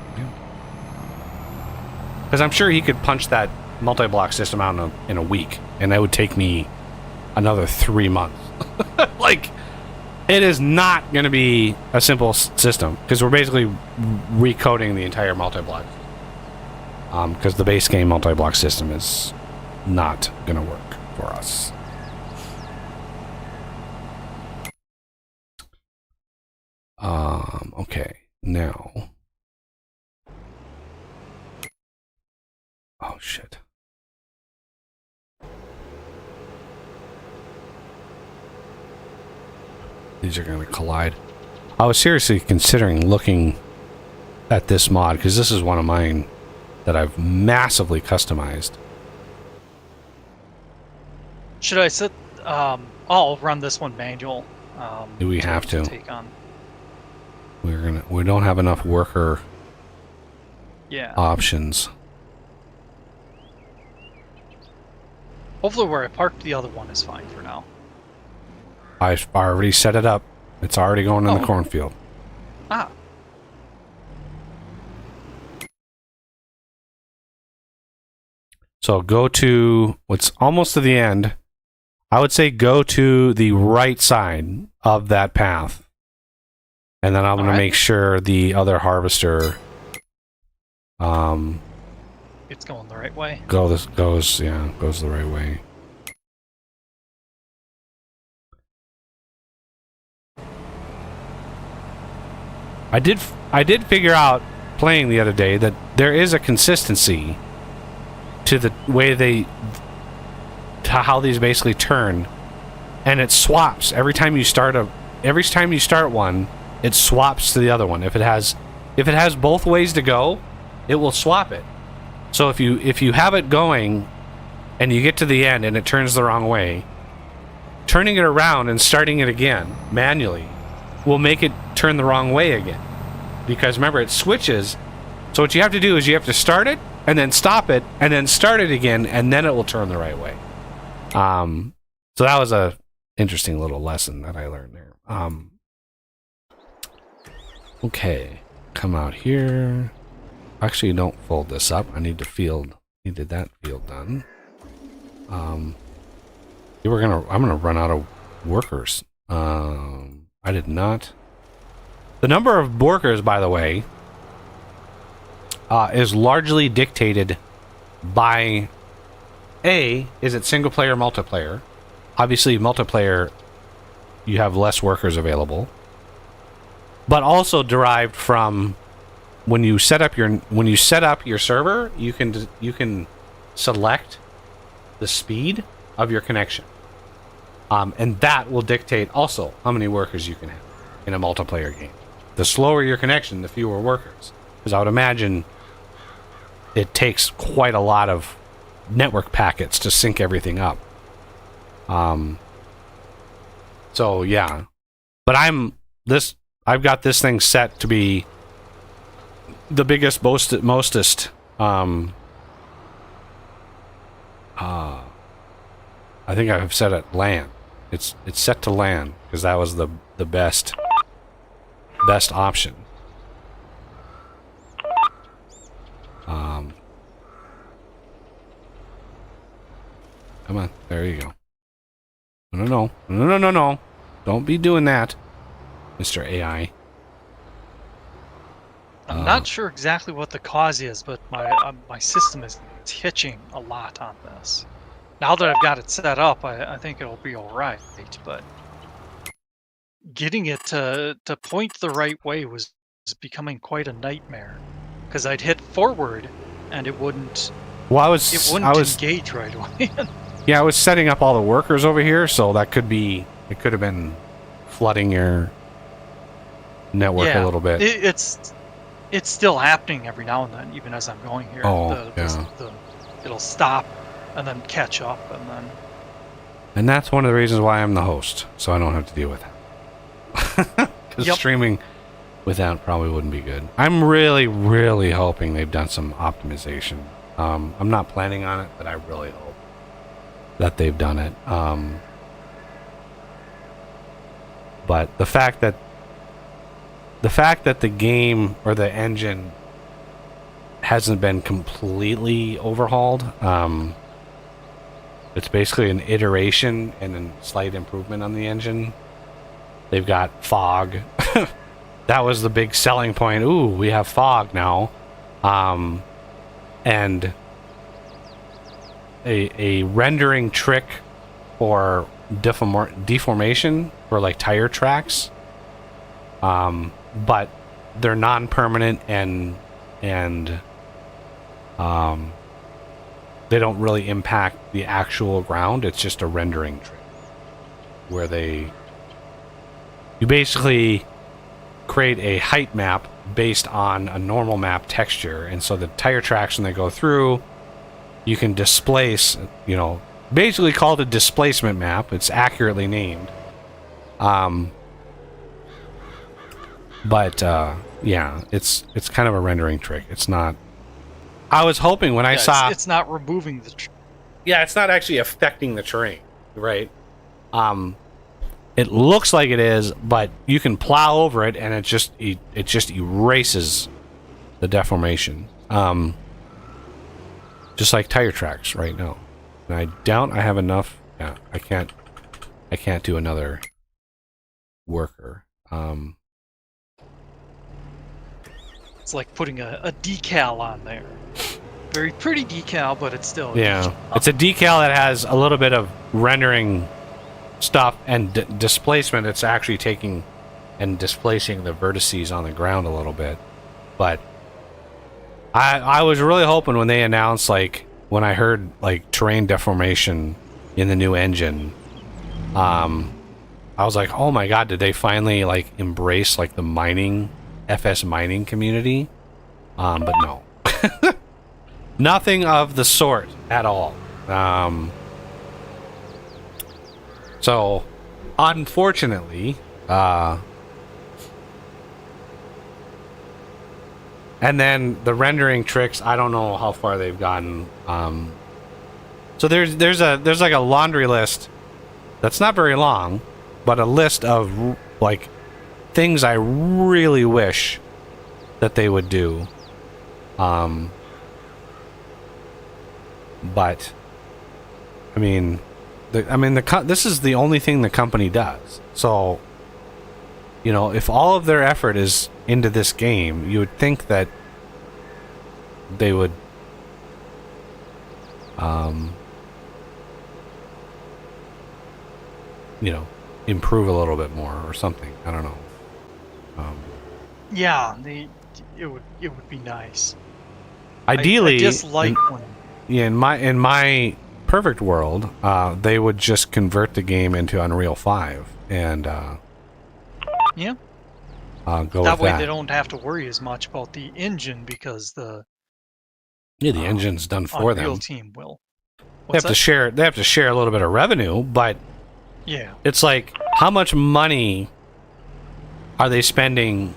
Because I'm sure he could punch that multi-block system out in a week, and that would take me another 3 months. Like, it is not going to be a simple system, because we're basically recoding the entire multi-block. Because the base game multi-block system is not going to work for us. Okay, now. Oh, shit. These are going to collide. I was seriously considering looking at this mod, because this is one of mine that I've massively customized. Should I set? I'll run this one manual. Do we have to? Take on. We don't have enough worker Yeah. options. Hopefully, where I parked the other one is fine for now. I've already set it up. It's already going in the cornfield. Ah. So go to what's almost to the end. I would say go to the right side of that path. And then I'm going to make sure the other harvester It's going the right way. goes the right way. I did figure out playing the other day that there is a consistency to the way to how these basically turn, and it swaps every time you start one. It swaps to the other one. If it has both ways to go, it will swap it. So if you have it going and you get to the end and it turns the wrong way, turning it around and starting it again manually will make it turn the wrong way again. Because remember, it switches. So what you have to do is you have to start it and then stop it and then start it again, and then it will turn the right way. So that was a interesting little lesson that I learned there. Okay, come out here. Actually, don't fold this up. I needed that field done. I'm gonna run out of workers. I did not. The number of workers, by the way, is largely dictated by is it single player or multiplayer? Obviously, multiplayer, you have less workers available, but also derived from when you set up your server, you can select the speed of your connection, and that will dictate also how many workers you can have in a multiplayer game. The slower your connection, the fewer workers, because I would imagine it takes quite a lot of network packets to sync everything up. So yeah, but I've got this thing set to be the biggest, mostest. I think I've set it LAN. It's set to LAN because that was the best option. Come on, there you go. No. Don't be doing that, Mr. AI. I'm not sure exactly what the cause is, but my system is hitching a lot on this. Now that I've got it set up, I think it'll be all right, but getting it to point the right way was becoming quite a nightmare. because I'd hit forward, and it wouldn't Well, I was engage right away. yeah, I was setting up all the workers over here, so that could have been flooding your network a little bit. It's still happening every now and then, even as I'm going here. Oh, It'll stop and then catch up, and then. And that's one of the reasons why I'm the host, so I don't have to deal with that. Because streaming without probably wouldn't be good. I'm really, really hoping they've done some optimization. I'm not planning on it, but I really hope that they've done it. But the fact that the game or the engine hasn't been completely overhauled, it's basically an iteration and a slight improvement on the engine. They've got fog. That was the big selling point. Ooh, we have fog now. And a rendering trick for deformation for like tire tracks. But they're non-permanent and they don't really impact the actual ground. It's just a rendering trick where you basically create a height map based on a normal map texture, and so the tire tracks, when they go through, you can displace, basically called a displacement map. It's accurately named. But yeah, it's kind of a rendering trick. It's not. I was hoping when I saw it's not removing the. Yeah, it's not actually affecting the terrain, right? It looks like it is, but you can plow over it, and it just erases the deformation. Just like tire tracks right now. And I doubt I have enough. Yeah, I can't do another worker. It's like putting a decal on there. Very pretty decal, but it's still it's a decal that has a little bit of rendering stuff and displacement. It's actually taking and displacing the vertices on the ground a little bit. But I was really hoping when they announced, like, when I heard like terrain deformation in the new engine, I was like, oh my god, did they finally like embrace like the mining FS mining community? But no. Nothing of the sort at all. So unfortunately, and then the rendering tricks, I don't know how far they've gotten. So there's like a laundry list that's not very long, but a list of like things I really wish that they would do. But I mean, this is the only thing the company does. So, if all of their effort is into this game, you would think that they would improve a little bit more or something. I don't know. Yeah, it would be nice. Ideally, I dislike when. Yeah, in my perfect world, they would just convert the game into Unreal 5 and go that with way that. they don't have to worry as much about the engine because the engine's done for Unreal them. team will. They have to share a little bit of revenue, but yeah, it's like, how much money are they spending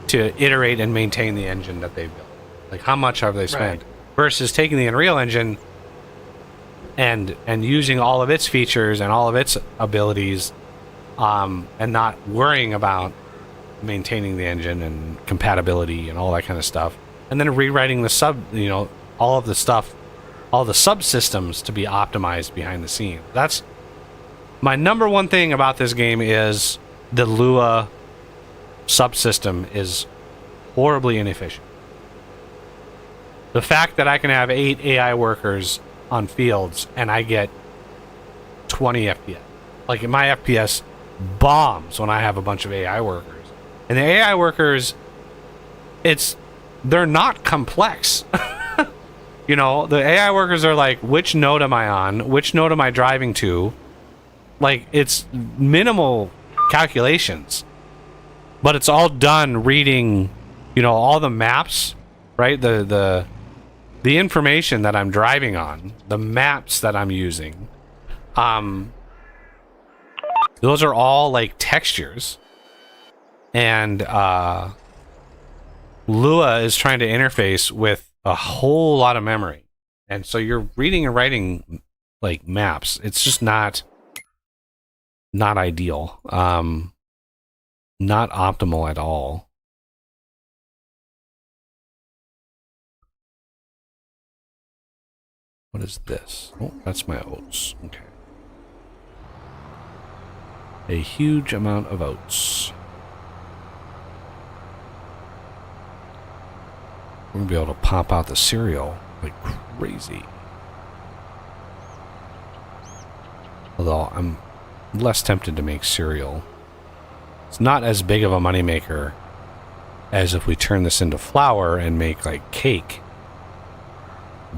to iterate and maintain the engine that they built? Like, how much have they spent? Right. Versus taking the Unreal Engine and using all of its features and all of its abilities, and not worrying about maintaining the engine and compatibility and all that kind of stuff, and then rewriting the all of the stuff, all the subsystems to be optimized behind the scene. That's my number one thing about this game, is the Lua subsystem is horribly inefficient. The fact that I can have 8 AI workers on fields and I get 20 FPS. Like, my FPS bombs when I have a bunch of AI workers. And the AI workers, it's they're not complex. You know, the AI workers are like, which node am I on? Which node am I driving to? Like, it's minimal calculations, but it's all done reading, you know, all the maps, right? The information that I'm driving on, the maps that I'm using, those are all like textures, and Lua is trying to interface with a whole lot of memory, and so you're reading and writing like maps. It's just not ideal, not optimal at all. What is this? Oh, that's my oats. Okay. A huge amount of oats. We're gonna be able to pop out the cereal like crazy. Although I'm less tempted to make cereal. It's not as big of a moneymaker as if we turn this into flour and make like cake.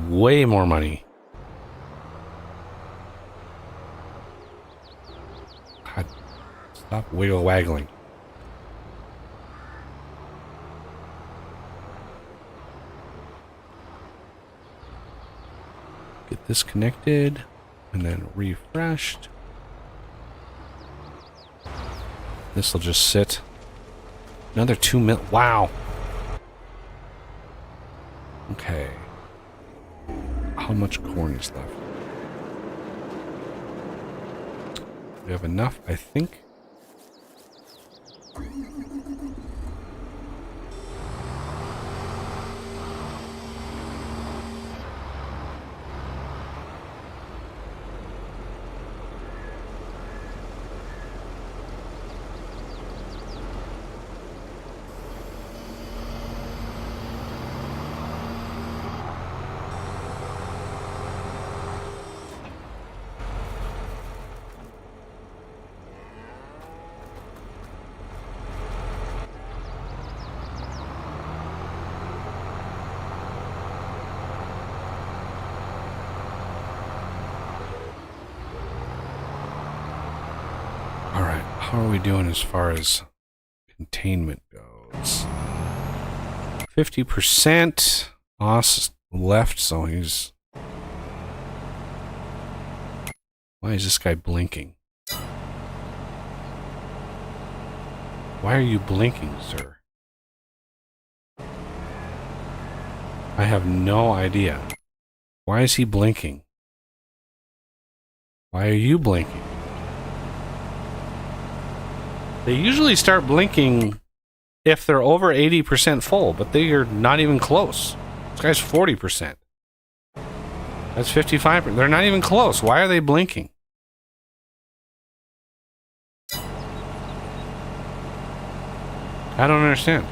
Way more money. God, stop wiggle waggling. Get this connected and then refreshed. This will just sit. Another 2 minutes. Wow. Okay. How much corn is left? We have enough, I think. How are we doing as far as containment goes? 50%. Oz left, so he's... Why is this guy blinking? Why are you blinking, sir? I have no idea. Why is he blinking? Why are you blinking? They usually start blinking if they're over 80% full, but they are not even close. This guy's 40%. That's 55%. They're not even close. Why are they blinking? I don't understand.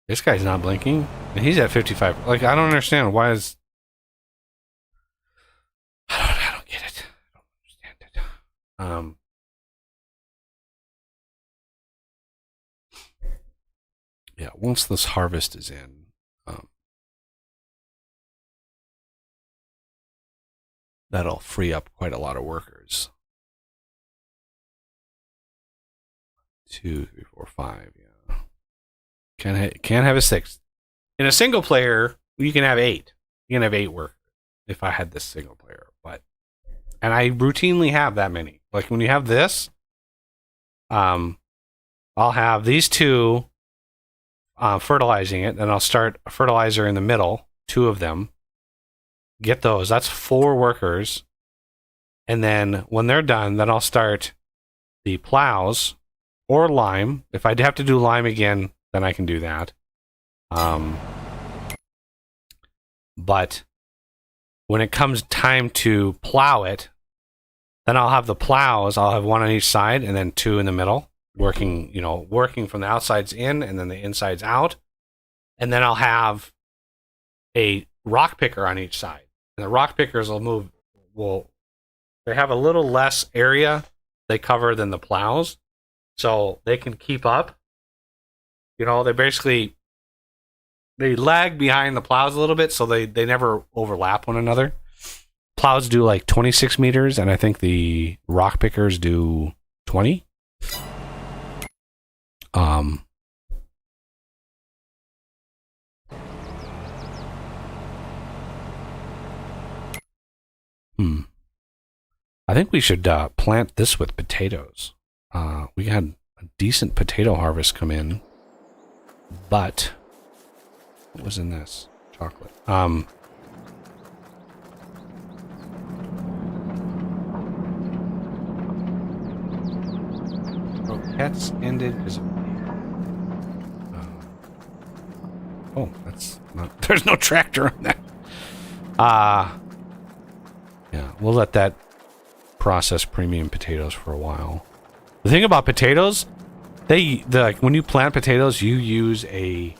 This guy's not blinking, and he's at 55. Like, I don't understand. Why is... I don't get it. I don't understand it. Yeah, once this harvest is in, that'll free up quite a lot of workers. 2, 3, 4, 5. Yeah, can't have a 6. In a single player, you can have 8. You can have 8 workers. If I had this single player, and I routinely have that many. Like when you have this, I'll have these 2 fertilizing it, and I'll start a fertilizer in the middle, 2 of them. Get those. That's 4 workers. And then when they're done, then I'll start the plows or lime. If I have to do lime again, then I can do that. But when it comes time to plow it, then I'll have the plows. I'll have 1 on each side and then 2 in the middle, working from the outsides in and then the insides out. And then I'll have a rock picker on each side. And the rock pickers will they have a little less area they cover than the plows, so they can keep up. You know, they lag behind the plows a little bit, so they never overlap one another. Plows do like 26 meters, and I think the rock pickers do 20. I think we should plant this with potatoes. We had a decent potato harvest come in, but what was in this? Chocolate. Croquettes ended because of... oh, that's not... There's no tractor on that. Yeah, we'll let that process premium potatoes for a while. The thing about potatoes, when you plant potatoes, you use a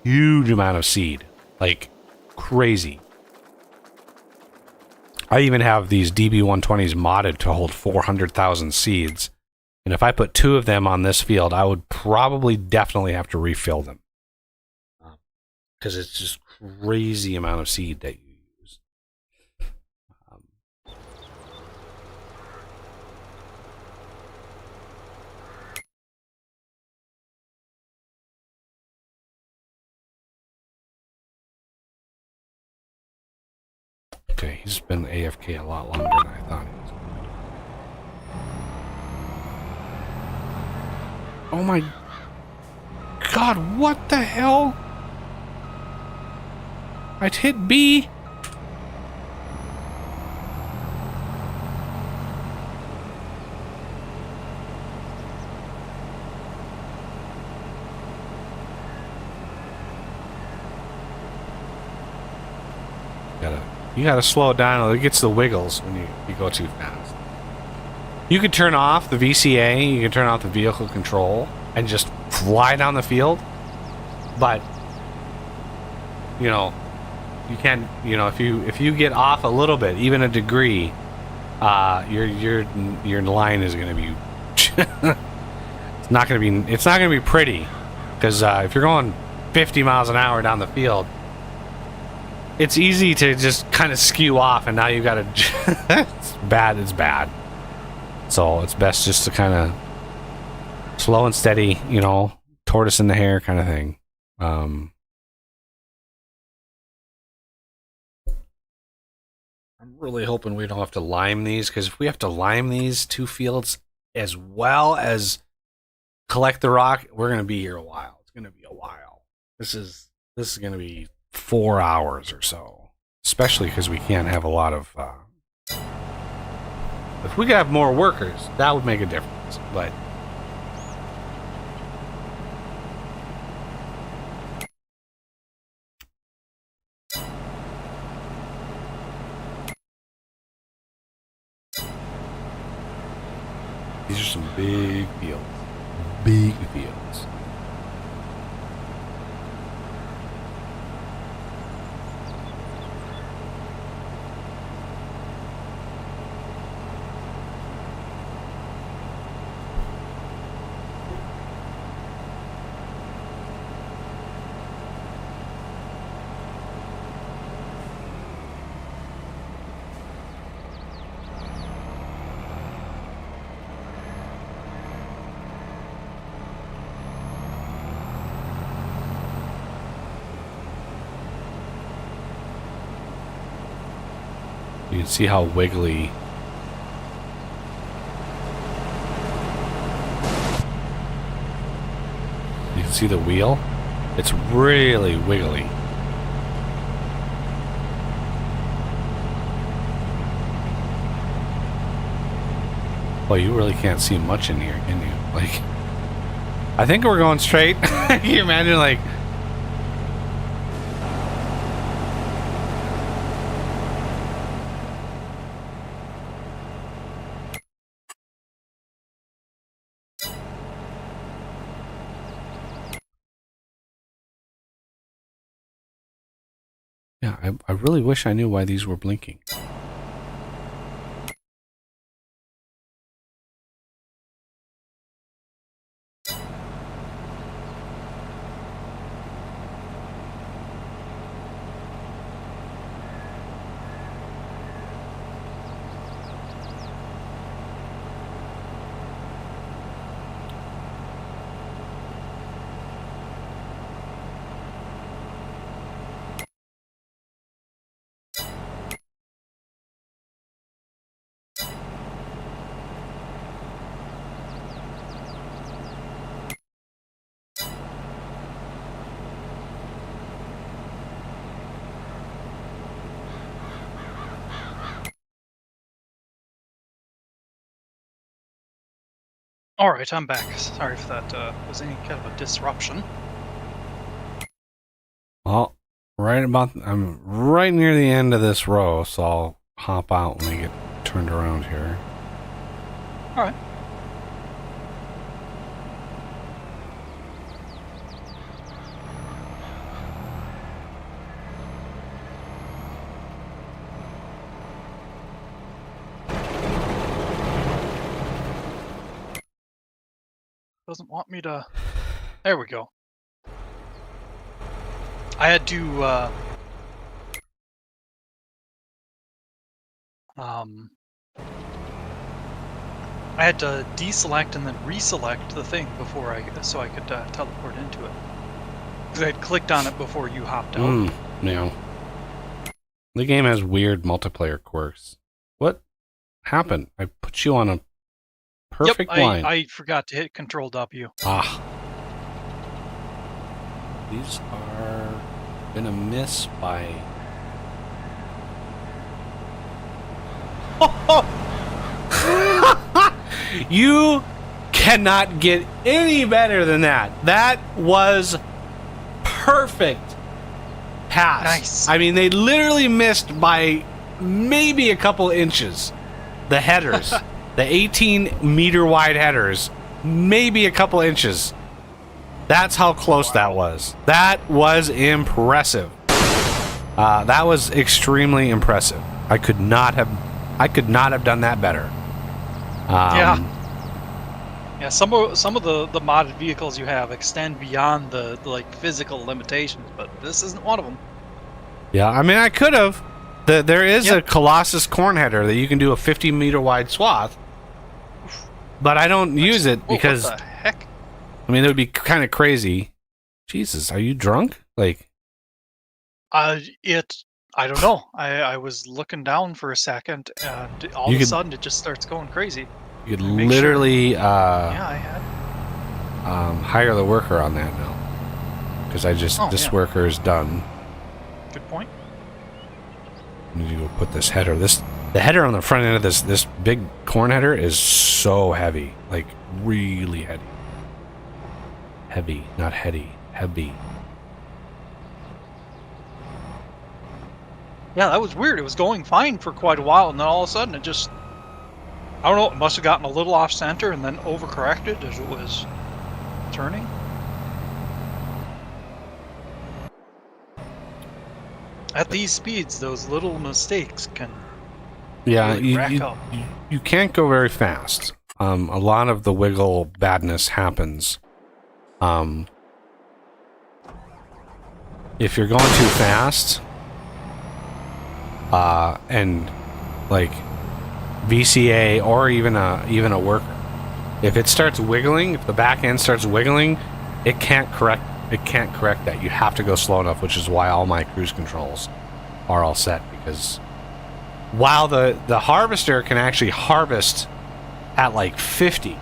huge amount of seed, like crazy. I even have these DB120s modded to hold 400,000 seeds, and if I put 2 of them on this field, I would probably definitely have to refill them, because it's just crazy amount of seed that you use. Okay, he's been AFK a lot longer than I thought he was. Oh my God, what the hell? I'd hit B. You gotta slow it down, or it gets the wiggles when you go too fast. You could turn off the VCA, you can turn off the vehicle control, and just fly down the field. But you know, you can, you know, if you get off a little bit, even a degree, your line is gonna be it's not gonna be pretty, because if you're going 50 miles an hour down the field, it's easy to just kind of skew off, and now you gotta it's bad. So it's best just to kind of slow and steady, you know, tortoise in the hare kind of thing. I'm really hoping we don't have to lime these, because if we have to lime these 2 fields as well as collect the rock, we're gonna be here a while. It's gonna be a while. This is gonna be 4 hours or so, especially because we can't have a lot of if we could have more workers, that would make a difference. But these are some big fields. Big fields. You can see how wiggly. You can see the wheel. It's really wiggly. Well, you really can't see much in here, can you? Like, I think we're going straight. Can you imagine, like, yeah, I really wish I knew why these were blinking. All right, I'm back. Sorry if that was any kind of a disruption. Well, I'm right near the end of this row, so I'll hop out when I get turned around here. All right. Doesn't want me to... There we go. I had to, I had to deselect and then reselect the thing before so I could teleport into it. Because I had clicked on it before you hopped out. No. The game has weird multiplayer quirks. What happened? I put you on a perfect line. I forgot to hit Control W. Ah. These are gonna miss by... You cannot get any better than that. That was perfect pass. Nice. I mean, they literally missed by maybe a couple inches. The headers, the 18-meter wide headers, maybe a couple inches. That's how close that was. That was impressive. That was extremely impressive. I could not have done that better. Yeah. Some of the modded vehicles you have extend beyond the like physical limitations, but this isn't one of them. Yeah, I mean, I could have. There is a Colossus corn header that you can do a 50-meter wide swath, but I don't use it because... What the heck? I mean, it would be kind of crazy. Jesus, are you drunk? Like... I don't know. I was looking down for a second, and all of a sudden it just starts going crazy. You could literally yeah, I had hire the worker on that now. Because this worker is done. Good point. I need to go put this header. The header on the front end of this big corn header is so heavy. Like, really heavy. Heavy, not heady. Heavy. Yeah, that was weird. It was going fine for quite a while, and then all of a sudden it just... I don't know, it must have gotten a little off center and then overcorrected as it was turning. At these speeds, those little mistakes can really rack up. You can't go very fast. A lot of the wiggle badness happens. If you're going too fast, and like VCA or even a worker, if it starts wiggling, if the back end starts wiggling, it can't correct that. You have to go slow enough, which is why all my cruise controls are all set, because while the harvester can actually harvest at like 50,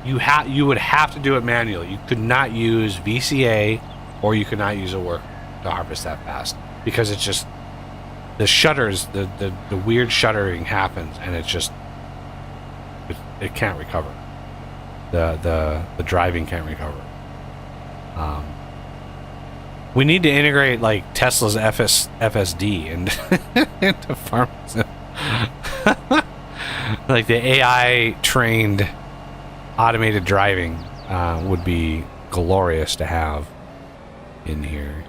you would have to do it manually. You could not use VCA or you could not use a worker to harvest that fast, because it's just the shutters, the weird shuttering happens, and it can't recover. The driving can't recover. We need to integrate like Tesla's FSD into FarmingSim. Like the AI trained automated driving would be glorious to have in here.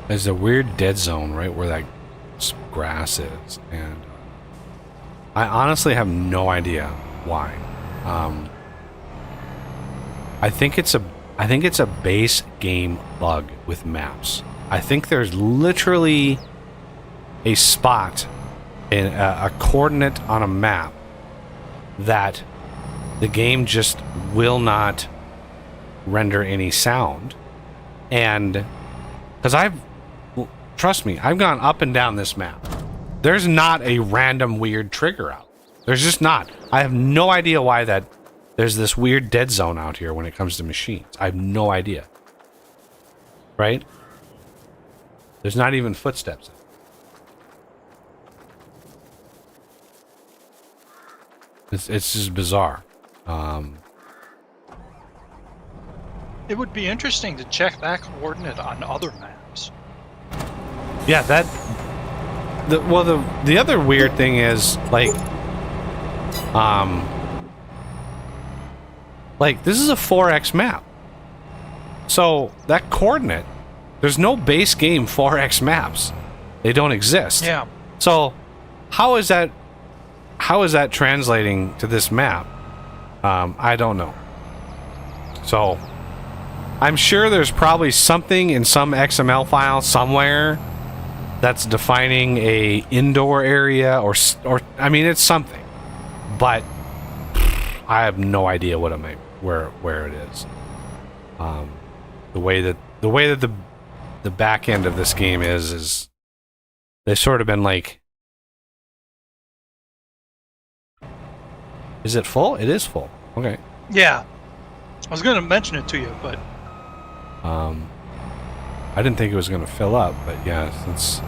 There's a weird dead zone right where that grass is, and I honestly have no idea why. I think it's a base game bug with maps. I think there's literally a spot in a coordinate on a map that the game just will not render any sound. And because trust me, I've gone up and down this map. There's not a random weird trigger out. There's just not. I have no idea why there's this weird dead zone out here when it comes to machines. I have no idea. Right? There's not even footsteps. It's just bizarre. It would be interesting to check that coordinate on other maps. Yeah, the other weird thing is like this is a 4X map. So that coordinate, there's no base game 4X maps. They don't exist. Yeah. So how is that translating to this map? I don't know. So I'm sure there's probably something in some XML file somewhere that's defining a indoor area or I mean it's something, but I have no idea what it may where it is. The way that the back end of this game is they've sort of been like, is it full? It is full. Okay. Yeah. I was going to mention it to you, but I didn't think it was going to fill up, but yeah, since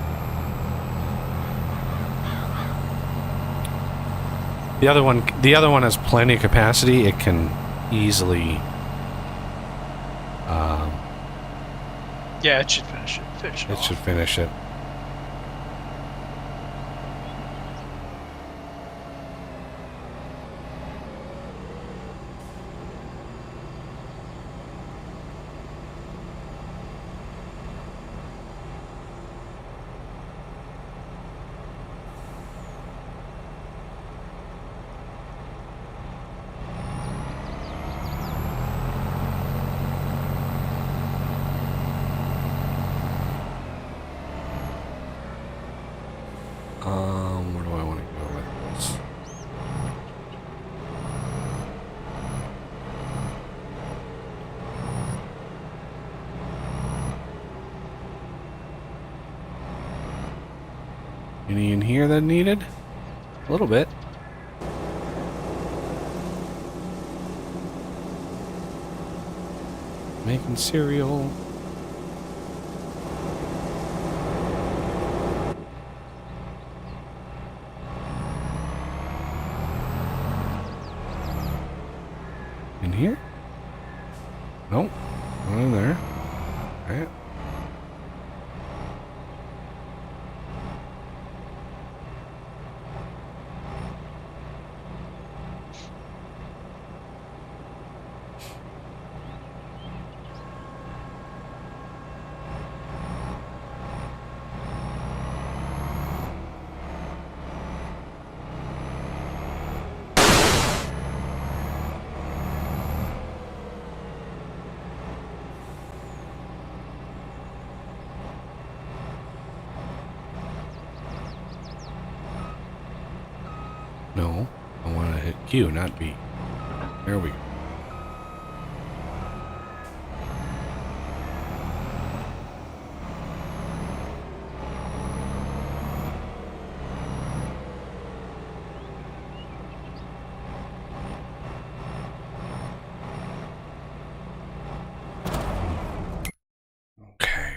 the other one has plenty of capacity, it can easily yeah, it should finish it. It should finish it. Where do I want to go with this? Any in here that needed? A little bit. Making cereal. In here? Nope. Not in there. Alright. No, I want to hit Q, not B. There we go. Okay.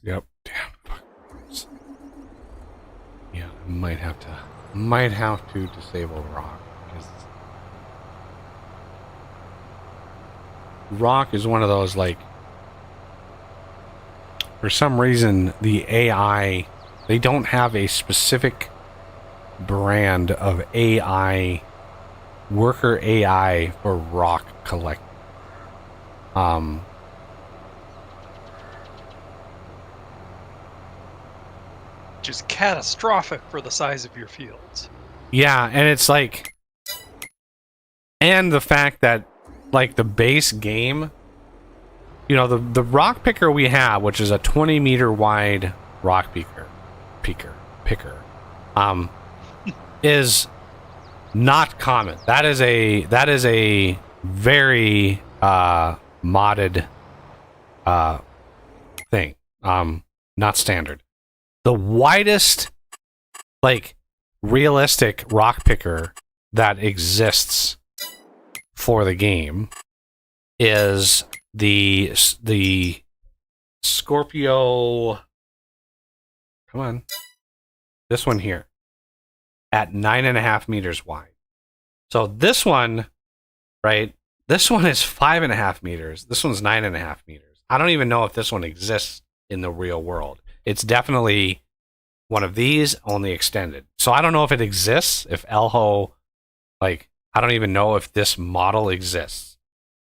Yep. Damn. Fuck. Yeah, I might have to disable rock, because rock is one of those, like, for some reason the AI, they don't have a specific brand of AI, worker AI for rock collecting. Which is catastrophic for the size of your fields. Yeah, and it's like, and the fact that, like, the base game, you know, the rock picker we have, which is a 20-meter wide rock picker, is not common. That is a very modded thing. Not standard. The widest, like, realistic rock picker that exists for the game is the Scorpio. Come on, this one here at 9.5 meters wide. So this one, right? This one is 5.5 meters. This one's 9.5 meters. I don't even know if this one exists in the real world. It's definitely one of these, only extended. So I don't know if it exists, if Elho, like, I don't even know if this model exists.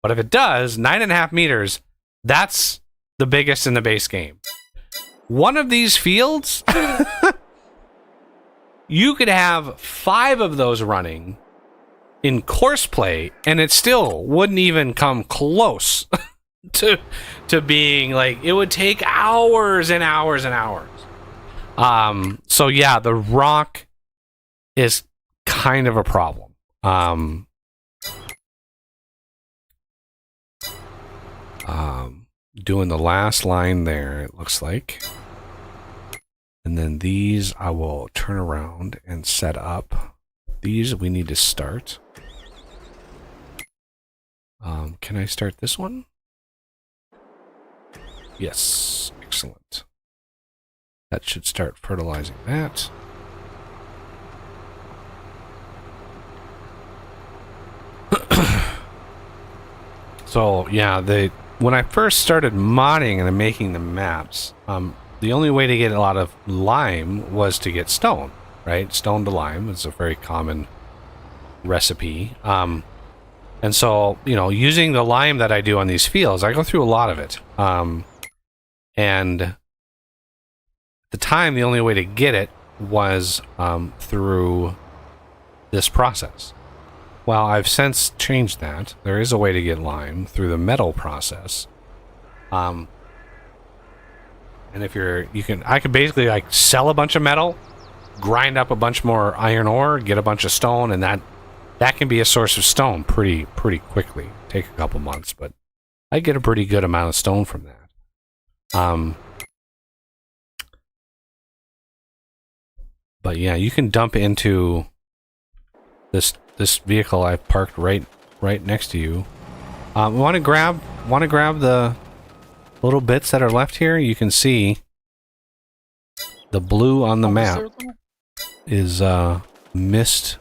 But if it does, 9.5 meters, that's the biggest in the base game. One of these fields, you could have 5 of those running in course play, and it still wouldn't even come close to being, like, it would take hours and hours and hours. So yeah, the rock is kind of a problem. Doing the last line there, it looks like. And then these I will turn around and set up. These we need to start. Can I start this one? Yes, excellent. That should start fertilizing that. So yeah, when I first started modding and making the maps, the only way to get a lot of lime was to get stone, right? Stone to lime is a very common recipe. And so, you know, using the lime that I do on these fields, I go through a lot of it. And at the time, the only way to get it was through this process. Well, I've since changed that. There is a way to get lime through the metal process. And if I could basically, like, sell a bunch of metal, grind up a bunch more iron ore, get a bunch of stone, and that can be a source of stone pretty quickly. Take a couple months, but I get a pretty good amount of stone from that. But yeah, you can dump into this vehicle I've parked right next to you. Want to grab the little bits that are left here? You can see the blue on the map is mist.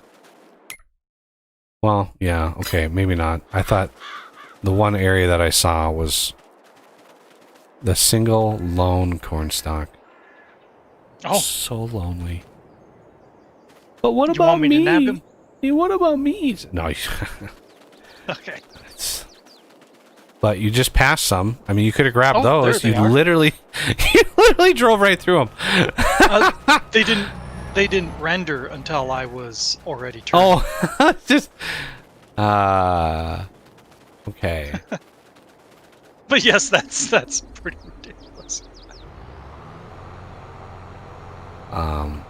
Well, yeah, okay, maybe not. I thought the one area that I saw was the single lone cornstalk. Oh, so lonely. But what you about want me to nab him? Hey, what about me? No. Okay. But you just passed some. I mean, you could have grabbed Oh, those. there You they are. literally literally drove right through them. They didn't render until I was already turned. Oh, just okay. But yes, that's pretty ridiculous. Come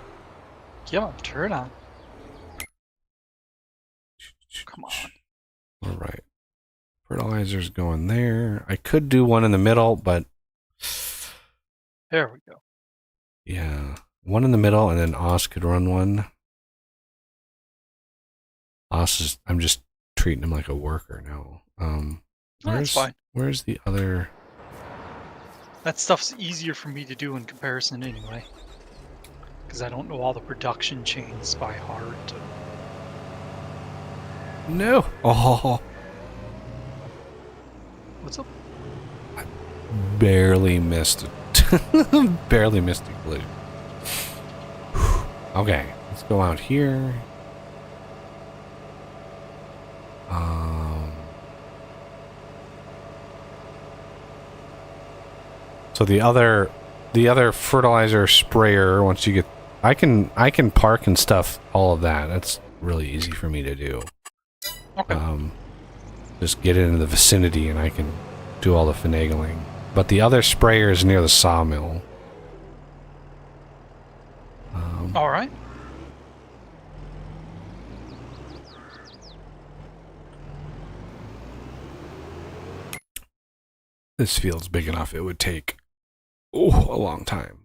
on, turn on. Come on. All right. Fertilizer's going there. I could do one in the middle, but There we go. yeah, one in the middle, and then Oz could run one. Oz is, I'm just treating him like a worker now. That's fine. Where's the other? That stuff's easier for me to do in comparison anyway. Because I don't know all the production chains by heart. No. Oh, What's up? barely missed it. Barely missed a collision. Okay, let's go out here. So the other fertilizer sprayer, once you get, I can park and stuff all of that. That's really easy for me to do. Okay. Just get into the vicinity and I can do all the finagling. But the other sprayer is near the sawmill. All right. This field's big enough, it would take a long time.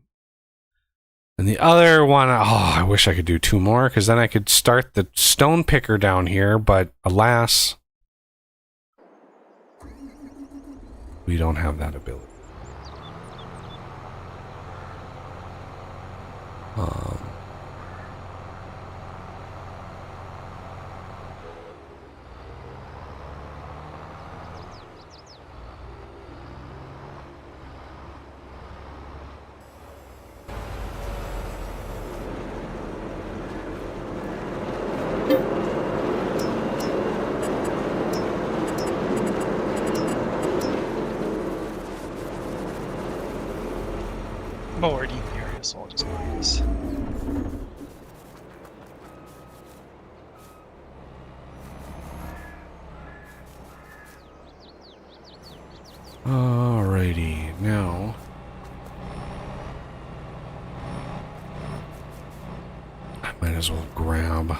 And the other one, I wish I could do two more, because then I could start the stone picker down here, but alas, we don't have that ability. I'm already in the area, so I'll just go like this. Alrighty, now I might as well grab.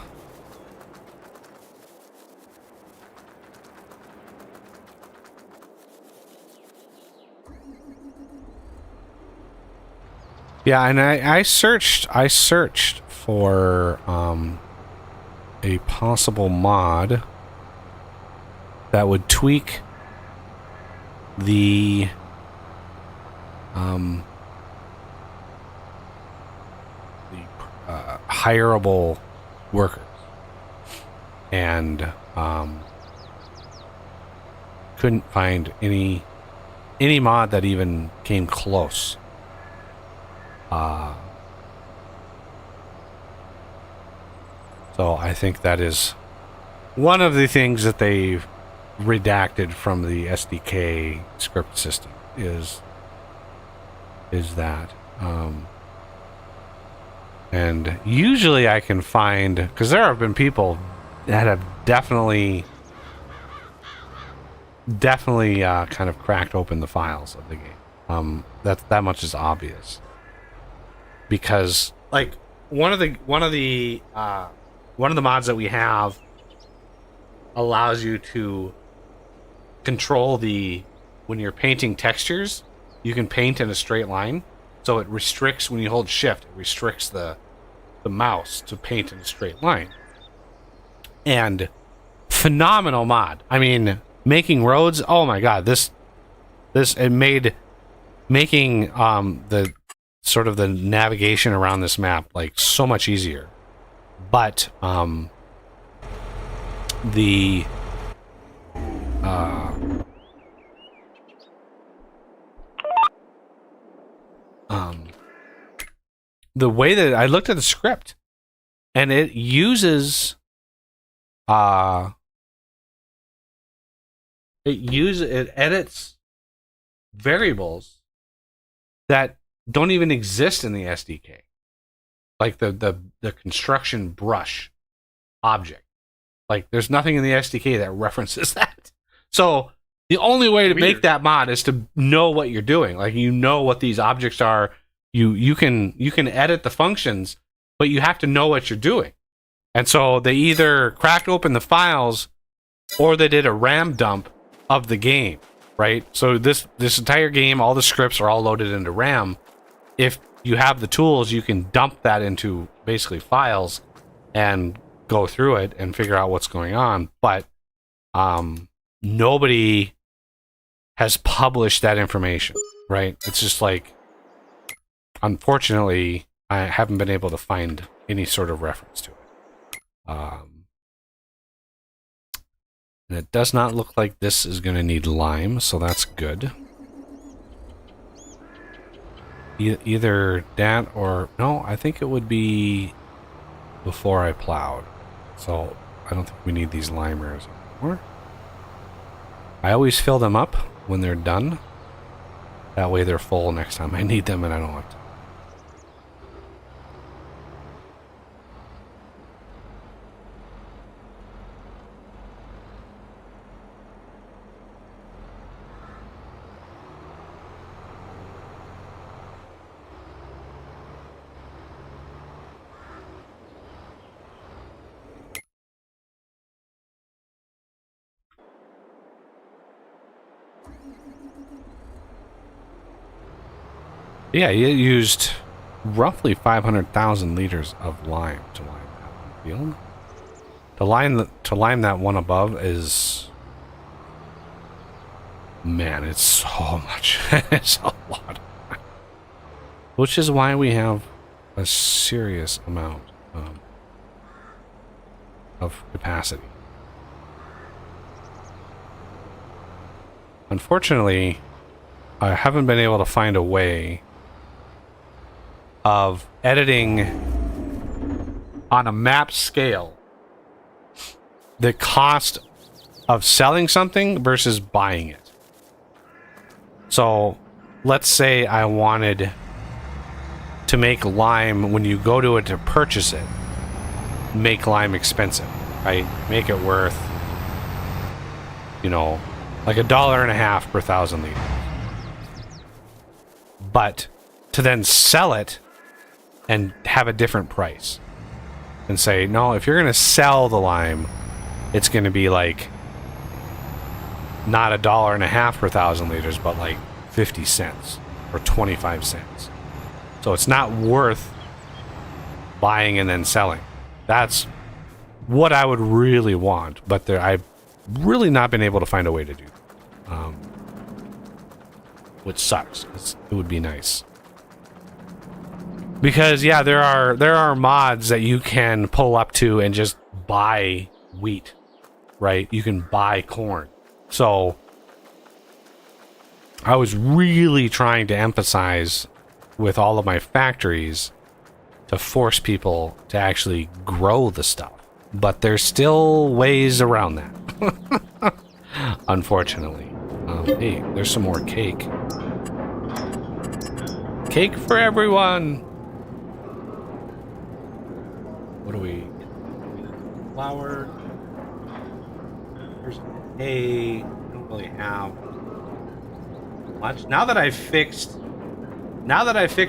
Yeah, and I searched for a possible mod that would tweak the hireable workers, and couldn't find any mod that even came close. So I think that is one of the things that they've redacted from the SDK script system is that. And usually I can find, because there have been people that have definitely kind of cracked open the files of the game. That much is obvious. Because like one of the mods that we have allows you to control when you're painting textures, you can paint in a straight line. So it restricts, when you hold shift, it restricts the mouse to paint in a straight line. And phenomenal mod. I mean, making roads, oh my god, it made making the sort of the navigation around this map like so much easier. But the way that I looked at the script, and it uses it edits variables that don't even exist in the SDK. Like the construction brush object. Like there's nothing in the SDK that references that. So the only way to make that mod is to know what you're doing. Like you know what these objects are. You can edit the functions, but you have to know what you're doing. And so they either cracked open the files or they did a RAM dump of the game, right? So this entire game, all the scripts are all loaded into RAM. If you have the tools, you can dump that into basically files and go through it and figure out what's going on. But nobody has published that information, right? It's just like, unfortunately, I haven't been able to find any sort of reference to it. And it does not look like this is going to need lime, so that's good. Either that or... No, I think it would be before I plowed. So I don't think we need these limers anymore. I always fill them up when they're done. That way they're full next time I need them and I don't have to. Yeah, it used roughly 500,000 liters of lime to lime that field. To lime that one above is... Man, it's so much. It's a lot. Which is why we have a serious amount of capacity. Unfortunately, I haven't been able to find a way of editing on a map scale the cost of selling something versus buying it. So let's say I wanted to make lime, when you go to it to purchase it, make lime expensive, right? Make it worth, you know, like $1.50 per 1,000 liters. But to then sell it and have a different price and say, no, if you're going to sell the lime, it's going to be like not $1.50 per 1,000 liters, but like 50 cents or 25 cents. So it's not worth buying and then selling. That's what I would really want, but I've really not been able to find a way to do that. Which sucks. It would be nice. Because yeah, there are mods that you can pull up to and just buy wheat, right? You can buy corn. So I was really trying to emphasize with all of my factories to force people to actually grow the stuff. But there's still ways around that. Unfortunately. Hey, there's some more cake. Cake for everyone! What do we... Flour. There's hay. I don't really have much. Now that I've fixed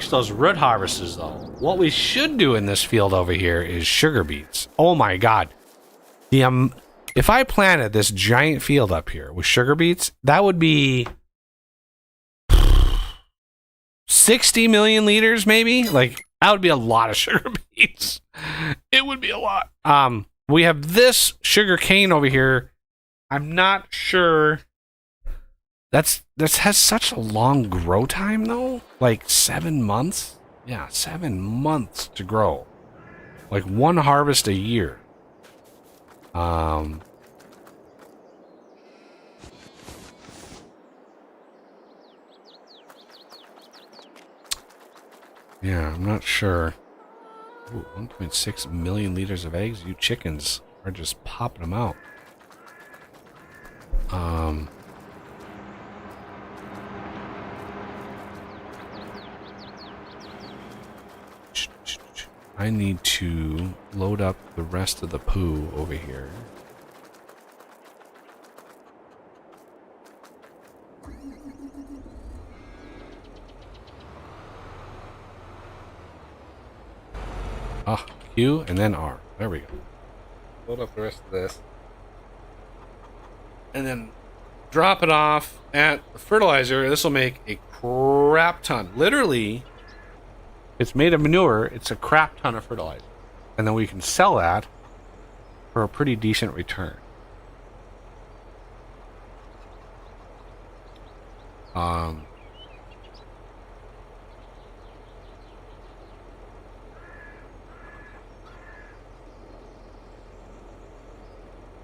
those root harvesters, though, what we should do in this field over here is sugar beets. Oh my god. If I planted this giant field up here with sugar beets, that would be 60 million liters, maybe? Like, that would be a lot of sugar beets. It would be a lot. We have this sugar cane over here. I'm not sure. That has such a long grow time, though. Like 7 months? Yeah, 7 months to grow. Like one harvest a year. Yeah, I'm not sure. Ooh, 1.6 million liters of eggs. You chickens are just popping them out. I need to load up the rest of the poo over here. Ah, Q and then R. There we go. Load up the rest of this. And then drop it off at the fertilizer. This will make a crap ton. Literally, it's made of manure. It's a crap ton of fertilizer. And then we can sell that for a pretty decent return.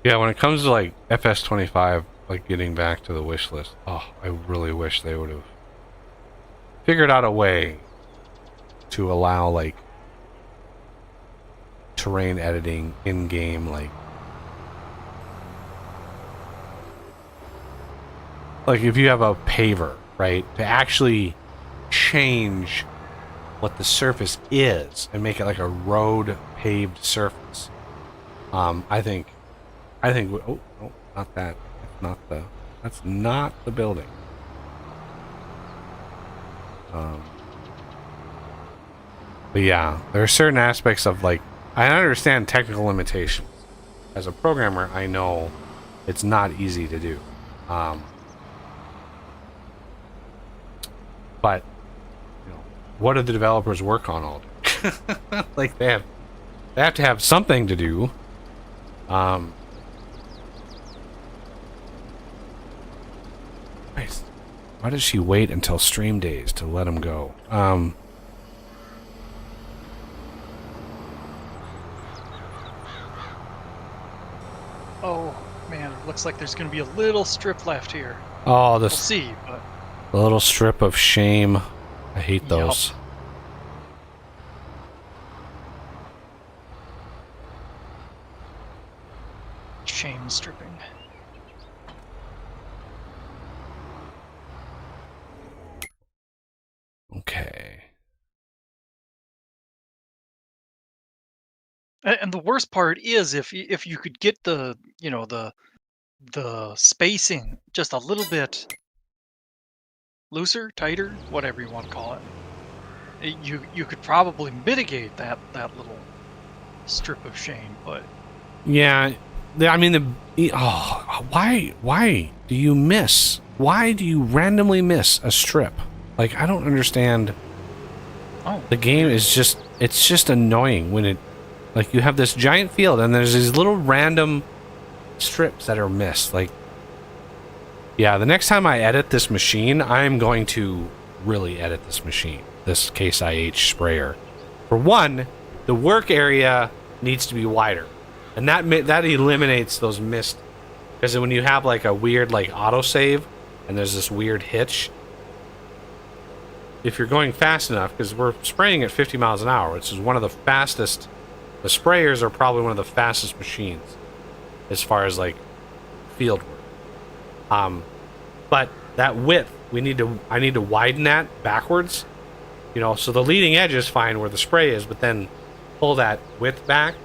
Yeah, when it comes to like FS25, like getting back to the wish list, oh, I really wish they would have figured out a way to allow like terrain editing in game, like if you have a paver, right, to actually change what the surface is and make it like a road paved surface. I think. Oh, not that. That's not the building. But yeah, there are certain aspects of like, I understand technical limitations. As a programmer, I know it's not easy to do. But you know, what do the developers work on all day? Like they have to have something to do. Nice. Why does she wait until stream days to let him go? Oh man, it looks like there's going to be a little strip left here. Oh, We'll see, but the little strip of shame. I hate those. shame stripping. Okay. And the worst part is if you could get the the spacing just a little bit looser, tighter, whatever you want to call it, you could probably mitigate that little strip of shame. But Yeah, I mean why do you miss? Why do you randomly miss a strip? Like I don't understand. oh, The game is it's just annoying when it like you have this giant field and there's these little random strips that are missed. Like yeah, the next time I edit this machine, I'm going to really edit this machine, this Case IH sprayer. For one, the work area needs to be wider. And that eliminates those missed, because when you have like a weird like autosave and there's this weird hitch, if you're going fast enough, because we're spraying at 50 miles an hour, which is one of the fastest, the sprayers are probably one of the fastest machines as far as like field work. But that width, I need to widen that backwards, you know, so the leading edge is fine where the spray is, but then pull that width back.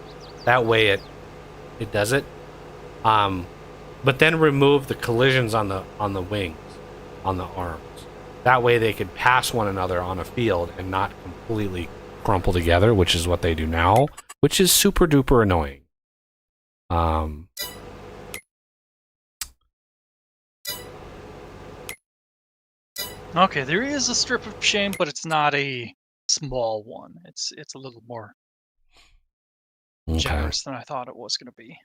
That way it does it. But then remove the collisions on the wings, on the arms. That way they could pass one another on a field and not completely crumple together, which is what they do now, which is super duper annoying. okay, there is a strip of shame, but it's not a small one. It's a little more Okay. generous than I thought it was going to be.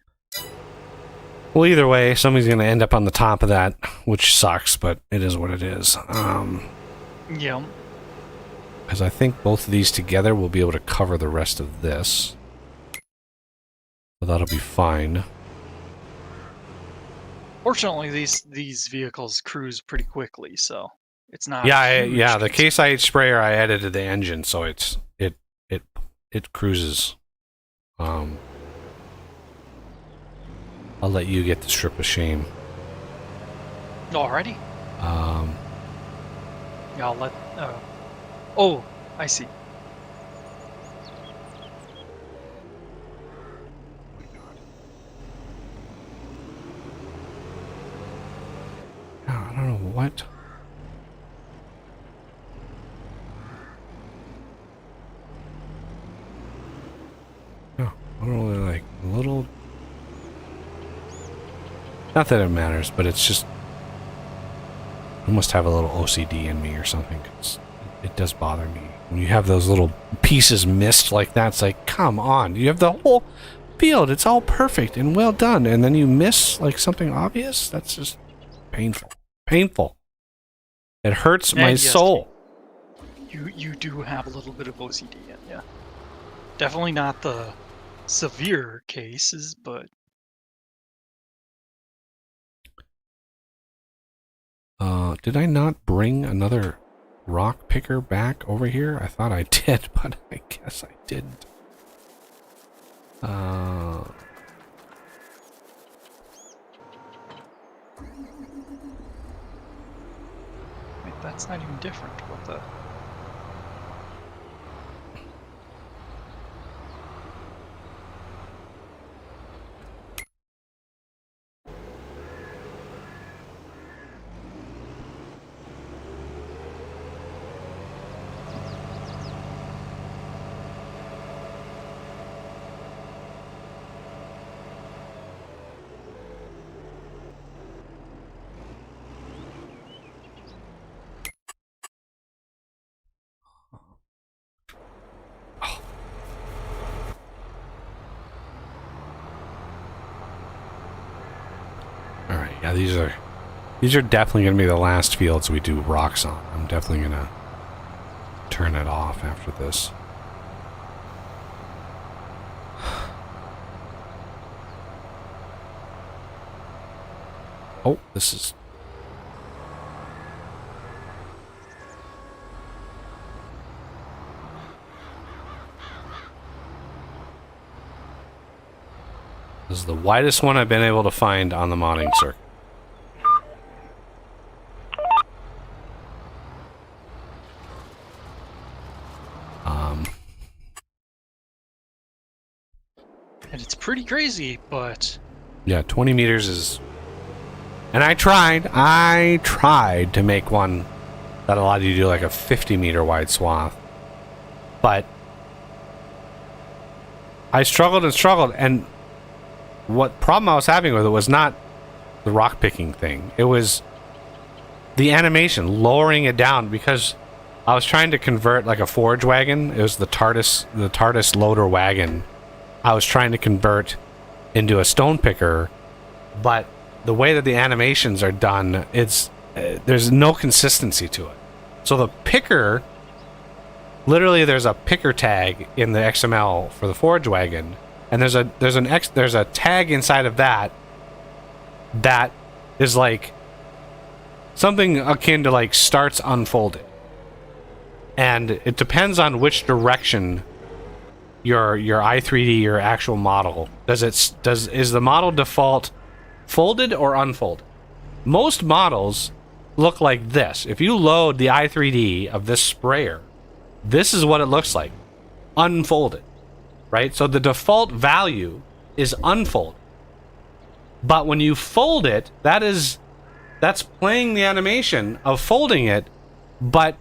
Well, either way, somebody's going to end up on the top of that, which sucks, but it is what it is. Yeah. Because I think both of these together will be able to cover the rest of this. So that'll be fine. Fortunately, these vehicles cruise pretty quickly, so it's not. Yeah, the Case IH sprayer, I edited the engine, so it cruises. I'll let you get the strip of shame. Alrighty. Yeah, I'll let. Oh, I see. what? No, I don't really like a little. Not that it matters, but it's just. I must have a little OCD in me or something. 'Cause it does bother me when you have those little pieces missed like that. It's like, come on, you have the whole field. It's all perfect and well done, and then you miss like something obvious. That's just painful. Painful. It hurts my yes, soul. You do have a little bit of OCD in you. Definitely not the severe cases, but Did I not bring another rock picker back over here? I thought I did, but I guess I didn't. wait, that's not even different. What the? Alright, yeah, these are definitely going to be the last fields we do rocks on. I'm definitely going to turn it off after this. Oh, this is... This is the widest one I've been able to find on the modding circuit. And it's pretty crazy, but Yeah, 20 meters is... And I tried to make one that allowed you to do like a 50-meter wide swath. But I struggled and struggled, and what problem I was having with it was not the rock picking thing. It was the animation, lowering it down, because I was trying to convert like a forage wagon. It was the TARDIS loader wagon. I was trying to convert into a stone picker, but the way that the animations are done, it's there's no consistency to it. So the picker, literally, there's a picker tag in the XML for the forage wagon, and there's a tag inside of that is like something akin to like starts unfolded, and it depends on which direction your i3D, your actual model, is the model default folded or unfolded? Most models look like this. If you load the i3D of this sprayer, this is what it looks like, unfolded, right? So the default value is unfolded, but when you fold it, that's playing the animation of folding it, but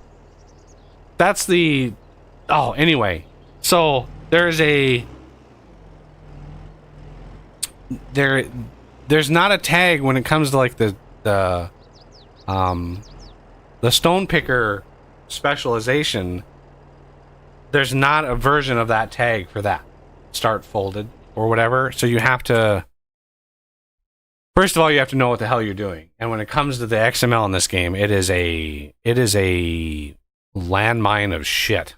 that's the... Oh, anyway, so there's not a tag when it comes to like the stone picker specialization. There's not a version of that tag for that start folded or whatever. So you have to, first of all, you have to know what the hell you're doing. And when it comes to the XML in this game, it is a landmine of shit.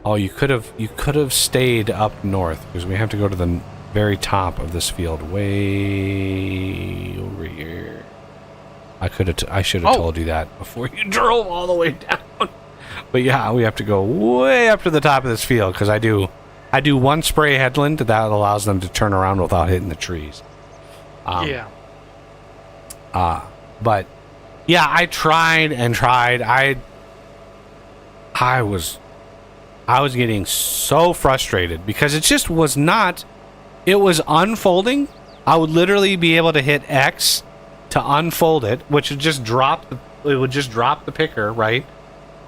Oh, you could have stayed up north, because we have to go to the very top of this field, way over here. I should have told you that before you drove all the way down. But yeah, we have to go way up to the top of this field, because I do one spray headland that allows them to turn around without hitting the trees. yeah. But yeah, I tried and tried. I was getting so frustrated because it just was not... It was unfolding. I would literally be able to hit X to unfold it, which would just drop the picker, right?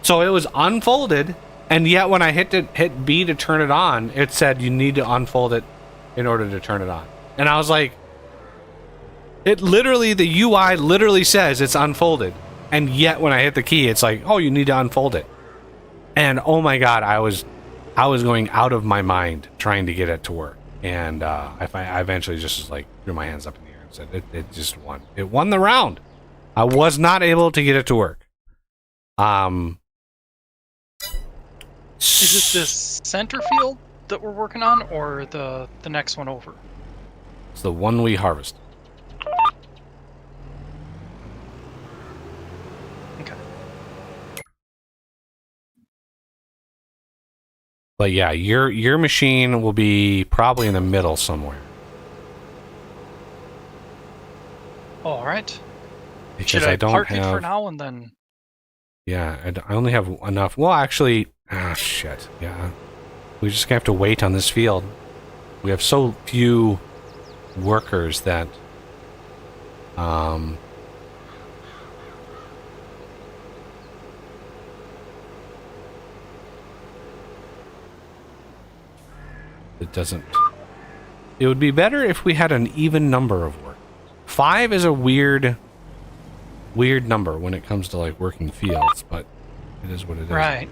So it was unfolded, and yet when I hit B to turn it on, it said you need to unfold it in order to turn it on. And I was like, the UI literally says it's unfolded, and yet when I hit the key, it's like, oh, you need to unfold it. And oh my god, I was going out of my mind trying to get it to work. And I eventually just like threw my hands up in the air and said it just won. It won the round. I was not able to get it to work. Is it this center field that we're working on, or the next one over? It's the one we harvested. Okay. But yeah, your machine will be probably in the middle somewhere. All right. Because Should I don't park have it for now and then? Yeah, I only have enough. Well, actually, shit. Yeah, we just gonna have to wait on this field. We have so few workers that, it doesn't. It would be better if we had an even number of workers. 5 is a weird number when it comes to like working fields, but it is what it is. Right.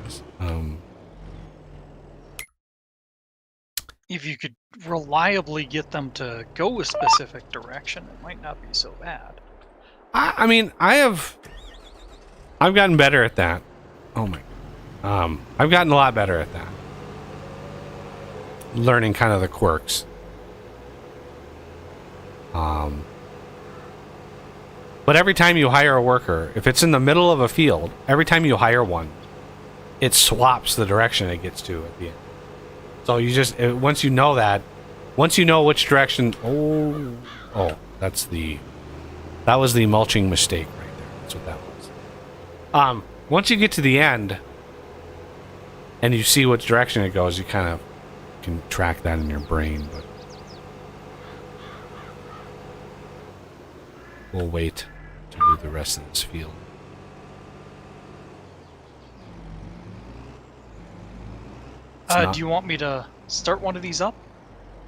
If you could reliably get them to go a specific direction, it might not be so bad. I mean, I've gotten better at that. Oh my. I've gotten a lot better at that. Learning kind of the quirks. But every time you hire a worker, if it's in the middle of a field, every time you hire one, it swaps the direction it gets to at the end. So you just, once you know that, once you know which direction, that was the mulching mistake right there. That's what that was. Once you get to the end and you see which direction it goes, you kind of can track that in your brain, but we'll wait to do the rest of this field. Do you want me to start one of these up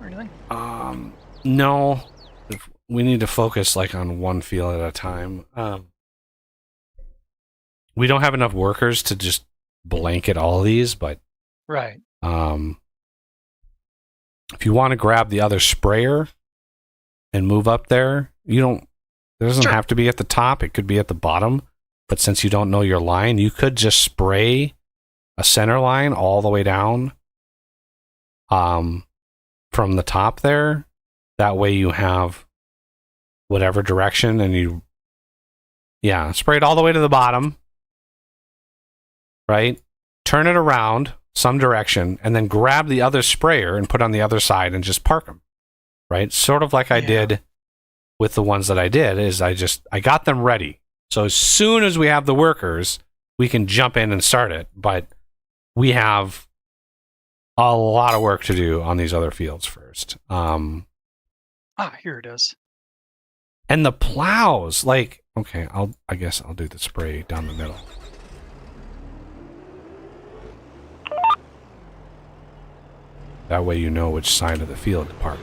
or anything? No. We need to focus like on one field at a time. We don't have enough workers to just blanket all of these, but right. If you want to grab the other sprayer and move up there, it doesn't have to be at the top. It could be at the bottom. But since you don't know your line, you could just spray a center line all the way down from the top there. That way you have whatever direction and spray it all the way to the bottom, right? Turn it around some direction and then grab the other sprayer and put on the other side and just park them, right? Sort of like I did with the ones that I did is I got them ready. So as soon as we have the workers, we can jump in and start it. But we have a lot of work to do on these other fields first. Here it is. And the plows, like, okay, I guess I'll do the spray down the middle. That way you know which side of the field to park.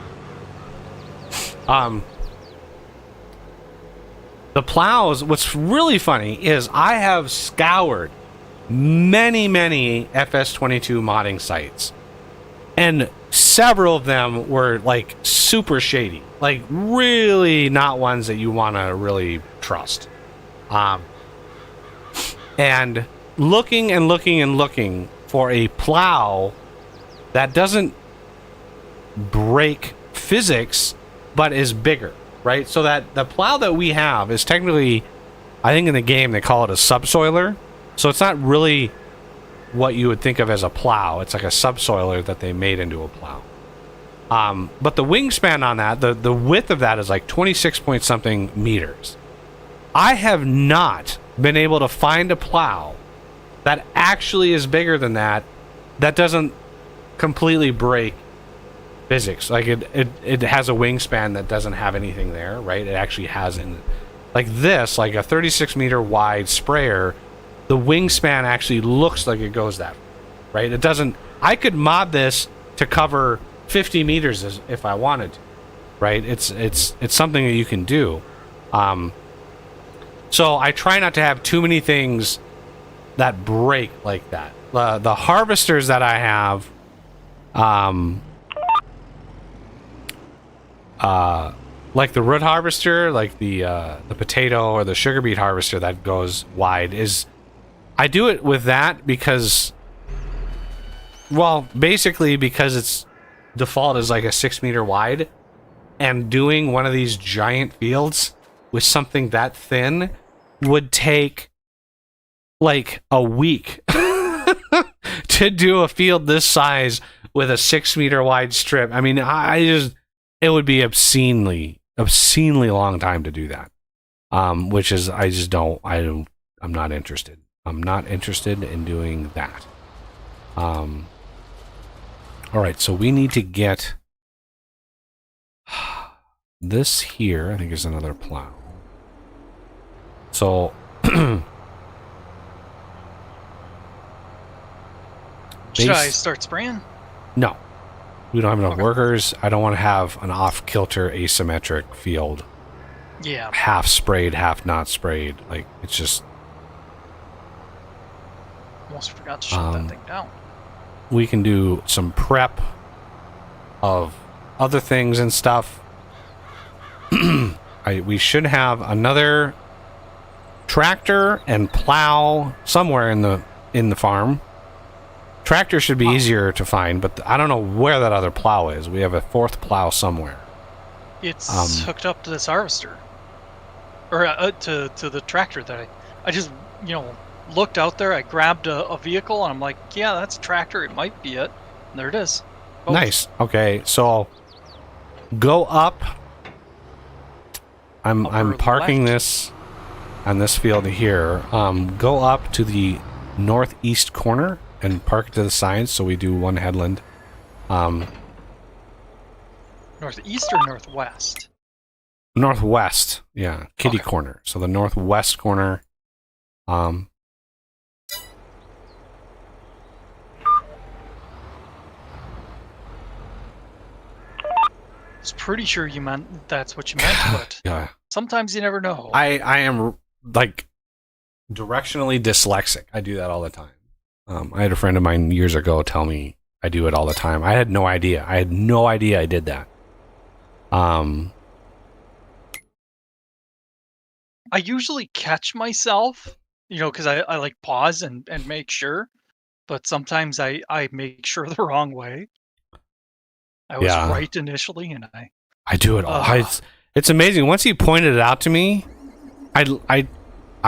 The plows, what's really funny is I have scoured many FS22 modding sites, and several of them were like super shady, like really not ones that you want to really trust. And looking for a plow that doesn't break physics but is bigger, right? So that the plow that we have is technically, I think in the game they call it a subsoiler. So it's not really what you would think of as a plow. It's like a subsoiler that they made into a plow. But the wingspan on that, the width of that is like 26 point something meters. I have not been able to find a plow that actually is bigger than that doesn't completely break physics. Like it has a wingspan that doesn't have anything there, right? It actually has like this, like a 36-meter wide sprayer, the wingspan actually looks like it goes that, right? It doesn't. I could mod this to cover 50 meters if I wanted to, right? It's something that you can do. So I try not to have too many things that break like that. The harvesters that I have, like the root harvester, like the potato or the sugar beet harvester that goes wide, is I do it with that because, well, basically because its default is like a 6-meter wide, and doing one of these giant fields with something that thin would take like a week to do a field this size with a 6-meter wide strip. I mean, it would be obscenely long time to do that. Which is, I'm not interested. I'm not interested in doing that. All right, so we need to get this here. I think is another plow. So should I start spraying? No, we don't have enough workers. I don't want to have an off-kilter asymmetric field. Yeah. Half sprayed, half not sprayed. Like, it's just... Almost forgot to shut that thing down. We can do some prep of other things and stuff. We should have another tractor and plow somewhere in the farm. Tractor should be easier to find, but I don't know where that other plow is. We have a 4th plow somewhere. It's hooked up to this harvester, or to the tractor that I just looked out there. I grabbed a vehicle and I'm like, yeah, that's a tractor. It might be it. And there it is. Oh. Nice. Okay, so go up. I'm parking this on this field here. Go up to the northeast corner and park it to the side, so we do one headland. Northeast or northwest? Northwest, yeah. Kitty corner. So the northwest corner. I was pretty sure you meant that's what you meant, but yeah. Sometimes you never know. I am like directionally dyslexic. I do that all the time. I had a friend of mine years ago tell me I do it all the time. I had no idea. I did that. I usually catch myself, because I like pause and make sure, but sometimes I make sure the wrong way. I was right initially, and I do it all. It's amazing. Once he pointed it out to me, I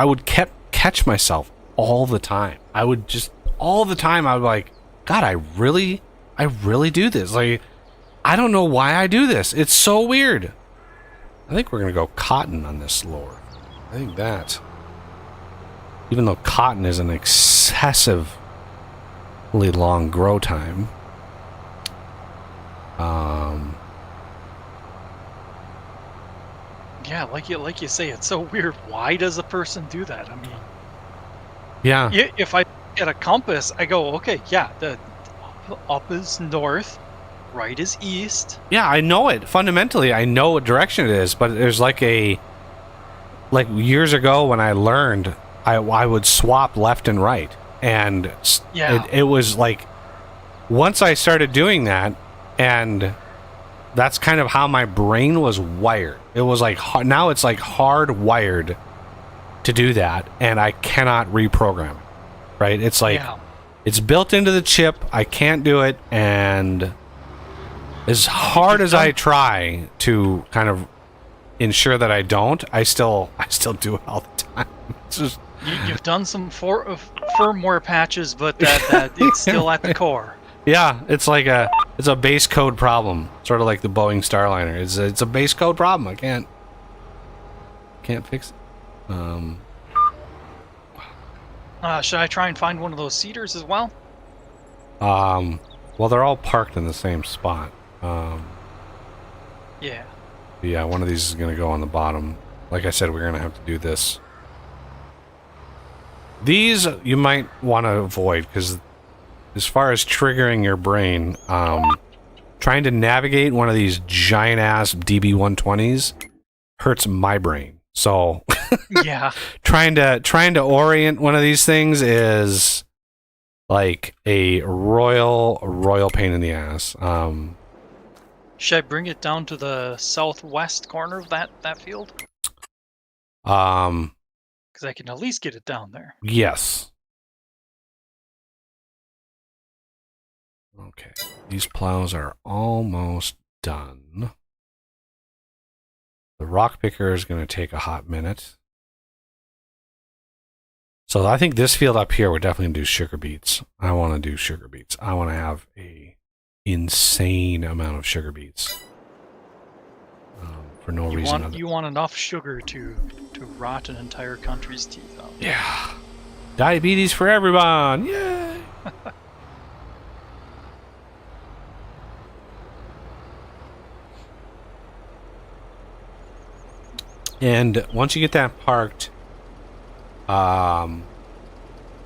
would catch myself all the time. I would just all the time. I would be like, God, I really do this. Like, I don't know why I do this. It's so weird. I think we're gonna go cotton on this lure. I think that, even though cotton is an excessively long grow time. Yeah, like you say, it's so weird. Why does a person do that? I mean, yeah. If I get a compass, I go, okay, yeah, the up is north, right is east. Yeah, I know it. Fundamentally, I know what direction it is, but there's like years ago when I learned, I would swap left and right, and it was like once I started doing that, and that's kind of how my brain was wired. It was like now it's like hardwired to do that, and I cannot reprogram it. Right? It's like it's built into the chip. I can't do it, and as hard as I try to kind of ensure that I don't, I still do it all the time. It's just you've done some firmware patches, but that it's still at the core. Yeah, it's a base code problem, sort of like the Boeing Starliner. It's a base code problem. I can't fix it. Should I try and find one of those cedars as well? Well, they're all parked in the same spot. Yeah. Yeah, one of these is gonna go on the bottom. like I said, we're going to have to do this. These you might want to avoid, because as far as triggering your brain, trying to navigate one of these giant-ass DB120s hurts my brain. So Yeah. trying to orient one of these things is like a royal pain in the ass. Should I bring it down to the southwest corner of that field? Because I can at least get it down there. yes. Okay, these plows are almost done. The rock picker is going to take a hot minute. So I think this field up here, we're definitely going to do sugar beets. I want to do sugar beets. I want to have a insane amount of sugar beets. For no reason. You want enough sugar to rot an entire country's teeth out. Yeah. Diabetes for everyone. Yay. And once you get that parked,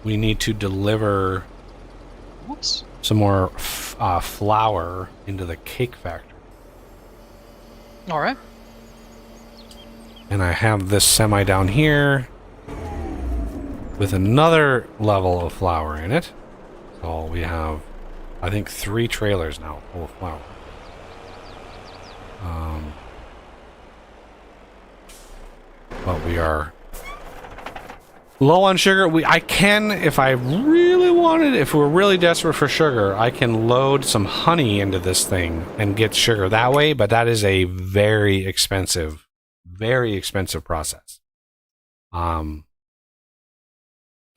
we need to deliver Whoops. some more flour into the cake factory. All right. And I have this semi down here with another level of flour in it. So we have, I think, 3 trailers now full of flour. But we are low on sugar. I can, if I really wanted, if we're really desperate for sugar, I can load some honey into this thing and get sugar that way, but that is a very expensive process. And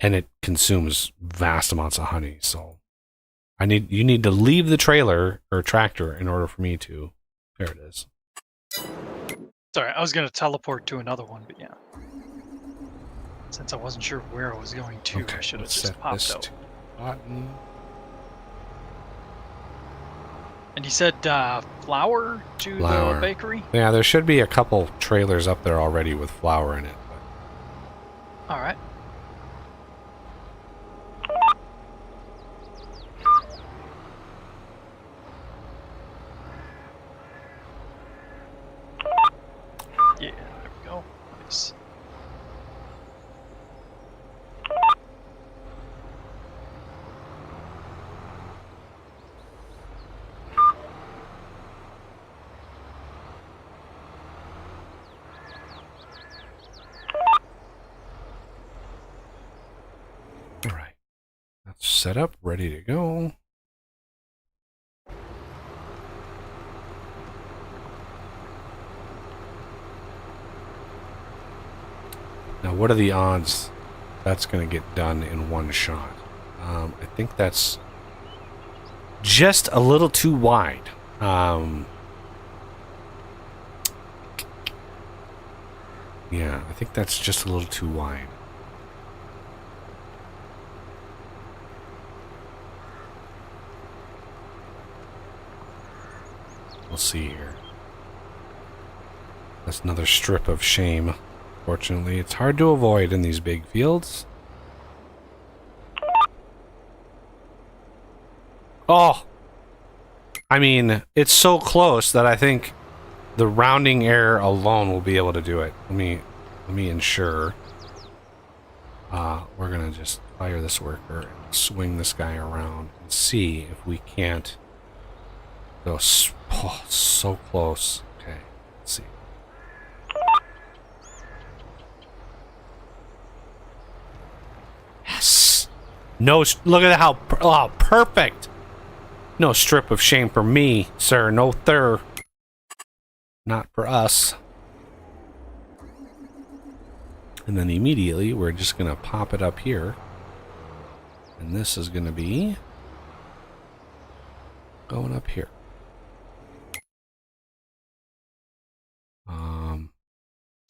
it consumes vast amounts of honey, so you need to leave the trailer or tractor in order for me to, there it is. Sorry, I was going to teleport to another one, but yeah. Since I wasn't sure where I was going to, Okay, I should have let's just set popped this out. to button. And you said flour to the bakery? Yeah, there should be a couple trailers up there already with flour in it. But All right. Yeah, there we go. Nice. all right, that's set up, ready to go. Now, what are the odds that's going to get done in one shot? I think that's just a little too wide. Yeah, I think that's just a little too wide. We'll see here. That's another strip of shame. Fortunately, it's hard to avoid in these big fields. Oh! I mean, it's so close that I think the rounding error alone will be able to do it. Let me ensure. We're gonna just fire this worker and swing this guy around and see if we can't go so close. Okay, let's see. Yes. No, look at how perfect. No strip of shame for me, sir. No, sir. Not for us. And then immediately, we're just going to pop it up here. And this is going to be going up here.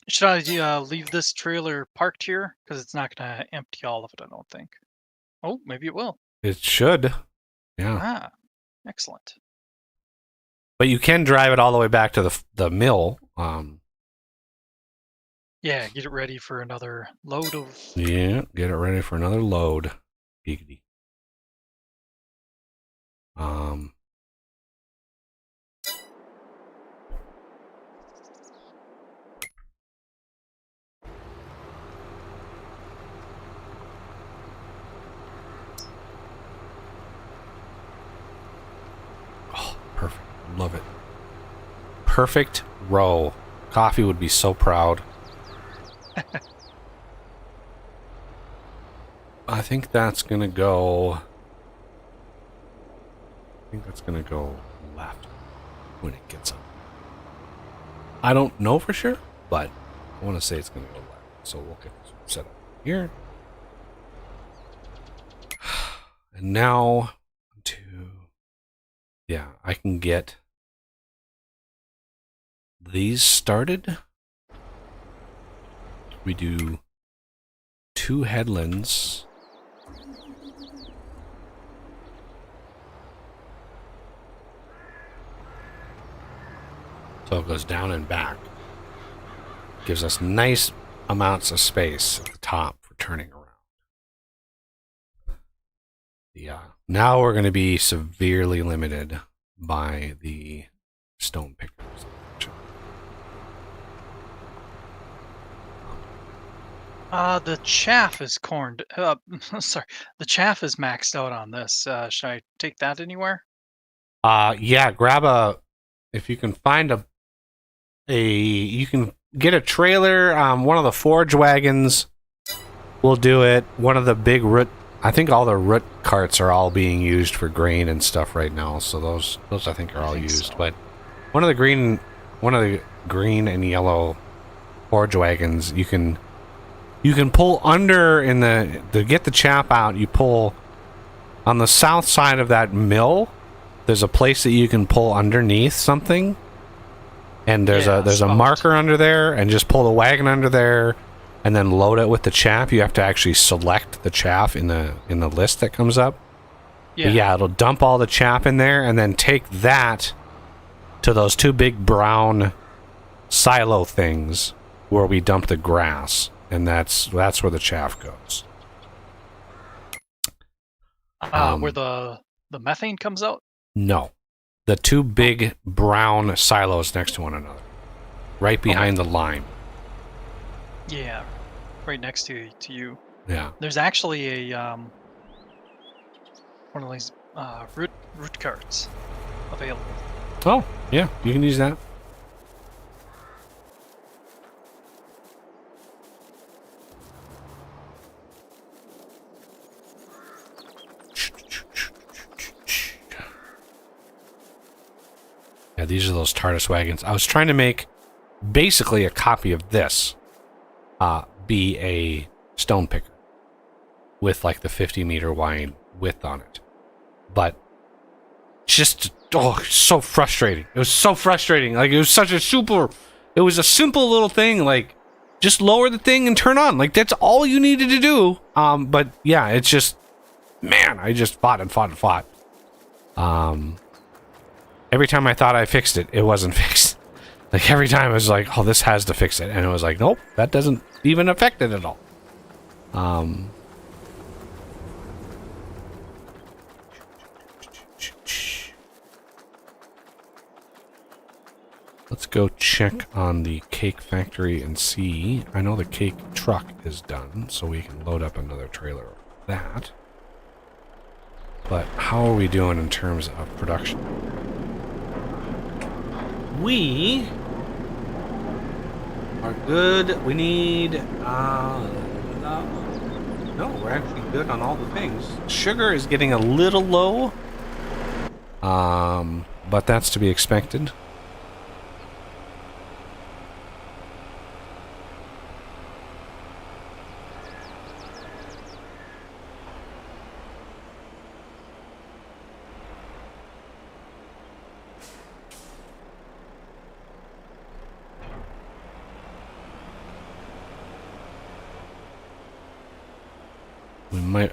Should I leave this trailer parked here? Because it's not going to empty all of it, I don't think. Oh, maybe it will. It should. Yeah. Ah, excellent. But you can drive it all the way back to the mill. Yeah, get it ready for another load of. Yeah, get it ready for another load. Giggity. Oh, perfect. Love it. Perfect row. Coffee would be so proud. I think that's gonna go. I think that's gonna go left when it gets up. I don't know for sure, but I want to say it's gonna go left. So we'll get this set up here. And now to, yeah, I can get these started. We do 2 headlands. So it goes down and back. Gives us nice amounts of space at the top for turning around. Yeah. Now we're going to be severely limited by the stone pickers. The chaff is corned. Sorry, the chaff is maxed out on this. Should I take that anywhere? Yeah, grab a, if you can find you can get a trailer, one of the forge wagons will do it. One of the big root, I think all the root carts are all being used for grain and stuff right now, so those I think are all used. So. But one of the green and yellow forge wagons, you can pull under in to get the chaff out. You pull on the south side of that mill. There's a place that you can pull underneath something, and there's a marker under there, and just pull the wagon under there, and then load it with the chaff. You have to actually select the chaff in the list that comes up. Yeah, it'll dump all the chaff in there, and then take that to those 2 big brown silo things where we dump the grass, and that's where the chaff goes. Where the methane comes out? No. The 2 big brown silos next to one another. Right behind the lime. Yeah, right next to you. Yeah. There's actually a one of these root carts available. Oh, yeah, you can use that. Yeah, these are those TARDIS wagons. I was trying to make basically a copy of this be a stone picker with like the 50-meter wide width on it. But just, so frustrating. It was so frustrating. Like, it was it was a simple little thing. Like, just lower the thing and turn on. Like, that's all you needed to do. But yeah, it's just, man, I just fought and fought and fought. Every time I thought I fixed it, it wasn't fixed. Like, every time I was like, oh, this has to fix it. And it was like, nope, that doesn't even affect it at all. Let's go check on the cake factory and see. I know the cake truck is done, so we can load up another trailer of that. But how are we doing in terms of production? We are good. We need no, we're actually good on all the things. Sugar is getting a little low, but that's to be expected.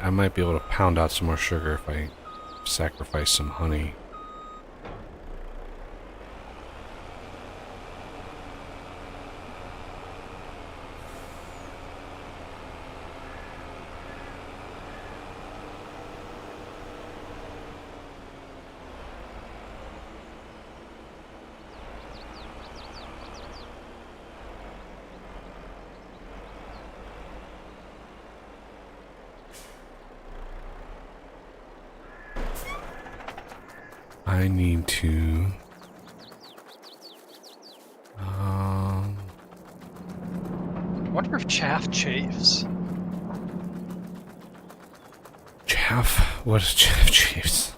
I might be able to pound out some more sugar if I sacrifice some honey. I need to... I wonder if chaff chafes. Chaff? What is chaff chafes?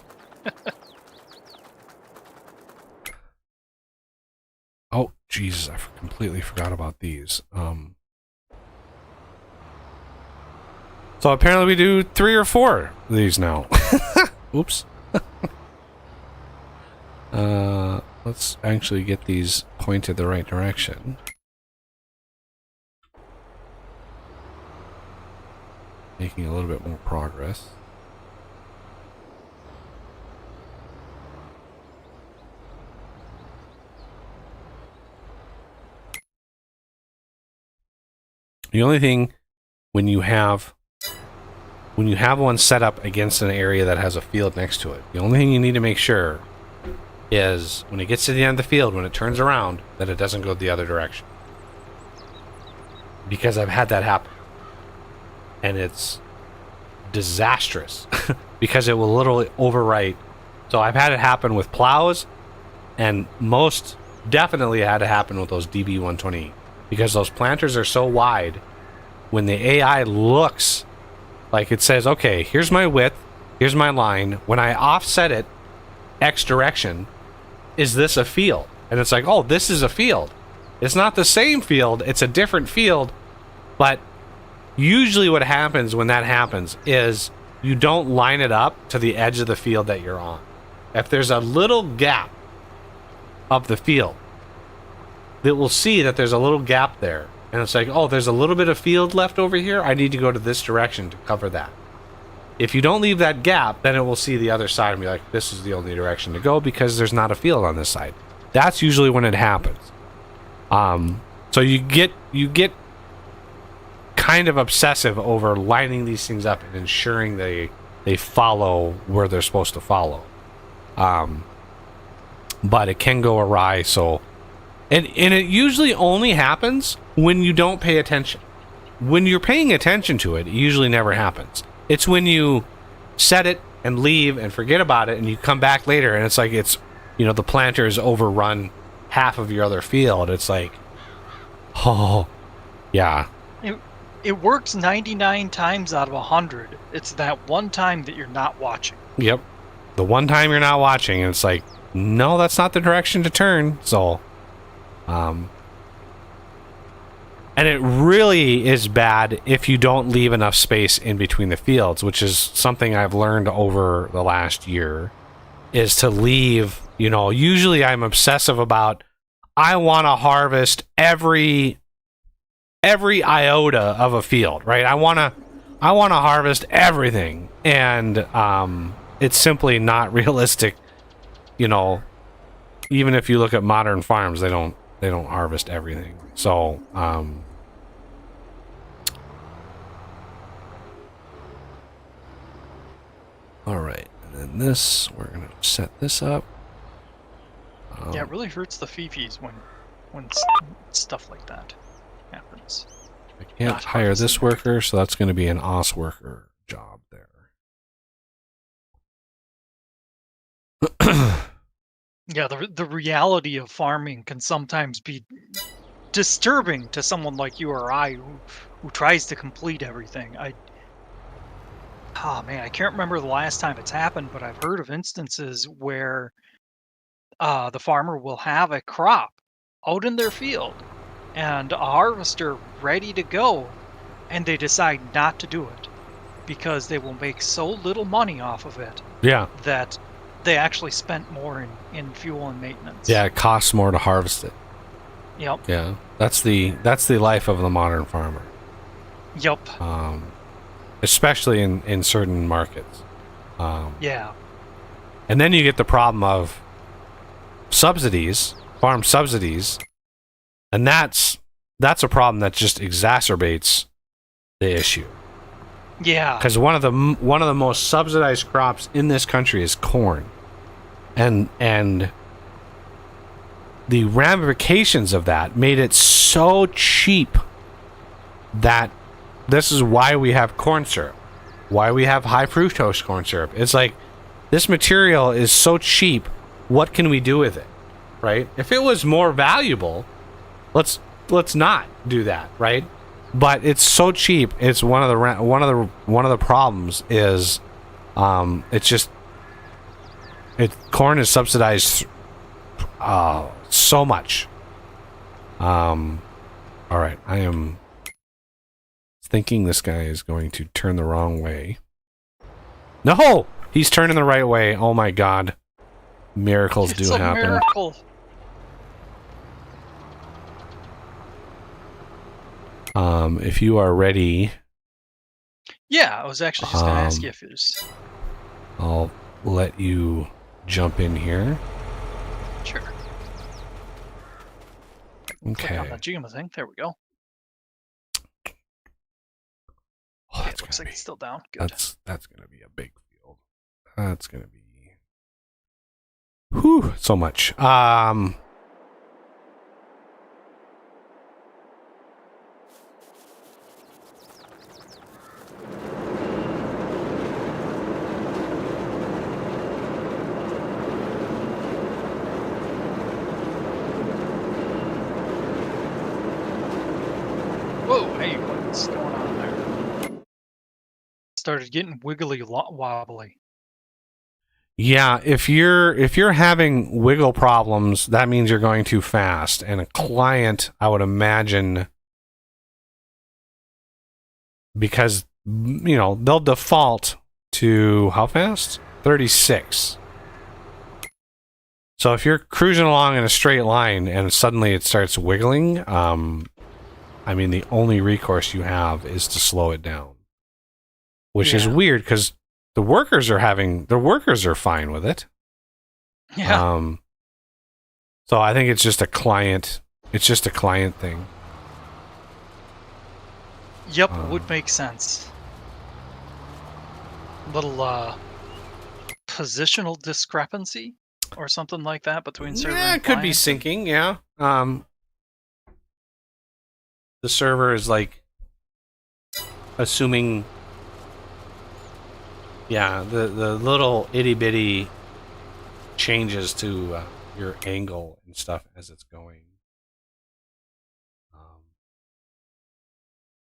Oh, Jesus, I completely forgot about these. So apparently we do 3 or 4 of these now. Oops. Let's actually get these pointed the right direction. Making a little bit more progress. The only thing when you have one set up against an area that has a field next to it, the only thing you need to make sure is when it gets to the end of the field, when it turns around, that it doesn't go the other direction. Because I've had that happen. And it's disastrous because it will literally overwrite. So I've had it happen with plows, and most definitely had to happen with those DB120 because those planters are so wide. When the AI looks like it says, okay, here's my width, here's my line. When I offset it X direction, is this a field? And it's like, oh, this is a field. It's not the same field, it's a different field. But usually what happens when that happens is you don't line it up to the edge of the field that you're on. If there's a little gap of the field, it will see that there's a little gap there. And it's like, oh, there's a little bit of field left over here. I need to go to this direction to cover that. If you don't leave that gap, then it will see the other side and be like, this is the only direction to go because there's not a field on this side. That's usually when it happens. So you get kind of obsessive over lining these things up and ensuring they follow where they're supposed to follow. But it can go awry, so... And it usually only happens when you don't pay attention. When you're paying attention to it, it usually never happens. It's when you set it and leave and forget about it and you come back later and it's like it's, you know, the planters overrun half of your other field. It's like, oh, yeah. It works 99 times out of 100. It's that one time that you're not watching. Yep. The one time you're not watching and it's like, no, that's not the direction to turn. So... and it really is bad if you don't leave enough space in between the fields, which is something I've learned over the last year, is to leave, you know, usually I'm obsessive about, I want to harvest every iota of a field, right? I want to harvest everything. And, it's simply not realistic, you know, even if you look at modern farms, they don't harvest everything. So, all right, and then this, we're gonna set this up. Yeah, it really hurts the fifis when stuff like that happens. I can't hire this worker, so that's gonna be an OS worker job there. Yeah, the reality of farming can sometimes be disturbing to someone like you or I who tries to complete everything. Oh man, I can't remember the last time it's happened, but I've heard of instances where the farmer will have a crop out in their field and a harvester ready to go, and they decide not to do it because they will make so little money off of it. Yeah. That they actually spent more in fuel and maintenance. Yeah, it costs more to harvest it. Yep. Yeah, that's the life of the modern farmer. Yep. Especially in certain markets. Yeah. And then you get the problem of subsidies, farm subsidies, and that's a problem that just exacerbates the issue. Yeah. Because one of the most subsidized crops in this country is corn, and the ramifications of that made it so cheap that this is why we have corn syrup, why we have high fructose corn syrup. It's like this material is so cheap what can we do with it, right? If it was more valuable, let's not do that, right? But it's so cheap. It's one of the problems is, corn is subsidized so much. All right, I am thinking this guy is going to turn the wrong way. No, he's turning the right way. Oh my God, miracles do happen. Miracle. If you are ready, Yeah, I was actually just going to ask you if it was... I'll let you jump in here. Sure. Okay. Click on the Jima thing. There we go. Oh, Okay, that's looks gonna like be, it's still down. Good. that's gonna be a big field. That's gonna be whew, so much. Whoa, hey, what's going on there? Started getting wiggly wobbly. Yeah, if you're having wiggle problems, that means you're going too fast. And a client, I would imagine, because they'll default to how fast? 36. So if you're cruising along in a straight line and suddenly it starts wiggling, I mean, the only recourse you have is to slow it down, which is weird because the workers are fine with it. Yeah. So I think it's just a client thing. Yep, would make sense. Little positional discrepancy or something like that between server and it could be client. syncing, yeah. The server is like assuming, the little itty bitty changes to your angle and stuff as it's going.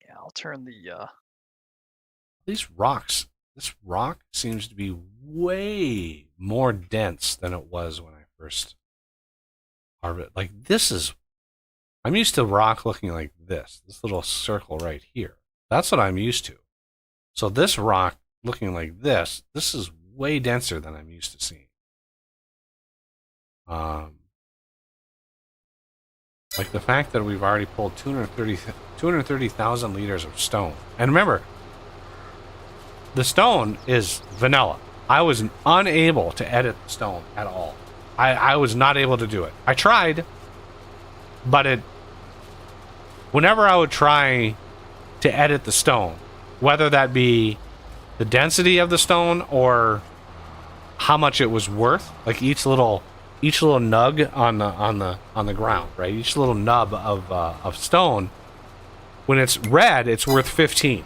Yeah, I'll turn the These rocks. This rock seems to be way more dense than it was when I first harvested. Like I'm used to rock looking like this little circle right here. That's what I'm used to. So this rock looking like this is way denser than I'm used to seeing. Like the fact that we've already pulled 230,000 liters of stone. And remember, the stone is vanilla. I was unable to edit the stone at all. I was not able to do it. I tried, but whenever I would try to edit the stone, whether that be the density of the stone or how much it was worth, like each little nug on the ground, right? Each little nub of stone, when it's red, it's worth 15.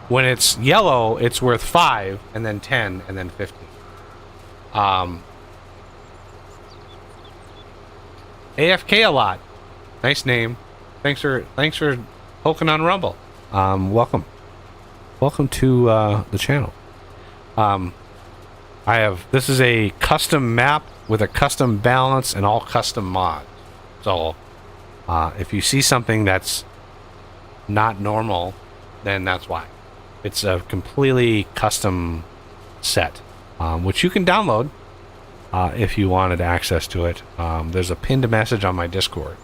When it's yellow, it's worth 5, and then 10, and then 15. AFK a lot. Nice name. Thanks for poking on Rumble. Welcome to the channel. This is a custom map with a custom balance and all custom mods. So if you see something that's not normal, then that's why. It's a completely custom set, which you can download if you wanted access to it. There's a pinned message on my Discord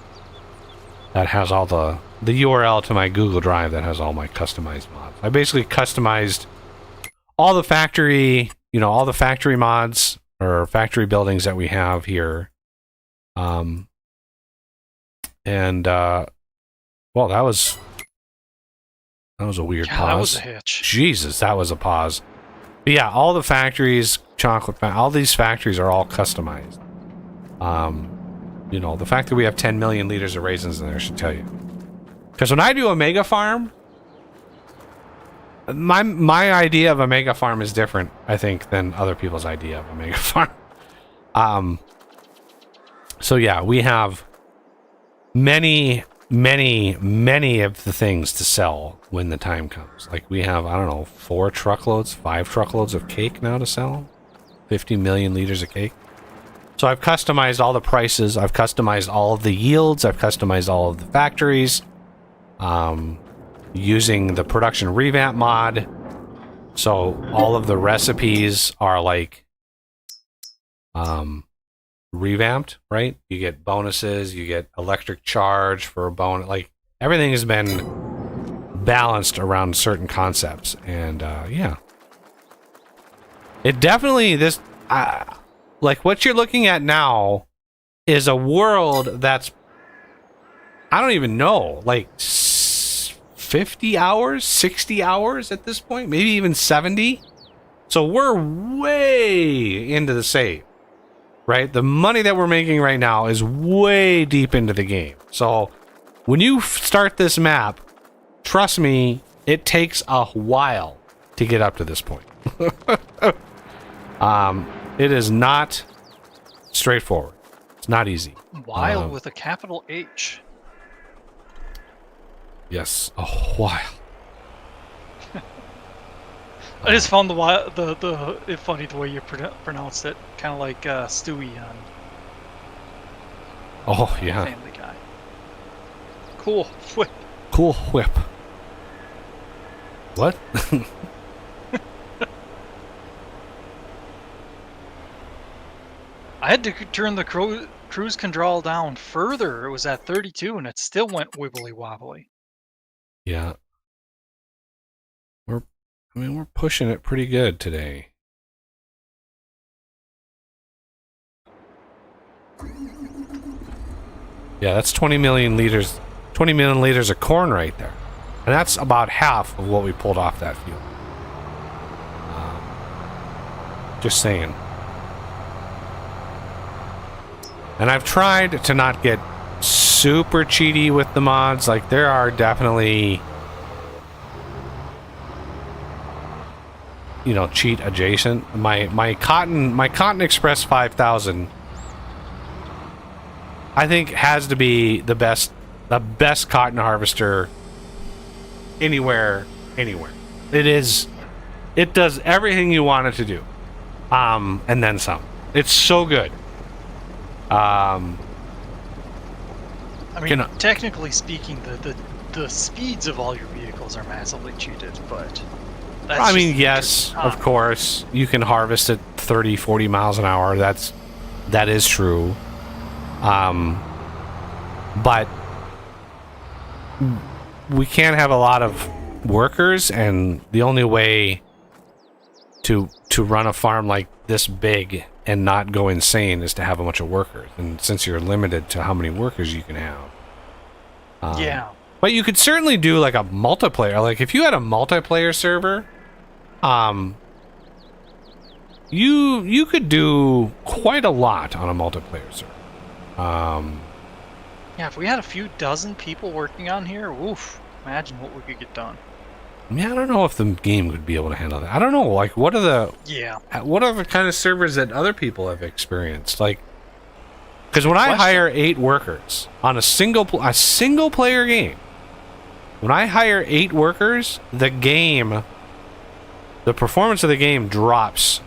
that has all the URL to my Google Drive that has all my customized mods. I basically customized all the factory mods or factory buildings that we have here. Well, that was a weird pause. That was a hitch. Jesus, that was a pause. But yeah, all the factories, all these factories are all customized. The fact that we have 10 million liters of raisins in there should tell you. Because when I do a mega farm, my idea of a mega farm is different, I think, than other people's idea of a mega farm. So yeah, we have many of the things to sell when the time comes. Like we have, I don't know, 5 truckloads of cake now to sell. 50 million liters of cake. So I've customized all the prices. I've customized all of the yields. I've customized all of the factories. Using the production revamp mod. So all of the recipes are like revamped, right? You get bonuses, you get electric charge for a bonus. Like everything has been balanced around certain concepts, and yeah, it definitely like what you're looking at now is a world that's, I don't even know, like 50 hours, 60 hours at this point, maybe even 70. So we're way into the save. Right? The money that we're making right now is way deep into the game. So when you start this map, trust me, it takes a while to get up to this point. It is not straightforward. It's not easy. While with a capital H. Yes, a while. I just found it funny the way you pronounced it, kind of like Stewie on Oh yeah. Family Guy. Cool whip. Cool whip. What? I had to turn the cruise control down further. It was at 32, and it still went wibbly wobbly. Yeah. We're pushing it pretty good today. Yeah, that's 20 million liters. 20 million liters of corn right there. And that's about half of what we pulled off that field. Just saying. And I've tried to not get super cheaty with the mods. Like, there are definitely, you know, cheat adjacent. My Cotton Express 5000, I think, has to be the best cotton harvester anywhere. It does everything you want it to do, and then some. It's so good. I mean, technically speaking, the speeds of all your vehicles are massively cheated, but that's, I mean, yes, of course, you can harvest at 30, 40 miles an hour. That is true. But we can't have a lot of workers, and the only way to run a farm like this big and not go insane is to have a bunch of workers. And since you're limited to how many workers you can have, yeah. But you could certainly do like a multiplayer. Like if you had a multiplayer server, you could do quite a lot on a multiplayer server. Yeah, if we had a few dozen people working on here, oof, imagine what we could get done. Yeah, I don't know if the game would be able to handle that. I don't know. Like, what are the kind of servers that other people have experienced? Like, because when I hire 8 workers on a single player game, when I hire 8 workers, the performance of the game drops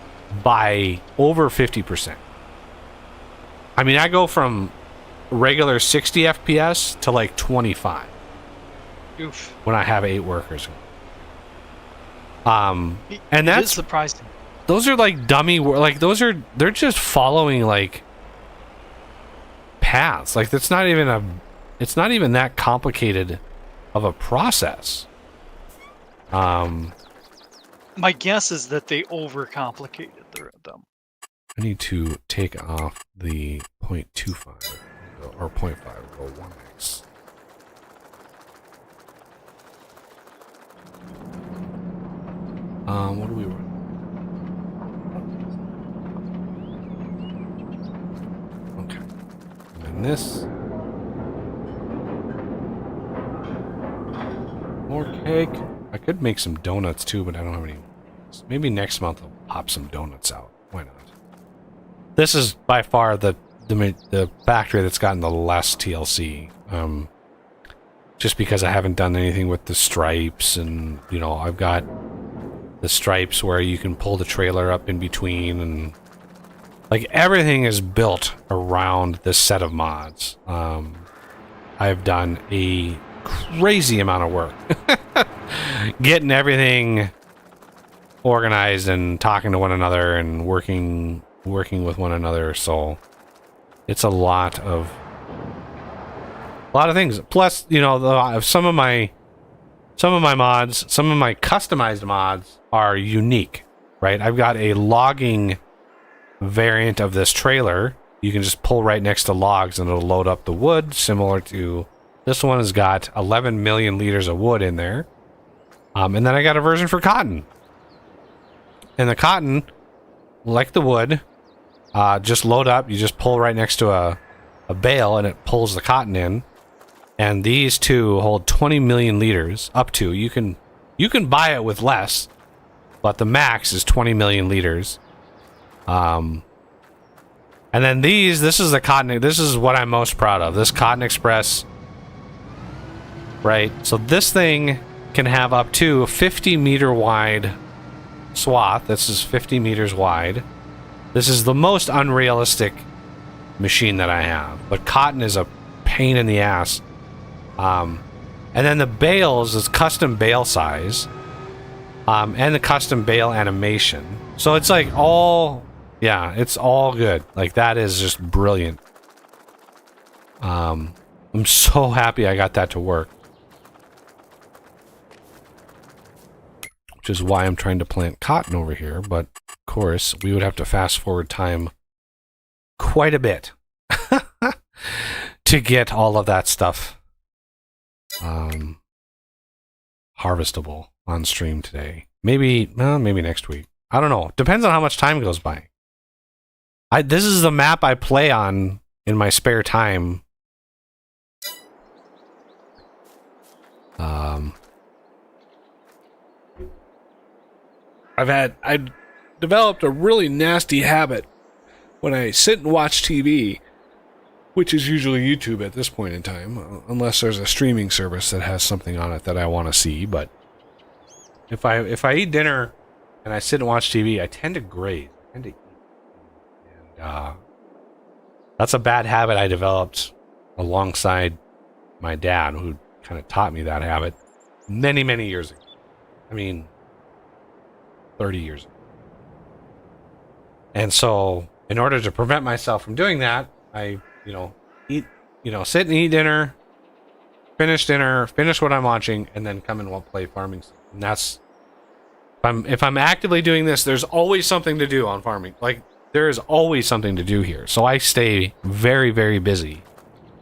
by over 50%. I mean, I go from regular 60 FPS to like 25. Oof. When I have 8 workers. And that's surprising. Those are like dummy, like they're just following like paths. Like it's not even that complicated of a process. My guess is that they overcomplicated them. I need to take off the 0.25 or 0.5 go 1x. What do we run? Okay. And then this. More cake. I could make some donuts too, but I don't have any. Maybe next month I'll pop some donuts out. Why not? this is by far the factory that's gotten the less TLC. Just because I haven't done anything with the stripes, and you know, I've got the stripes where you can pull the trailer up in between, and like everything is built around this set of mods. I've done a crazy amount of work getting everything organized and talking to one another and working with one another, so it's a lot of things. Plus, you know, some of my mods, some of my customized mods are unique, right? I've got a logging variant of this trailer. You can just pull right next to logs and it'll load up the wood, similar to this one has got 11 million liters of wood in there. And then I got a version for cotton. And the cotton, like the wood, just load up. You just pull right next to a bale and it pulls the cotton in. And these two hold 20 million liters, up to. You can buy it with less, but the max is 20 million liters. And then this is the cotton. This is what I'm most proud of. This Cotton Express, right? So this thing can have up to 50 meter wide swath. This is 50 meters wide. This is the most unrealistic machine that I have, but cotton is a pain in the ass. And then the bales is custom bale size, and the custom bale animation. So it's like all, yeah, it's all good. Like that is just brilliant. I'm so happy I got that to work. Which is why I'm trying to plant cotton over here, but of course we would have to fast forward time quite a bit to get all of that stuff harvestable on stream today. Maybe next week. I don't know. Depends on how much time goes by. This is the map I play on in my spare time. I developed a really nasty habit when I sit and watch TV, which is usually YouTube at this point in time, unless there's a streaming service that has something on it that I want to see. But if I eat dinner and I sit and watch TV, I tend to graze. I tend to eat. And that's a bad habit I developed alongside my dad, who kind of taught me that habit many, many years ago. I mean, 30 years ago. And so, in order to prevent myself from doing that, I, sit and eat dinner, finish what I'm watching, and then come and play FarmingSim. And that's, if I'm actively doing this, there's always something to do on farming. Like, there is always something to do here. So I stay very, very busy.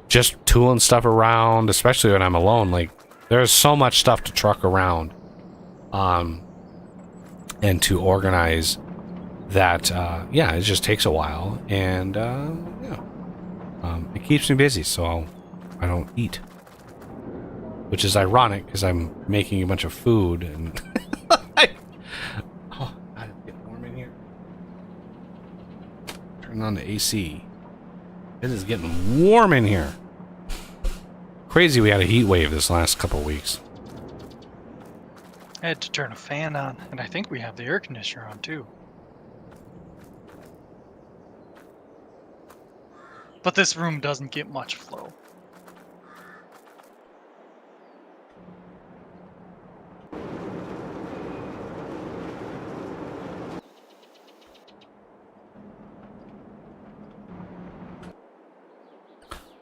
Just tooling stuff around, especially when I'm alone. Like, there's so much stuff to truck around. And to organize that, it just takes a while. And, it keeps me busy, so I don't eat. Which is ironic, because I'm making a bunch of food, and... Oh, God, it's getting warm in here. Turn on the AC. It is getting warm in here. Crazy we had a heat wave this last couple of weeks. I had to turn a fan on, and I think we have the air conditioner on too. But this room doesn't get much flow.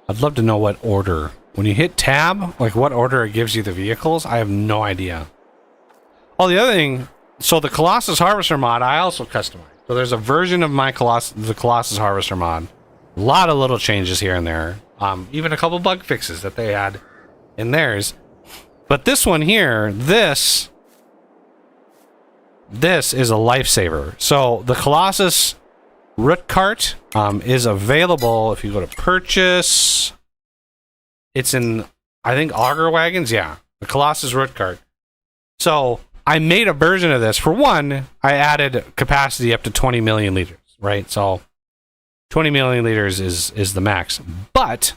I'd love to know what order. When you hit tab, like what order it gives you the vehicles, I have no idea. Oh, the other thing, so the Colossus Harvester mod, I also customized. So there's a version of my the Colossus Harvester mod. A lot of little changes here and there. Even a couple bug fixes that they had in theirs. But this one here, this is a lifesaver. So the Colossus root cart is available if you go to purchase. It's in, I think, auger wagons. Yeah, the Colossus root cart. So I made a version of this. For one, I added capacity up to 20 million liters, right? So 20 million liters is the max. But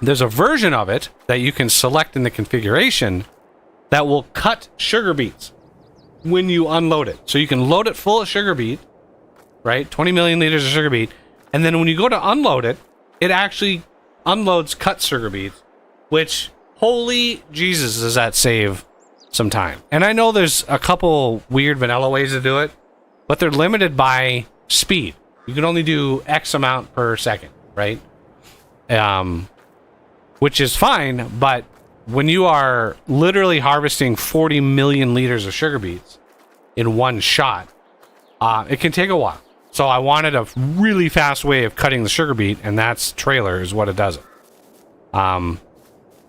there's a version of it that you can select in the configuration that will cut sugar beets when you unload it. So you can load it full of sugar beet, right? 20 million liters of sugar beet. And then when you go to unload it, it actually unloads cut sugar beets, which, holy Jesus, does that save some time. And I know there's a couple weird vanilla ways to do it, but they're limited by speed. You can only do X amount per second, right? Which is fine, but when you are literally harvesting 40 million liters of sugar beets in one shot, it can take a while. So I wanted a really fast way of cutting the sugar beet, and that's trailer is what it does it. And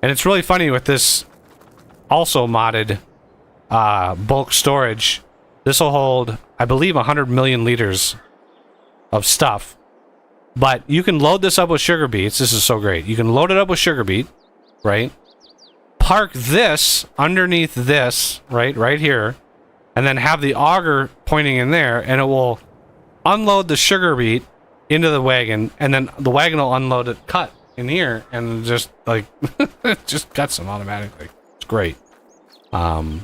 it's really funny with this also modded bulk storage. This will hold, I believe, 100 million liters of stuff. But you can load this up with sugar beets. This is so great. You can load it up with sugar beet, right? Park this underneath this, right here, and then have the auger pointing in there, and it will unload the sugar beet into the wagon, and then the wagon will unload it cut in here, and just like it just cuts them automatically. It's great. But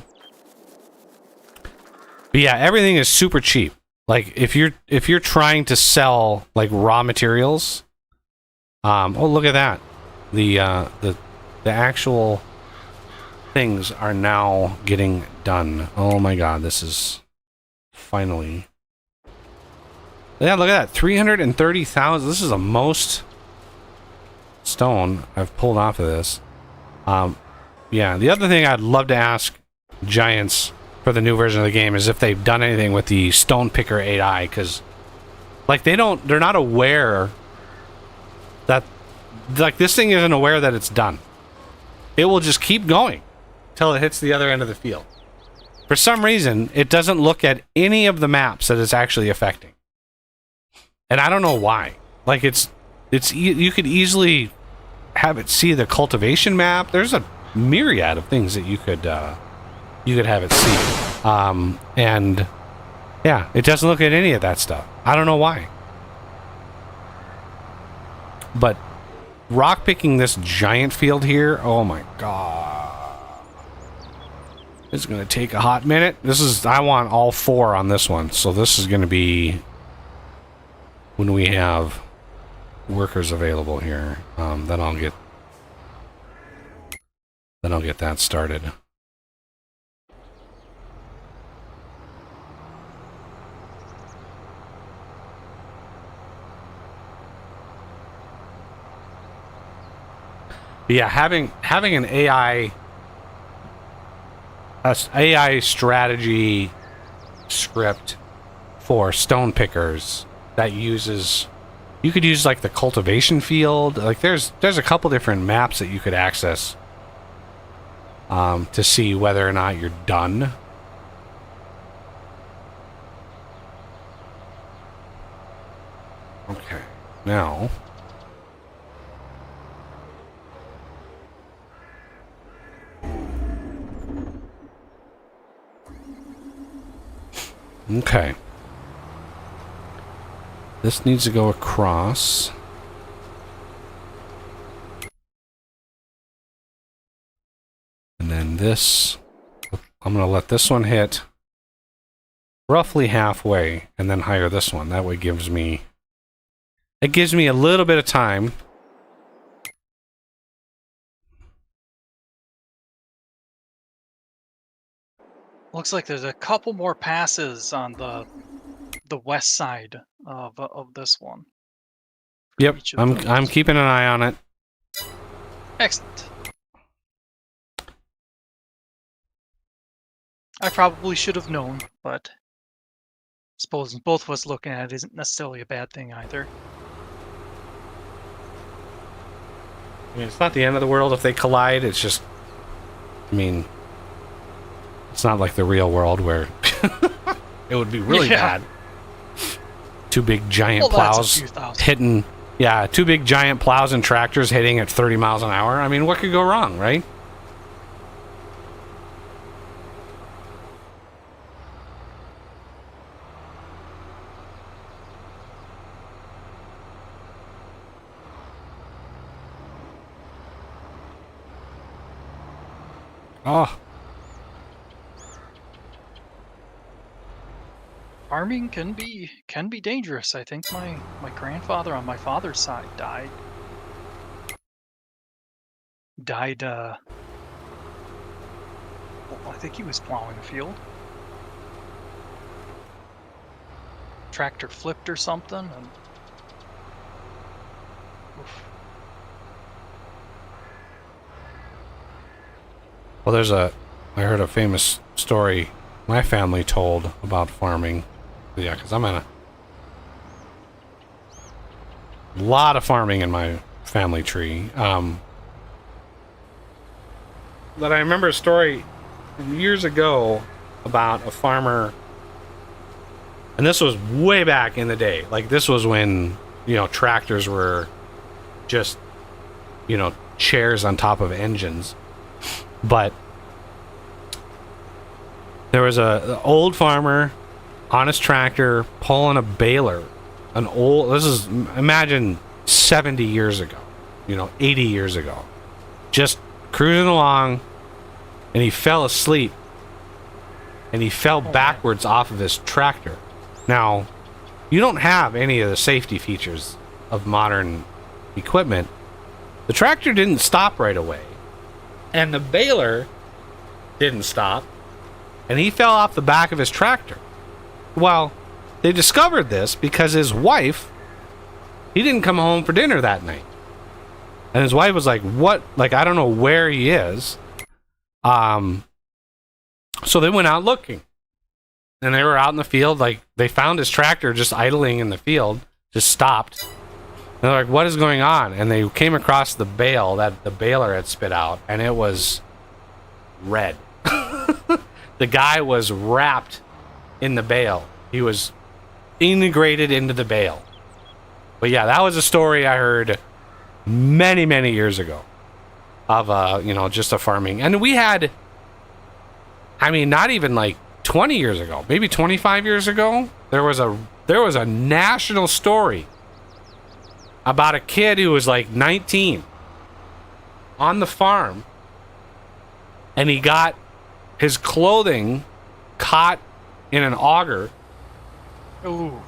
yeah, everything is super cheap. Like if you're trying to sell like raw materials, oh look at that, the actual things are now getting done. Oh my god, this is finally. Yeah, look at that, 330,000. This is the most stone I've pulled off of this. Yeah, the other thing I'd love to ask Giants for the new version of the game is if they've done anything with the Stone Picker 8i, because like they're not aware that, like, this thing isn't aware that it's done. It will just keep going till it hits the other end of the field. For some reason, it doesn't look at any of the maps that it's actually affecting. And I don't know why. Like you could easily have it see the cultivation map. There's a myriad of things that you could have it see. And yeah, it doesn't look at any of that stuff. I don't know why. But rock picking this giant field here, oh my god. It's gonna take a hot minute. I want all 4 on this one, so this is gonna be when we have workers available here. Then I'll get that started. But yeah, having an AI strategy script for stone pickers that uses, you could use like the cultivation field. Like there's a couple different maps that you could access to see whether or not you're done. Okay, now okay. This needs to go across. And then this, I'm going to let this one hit roughly halfway and then hire this one. That way it gives me a little bit of time. Looks like there's a couple more passes on the west side of this one. Yep, I'm keeping an eye on it. Excellent. I probably should have known, but supposing both of us looking at it isn't necessarily a bad thing either. I mean, it's not the end of the world if they collide. It's just, I mean, it's not like the real world where it would be really bad. Two big giant plows hitting, yeah, two big giant plows and tractors hitting at 30 miles an hour. I mean, what could go wrong, right? Oh, Farming can be dangerous. I think my grandfather on my father's side died. Well, I think he was plowing a field. Tractor flipped or something, and oof. well, I heard a famous story my family told about farming. Yeah, because I'm in a lot of farming in my family tree. But I remember a story from years ago about a farmer, and this was way back in the day. Like, this was when, tractors were just, chairs on top of engines. But there was an old farmer on his tractor pulling a baler. Imagine 70 years ago, 80 years ago. Just cruising along, and he fell asleep, and he fell backwards off of his tractor. Now, you don't have any of the safety features of modern equipment. The tractor didn't stop right away, and the baler didn't stop, and he fell off the back of his tractor. Well, they discovered this because his wife, he didn't come home for dinner that night. And his wife was like, what? Like, I don't know where he is. So they went out looking. And they were out in the field. Like, they found his tractor just idling in the field, just stopped. And they're like, what is going on? And they came across the bale that the baler had spit out, and it was red. The guy was wrapped in the bale. He was integrated into the bale. But yeah, that was a story I heard many, many years ago of, just a farming. And we had, not even like 20 years ago, maybe 25 years ago, there was a national story about a kid who was like 19 on the farm, and he got his clothing caught in an auger. Ooh.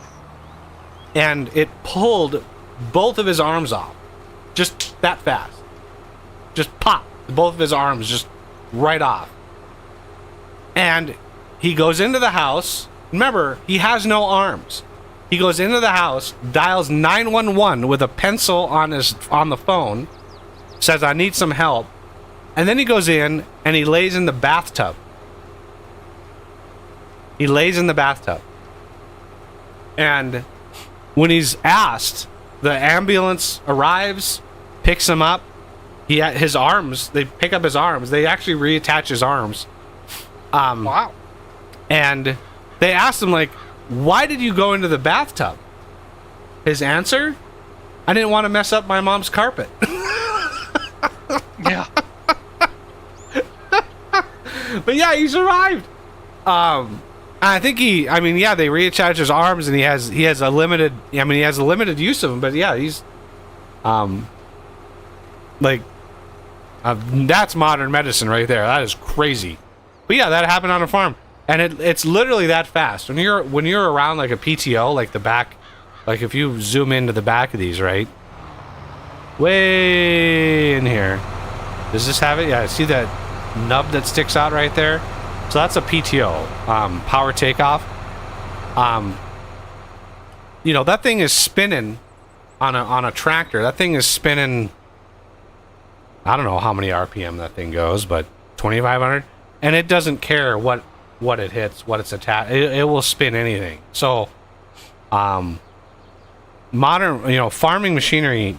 And it pulled both of his arms off. Just that fast. Just pop. Both of his arms just right off. And he goes into the house. Remember, he has no arms. He goes into the house, dials 911 with a pencil on the phone, says, I need some help. And then he goes in and he lays in the bathtub. He lays in the bathtub. And when he's asked, the ambulance arrives, picks him up. His arms, they pick up his arms. They actually reattach his arms. Wow. And they asked him, like, why did you go into the bathtub? His answer? I didn't want to mess up my mom's carpet. Yeah. But yeah, he survived. I think they reattach his arms, and he has a limited use of them, but yeah, he's that's modern medicine right there. That is crazy. But yeah, that happened on a farm, and it's literally that fast. When you're around like a PTO, like the back, like if you zoom into the back of these, right, way in here, does this have it? Yeah, see that nub that sticks out right there? So that's a PTO, power takeoff. That thing is spinning on a tractor. That thing is spinning. I don't know how many RPM that thing goes, but 2,500, and it doesn't care what it hits, what it's attached. It will spin anything. So, modern, farming machinery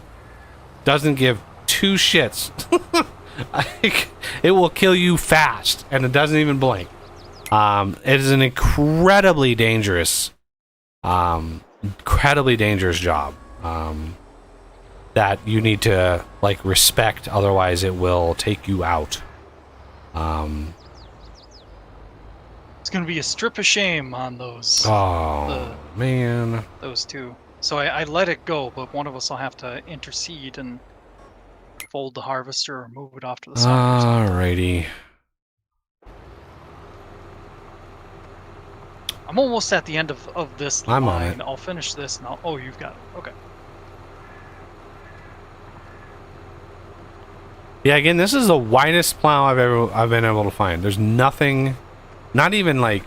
doesn't give two shits. It will kill you fast, and it doesn't even blink. It is an incredibly dangerous job that you need to respect. Otherwise, it will take you out. It's gonna be a strip of shame on those. Oh man, those two. So I let it go, but one of us will have to intercede and fold the harvester or move it off to the side. Alrighty. I'm almost at the end of this I'm line. on it. I'll finish this and I'll... Oh, you've got it. Okay. Yeah, again, this is the widest plow I've been able to find. There's nothing, not even like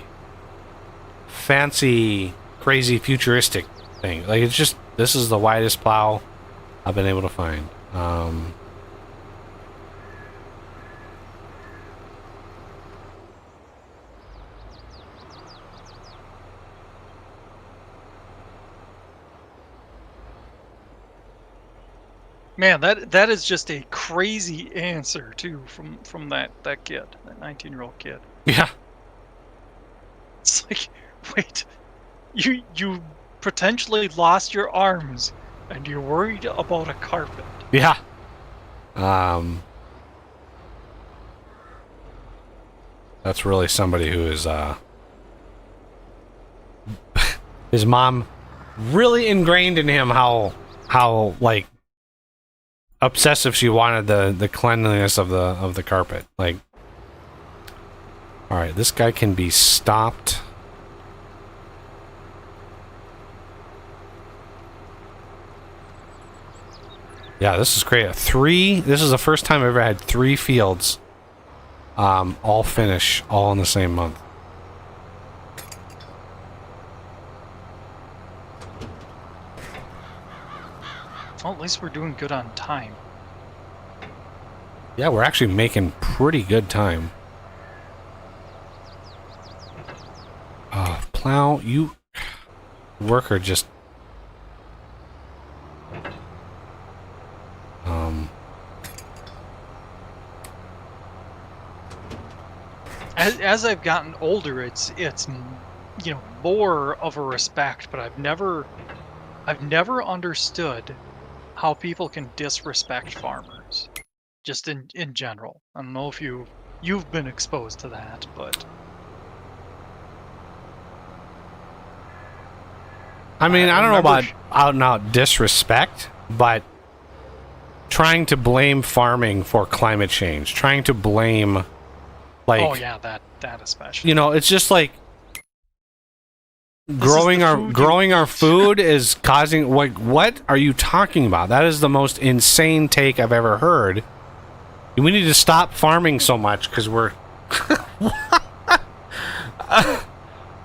fancy, crazy, futuristic thing. Like it's just this is the widest plow I've been able to find. Man, that is just a crazy answer too from that kid, that 19-year-old kid. Yeah. It's like, wait, you potentially lost your arms and you're worried about a carpet. Yeah. That's really somebody who is his mom really ingrained in him how like obsessive she wanted the cleanliness of the carpet. Like, all right, this guy can be stopped. Yeah, this is great. This is the first time I've ever had 3 fields all finish all in the same month. Well, at least we're doing good on time. Yeah, we're actually making pretty good time. Plow, you worker just As I've gotten older, it's you know, more of a respect, but I've never understood how people can disrespect farmers, just in general. I don't know if you've been exposed to that, but I mean, I don't know about remember- out and out disrespect, but trying to blame farming for climate change, trying to blame, like, oh yeah, that especially. you know, it's just like growing our food is causing, like, what are you talking about? That is the most insane take I've ever heard. We need to stop farming so much because we're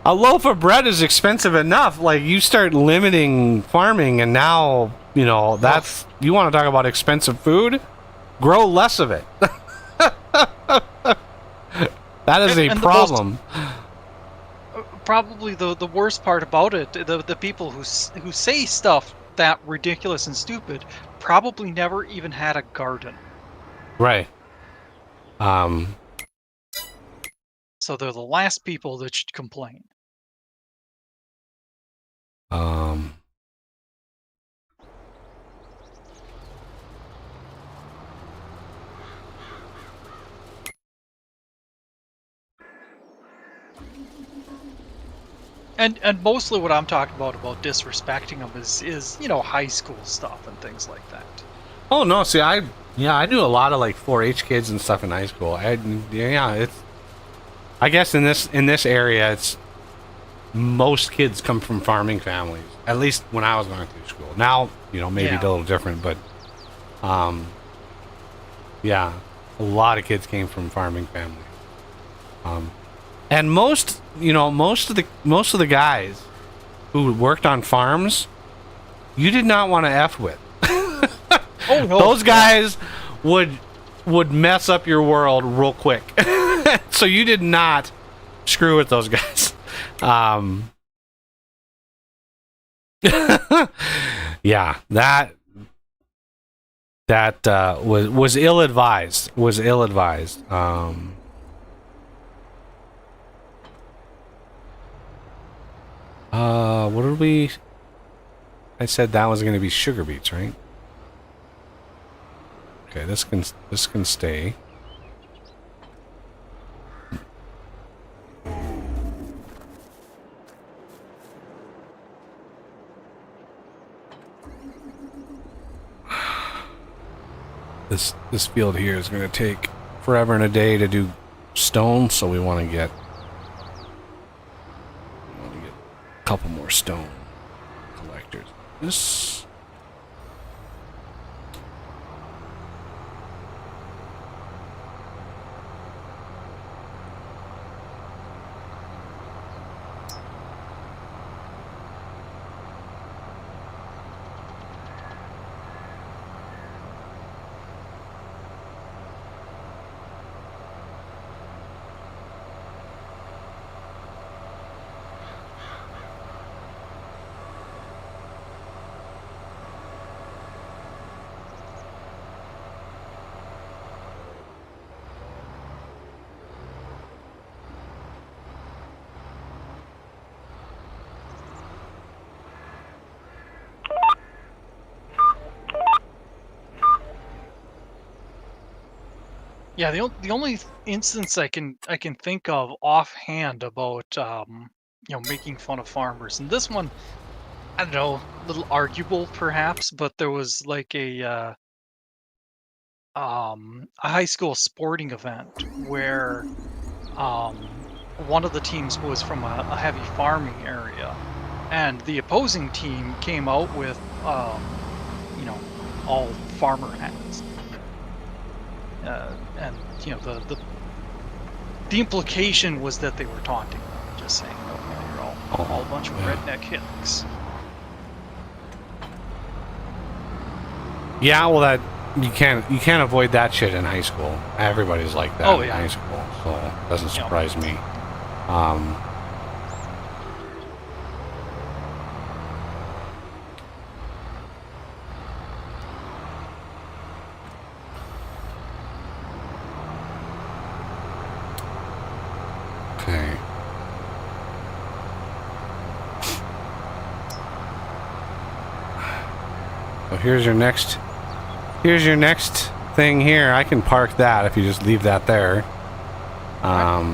a loaf of bread is expensive enough. Like, you start limiting farming and now, you know, that's, you want to talk about expensive food? Grow less of it. That is a problem. Probably the worst part about it, the people who say stuff that ridiculous and stupid probably never even had a garden. Right. So they're the last people that should complain. And mostly what I'm talking about disrespecting them is you know, high school stuff and things like that. Oh no, see, I knew a lot of like 4-H kids and stuff in high school. I guess in this area, it's most kids come from farming families. At least when I was going through school. Now, you know, maybe Yeah. a little different, but yeah, a lot of kids came from farming families. And most of the guys who worked on farms, you did not want to F with. Oh no, Those guys would mess up your world real quick. So you did not screw with those guys. Yeah, that was ill advised. What did we? I said that was going to be sugar beets, right? Okay, this can stay. This field here is going to take forever and a day to do stone, so we want to get couple more stone collectors. This. Yeah, the only instance I can think of offhand about making fun of farmers, and this one I don't know, a little arguable perhaps, but there was like a high school sporting event where one of the teams was from a heavy farming area, and the opposing team came out with you know all farmer hats. And the implication was that they were taunting them, just saying, "Oh, yeah, you're all a bunch of redneck hicks." Yeah, well, that you can't avoid that shit in high school. Everybody's like that in Yeah. high school, so it doesn't surprise me. Okay. So here's your next thing here. I can park that if you just leave that there. Where are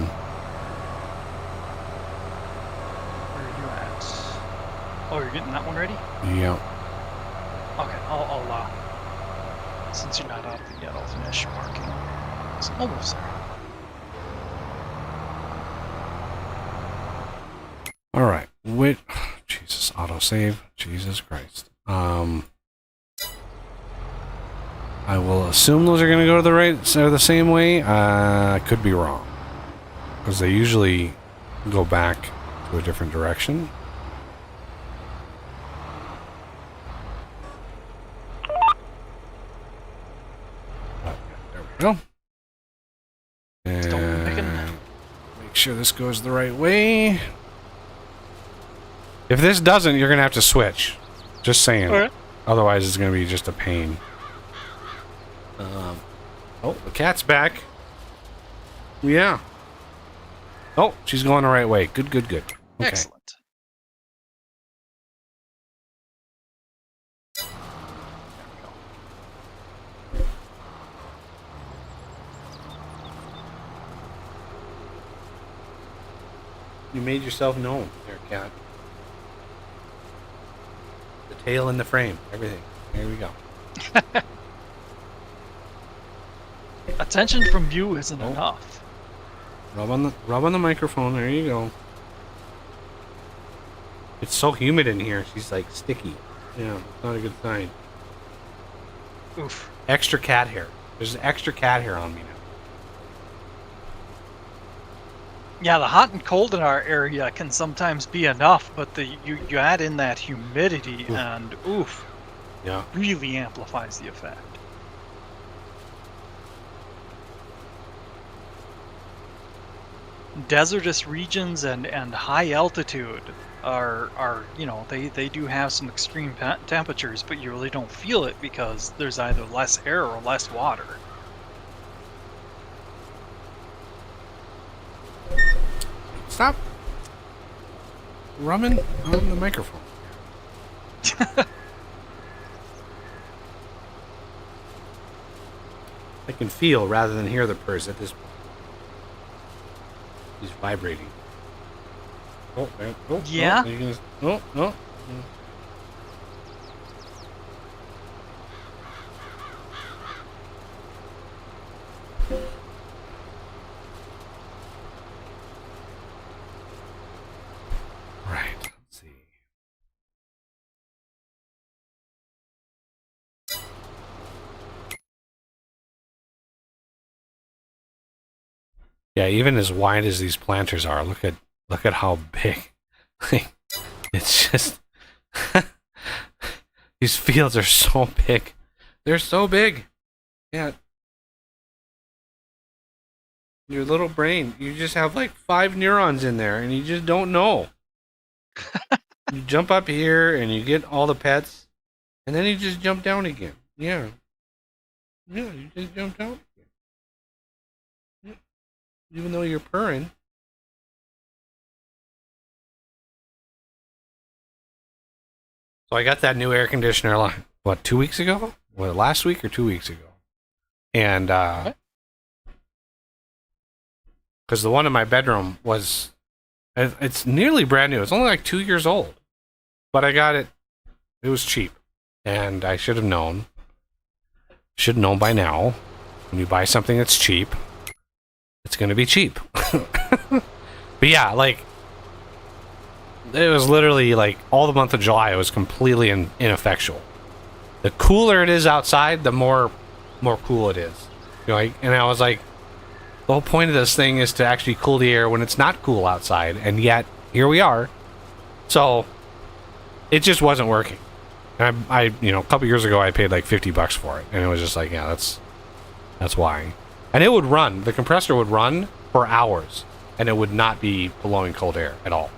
you at? Oh, you're getting that one ready? Yeah. Okay, I'll since you're not out of it yet, I'll finish marking. It's almost there. All right. Jesus, autosave. Jesus Christ. I will assume those are going to go to the right or the same way. I could be wrong, because they usually go back to a different direction. There we go. And make sure this goes the right way. If this doesn't, you're going to have to switch. Just saying. All right. Otherwise, it's going to be just a pain. Oh, the cat's back. Yeah. Oh, she's going the right way. Good, good, good. Okay. Excellent. You made yourself known there, cat. The tail in the frame. Everything. There we go. Attention from you isn't enough. Rub on the microphone. There you go. It's so humid in here. She's like sticky. Yeah, it's not a good sign. Oof. Extra cat hair. There's extra cat hair on me now. Yeah, the hot and cold in our area can sometimes be enough, but you add in that humidity and oof, Yeah. really amplifies the effect. Desertous regions and high altitude are they do have some extreme temperatures, but you really don't feel it because there's either less air or less water. Stop rubbing on the microphone. I can feel rather than hear the purrs at this point. He's vibrating. Oh, there. Oh, Yeah? No. Right. Let's see. Yeah, even as wide as these planters are, look at how big. It's just these fields are so big. They're so big. Yeah. Your little brain, you just have like 5 neurons in there and you just don't know. You jump up here and you get all the pets and then you just jump down again. Yeah. Yeah, you just jump down again. Yeah. Even though you're purring. So I got that new air conditioner, like, what, 2 weeks ago? What, last week or 2 weeks ago? And, because the one in my bedroom was, it's nearly brand new. It's only like 2 years old. But I got it, it was cheap. And I should have known. Should know by now. When you buy something that's cheap, it's going to be cheap. But yeah, like, it was literally like all the month of July, it was completely ineffectual. The cooler it is outside, the more cool it is. You know, and I was like, the whole point of this thing is to actually cool the air when it's not cool outside, and yet here we are. So it just wasn't working. And I you know, a couple years ago I paid like $50 for it, and it was just like, yeah, that's why. And it would run. The compressor would run for hours, and it would not be blowing cold air at all.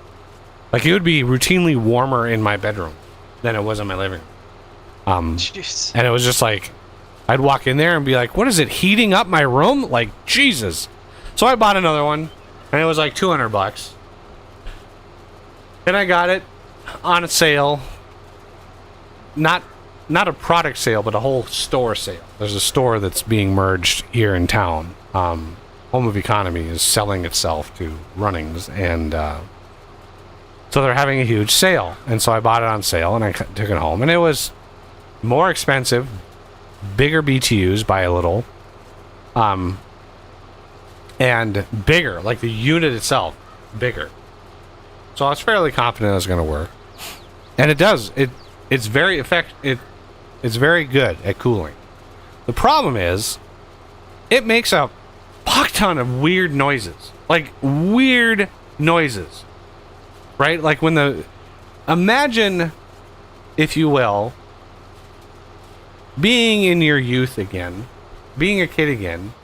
Like, it would be routinely warmer in my bedroom than it was in my living room. Jeez. And it was just like, I'd walk in there and be like, what is it, heating up my room? Like, Jesus. So I bought another one, and it was like $200. And I got it on a sale. Not a product sale, but a whole store sale. There's a store that's being merged here in town. Home of Economy is selling itself to Runnings, and so they're having a huge sale. And so I bought it on sale, and I took it home, and it was more expensive, bigger BTUs by a little, and bigger, like the unit itself, bigger. So I was fairly confident it was going to work, and it does. It's very it's very good at cooling. The problem is, it makes a fuck ton of weird noises, like weird noises, right? Like when imagine, if you will, being in your youth again, being a kid again,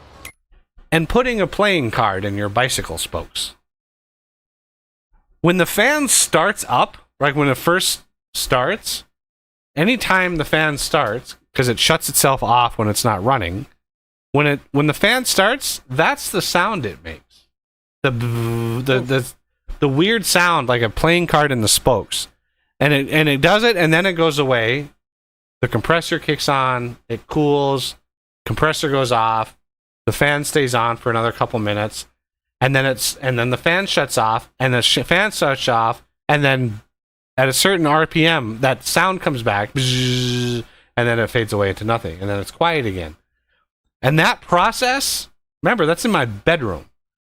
and putting a playing card in your bicycle spokes. When the fan starts up, like when it first starts, anytime the fan starts, because it shuts itself off when it's not running, when the fan starts, that's the sound it makes. The weird sound, like a playing card in the spokes. And it does it, and then it goes away. The compressor kicks on, it cools, compressor goes off, the fan stays on for another couple minutes, and then the fan shuts off, and the fan shuts off, and then at a certain RPM, that sound comes back, and then it fades away into nothing, and then it's quiet again. And that process, remember, that's in my bedroom.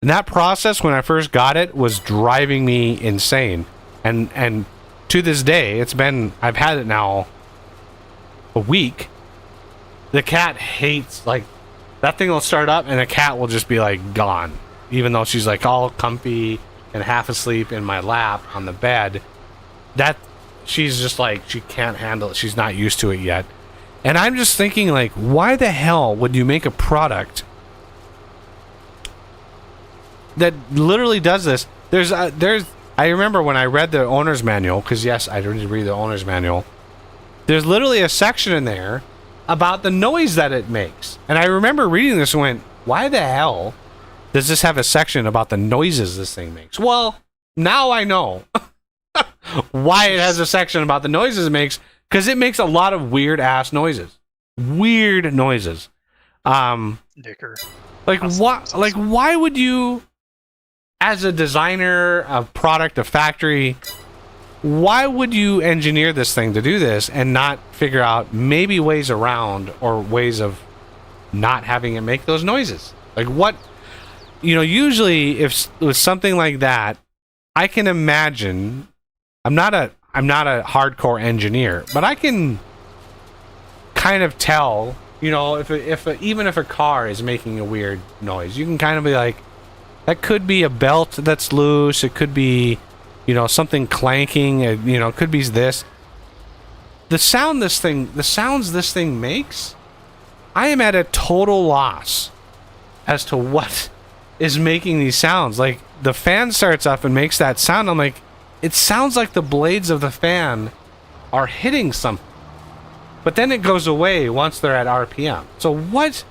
And that process, when I first got it, was driving me insane. And to this day, I've had it now a week. The cat hates, like, that thing will start up and the cat will just be like gone, even though she's like all comfy and half asleep in my lap on the bed. That she's just like, she can't handle it. She's not used to it yet. And I'm just thinking, like, why the hell would you make a product that literally does this? I remember when I read the owner's manual, because yes, I did read the owner's manual. There's literally a section in there about the noise that it makes. And I remember reading this and went, why the hell does this have a section about the noises this thing makes? Well, now I know why it has a section about the noises it makes, because it makes a lot of weird ass noises. Weird noises. Dicker. Like, why would you, as a designer, a product, a factory, why would you engineer this thing to do this and not figure out maybe ways around or ways of not having it make those noises? Like, what, usually if with something like that, I can imagine, I'm not a hardcore engineer, but I can kind of tell, even if a car is making a weird noise, you can kind of be like, That could be a belt that's loose. It could be, you know, something clanking. You know, it could be this. The sounds this thing makes, I am at a total loss as to what is making these sounds. Like, the fan starts up and makes that sound. I'm like, it sounds like the blades of the fan are hitting something. But then it goes away once they're at RPM. So what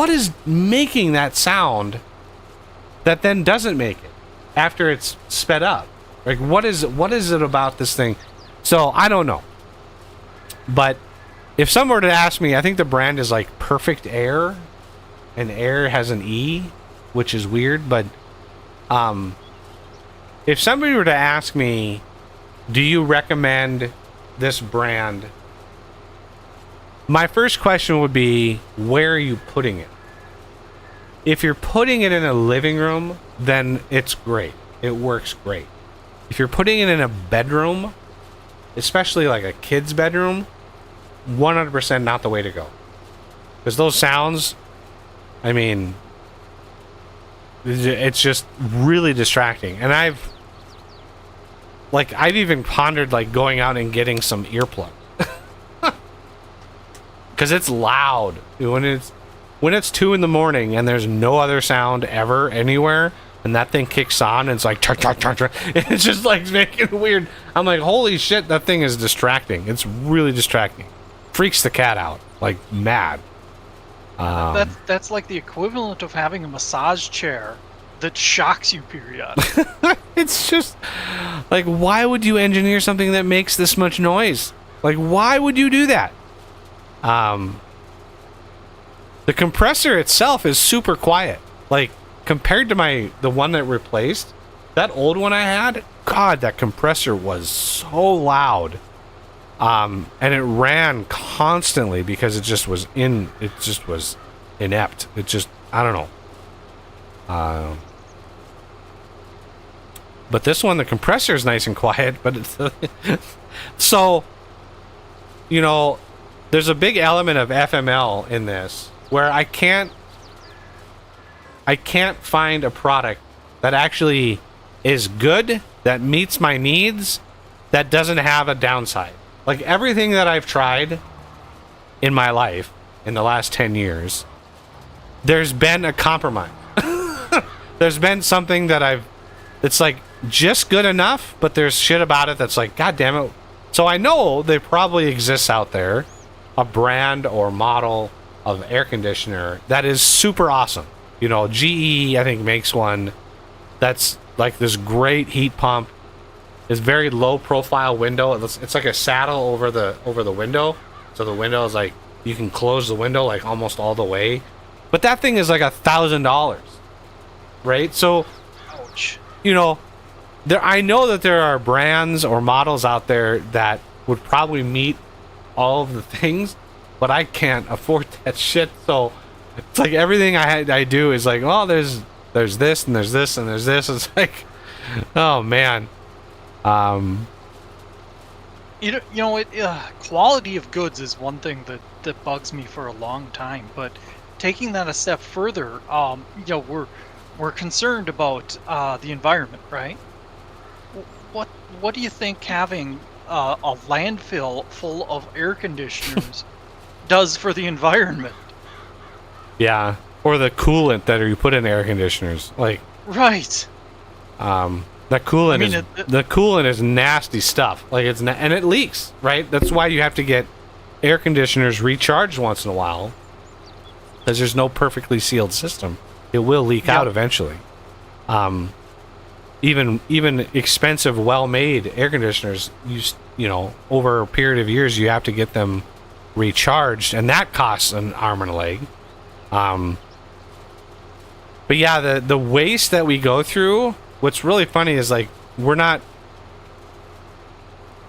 is making that sound that then doesn't make it after it's sped up? Like, what is it about this thing? So I don't know. But if someone were to ask me, I think the brand is like Perfect Air, and Air has an E, which is weird. But if somebody were to ask me, do you recommend this brand? My first question would be, where are you putting it? If you're putting it in a living room, then it's great. It works great. If you're putting it in a bedroom, especially like a kid's bedroom, 100% not the way to go. Because those sounds, I mean, it's just really distracting. And I've even pondered like going out and getting some earplugs. Because it's loud. When it's 2 a.m. and there's no other sound ever anywhere, and that thing kicks on and it's like char, char, char, char. It's just like making it weird. I'm like, holy shit, that thing is distracting. It's really distracting. Freaks the cat out like mad. That's like the equivalent of having a massage chair that shocks you periodically. It's just like, why would you engineer something that makes this much noise? Like, why would you do that? The compressor itself is super quiet. Like, compared to the one that replaced, that old one I had, God, that compressor was so loud. And it ran constantly because it just was inept. It just, I don't know. But this one, the compressor is nice and quiet, but it's so, you know, there's a big element of FML in this where I can't find a product that actually is good, that meets my needs, that doesn't have a downside. Like, everything that I've tried in my life in the last 10 years, there's been a compromise. There's been something that it's like just good enough, but there's shit about it that's like, God damn it. So I know there probably exists out there a brand or model of air conditioner that is super awesome. You know, GE, I think, makes one that's like this great heat pump. This very low profile window. It's like a saddle over the window. So the window is like, you can close the window like almost all the way. But that thing is like $1,000. Right? So, Ouch. You know, I know that there are brands or models out there that would probably meet all of the things, but I can't afford that shit. So it's like everything I do is like, oh, there's this and there's this and there's this. It's like, oh man. Quality of goods is one thing that bugs me for a long time. But taking that a step further, we're concerned about the environment, right? What do you think having a landfill full of air conditioners does for the environment? Yeah, or the coolant that you put in air conditioners, like right. That coolant the coolant is nasty stuff. Like and it leaks, right? That's why you have to get air conditioners recharged once in a while, because there's no perfectly sealed system. It will leak out eventually. Even expensive, well-made air conditioners, you know, over a period of years, you have to get them recharged, and that costs an arm and a leg. But yeah, the waste that we go through. What's really funny is like we're not,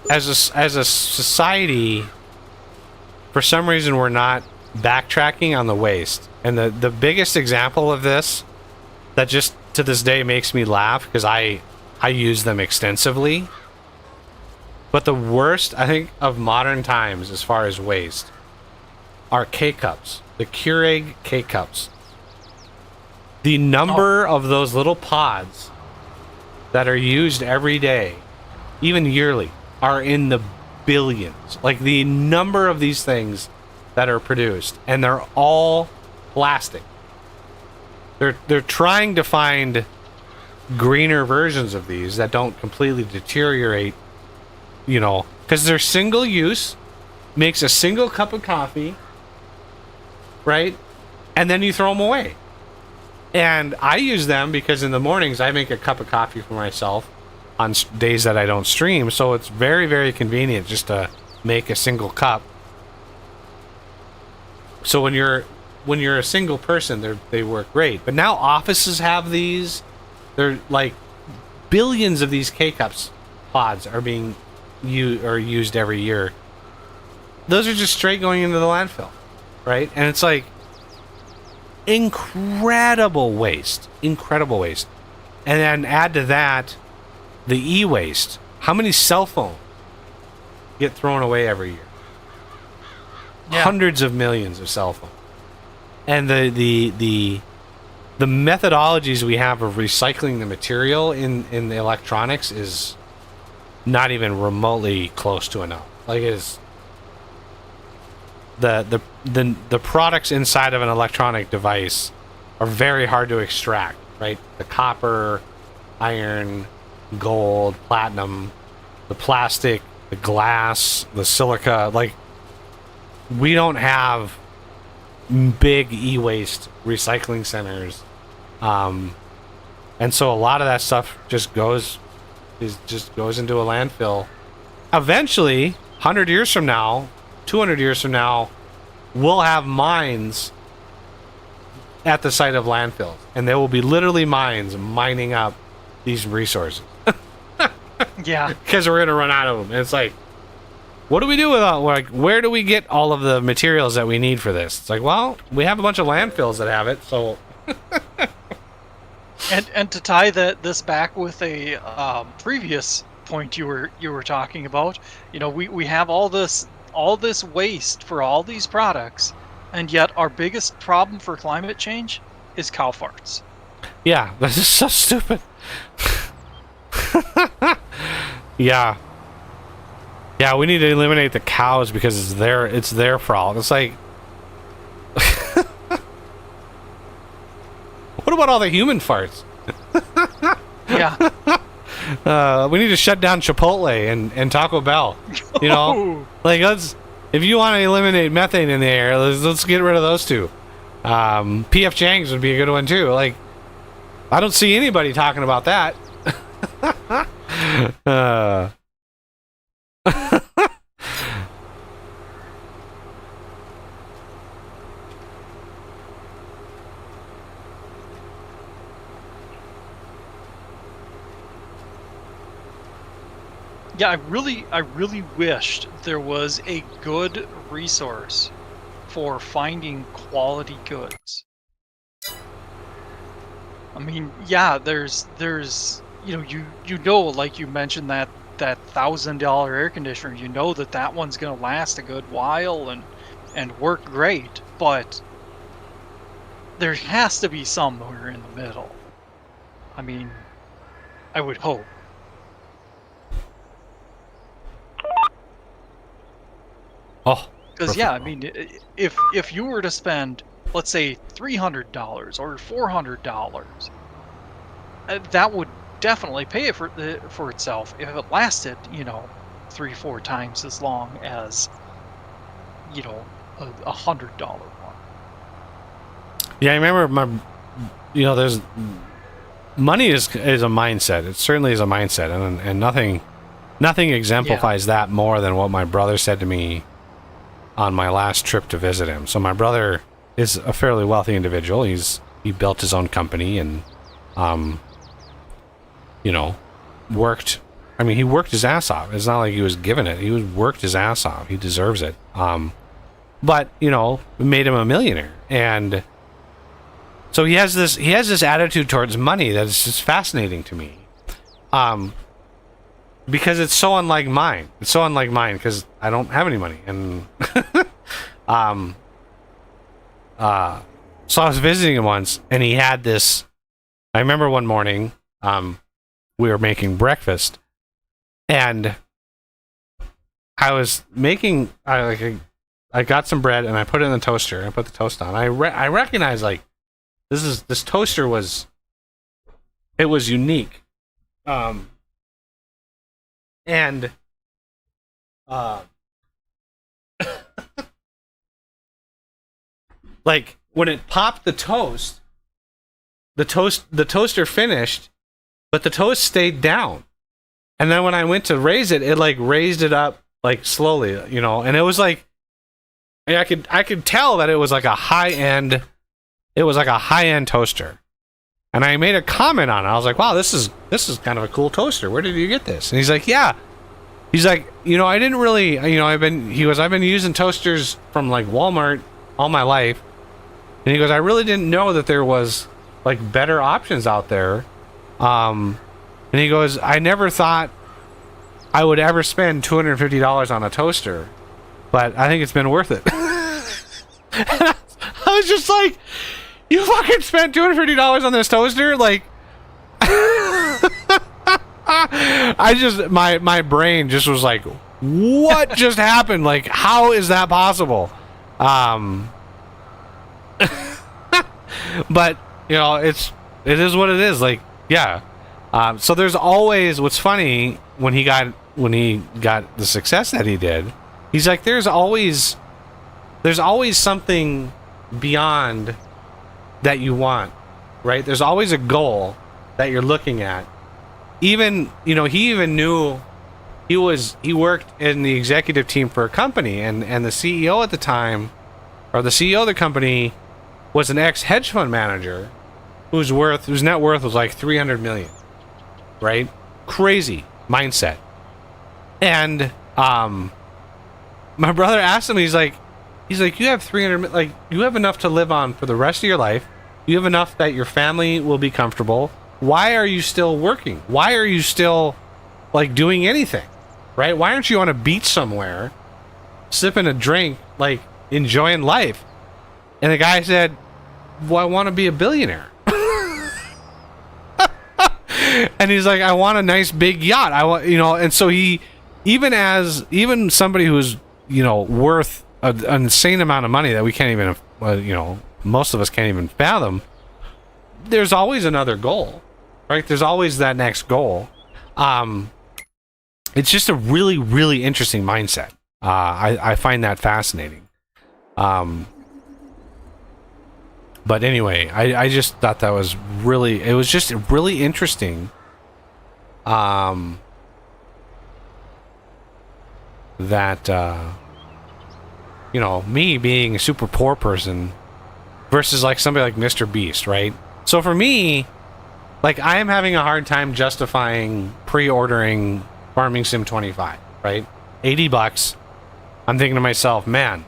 as a society, for some reason we're not backtracking on the waste. And the biggest example of this that just to this day makes me laugh, because I use them extensively. But the worst, I think, of modern times as far as waste are K-Cups. The Keurig K-Cups. The number of those little pods that are used every day, even yearly, are in the billions. Like the number of these things that are produced, and they're all plastic. They're trying to find greener versions of these that don't completely deteriorate, you know, because they're single use, makes a single cup of coffee, right? And then you throw them away. And I use them because in the mornings I make a cup of coffee for myself on days that I don't stream, so it's very, very convenient just to make a single cup. So when you're a single person, they work great. But now offices have these. They're like billions of these K-Cups pods are being used every year. Those are just straight going into the landfill, right? And it's like incredible waste. And then add to that the e-waste. How many cell phones get thrown away every year? Yeah. Hundreds of millions of cell phones. And the methodologies we have of recycling the material in the electronics is not even remotely close to enough. Like, it is the products inside of an electronic device are very hard to extract, right? The copper, iron, gold, platinum, the plastic, the glass, the silica. Like, we don't have big e-waste recycling centers, and so a lot of that stuff just goes into a landfill. Eventually, 100 years from now, 200 years from now, we'll have mines at the site of landfills, and there will be literally mines mining up these resources. Yeah, because we're gonna run out of them. And it's like, what do we do with all, like, where do we get all of the materials that we need for this? It's like, well, we have a bunch of landfills that have it, so. and to tie this back with a previous point you were talking about, you know, we have all this waste for all these products, and yet our biggest problem for climate change is cow farts. Yeah, this is so stupid. Yeah. Yeah, we need to eliminate the cows because it's their fault. It's like, what about all the human farts? Yeah. We need to shut down Chipotle and Taco Bell. You know, like, if you want to eliminate methane in the air, let's get rid of those two. PF Chang's would be a good one too. Like, I don't see anybody talking about that. Yeah, I really wished there was a good resource for finding quality goods. I mean, yeah, there's you know, like you mentioned that $1,000 air conditioner, you know that one's gonna last a good while and work great, but there has to be somewhere in the middle. I mean, I would hope. Oh, because yeah, I mean, if you were to spend, let's say, $300 or $400, that would definitely pay for itself if it lasted, you know, 3-4 times as long as, you know, a $100 one. Yeah, I remember there's money is a mindset. It certainly is a mindset, and nothing exemplifies that more than what my brother said to me on my last trip to visit him. So my brother is a fairly wealthy individual. He built his own company and worked. I mean, he worked his ass off. It's not like he was given it. He worked his ass off. He deserves it. But it made him a millionaire, and so he has this attitude towards money that is just fascinating to me. Because it's so unlike mine. It's so unlike mine because I don't have any money, and So I was visiting him once, and he had this. I remember one morning, we were making breakfast, and I was making. I got some bread, and I put it in the toaster. I put the toast on. I recognized like this toaster was. It was unique, and like when it popped the toaster finished, but the toast stayed down. And then when I went to raise it, it like raised it up like slowly, you know, and it was like I could tell that it was like a high-end toaster. And I made a comment on it. I was like, "Wow, this is kind of a cool toaster. Where did you get this?" And he's like, "Yeah." He's like, "You know, I didn't really, you know, I've been using toasters from like Walmart all my life." And he goes, "I really didn't know that there was like better options out there." And he goes, "I never thought I would ever spend $250 on a toaster, but I think it's been worth it." I was just like, "You fucking spent $250 on this toaster?" Like, my brain just was like, "What just happened? Like, how is that possible?" But you know, it is what it is. Like, yeah. So there's always, what's funny when he got the success that he did, he's like, there's always something beyond that you want, right? There's always a goal that you're looking at. Even, you know, he even knew he worked in the executive team for a company, and the CEO at the time, or the CEO of the company, was an ex-hedge fund manager whose net worth was like 300 million, right? Crazy mindset. And my brother asked him, he's like, "You have 300, like, you have enough to live on for the rest of your life. You have enough that your family will be comfortable. Why are you still working? Why are you still like doing anything, right? Why aren't you on a beach somewhere, sipping a drink, like enjoying life?" And the guy said, "Well, I want to be a billionaire." And he's like, "I want a nice big yacht. I want, you know." And so he, even somebody who's, you know, worth an insane amount of money that we can't even, you know, most of us can't even fathom, there's always another goal, right? There's always that next goal. It's just a really, really interesting mindset. I find that fascinating. But anyway, I just thought that was really, it was just really interesting. That, you know, me being a super poor person versus like somebody like Mr. Beast, right? So for me, like, I am having a hard time justifying pre-ordering FarmingSim 25, right? $80. I'm thinking to myself, man,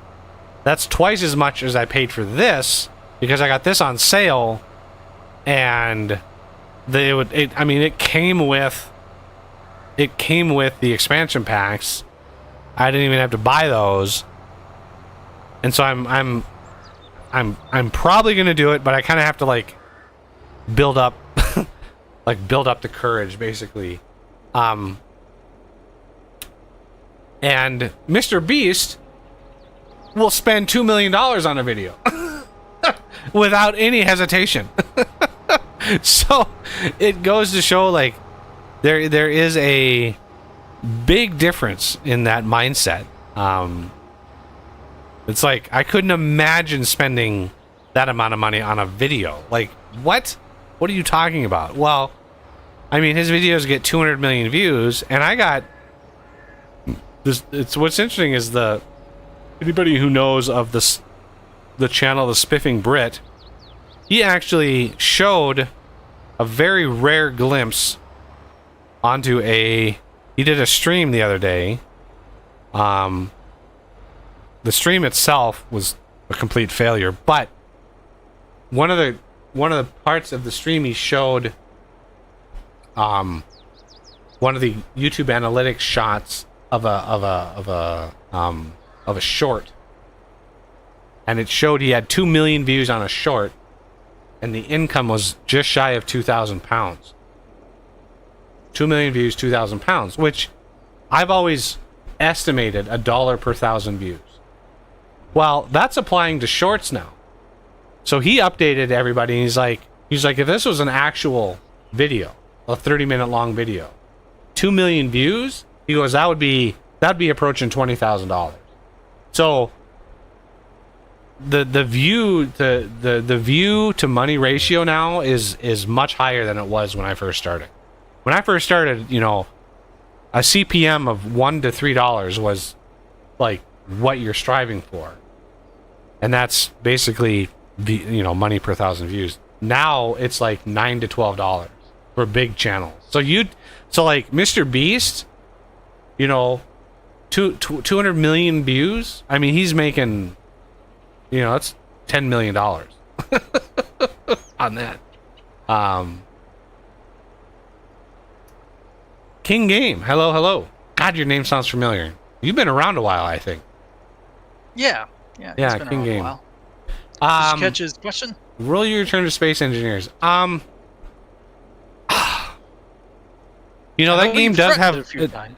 that's twice as much as I paid for this, because I got this on sale, and it came with the expansion packs. I didn't even have to buy those, and so I'm probably gonna do it, but I kind of have to like build up the courage, basically. And Mr. Beast will spend $2 million on a video without any hesitation. So it goes to show, like, there is a big difference in that mindset. It's like, I couldn't imagine spending that amount of money on a video. Like, what are you talking about? Well, I mean, his videos get 200 million views, and I got this. It's, what's interesting is anybody who knows of the channel The Spiffing Brit, he actually showed a very rare glimpse onto he did a stream the other day. The stream itself was a complete failure, but one of the parts of the stream, he showed one of the YouTube analytics shots of a short. and it showed he had 2 million views on a short, and the income was just shy of 2,000 pounds. 2 million views, 2,000 pounds, which I've always estimated $1 per 1,000 views. Well, that's applying to shorts now. So he updated everybody, and he's like, if this was an actual video, a 30-minute long video, 2 million views, he goes, that'd be approaching $20,000. So the view to money ratio now is much higher than it was when I first started. When I first started, you know, a CPM of $1 to $3 was like what you're striving for, and that's basically the, you know, money per 1,000 views. Now it's like $9 to $12 for big channels. So like Mr. Beast, you know, 200 million views. I mean, he's making, you know, that's $10 million on that. King Game, hello. God, your name sounds familiar. You've been around a while, I think. Yeah, Yeah, it's been King around Game. a while. Did you catch his question? Will you return to Space Engineers? You know, that game does have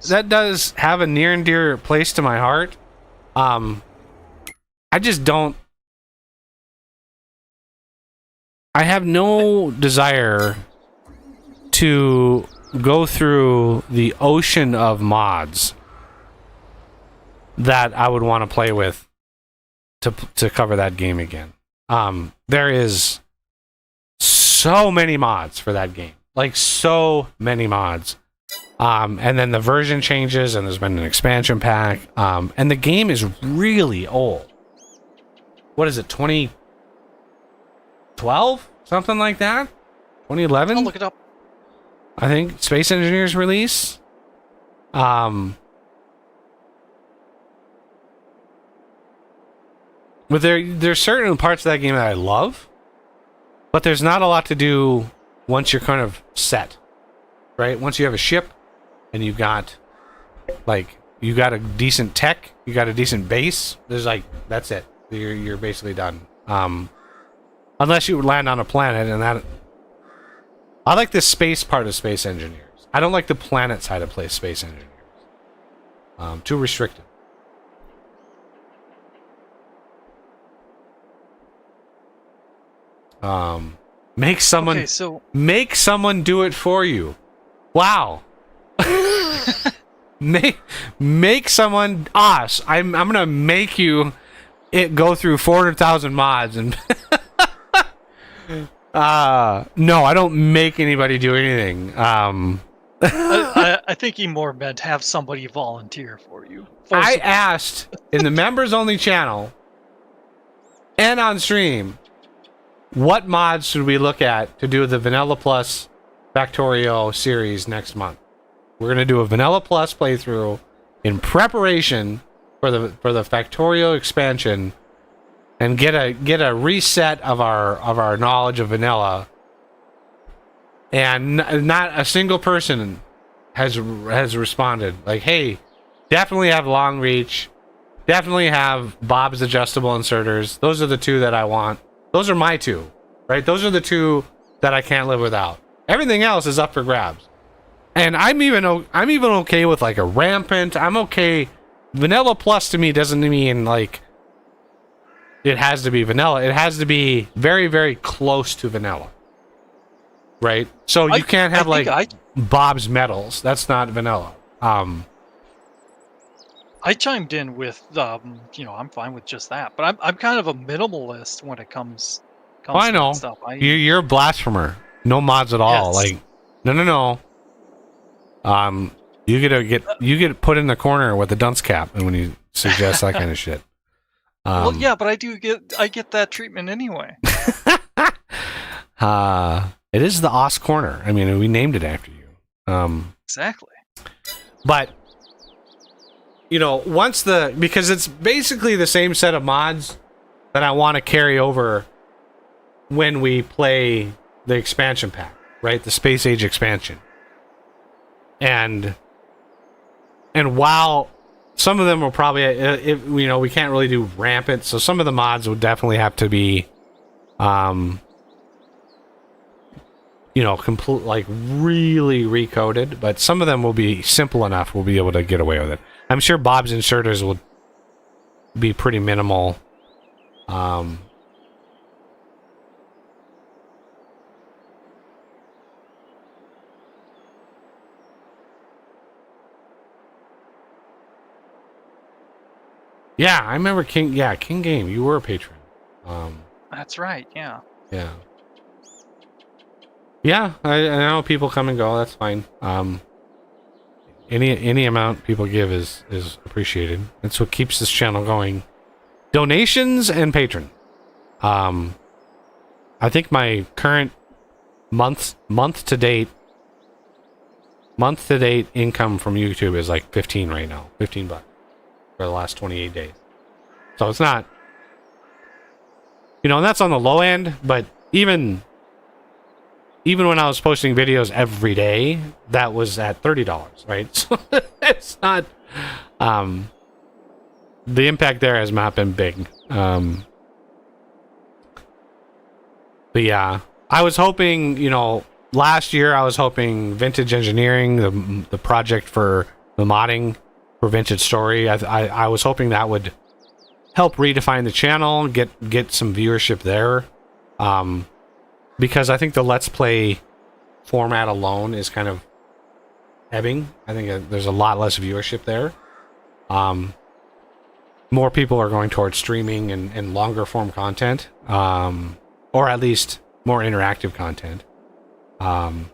that does have a near and dear place to my heart. I just don't. I have no desire to go through the ocean of mods that I would want to play with to cover that game again. There is so many mods for that game, like so many mods. And then the version changes, and there's been an expansion pack. And the game is really old. What is it, 2012? Something like that? 2011? I'll look it up. I think Space Engineers release. But there's certain parts of that game that I love, but there's not a lot to do once you're kind of set, right? Once you have a ship and you've got a decent tech, you got a decent base. There's like, that's it. You're basically done. Unless you land on a planet, and that. I like the space part of Space Engineers. I don't like the planet side of Space Engineers. Too restricted. Make someone do it for you. Wow. make someone us. I'm gonna make you it go through 400,000 mods and no, I don't make anybody do anything. I think he more meant have somebody volunteer for you. I asked in the members only channel and on stream, what mods should we look at to do the Vanilla Plus Factorio series next month? We're gonna do a Vanilla Plus playthrough in preparation for the Factorio expansion, and get a reset of our knowledge of vanilla. And not a single person has responded like, hey, definitely have long reach, definitely have Bob's adjustable inserters. Those are the two that I want. Those are my two, right? Those are the two that I can't live without. Everything else is up for grabs. And I'm even okay with like a rampant. I'm okay. Vanilla Plus to me doesn't mean like it has to be vanilla. It has to be very, very close to vanilla, right? So you can't have Bob's Metals. That's not vanilla. I chimed in with, I'm fine with just that, but I'm kind of a minimalist when it comes I know. to that stuff. You're a blasphemer. No mods at all. Yes. Like, no. You get put in the corner with a dunce cap, and when you suggest that kind of shit. Well, yeah, but I get that treatment anyway. It is the Os Corner. I mean, we named it after you. Exactly. But because it's basically the same set of mods that I want to carry over when we play the expansion pack, right? The Space Age expansion. And while some of them will probably, if you know, we can't really do rampant, so some of the mods would definitely have to be, you know, complete, like really recoded. But some of them will be simple enough. We'll be able to get away with it. I'm sure Bob's inserters will be pretty minimal. Yeah, I remember King. Yeah, King Game. You were a patron. That's right. Yeah. Yeah. Yeah, I know people come and go. That's fine. Any amount people give is appreciated. That's what keeps this channel going. Donations and patron. I think my current month to date income from YouTube is like 15 right now. $15 for the last 28 days. So it's not, you know, and that's on the low end, but even when I was posting videos every day, that was at $30, right? So it's not, the impact there has not been big. But yeah, I was hoping, you know, last year I was hoping Vintage Engineering, the project for the modding for Vintage Story, I was hoping that would help redefine the channel, get some viewership there. Because I think the Let's Play format alone is kind of ebbing. I think there's a lot less viewership there. More people are going towards streaming and longer form content, or at least more interactive content. And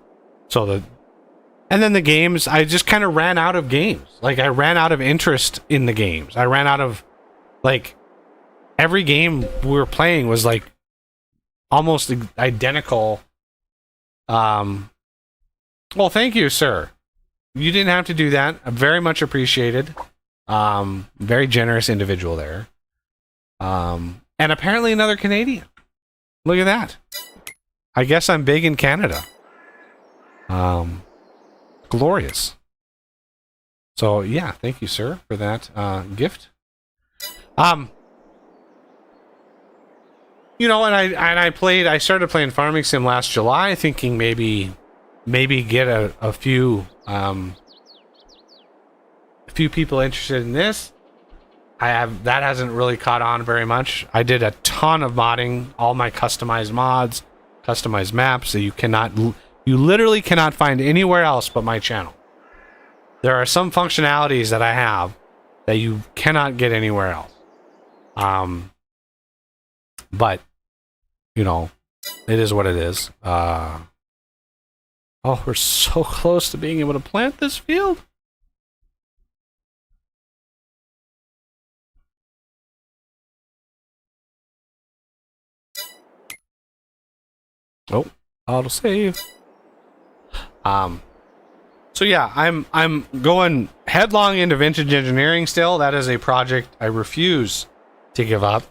then the games, I just kind of ran out of games. Like, I ran out of interest in the games. I ran out of, like, every game we were playing was like almost identical. Well, thank you, sir. You didn't have to do that. Very much appreciated. Very generous individual there. And apparently another Canadian. Look at that. I guess I'm big in Canada. Glorious. So yeah, thank you, sir, for that gift. You know, and I started playing FarmingSim last July, thinking maybe get a few people interested in this. That hasn't really caught on very much. I did a ton of modding, all my customized mods, customized maps that you literally cannot find anywhere else but my channel. There are some functionalities that I have that you cannot get anywhere else. But you know, it is what it is. Oh, we're so close to being able to plant this field. Oh, auto save. So yeah, I'm going headlong into Vintage Engineering still. That is a project I refuse to give up.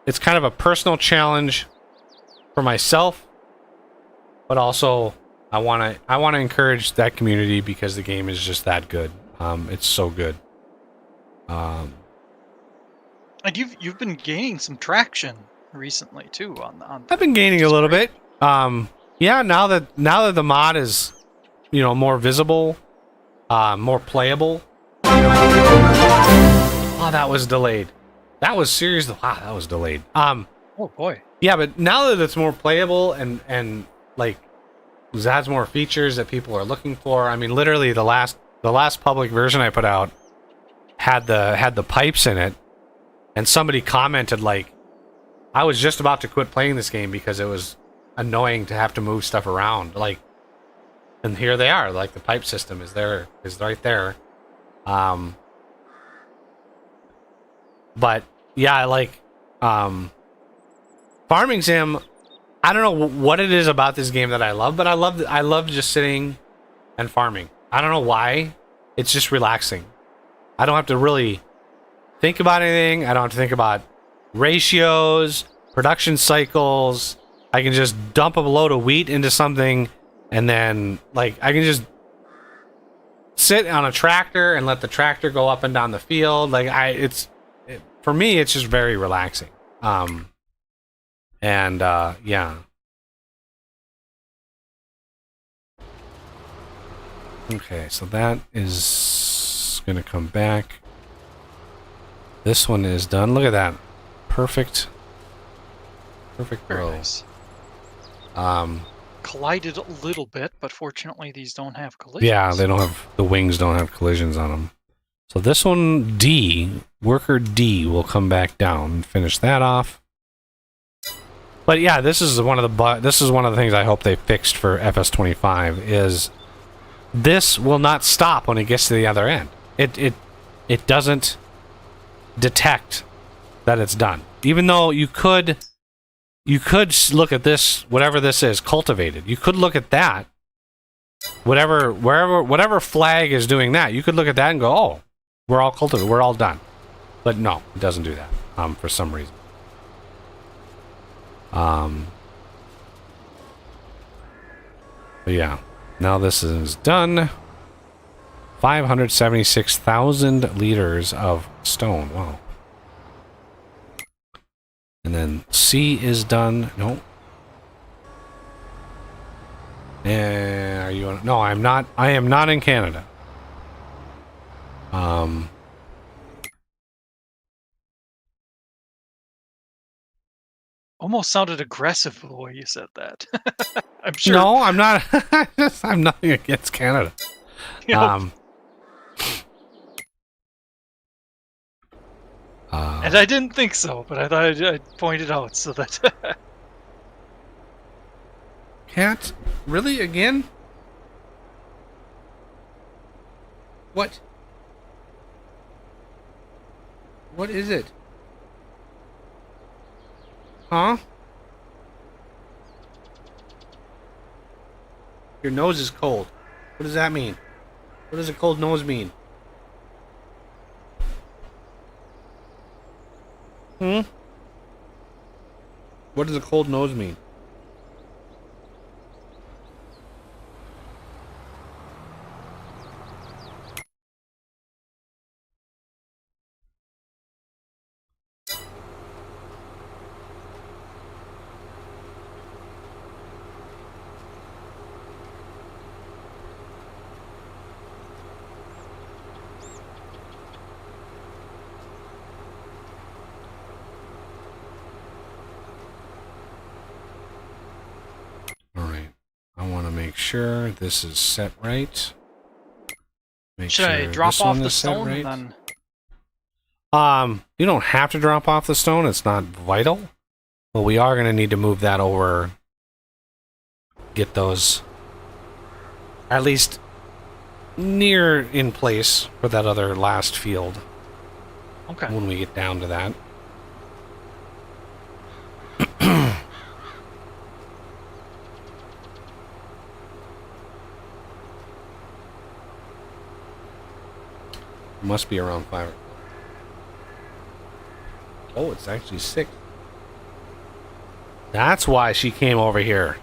It's kind of a personal challenge for myself, but also I want to encourage that community because the game is just that good. It's so good. And you've been gaining some traction recently too on I've been gaining a little bit. Yeah, now that the mod is, you know, more visible, more playable. Oh, that was delayed. That was serious. Wow, that was delayed. Oh boy. Yeah, but now that it's more playable and like it has more features that people are looking for. I mean, literally the last public version I put out had the pipes in it, and somebody commented like, I was just about to quit playing this game because it was annoying to have to move stuff around. Like, and here they are. Like, the pipe system is right there. But yeah, like FarmingSim, I don't know what it is about this game that I love, but I love just sitting and farming. I don't know why. It's just relaxing. I don't have to really think about anything. I don't have to think about ratios, production cycles. I can just dump a load of wheat into something, and then like I can just sit on a tractor and let the tractor go up and down the field. Like for me, it's just very relaxing. Yeah. Okay, so that is gonna come back. This one is done. Look at that. Perfect Very row. nice. Collided a little bit, but fortunately these don't have collisions. Yeah, the wings don't have collisions on them. So this one, worker D will come back down and finish that off. But yeah, this is one of the things I hope they fixed for FS25 is this will not stop when it gets to the other end. It doesn't detect that it's done. Even though you could look at this, whatever this is, cultivated. You could look at that, whatever flag is doing that. You could look at that and go, oh, we're all cultivated, we're all done. But no, it doesn't do that for some reason. But yeah, now this is done. 576,000 liters of stone. Wow. And then C is done. No. Are you on? No, I'm not. I am not in Canada. Almost sounded aggressive the way you said that. I'm sure. No, I'm not. I'm nothing against Canada. Yep. And I didn't think so, but I thought I'd point it out so that... Cat? Really? Again? What? What is it? Huh? Your nose is cold. What does that mean? What does a cold nose mean? What does a cold nose mean? Make sure this is set right. Should I drop off the stone and then? You don't have to drop off the stone. It's not vital, but we are going to need to move that over. Get those at least near in place for that other last field. Okay. When we get down to that. Must be around 5. Oh, it's actually 6. That's why she came over here.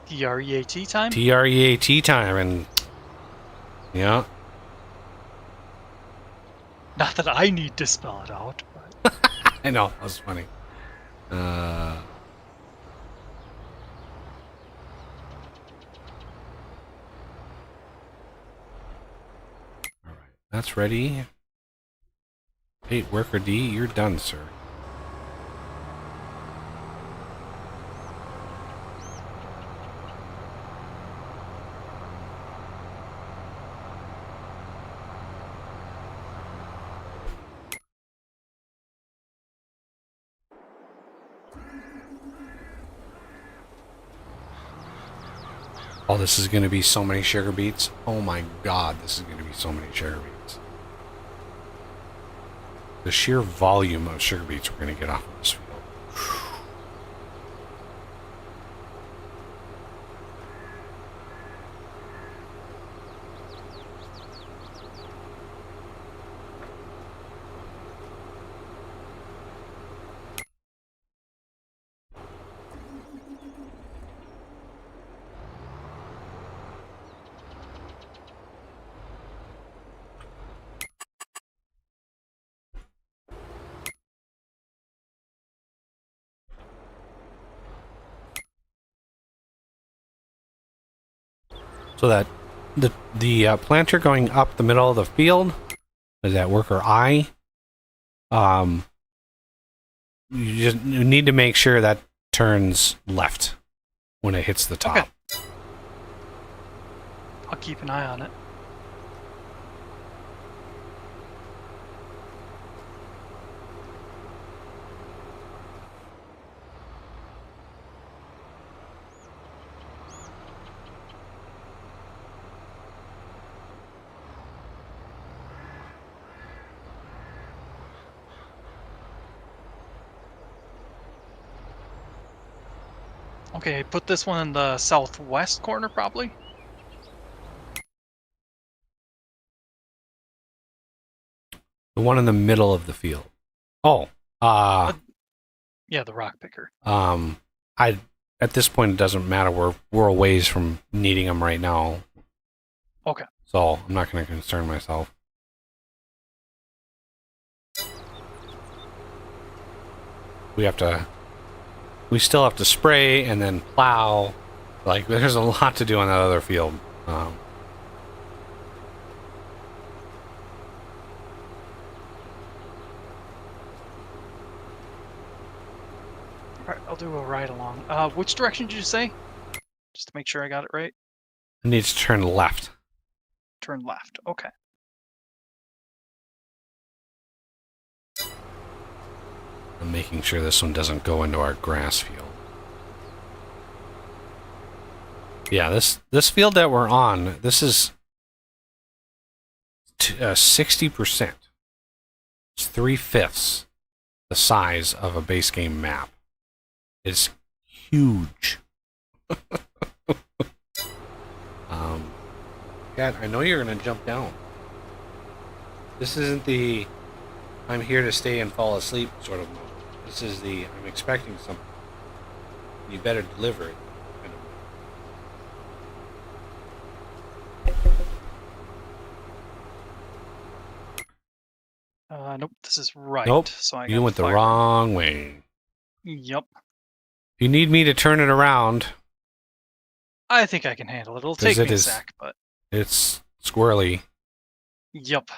TREAT time? TREAT time, and yeah. Not that I need to spell it out, but... I know, that was funny. That's ready. Hey, worker D, you're done, sir. Oh, this is going to be so many sugar beets. Oh my god, this is going to be so many sugar beets. The sheer volume of sugar beets we're going to get off of this field. So that the planter going up the middle of the field is that worker I. You need to make sure that turns left when it hits the top. Okay. I'll keep an eye on it. Okay, put this one in the southwest corner, probably. The one in the middle of the field. Oh, yeah, the rock picker. At this point it doesn't matter. We're a ways from needing them right now. Okay. So I'm not going to concern myself. We still have to spray and then plow. Like, there's a lot to do on that other field. Alright, I'll do a ride along. Which direction did you say? Just to make sure I got it right. It needs to turn left. Turn left. Okay. I'm making sure this one doesn't go into our grass field. Yeah, this field that we're on, this is 60%. It's 3/5 the size of a base game map. It's huge. God, I know you're gonna jump down. This isn't the I'm here to stay and fall asleep sort of moment. This is the I'm expecting something. You better deliver it kind of moment. Nope, this is right. Nope, So I you went the wrong way. Yep. If you need me to turn it around, I think I can handle it. It'll 'Cause take it me a is- sec, but it's squirrely. yep.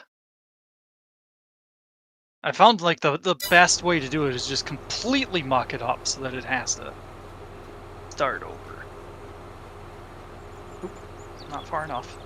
I found like the best way to do it is just completely muck it up so that it has to start over. Oop, not far enough.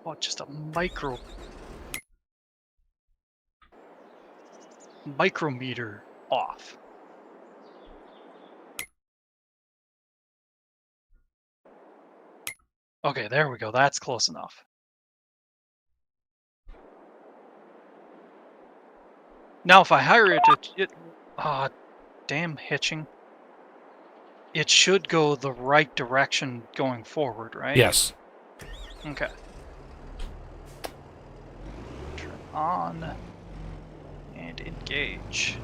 Oh, just a micrometer off. Okay, there we go. That's close enough. Now, if I hire it, damn hitching. It should go the right direction going forward, right? Yes. Okay. Turn on and engage.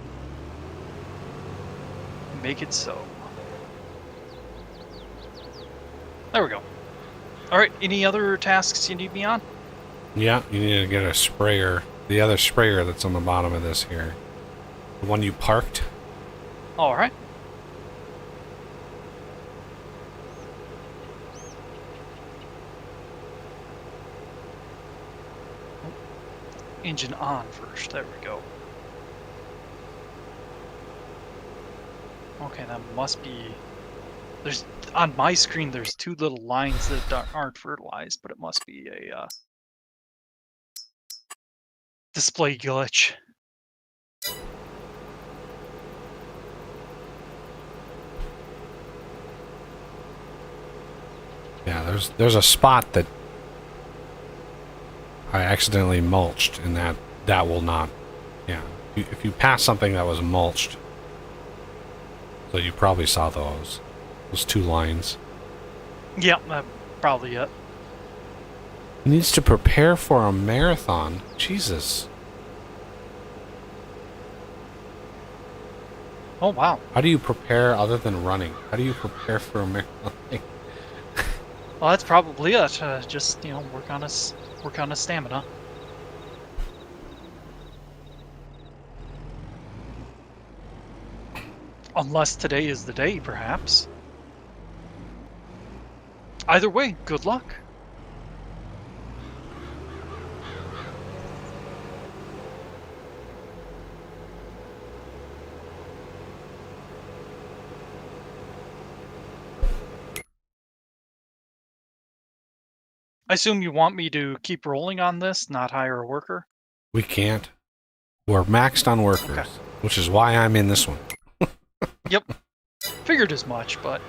Make it so. There we go. Alright, any other tasks you need me on? Yeah, you need to get a sprayer. The other sprayer that's on the bottom of this here. The one you parked. Alright. Engine on first. There we go. Okay, that must be... There's on my screen, there's two little lines that aren't fertilized, but it must be a display glitch. Yeah, there's a spot that I accidentally mulched, and that will not. Yeah, if you pass something that was mulched, so you probably saw those two lines. Yeah, probably it. He needs to prepare for a marathon. Jesus. Oh wow. How do you prepare other than running? How do you prepare for a marathon? Well, that's probably it. Just work on his stamina. Unless today is the day, perhaps. Either way, good luck. I assume you want me to keep rolling on this, not hire a worker? We can't. We're maxed on workers, Okay. which is why I'm in this one. Yep. Figured as much, but...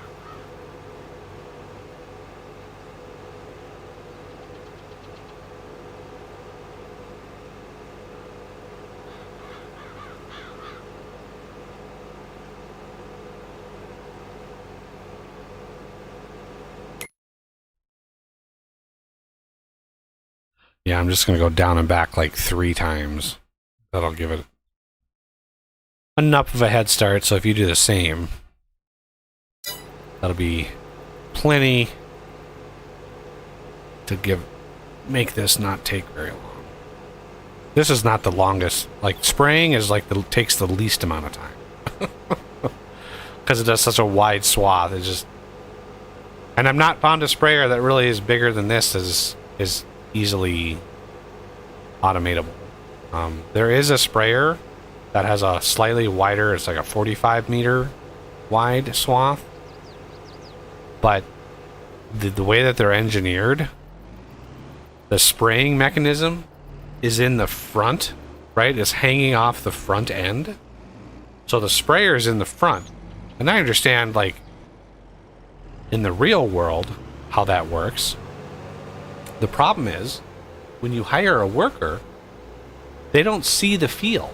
Yeah, I'm just going to go down and back like 3 times. That'll give it enough of a head start, so if you do the same, that'll be plenty to make this not take very long. This is not the longest. Like, spraying is like takes the least amount of time. Because it does such a wide swath. It just... And I've not found a sprayer that really is bigger than this is easily automatable. There is a sprayer that has a slightly wider, it's like a 45 meter wide swath, but the way that they're engineered, the spraying mechanism is in the front, right? It's hanging off the front end, so the sprayer is in the front. And I understand, like, in the real world how that works. The problem is, when you hire a worker, they don't see the field.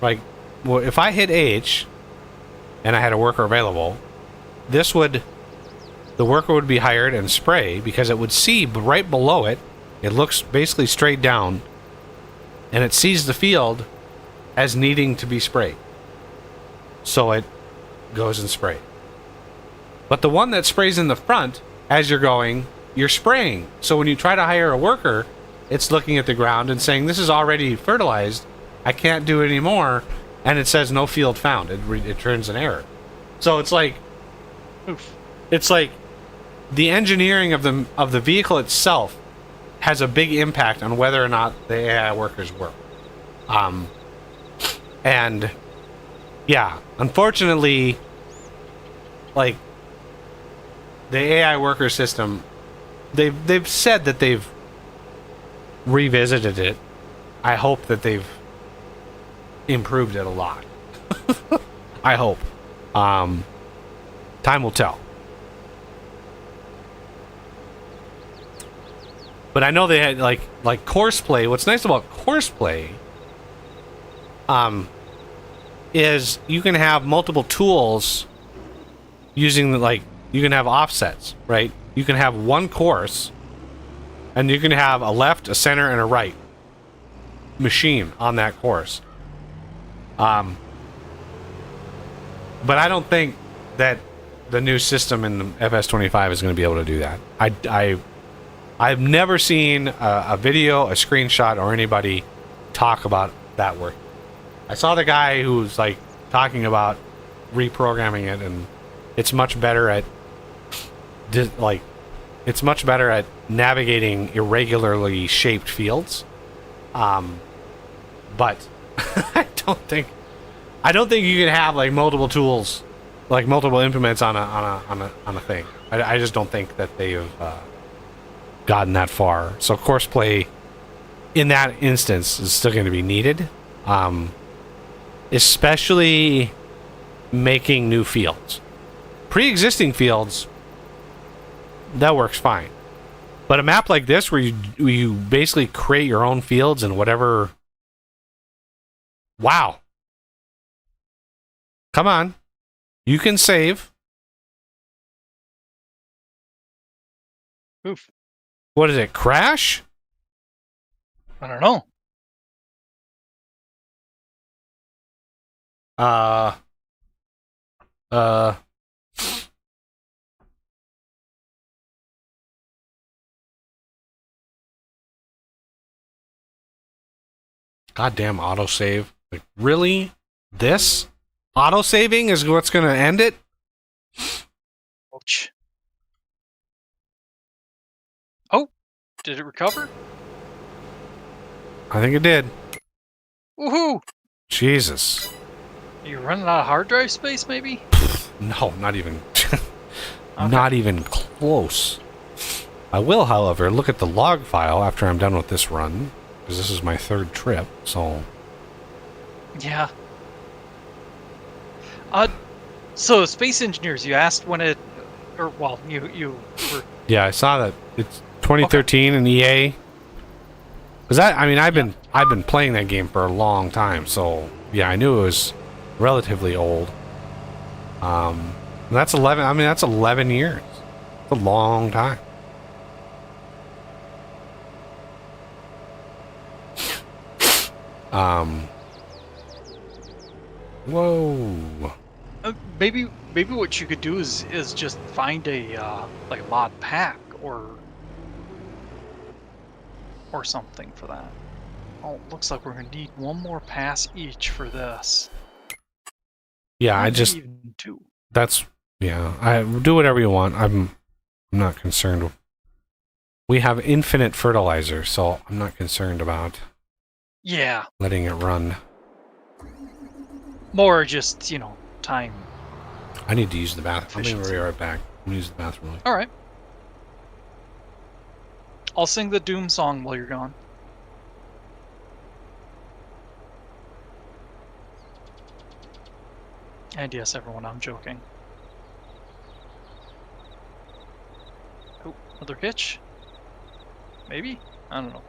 Like, well, if I hit H and I had a worker available, the worker would be hired and spray, because it would see right below it. It looks basically straight down, and it sees the field as needing to be sprayed. So it goes and sprays. But the one that sprays in the front, as you're going, you're spraying. So when you try to hire a worker, it's looking at the ground and saying, this is already fertilized, I can't do it anymore, and it says no field found. It turns an error. So it's like, Oof. it's like the engineering of the vehicle itself has a big impact on whether or not the AI workers work. And yeah, unfortunately, like, the AI worker system, they've said that they've revisited it. I hope that they've improved it a lot. I hope. Time will tell. But I know they had like course play. What's nice about course play is you can have multiple tools using you can have offsets, right? You can have one course, and you can have a left, a center, and a right machine on that course. But I don't think that the new system in the FS25 is going to be able to do that. I've never seen a video, a screenshot, or anybody talk about that work. I saw the guy who was like talking about reprogramming it, and it's much better at navigating irregularly shaped fields. But I don't think you can have like multiple tools, like multiple implements on a thing. I just don't think that they've gotten that far. So course play in that instance is still going to be needed, especially making new fields. Pre-existing fields, that works fine. But a map like this, where you basically create your own fields and whatever. Wow. Come on. You can save. Oof. What did it crash? I don't know. Uh, goddamn autosave. Like, really? This? Autosaving is what's going to end it? Ouch. Oh, did it recover? I think it did. Woohoo! Jesus. You running out of hard drive space, maybe? No, not even. Okay. Not even close. I will, however, look at the log file after I'm done with this run, because this is my third trip, so... Yeah. So Space Engineers, you asked when it, or well, you were. Yeah, I saw that it's 2013 and EA. Because I mean, I've been playing that game for a long time, so yeah, I knew it was relatively old. That's 11. I mean, that's 11 years. It's a long time. Whoa. Maybe what you could do is just find a like a mod pack or something for that. Oh, looks like we're gonna need one more pass each for this. Yeah, Or I just even two. that's yeah. I do whatever you want. I'm not concerned. We have infinite fertilizer, so I'm not concerned about Yeah, letting it run. more just time. I need to use the bathroom. I'm gonna Efficiency. be right back. I'm gonna use the bathroom. All right. I'll sing the Doom song while you're gone. And yes, everyone, I'm joking. Oh, another hitch? Maybe? I don't know.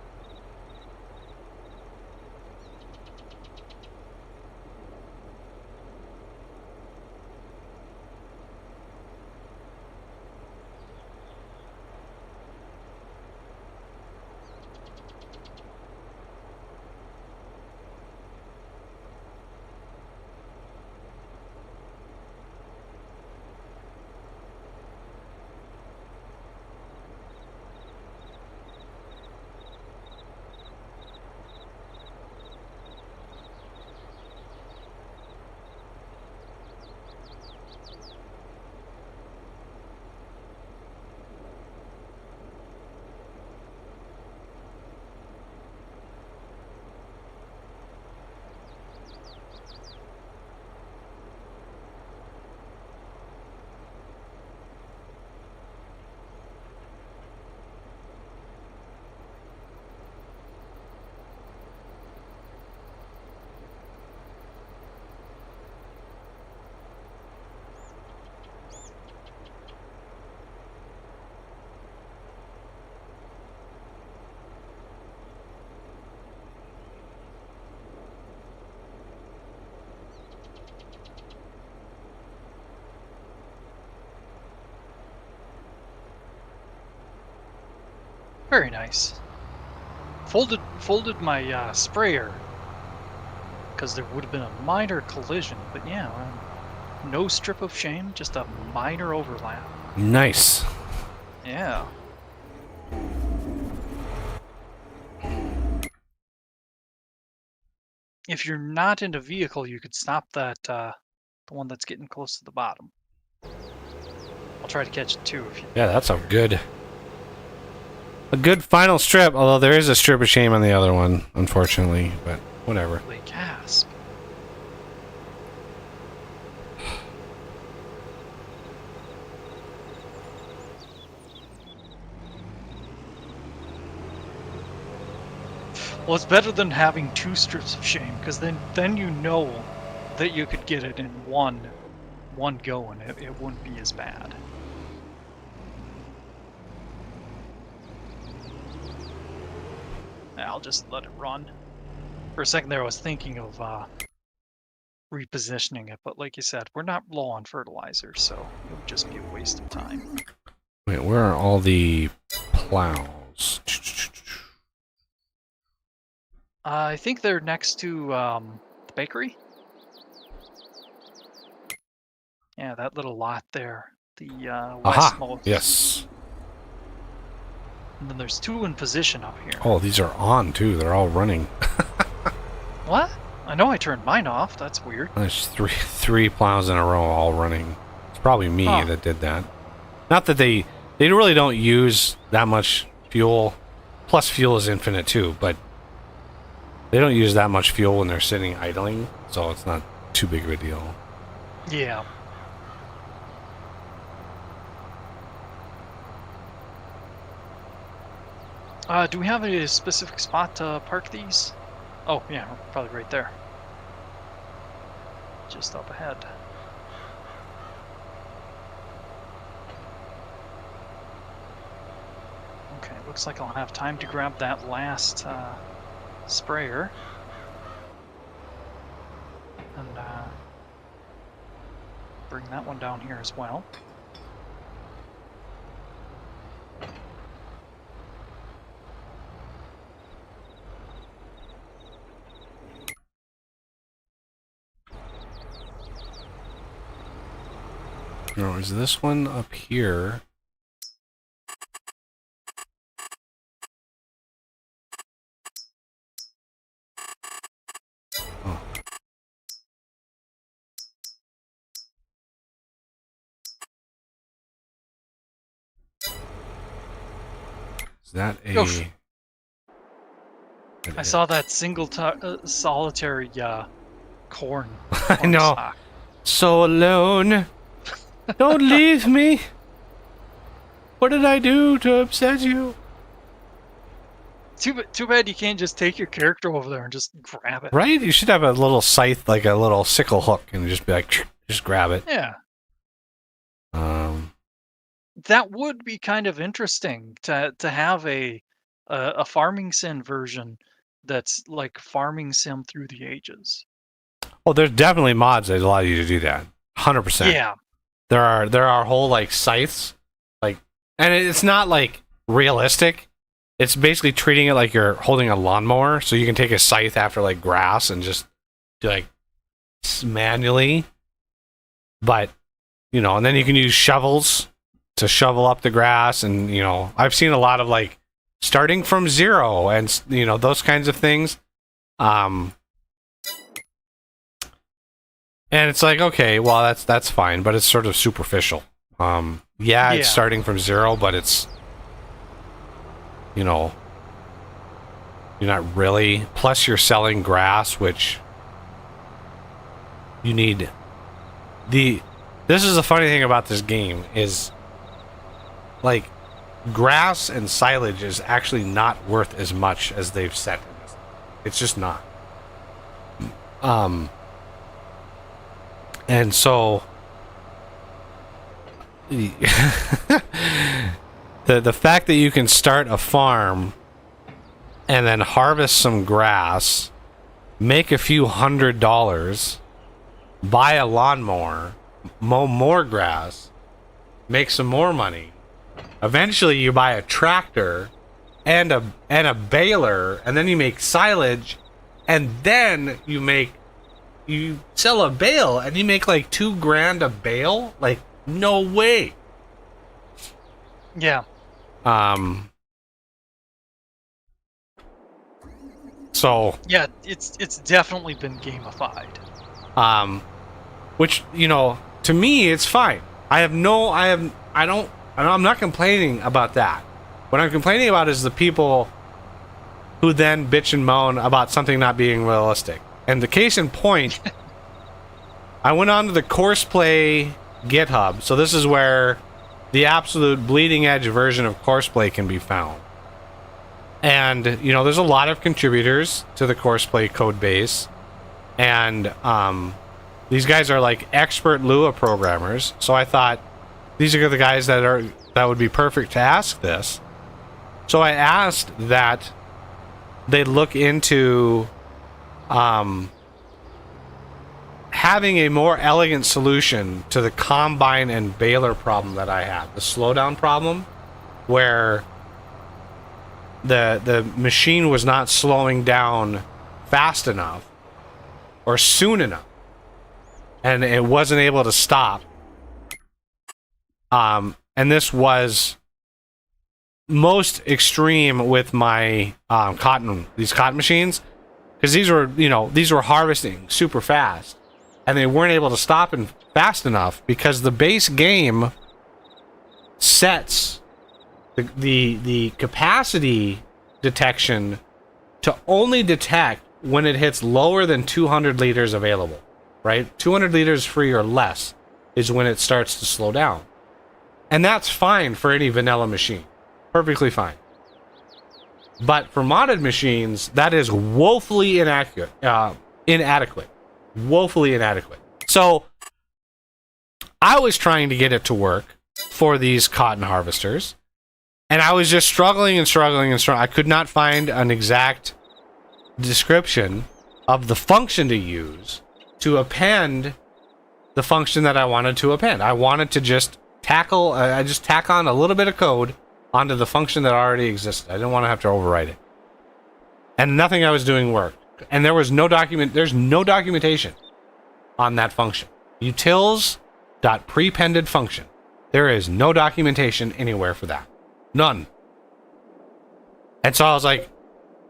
Very nice. Folded my sprayer because there would have been a minor collision, but yeah, no strip of shame, just a minor overlap. Nice. Yeah. If you're not in a vehicle, you could stop that the one that's getting close to the bottom. I'll try to catch it too if you. Yeah, that's a good final strip. Although there is a strip of shame on the other one, unfortunately. But whatever. Holy gasp. Well, it's better than having two strips of shame, because then you know that you could get it in one go, and it wouldn't be as bad. I'll just let it run. For a second there, I was thinking of repositioning it, but like you said, we're not low on fertilizer, so it would just be a waste of time. Wait, where are all the plows? vehicles. I think they're next to the bakery. Yeah, that little lot there. The Aha! westmost. Yes. And then there's 2 in position up here. Oh, these are on too. They're all running. What? I know I turned mine off. That's weird. There's three plows in a row all running. It's probably me that did that. Not that they really don't use that much fuel. Plus fuel is infinite too, but they don't use that much fuel when they're sitting idling, so it's not too big of a deal. Yeah. Do we have a specific spot to park these? Oh, yeah, probably right there. Just up ahead. Okay, looks like I'll have time to grab that last sprayer. And bring that one down here as well. No, is this one up here? Oh. Is that a... Oof. I saw that single solitary corn. I know. Sock. So alone. Don't leave me. What did I do to upset you? Too bad you can't just take your character over there and just grab it. Right? You should have a little scythe, like a little sickle hook, and just be like, just grab it. Yeah. Um, That would be kind of interesting to have a FarmingSim version that's like FarmingSim through the ages. well, there's definitely mods that allow you to do that. 100%. Yeah. There are whole like scythes, like, and it's not like realistic. It's basically treating it like you're holding a lawnmower, so you can take a scythe after like grass and just do like manually. But you know, and then you can use shovels to shovel up the grass, and you know, I've seen a lot of like starting from zero and you know those kinds of things. And it's like, okay, well, that's fine, but it's sort of superficial. Yeah, it's starting from zero, but it's, you know, you're not really. Plus, you're selling grass, which you need. This is the funny thing about this game is, like, grass and silage is actually not worth as much as they've said in this. It's just not. And so the fact that you can start a farm and then harvest some grass, make a few $100s, buy a lawnmower, mow more grass, make some more money. Eventually you buy a tractor and a baler, and then you make silage, and then you sell a bale and you make like $2,000 a bale? Like, no way. Yeah. So Yeah, it's definitely been gamified. which, you know, to me it's fine. I'm not complaining about that. What I'm complaining about is the people who then bitch and moan about something not being realistic. And the case in point, I went on to the Courseplay GitHub. So this is where the absolute bleeding edge version of Courseplay can be found. And, you know, there's a lot of contributors to the Courseplay code base. And these guys are like expert Lua programmers. So I thought these are the guys that would be perfect to ask this. So I asked that they look into having a more elegant solution to the combine and baler problem that I had, the slowdown problem, where the machine was not slowing down fast enough or soon enough, and it wasn't able to stop. And this was most extreme with my these cotton machines, because these were harvesting super fast, and they weren't able to stop fast enough because the base game sets the capacity detection to only detect when it hits lower than 200 liters available, right? 200 liters free or less is when it starts to slow down. And that's fine for any vanilla machine. Perfectly fine. But for modded machines, that is woefully inadequate. Woefully inadequate. So I was trying to get it to work for these cotton harvesters, and I was just struggling. I could not find an exact description of the function to use to append the function that I wanted to append. I wanted to just tack on a little bit of code onto the function that already existed. I didn't want to have to overwrite it. And nothing I was doing worked. And there's no documentation on that function. Utils.prepended function. There is no documentation anywhere for that. None. And so I was like,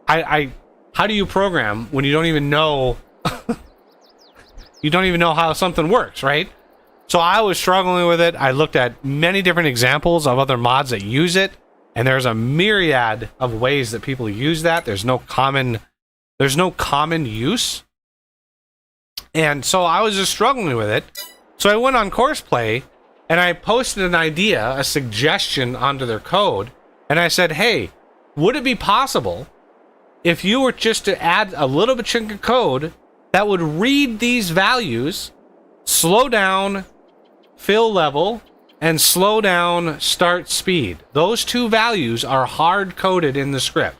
how do you program when you don't even know how something works, right? So I was struggling with it. I looked at many different examples of other mods that use it, and there's a myriad of ways that people use that. There's no common use. And so I was just struggling with it. So I went on Courseplay and I posted an idea, a suggestion onto their code, and I said, hey, would it be possible if you were just to add a little bit chunk of code that would read these values, slow down fill level, and slow down start speed? Those two values are hard coded in the script,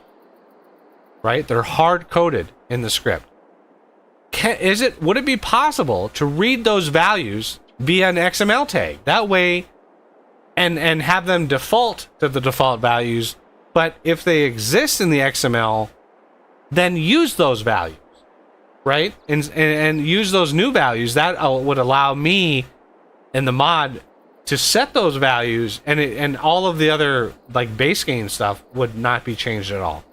right? They're hard coded in the script. Would it be possible to read those values via an XML tag that way, and have them default to the default values, but if they exist in the XML, then use those values, right? And use those new values that would allow me in the mod to set those values, and all of the other like base game stuff would not be changed at all.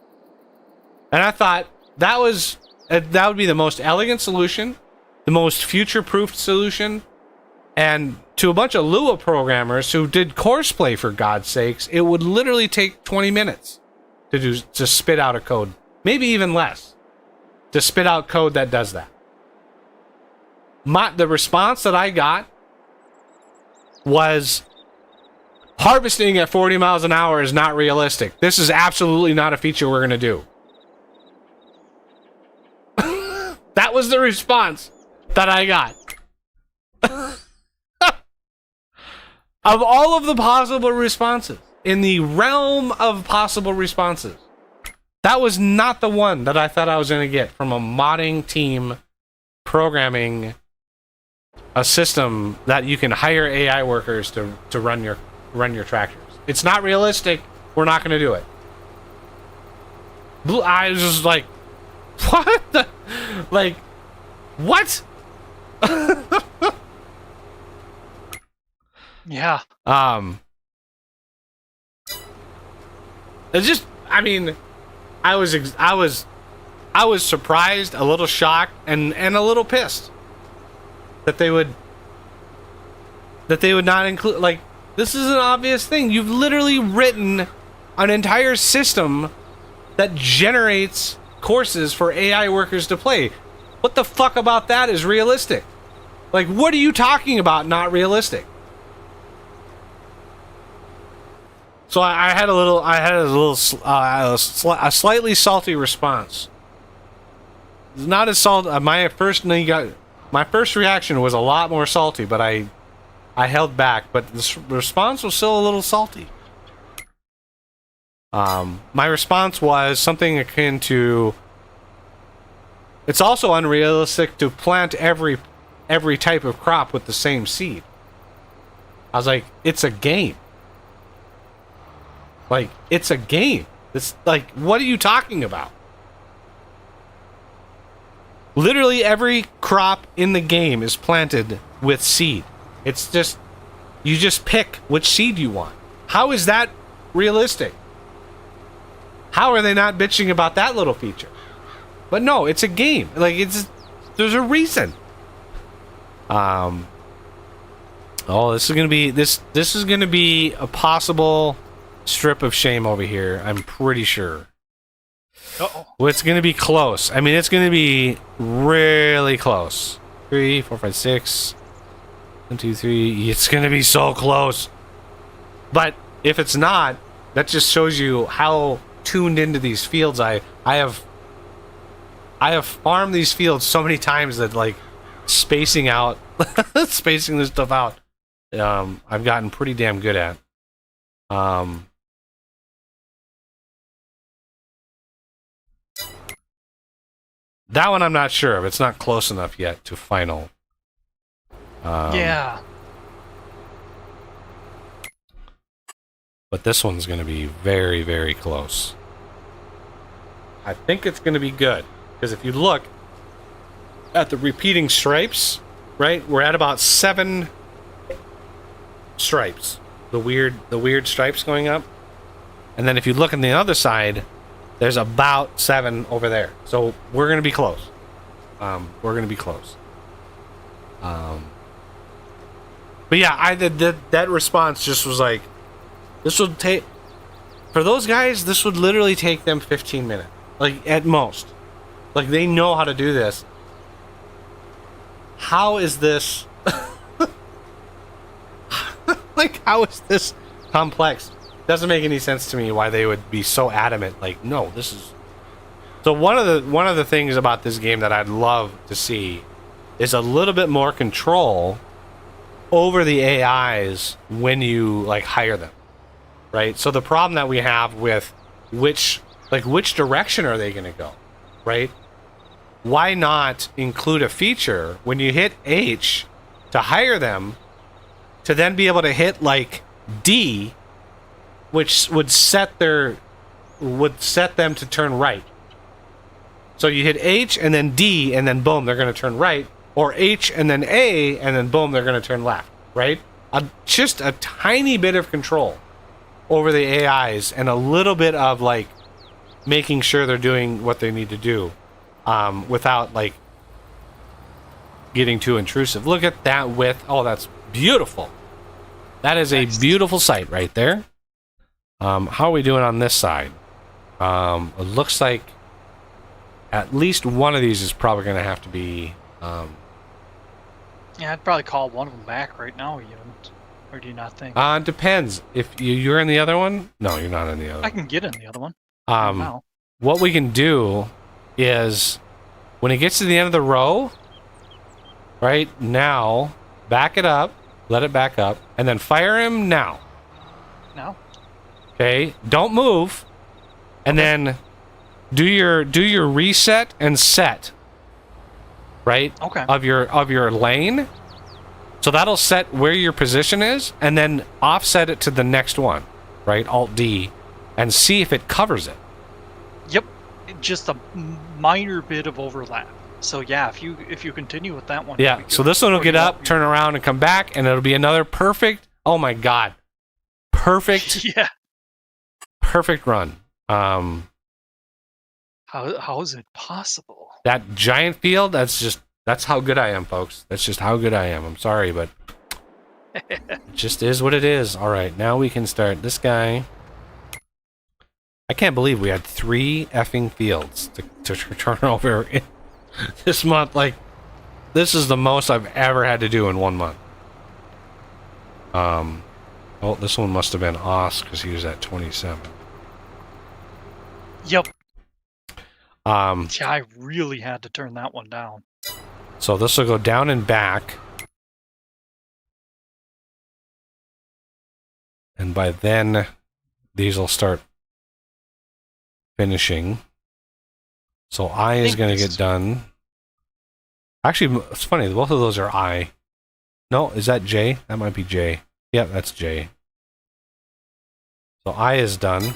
And I thought that would be the most elegant solution, the most future-proofed solution. And to a bunch of Lua programmers who did Courseplay, for God's sakes, it would literally take 20 minutes to spit out a code, maybe even less, to spit out code that does that. The response that I got was, harvesting at 40 miles an hour is not realistic. This is absolutely not a feature we're going to do. That was the response that I got. Of all of the possible responses, in the realm of possible responses, that was not the one that I thought I was going to get from a modding team programming a system that you can hire AI workers to run your tractors. It's not realistic. We're not going to do it. I was just like, what? Like, what? Yeah. It's just, I mean, I was surprised, a little shocked, and a little pissed that they would not include, like, this is an obvious thing. You've literally written an entire system that generates courses for AI workers to play. What the fuck about that is realistic? Like, what are you talking about not realistic? So I had a slightly salty response. Not as salty. My first reaction was a lot more salty, but I held back. But the response was still a little salty. My response was something akin to, it's also unrealistic to plant every type of crop with the same seed. I was like, it's a game. Like, it's a game. This, like, what are you talking about? Literally every crop in the game is planted with seed. It's just, you just pick which seed you want. How is that realistic? How are they not bitching about that little feature? But no, it's a game. Like, there's a reason. Oh, this is gonna be a possible strip of shame over here. I'm pretty sure. Uh-oh. Well, it's gonna be close. I mean, it's gonna be really close. 3, 4, 5, 6. 1, 2, 3. It's gonna be so close. But if it's not, that just shows you how tuned into these fields I have farmed these fields so many times that, like, spacing this stuff out, I've gotten pretty damn good at. That one I'm not sure of. It's not close enough yet to final. Yeah. But this one's going to be very, very close. I think it's going to be good. Because if you look at the repeating stripes, right? We're at about 7 stripes. The weird stripes going up. And then if you look on the other side, there's about 7 over there. So we're going to be close. We're going to be close. But yeah, that response just was like, this would take, for those guys, this would literally take them 15 minutes. Like, at most. Like, they know how to do this. How is this... like, how is this complex? Doesn't make any sense to me why they would be so adamant. Like, no, this is... So one of the things about this game that I'd love to see is a little bit more control over the AIs when you, like, hire them. Right? So the problem that we have with which direction are they going to go? Right? Why not include a feature when you hit H to hire them to then be able to hit, like, D, which would set them to turn right. So you hit H and then D and then boom, they're going to turn right, or H and then A and then boom, they're going to turn left, right? Just a tiny bit of control over the AIs and a little bit of, like, making sure they're doing what they need to do without, like, getting too intrusive. Look at that width. Oh, that's beautiful. That is a beautiful sight right there. How are we doing on this side? It looks like at least one of these is probably going to have to be... Yeah, I'd probably call one of them back right now, you don't, or do you not think? It depends. If you're in the other one? No, you're not in the other one. I can get in the other one. What we can do is, when it gets to the end of the row, right now, back it up, let it back up, and then fire him now. Now? Okay, don't move, and then do your reset and set, right? Okay. Of your lane, so that'll set where your position is, and then offset it to the next one, right? Alt D, and see if it covers it. Yep, just a minor bit of overlap. So yeah, if you continue with that one. Yeah. So this one will get up, turn around, and come back, and it'll be another perfect. Oh my God, perfect. Yeah. Perfect run. How is it possible? That giant field. That's how good I am, folks. That's just how good I am. I'm sorry, but it just is what it is. All right, now we can start this guy. I can't believe we had 3 effing fields to turn over this month. Like, this is the most I've ever had to do in 1 month. Oh, this one must have been Os because he was at 27. Yep. Yeah, I really had to turn that one down. So this will go down and back. And by then, these will start finishing. So I is going to get done. Actually, it's funny. Both of those are I. No, is that J? That might be J. Yep, that's J. So I is done.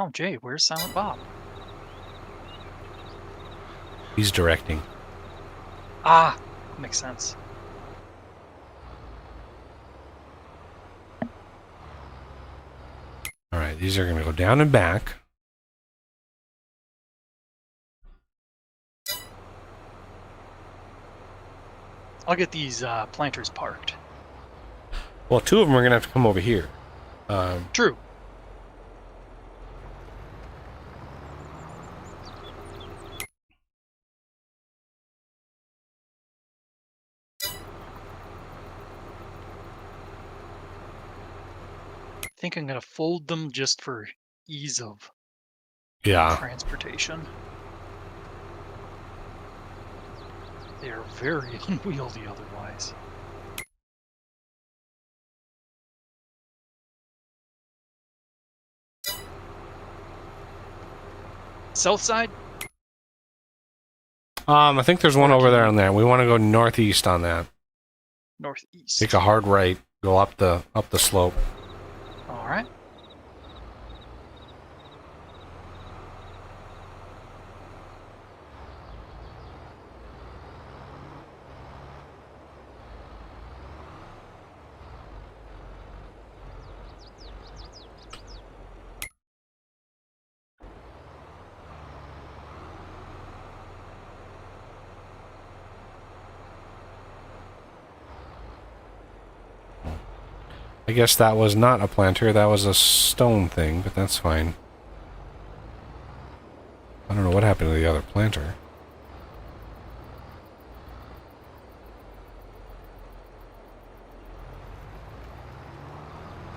Oh, Jay, where's Silent Bob? He's directing. Ah, makes sense. All right, these are going to go down and back. I'll get these planters parked. Well, 2 of them are going to have to come over here. True. I think I'm going to fold them just for ease of Yeah. transportation. They are very unwieldy otherwise. South side? I think there's one over there on that. We want to go northeast on that. Northeast. Take a hard right, go up the slope. All right. I guess that was not a planter, that was a stone thing, but that's fine. I don't know what happened to the other planter.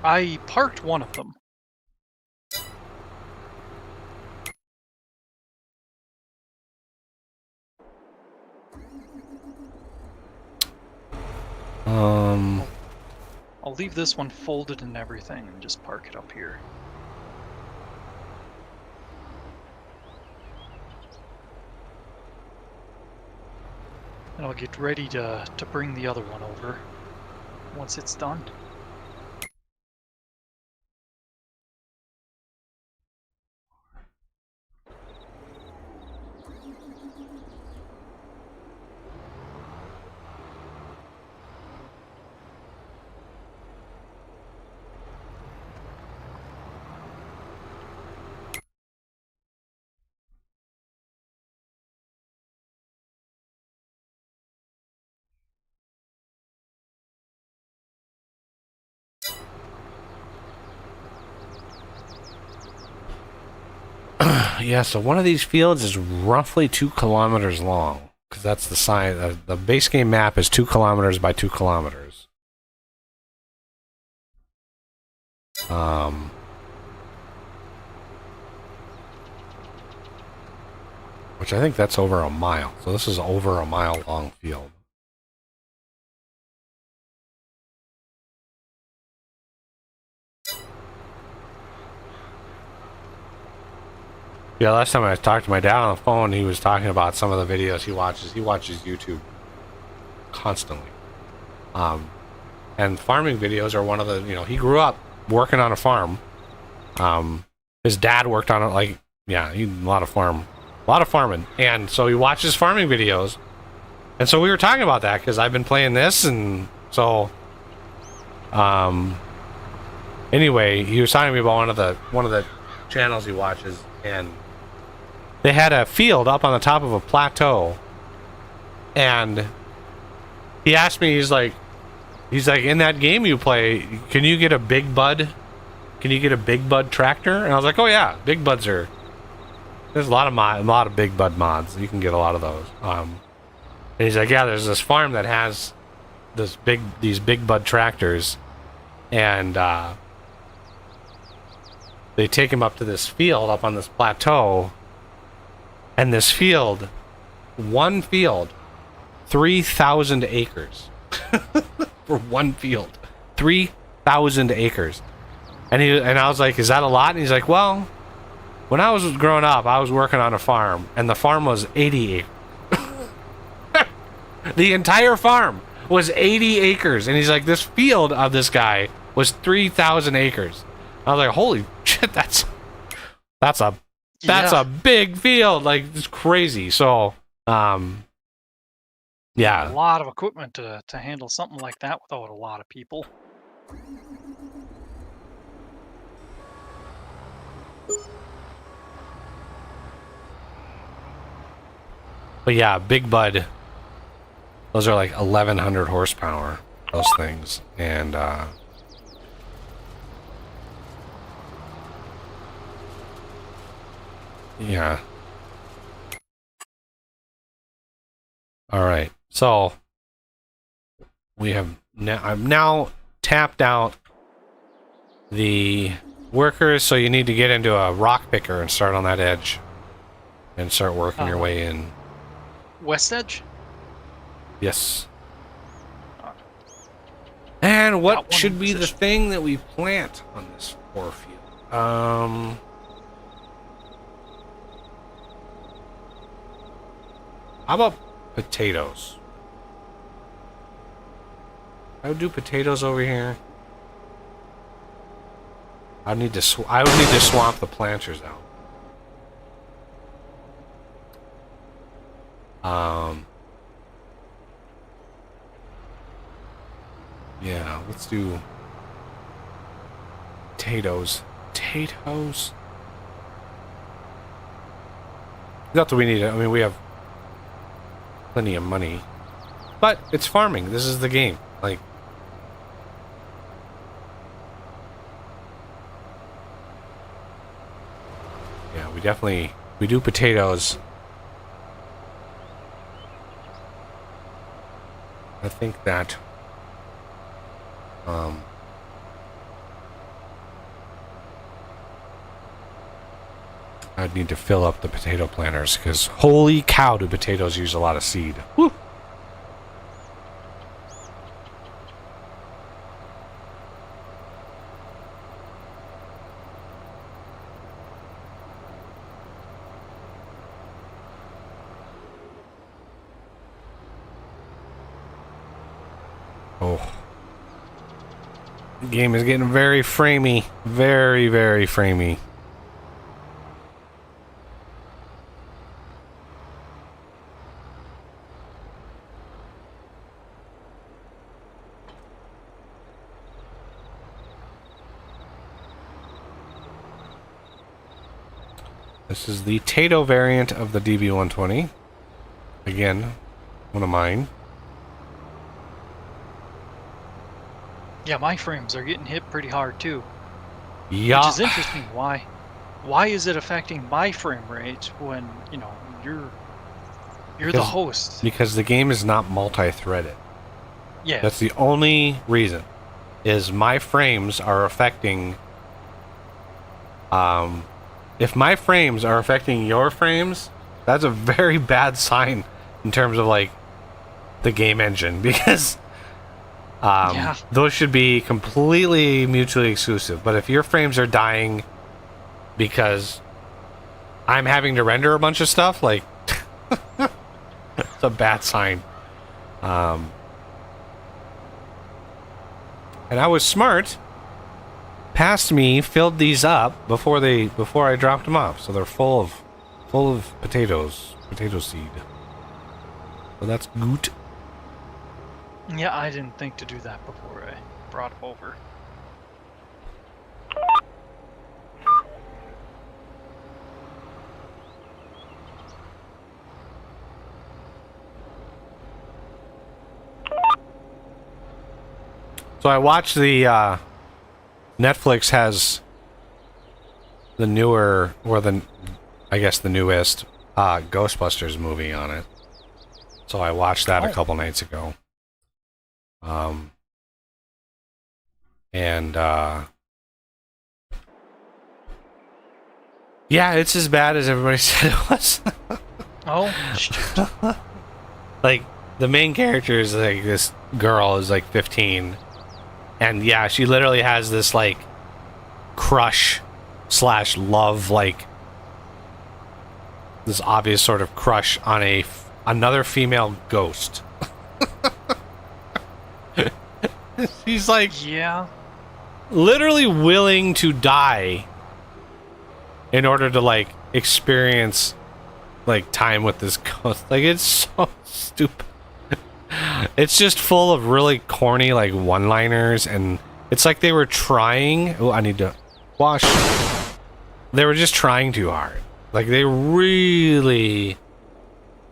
I parked one of them. I'll leave this one folded and everything and just park it up here. And I'll get ready to bring the other one over once it's done. Yeah, so one of these fields is roughly 2 kilometers long. Because that's the size. The base game map is 2 kilometers by 2 kilometers. Which I think that's over a mile. So this is over a mile long field. Yeah, last time I talked to my dad on the phone, he was talking about some of the videos he watches. He watches YouTube constantly. And farming videos are one of the, he grew up working on a farm. His dad worked on it, like, yeah, he a lot of farming. And so he watches farming videos. And so we were talking about that because I've been playing this, and so anyway, he was talking to me about one of the channels he watches, and they had a field up on the top of a plateau, and he asked me, he's like, in that game you play, can you get a big bud? Can you get a big bud tractor? And I was like, oh yeah, big buds are. There's a lot of big bud mods. You can get a lot of those. And he's like, yeah, there's this farm that has these big bud tractors, and they take him up to this field up on this plateau. And this field, one field, 3,000 acres for one field, 3,000 acres. And I was like, is that a lot? And he's like, well, when I was growing up, I was working on a farm, and the farm was 80 acres. The entire farm was 80 acres. And he's like, this field of this guy was 3,000 acres. I was like, holy shit, that's That's a Yeah. big field. Like, it's crazy. So, A yeah. lot of equipment to handle something like that without a lot of people. But yeah, Big Bud. Those are like 1,100 horsepower. Those things, and yeah. All right. So we have now. I've now tapped out the workers, so you need to get into a rock picker and start on that edge, and start working your way in. West Edge? Yes. And what Got one should in be the position. thing that we plant on this ore field? How about potatoes? I would do potatoes over here. I would need to swamp the planters out. Yeah, let's do potatoes. Potatoes. Not that we need it. I mean, we have plenty of money, but it's farming. This is the game. Like, yeah, we do potatoes. I think that I'd need to fill up the potato planters, because holy cow, do potatoes use a lot of seed. Woo! Oh. The game is getting very framey. Very, very framey. This is the Tato variant of the DB120. Again, one of mine. Yeah, my frames are getting hit pretty hard too. Yeah. Which is interesting. Why is it affecting my frame rate when, you know, you're the Because- host? Because the game is not multi-threaded. Yeah. That's the only reason. Is my frames are affecting... if my frames are affecting your frames, that's a very bad sign in terms of, like, the game engine. Because... Yeah. those should be completely mutually exclusive. But if your frames are dying because I'm having to render a bunch of stuff, like, it's a bad sign. And I was smart. Passed me, filled these up before I dropped them off, so they're full of potatoes, potato seed. So that's good. Yeah, I didn't think to do that before I brought them over. So I watched the Netflix has the newer, or I guess the newest Ghostbusters movie on it. So I watched that a couple nights ago. And yeah, it's as bad as everybody said it was. Oh, shoot. Like, the main character is like, this girl is like 15, and yeah, she literally has this like crush / love, like this obvious sort of crush on another female ghost. She's like Yeah. literally willing to die in order to like experience like time with this ghost. Like, it's so stupid. It's just full of really corny like one-liners, and it's like they were trying. Oh, I need to wash. They were just trying too hard. Like, they really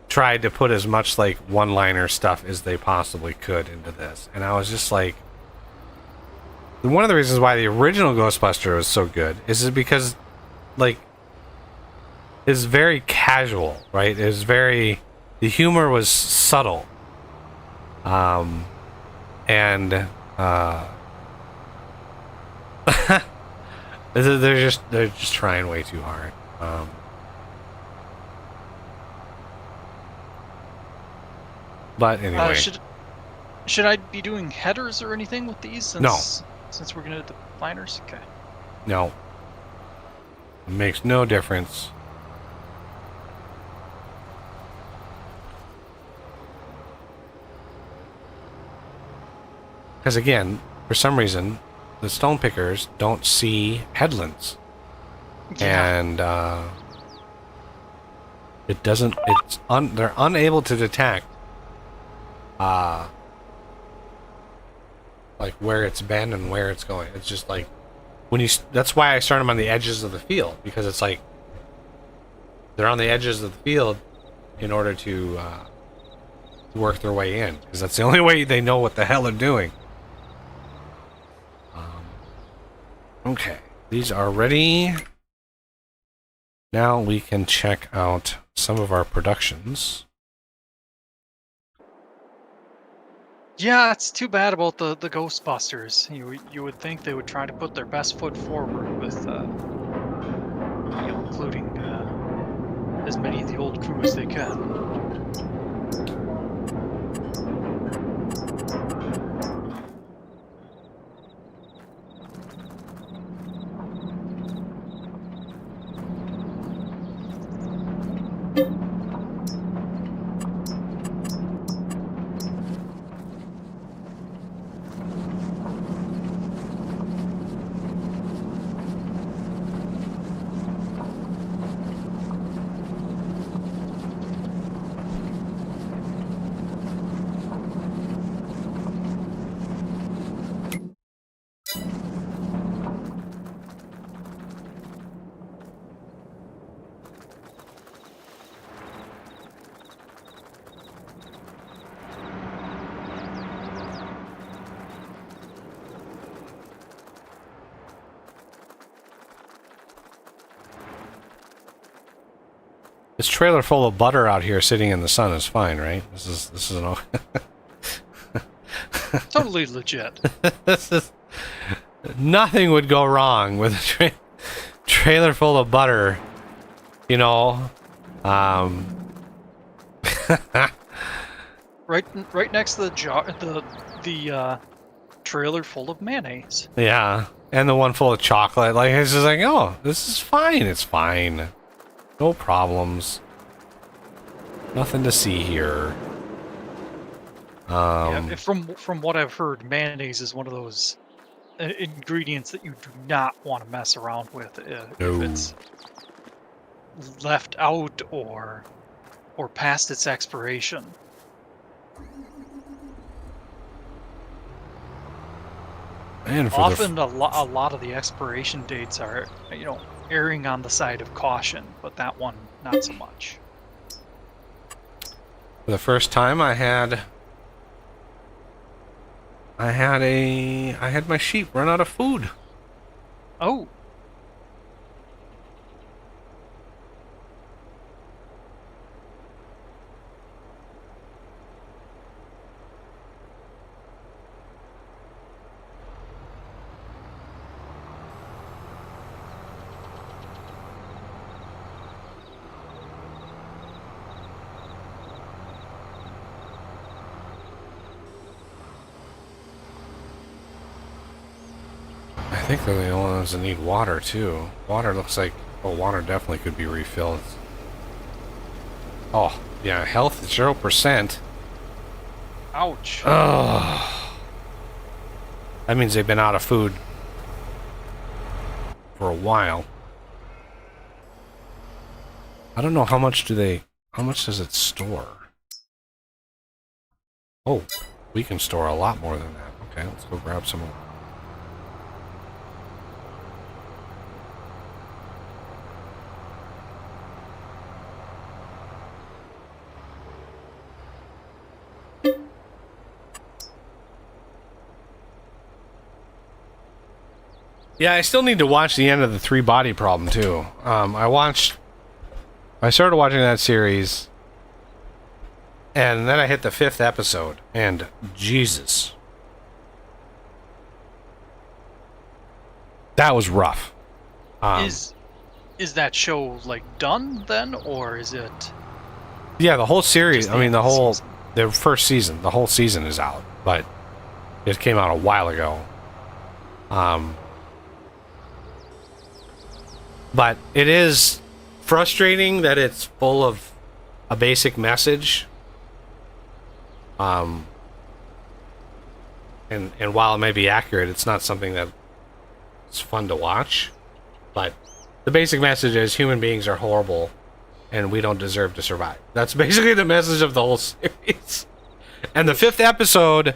tried to put as much like one-liner stuff as they possibly could into this, and I was just like, one of the reasons why the original Ghostbuster was so good is because like it's very casual, right? It was very, the humor was subtle, and they're just trying way too hard. But anyway, should I be doing headers or anything with these? Since we're gonna do the liners, okay. No, it makes no difference. Because again, for some reason, the stone pickers don't see headlands. Yeah. And it doesn't, they're unable to detect like where it's been and where it's going. It's just like when that's why I start them on the edges of the field, because it's like they're on the edges of the field in order to work their way in, because that's the only way they know what the hell they're doing. Okay, these are ready. Now we can check out some of our productions. Yeah, it's too bad about the Ghostbusters. You would think they would try to put their best foot forward with, including as many of the old crew as they can. This trailer full of butter out here sitting in the sun is fine, right? This is an Totally legit. this is, nothing would go wrong with a trailer full of butter, you know. Right next to the trailer full of mayonnaise. Yeah, and the one full of chocolate. Like, it's just like, oh, this is fine. It's fine. No problems. Nothing to see here. Yeah, from what I've heard, mayonnaise is one of those ingredients that you do not want to mess around with if it's left out or past its expiration. And for often a lot of the expiration dates are, erring on the side of caution, but that one not so much. For the first time, I had my sheep run out of food. Oh. I think they're the only ones that need water too. Water looks like, well, water definitely could be refilled. Oh, yeah, health 0%. Ouch. Oh. That means they've been out of food for a while. I don't know how much does it store? Oh, we can store a lot more than that. Okay, let's go grab some more. Yeah, I still need to watch the end of the 3 Body Problem too. I started watching that series, and then I hit the 5th episode, and Jesus, that was rough. Is that show like done then, or is it? Yeah, the whole series. Just I mean, season? the first season, the whole season is out, but it came out a while ago. But it is frustrating that it's full of a basic message. And while it may be accurate, it's not something that it's fun to watch. But the basic message is human beings are horrible and we don't deserve to survive. That's basically the message of the whole series. And the 5th episode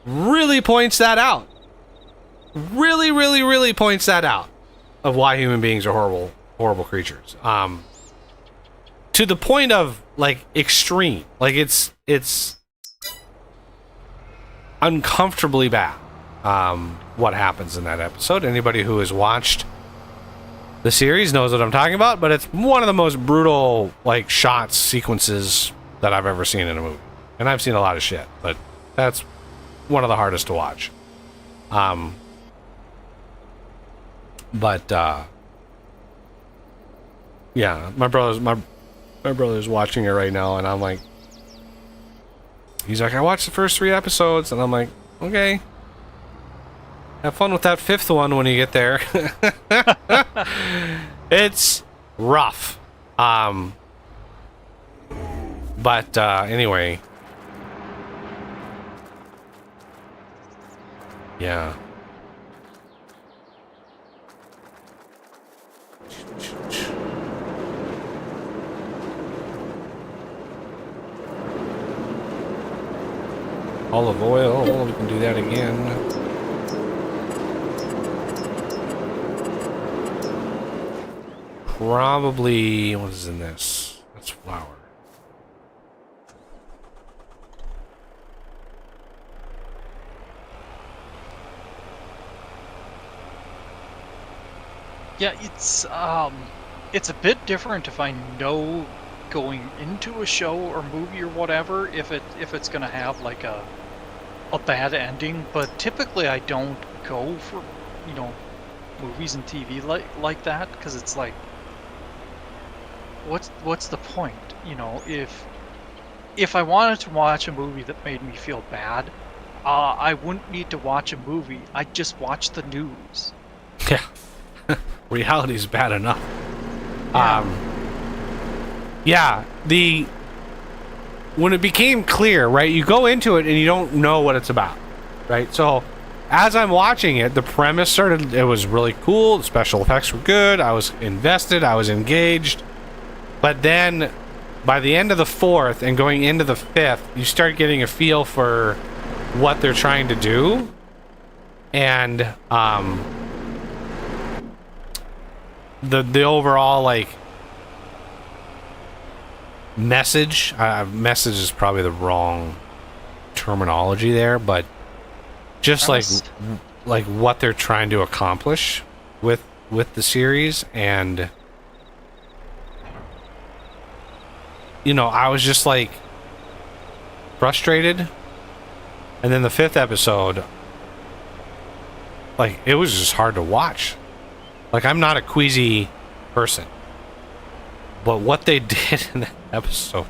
really points that out. Really, really, really points that out. Of why human beings are horrible creatures. To the point of like extreme. Like it's uncomfortably bad. What happens in that episode? Anybody who has watched the series knows what I'm talking about, but it's one of the most brutal like shots, sequences that I've ever seen in a movie. And I've seen a lot of shit, but that's one of the hardest to watch. But yeah, my brother's watching it right now, and I'm like, he's like, I watched the first 3 episodes, and I'm like, okay, have fun with that 5th one when you get there. It's rough. But anyway, yeah. Olive oil, we can do that again. Probably, what is in this? That's flour. Yeah, it's a bit different if I know going into a show or movie or whatever if it's gonna have like a bad ending, but typically I don't go for, movies and TV like that, because it's like, what's the point? If I wanted to watch a movie that made me feel bad, I wouldn't need to watch a movie. I'd just watch the news. Yeah. Reality's bad enough. Yeah. When it became clear, right, you go into it and you don't know what it's about, right? So as I'm watching it, the premise started, it was really cool, the special effects were good, I was invested, I was engaged, but then by the end of the 4th and going into the 5th, you start getting a feel for what they're trying to do, and the overall like message is probably the wrong terminology there, but just like what they're trying to accomplish with the series. And I was just like frustrated. And then the 5th episode, like, it was just hard to watch. Like, I'm not a queasy person, but what they did in that episode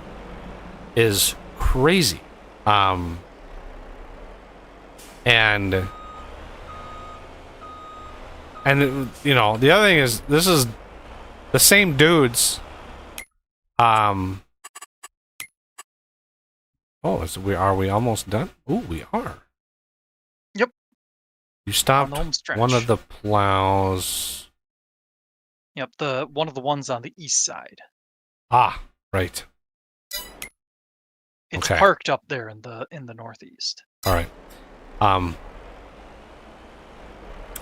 is crazy. And the other thing is, this is the same dudes. Oh, are we almost done? Ooh, we are. Yep. You stopped one of the plows. Yep, one of the ones on the east side. Ah, right. It's Okay. parked up there in the northeast. All right. But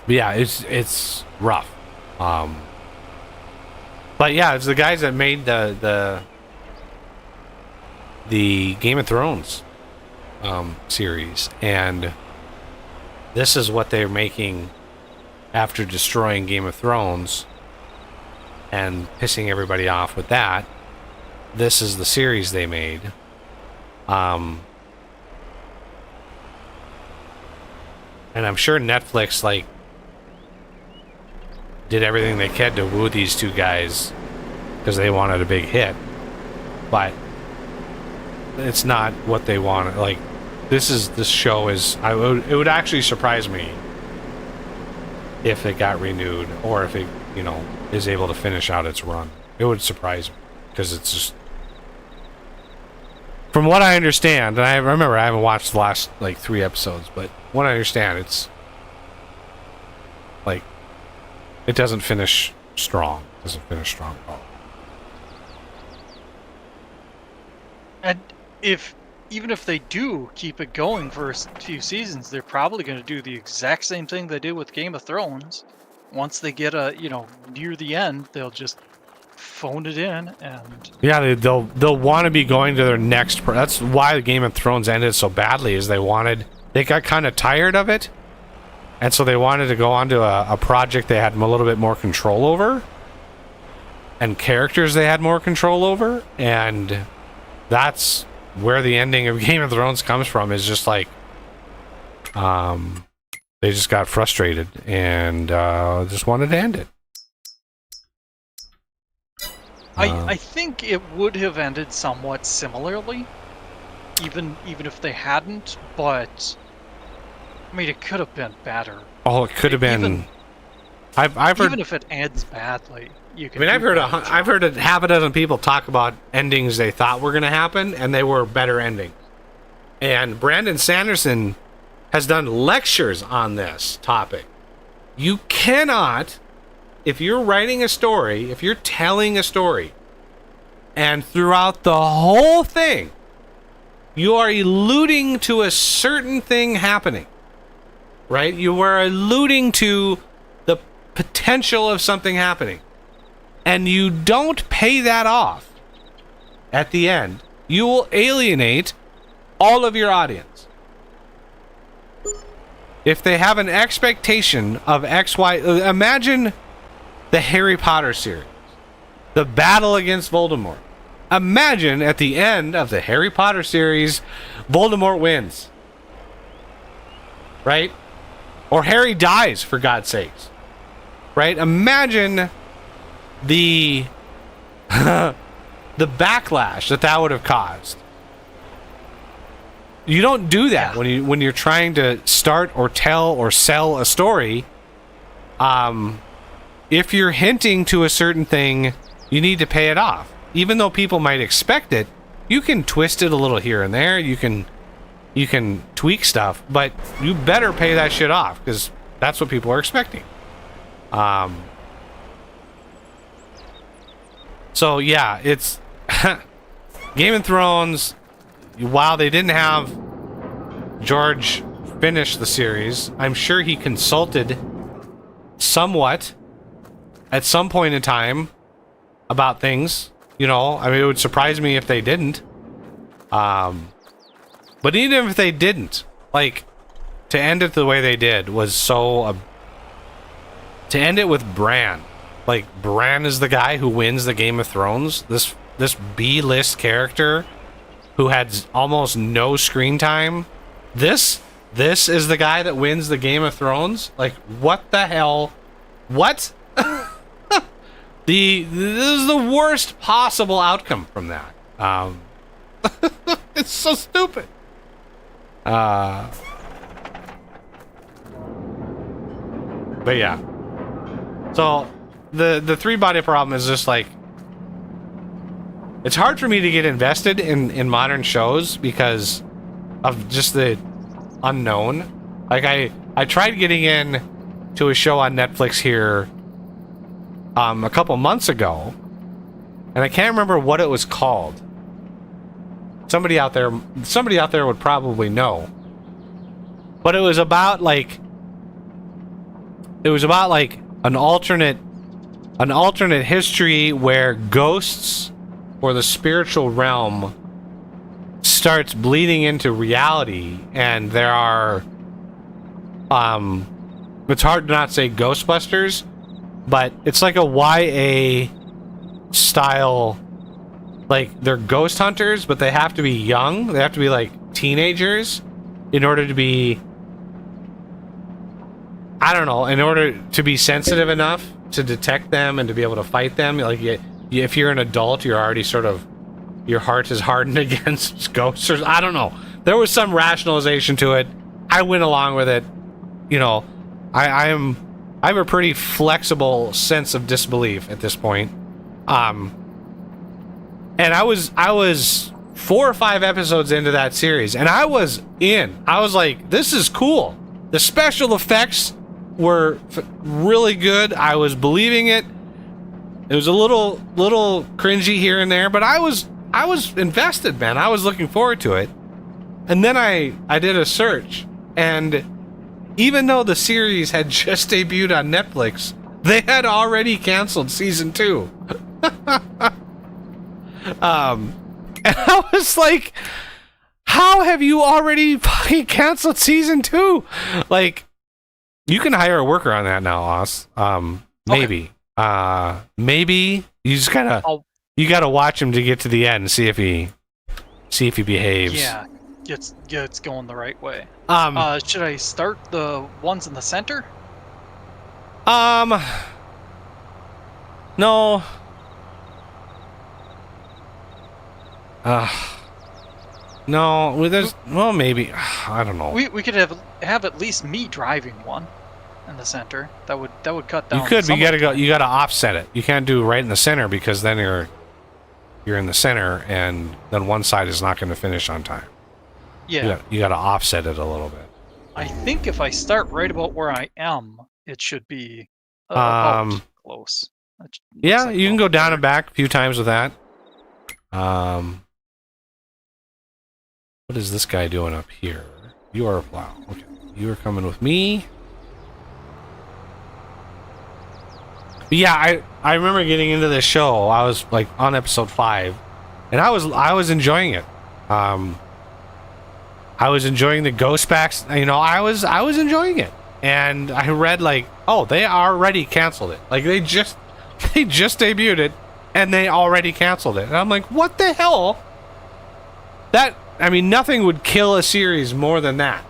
yeah, it's rough. But yeah, it's the guys that made the Game of Thrones series, and this is what they're making after destroying Game of Thrones and pissing everybody off with that. This is the series they made. And I'm sure Netflix like did everything they could to woo these two guys because they wanted a big hit, but it's not what they wanted. Like this show is. It would actually surprise me if it got renewed or if it is able to finish out its run. It would surprise me because it's just, from what I understand, and I remember I haven't watched the last like 3 episodes, but what I understand, it's like it doesn't finish strong. It doesn't finish strong at all. And even if they do keep it going for a few seasons, they're probably going to do the exact same thing they did with Game of Thrones. Once they get near the end, they'll just phone it in and yeah, they'll want to be going to their next. That's why the Game of Thrones ended so badly. Is they got kind of tired of it, and so they wanted to go on to a project they had a little bit more control over, and characters they had more control over, and that's where the ending of Game of Thrones comes from. Is just like, they just got frustrated and just wanted to end it. I think it would have ended somewhat similarly, even if they hadn't. But I mean, it could have been better. Oh, it could have been. I've heard. Even if it ends badly, you can. I mean, I've heard a half a dozen people talk about endings they thought were going to happen, and they were better endings. And Brandon Sanderson has done lectures on this topic. You cannot, if you're writing a story, if you're telling a story, and throughout the whole thing, you are alluding to a certain thing happening, right? You are alluding to the potential of something happening, and you don't pay that off at the end, you will alienate all of your audience. If they have an expectation of X, Y, imagine the Harry Potter series, the battle against Voldemort. Imagine at the end of the Harry Potter series, Voldemort wins. Right? Or Harry dies, for God's sakes. Right? Imagine the the backlash that would have caused. You don't do that when you're trying to start or tell or sell a story. If you're hinting to a certain thing, you need to pay it off. Even though people might expect it, you can twist it a little here and there. You can tweak stuff, but you better pay that shit off because that's what people are expecting. So yeah, it's Game of Thrones. While they didn't have George finish the series, I'm sure he consulted somewhat at some point in time about things. I mean, it would surprise me if they didn't. But even if they didn't, like, to end it the way they did was so... to end it with Bran. Like, Bran is the guy who wins the Game of Thrones. This B-list character who had almost no screen time. This is the guy that wins the Game of Thrones? Like, what the hell? What? This is the worst possible outcome from that. It's so stupid. But yeah. So the 3-body problem is just like, it's hard for me to get invested in modern shows because of just the unknown. Like I tried getting in to a show on Netflix here a couple months ago, and I can't remember what it was called. Somebody out there would probably know. But it was about like an alternate history where ghosts or the spiritual realm starts bleeding into reality, and there are it's hard to not say Ghostbusters, but it's like a YA style, like they're ghost hunters, but they have to be young. They have to be like teenagers in order to be, I don't know, in order to be sensitive enough to detect them and to be able to fight them. Like, if you're an adult, you're already sort of, your heart is hardened against ghosts. Or, I don't know. There was some rationalization to it. I went along with it. You know, I have a pretty flexible sense of disbelief at this point. And I was 4 or 5 episodes into that series, and I was in. I was like, this is cool. The special effects were really good. I was believing it. It was a little cringy here and there, but I was invested, man. I was looking forward to it. And then I did a search, and even though the series had just debuted on Netflix, they had already canceled season 2. And I was like, how have you already fucking canceled season 2? Like, you can hire a worker on that now, Oz. Maybe. Okay. Maybe you just gotta watch him to get to the end and see if he behaves. Yeah, it's going the right way. Should I start the ones in the center? No. No, well, maybe. I don't know. We could have at least me driving one in the center. That would cut down. You could, but you gotta offset it. You can't do right in the center, because then you're in the center, and then one side is not going to finish on time. Yeah. You gotta offset it a little bit. I think if I start right about where I am, it should be about close. Yeah, like you can go down and back a few times with that. What is this guy doing up here? You are, wow, okay. You are coming with me. But yeah, I remember getting into this show. I was like on episode 5, and I was enjoying it. I was enjoying the ghost packs. You know, I was enjoying it. And I read like, oh, they already canceled it. Like they just debuted it, and they already canceled it. And I'm like, what the hell? I mean, nothing would kill a series more than that,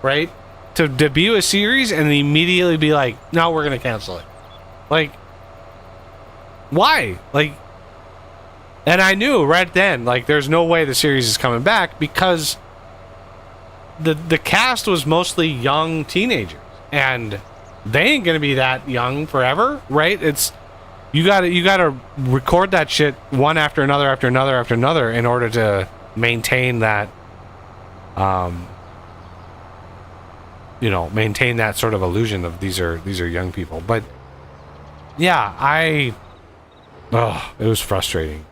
right? To debut a series and immediately be like, no, we're going to cancel it. Like, why? Like, and I knew right then, like, there's no way the series is coming back, because the cast was mostly young teenagers, and they ain't going to be that young forever, right? It's, you gotta record that shit one after another after another after another in order to maintain that, maintain that sort of illusion of these are young people. But yeah, it was frustrating.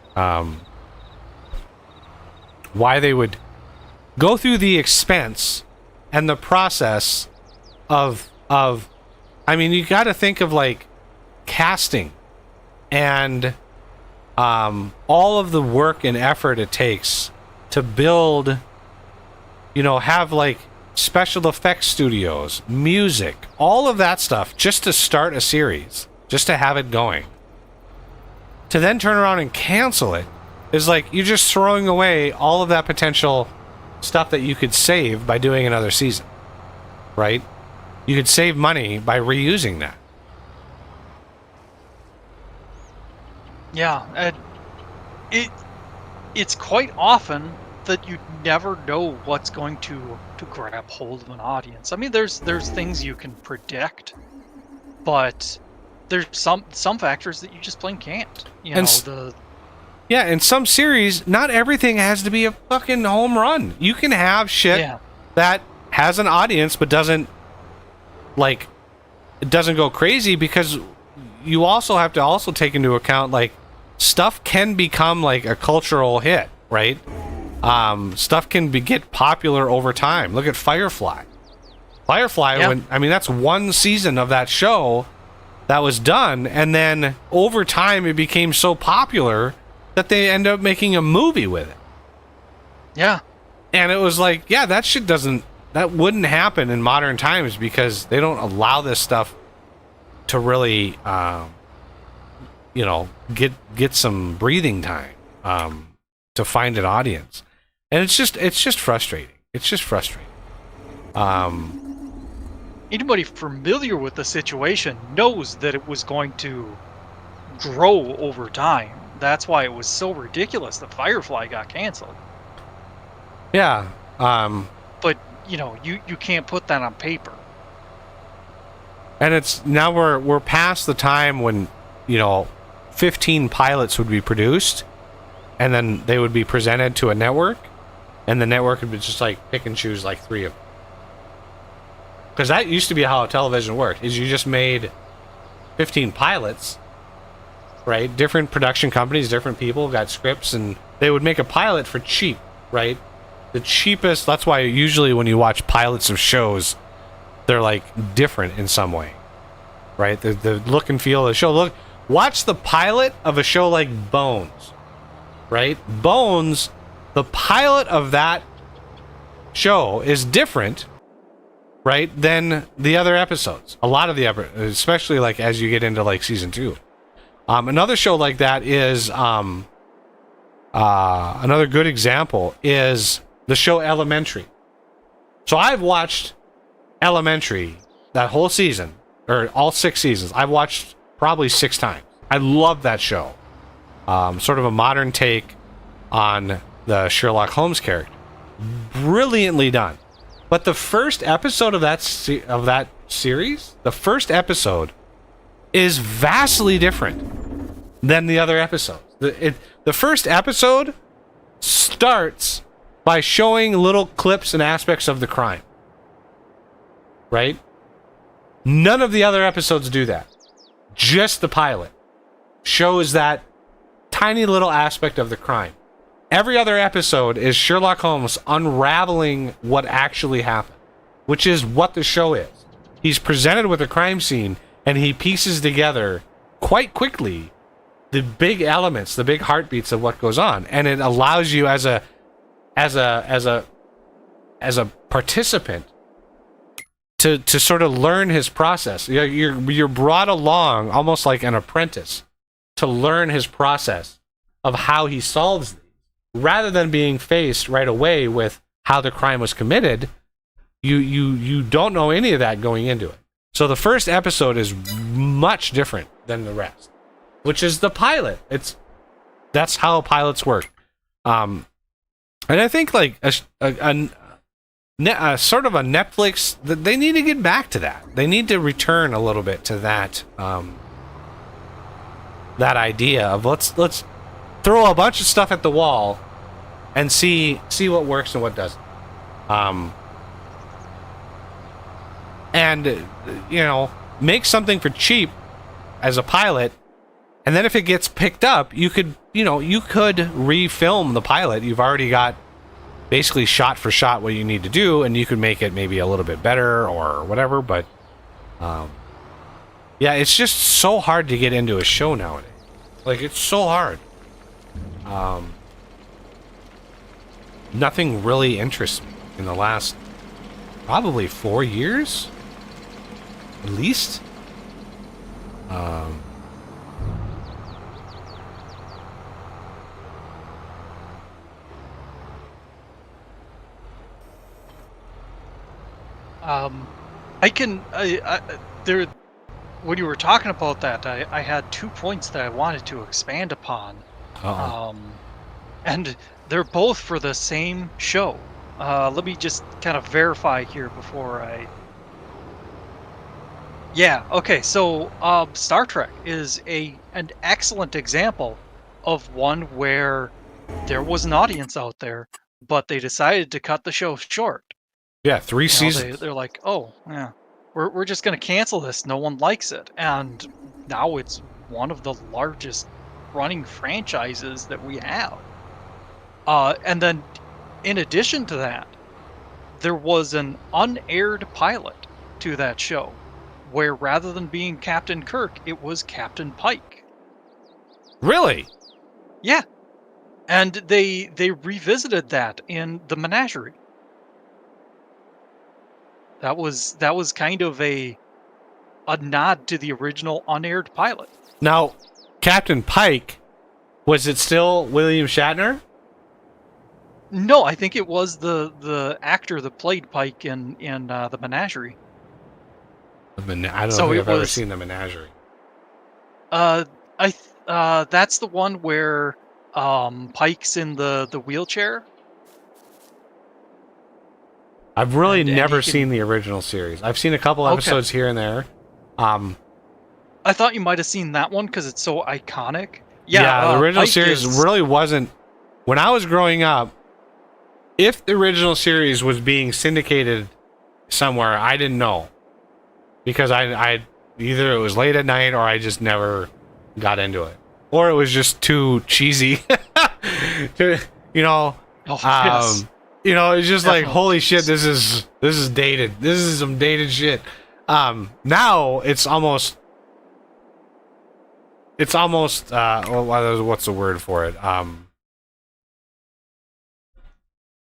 Why they would go through the expense and the process of I mean, you got to think of like casting and all of the work and effort it takes to build, have like special effects studios, music, all of that stuff, just to start a series, just to have it going. To then turn around and cancel it is like you're just throwing away all of that potential stuff that you could save by doing another season, right? You could save money by reusing that. Yeah, it's quite often that you never know what's going to grab hold of an audience. I mean, there's things you can predict, but there's some factors that you just plain can't. Yeah, in some series, not everything has to be a fucking home run. You can have shit that has an audience but doesn't go crazy, because you also have to take into account like stuff can become like a cultural hit, right? Stuff can get popular over time. Look at Firefly. Yeah. That's one season of that show that was done, and then over time it became so popular that they end up making a movie with it. Yeah. And it was like, yeah, that wouldn't happen in modern times because they don't allow this stuff to really, get some breathing time to find an audience. And it's just frustrating. It's just frustrating. Anybody familiar with the situation knows that it was going to grow over time. That's why it was so ridiculous that Firefly got canceled. Yeah. But, you can't put that on paper. And it's now we're past the time when, 15 pilots would be produced and then they would be presented to a network and the network would be just like pick and choose like 3 of them. Because that used to be how television worked, is you just made 15 pilots, right? Different production companies, different people got scripts, and they would make a pilot for cheap, right? The cheapest, that's why usually when you watch pilots of shows, they're like different in some way, right? The look and feel of the show. Watch the pilot of a show like Bones, right? Bones, the pilot of that show is different, right, than the other episodes. A lot of the episodes, especially like as you get into like season 2. Another show like that is another good example is the show Elementary. So I've watched Elementary that whole season, or all 6 seasons. I've watched probably 6 times. I love that show. Sort of a modern take on the Sherlock Holmes character. Brilliantly done. But the first episode of that series, the first episode, is vastly different than the other episodes. The first episode starts by showing little clips and aspects of the crime. Right? None of the other episodes do that. Just the pilot shows that tiny little aspect of the crime. Every other episode is Sherlock Holmes unraveling what actually happened, which is what the show is. He's presented with a crime scene, and he pieces together quite quickly the big elements, the big heartbeats of what goes on, and it allows you as a participant to sort of learn his process. You're brought along almost like an apprentice to learn his process of how he solves these. Rather than being faced right away with how the crime was committed, you don't know any of that going into it. So the first episode is much different than the rest, which is the pilot. That's how pilots work. And I think like a sort of a Netflix, they need to get back to that. They need to return a little bit to that that idea of let's throw a bunch of stuff at the wall and see what works and what doesn't. And make something for cheap as a pilot, and then if it gets picked up, you could refilm the pilot. You've already got basically shot for shot what you need to do, and you could make it maybe a little bit better or whatever. But yeah, it's just so hard to get into a show nowadays. Like, it's so hard. Nothing really interests me in the last probably 4 years, at least. When you were talking about that, I had 2 points that I wanted to expand upon. And they're both for the same show. Let me just kind of verify here before I... Yeah, okay, so Star Trek is an excellent example of one where there was an audience out there, but they decided to cut the show short. Yeah, 3 seasons. They're like, oh, yeah, we're just going to cancel this. No one likes it. And now it's one of the largest running franchises that we have. And then, in addition to that, there was an unaired pilot to that show, where rather than being Captain Kirk, it was Captain Pike. Really? Yeah, and they revisited that in the Menagerie. That was kind of a nod to the original unaired pilot. Now, Captain Pike, was it still William Shatner? No, I think it was the actor that played Pike in the Menagerie. I don't know So if it I've ever was- seen the Menagerie. That's the one where Pike's in the wheelchair. I've really And never he can- seen the original series. I've seen a couple Okay. episodes here and there. I thought you might have seen that one because it's so iconic. Yeah, the original Pike series is- really wasn't. When I was growing up, if the original series was being syndicated somewhere, I didn't know, because I either it was late at night or I just never got into it, or it was just too cheesy. to, you know, Oh, yes. you know, it's just like, Definitely. holy shit, this is dated. This is some dated shit. Now it's almost what's the word for it?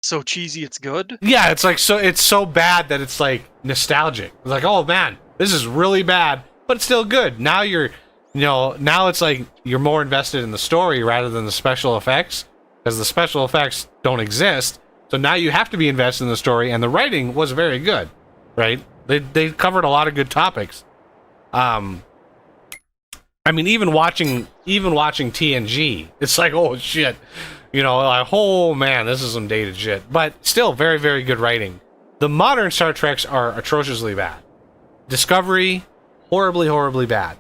So cheesy, it's good. Yeah, it's like, it's so bad that it's like nostalgic. It's like, oh man, this is really bad, but it's still good. Now now it's like you're more invested in the story rather than the special effects, because the special effects don't exist. So now you have to be invested in the story, and the writing was very good, right? They covered a lot of good topics. I mean, even watching TNG, it's like, oh shit, you know, like, oh man, this is some dated shit, but still very, very good writing. The modern Star Treks are atrociously bad. Discovery, horribly, horribly bad.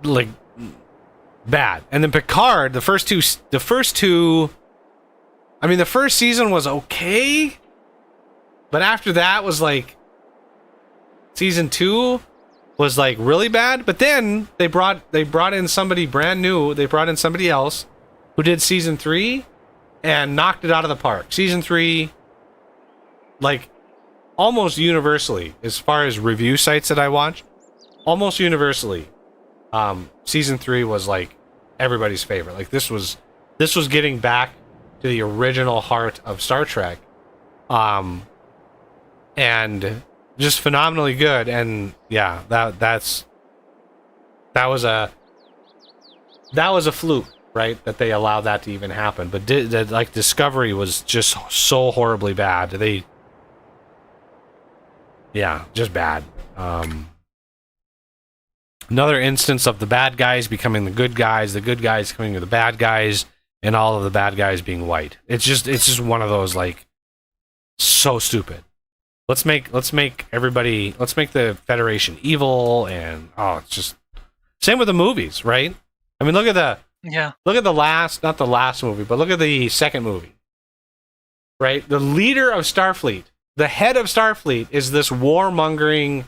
Like, bad. And then Picard, the first two. I mean, the first season was okay, but after that was like, season 2 was like really bad. But then they brought in somebody brand new. They brought in somebody else who did season 3 and knocked it out of the park. Season 3, like, almost universally, as far as review sites that I watch, almost universally, season 3 was like everybody's favorite. Like, this was getting back to the original heart of Star Trek, and just phenomenally good. And yeah, that was a fluke, right? That they allowed that to even happen. But like, Discovery was just so horribly bad. Just bad. Another instance of the bad guys becoming the good guys becoming the bad guys, and all of the bad guys being white. It's just one of those, like, so stupid. Let's make the Federation evil, and it's just same with the movies, right? I mean, look at the not the last movie, but look at the second movie, right? The leader of Starfleet, the head of Starfleet, is this warmongering,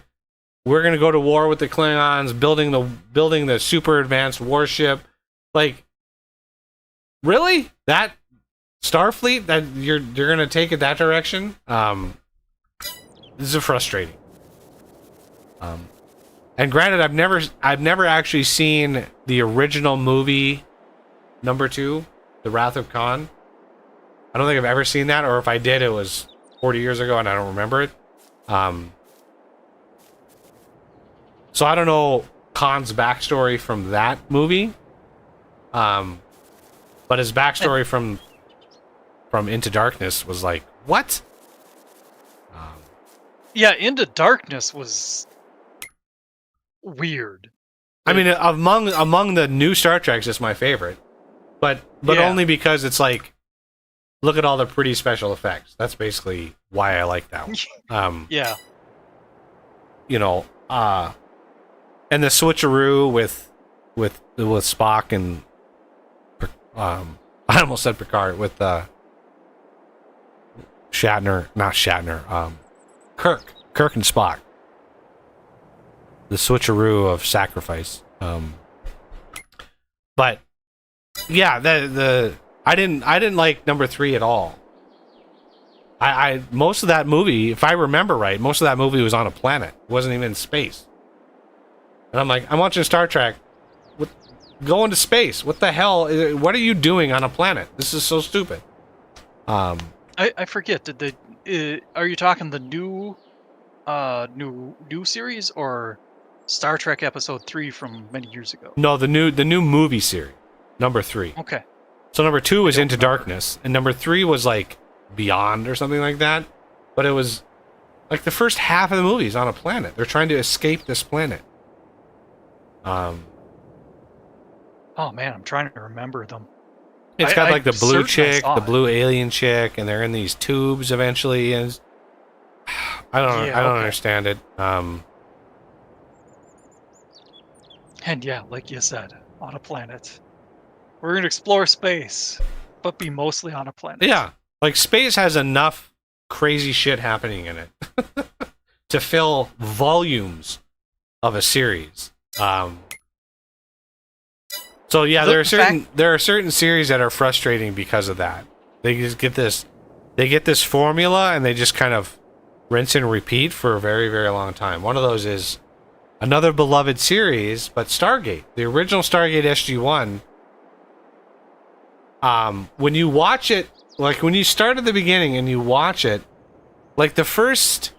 we're going to go to war with the Klingons, building the super advanced warship. Like, really? That Starfleet, that you're going to take it that direction? This is frustrating. And granted, I've never actually seen the original movie number 2, The Wrath of Khan. I don't think I've ever seen that, or if I did, it was 40 years ago and I don't remember it. So I don't know Khan's backstory from that movie. But his backstory from Into Darkness was like, what? Yeah, Into Darkness was weird. I mean, among the new Star Treks, it's my favorite, but Yeah. only because it's like, look at all the pretty special effects. That's basically why I like that one. Yeah. You know, and the switcheroo with Spock and I almost said Picard, with not Shatner, Kirk and Spock. The switcheroo of sacrifice. But yeah, I didn't like number 3 at all. I most of that movie, if I remember right, most of that movie was on a planet. It wasn't even in space. And I'm like, I'm watching Star Trek. Go into space. What the hell? What are you doing on a planet? This is so stupid. I forget. Did they? Are you talking the new series or Star Trek Episode 3 from many years ago? No, the new movie series, number 3. Okay. So number 2 was Into remember. Darkness, and number 3 was like Beyond or something like that. But it was like the first half of the movie is on a planet. They're trying to escape this planet. Oh man, I'm trying to remember them. It's got like the blue certainly chick, saw the it. blue alien chick, and they're in these tubes eventually. And I don't Yeah, okay. understand it. And yeah, like you said, on a planet. We're gonna explore space, but be mostly on a planet. Yeah, like space has enough crazy shit happening in it to fill volumes of a series. So yeah, there are certain series that are frustrating because of that. They just get this formula and they just kind of rinse and repeat for a very, very long time. One of those is another beloved series, but Stargate, the original Stargate SG-1. When you watch it, like when you start at the beginning and you watch it, like the first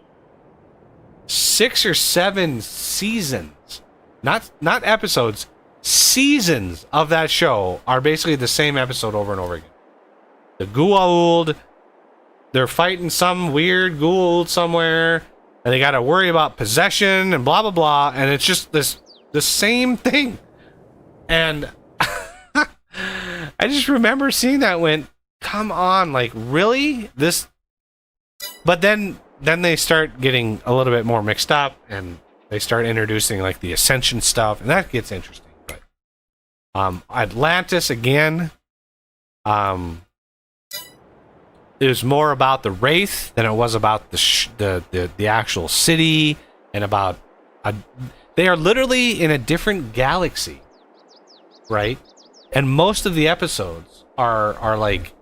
6 or 7 seasons, not episodes, seasons of that show are basically the same episode over and over again. The Goa'uld, they're fighting some weird Goa'uld somewhere, and they got to worry about possession and blah blah blah, and it's just the same thing. And I just remember seeing that and went, come on, like really? This. But then they start getting a little bit more mixed up, and they start introducing like the Ascension stuff, and that gets interesting. But Atlantis again, it was more about the Wraith than it was about the actual city, and about they are literally in a different galaxy, right? And most of the episodes are like,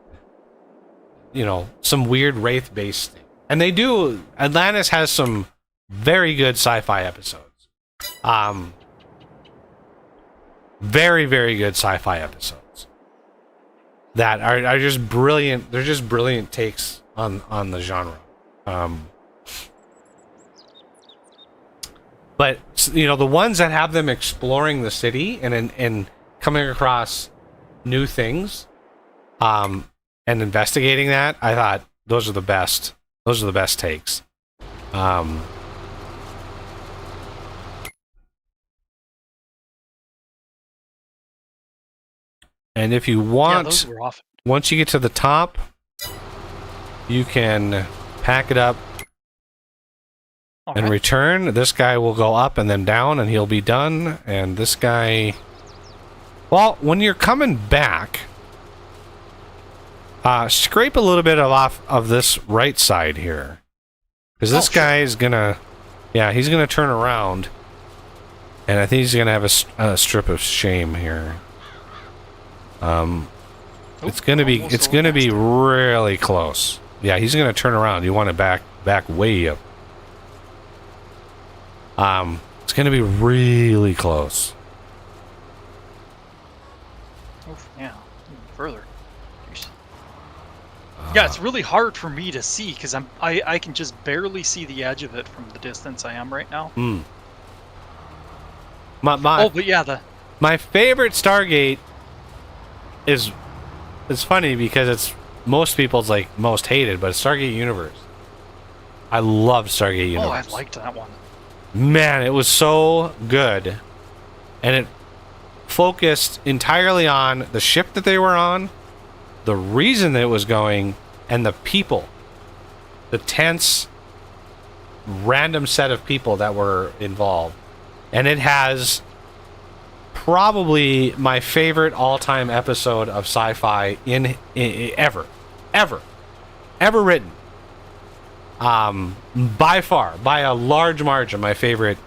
you know, some weird Wraith based thing. And they do. Atlantis has some very good sci-fi episodes. Very, very good sci-fi episodes that are just brilliant. They're just brilliant takes on the genre. But you know, the ones that have them exploring the city and coming across new things, and investigating that, I thought those are the best. Those are the best takes. And if you Yeah, want, those were awesome. once you get to the top, you can pack it up and Alright. return. This guy will go up and then down, and he'll be done. And this guy, well, when you're coming back, scrape a little bit off of this right side here, because this guy is gonna, yeah, he's gonna turn around, and I think he's gonna have a strip of shame here. It's gonna be really close. Yeah, he's gonna turn around. You want to back way up. It's gonna be really close. Oof, yeah, even further. Jeez. Yeah, it's really hard for me to see because I can just barely see the edge of it from the distance I am right now. Oh, but yeah, My favorite Stargate is, it's funny because it's most people's like most hated, but it's Stargate Universe. I love Stargate Universe. Oh, I liked that one. Man, it was so good. And it focused entirely on the ship that they were on, the reason that it was going, and the people. The tense, random set of people that were involved. And it has probably my favorite all-time episode of sci-fi in ever written. By far, by a large margin, my favorite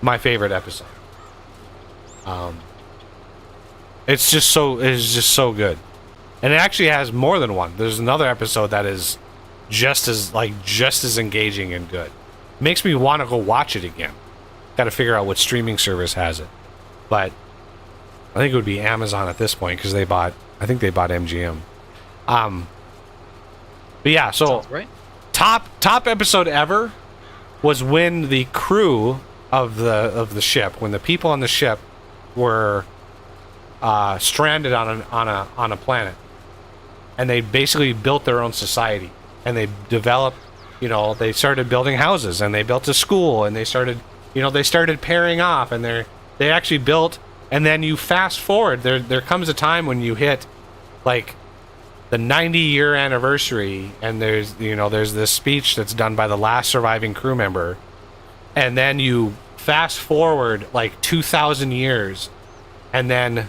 my favorite episode. It's just so good, and it actually has more than one. There's another episode that is just as engaging and good. Makes me want to go watch it again. Got to figure out what streaming service has it, but I think it would be Amazon at this point because I think they bought MGM. But yeah, so Sounds right. top episode ever was when the crew of the ship, when the people on the ship were stranded on a planet, and they basically built their own society, and they developed, they started building houses, and they built a school, and they started pairing off, and they actually built. And then you fast forward, there comes a time when you hit like the 90-year anniversary, and there's this speech that's done by the last surviving crew member, and then you fast forward like 2,000 years, and then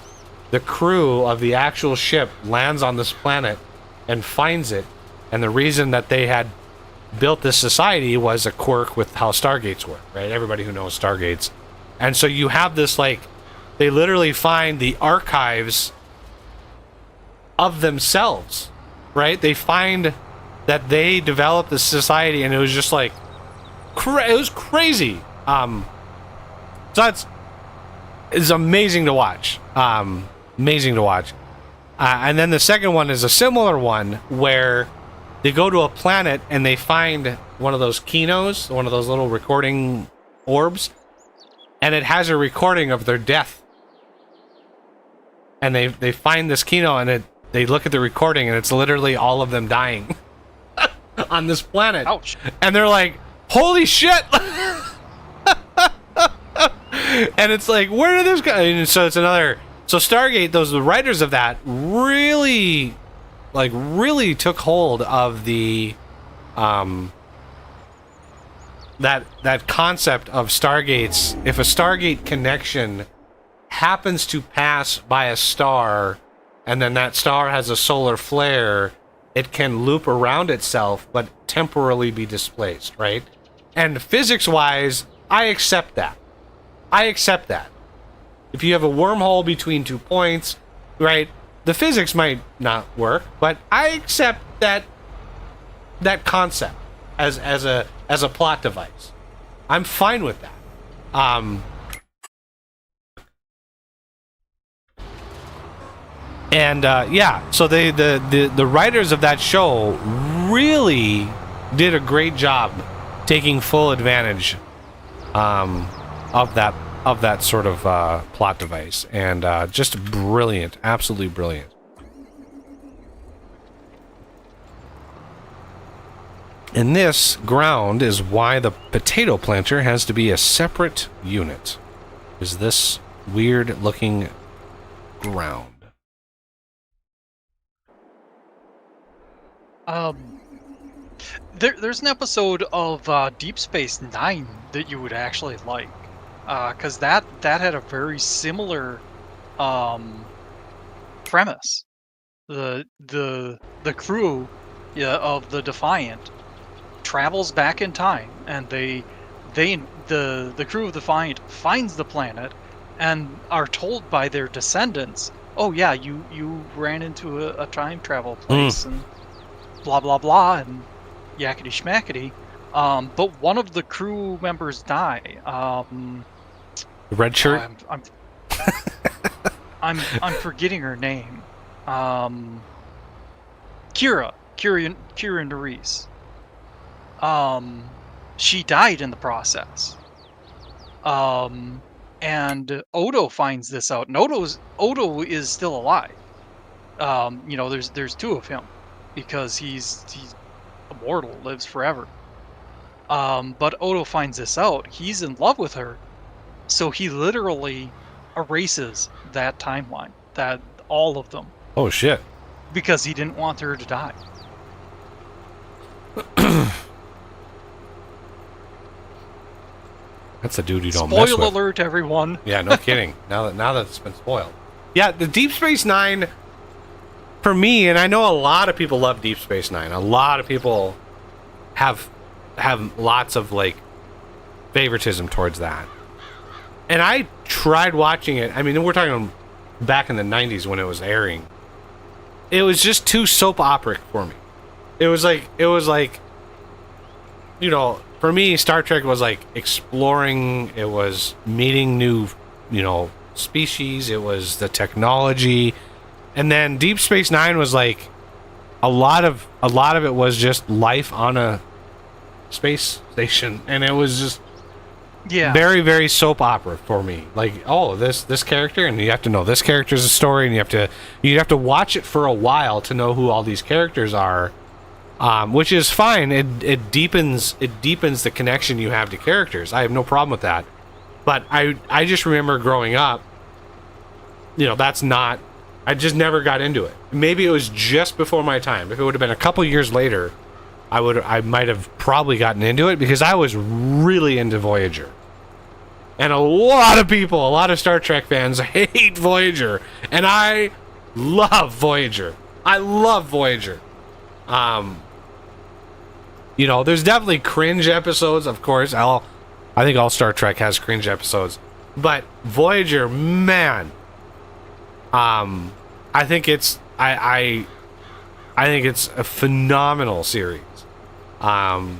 the crew of the actual ship lands on this planet and finds it, and the reason that they had built this society was a quirk with how Stargates work, right? Everybody who knows Stargates. And so you have this, like, they literally find the archives of themselves, right? They find that they developed this society, and it was just like, it was crazy. So it's amazing to watch. Amazing to watch. And then the second one is a similar one where they go to a planet and they find one of those kinos, one of those little recording orbs, and it has a recording of their death. And they find this kino, and they look at the recording, and it's literally all of them dying on this planet. Ouch. And they're like, holy shit! And it's like, where did this go? And so it's another... So Stargate, the writers of that really took hold of the... that concept of Stargates. If a Stargate connection happens to pass by a star, and then that star has a solar flare, it can loop around itself, but temporarily be displaced, right? And physics-wise, I accept that. If you have a wormhole between 2 points, right, the physics might not work, but I accept that concept as a plot device. I'm fine with that. So the writers of that show really did a great job taking full advantage of that sort of plot device, and just brilliant, absolutely brilliant. And this ground is why the potato planter has to be a separate unit. Is this weird looking ground? There's an episode of Deep Space Nine that you would actually like, because that had a very similar premise. The crew of the Defiant travels back in time, and the crew of the Defiant finds the planet and are told by their descendants, oh yeah, you ran into a time travel place and blah blah blah and yakety schmackety. But one of the crew members die. Red shirt. I'm forgetting her name. Kira Nerys. She died in the process. And Odo finds this out. And Odo is still alive. There's two of him, because he's immortal, lives forever. But Odo finds this out. He's in love with her, so he literally erases that timeline, that all of them. Oh shit! Because he didn't want her to die. That's a dude you don't mess with. Spoiler alert, everyone. Yeah, no kidding. Now that it's been spoiled. Yeah, the Deep Space Nine, for me, and I know a lot of people love Deep Space Nine. A lot of people have lots of like favoritism towards that. And I tried watching it. I mean, we're talking back in the 90s when it was airing. It was just too soap opera for me. It was like, you know, for me, Star Trek was like exploring. It was meeting new, you know, species. It was the technology. And then Deep Space Nine was like a lot of it was just life on a space station, and it was just very, very soap opera for me. Like, oh, this character, and you have to know this character's a story, and you have to watch it for a while to know who all these characters are, which is fine. It deepens the connection you have to characters. I have no problem with that. But I just remember growing up, you know, that's not. I just never got into it. Maybe it was just before my time. If it would have been a couple years later, I might have probably gotten into it, because I was really into Voyager. And a lot of people, a lot of Star Trek fans hate Voyager, and I love Voyager. I love Voyager. You know, there's definitely cringe episodes, of course. I think all Star Trek has cringe episodes, but Voyager, man. I think it's I think it's a phenomenal series. And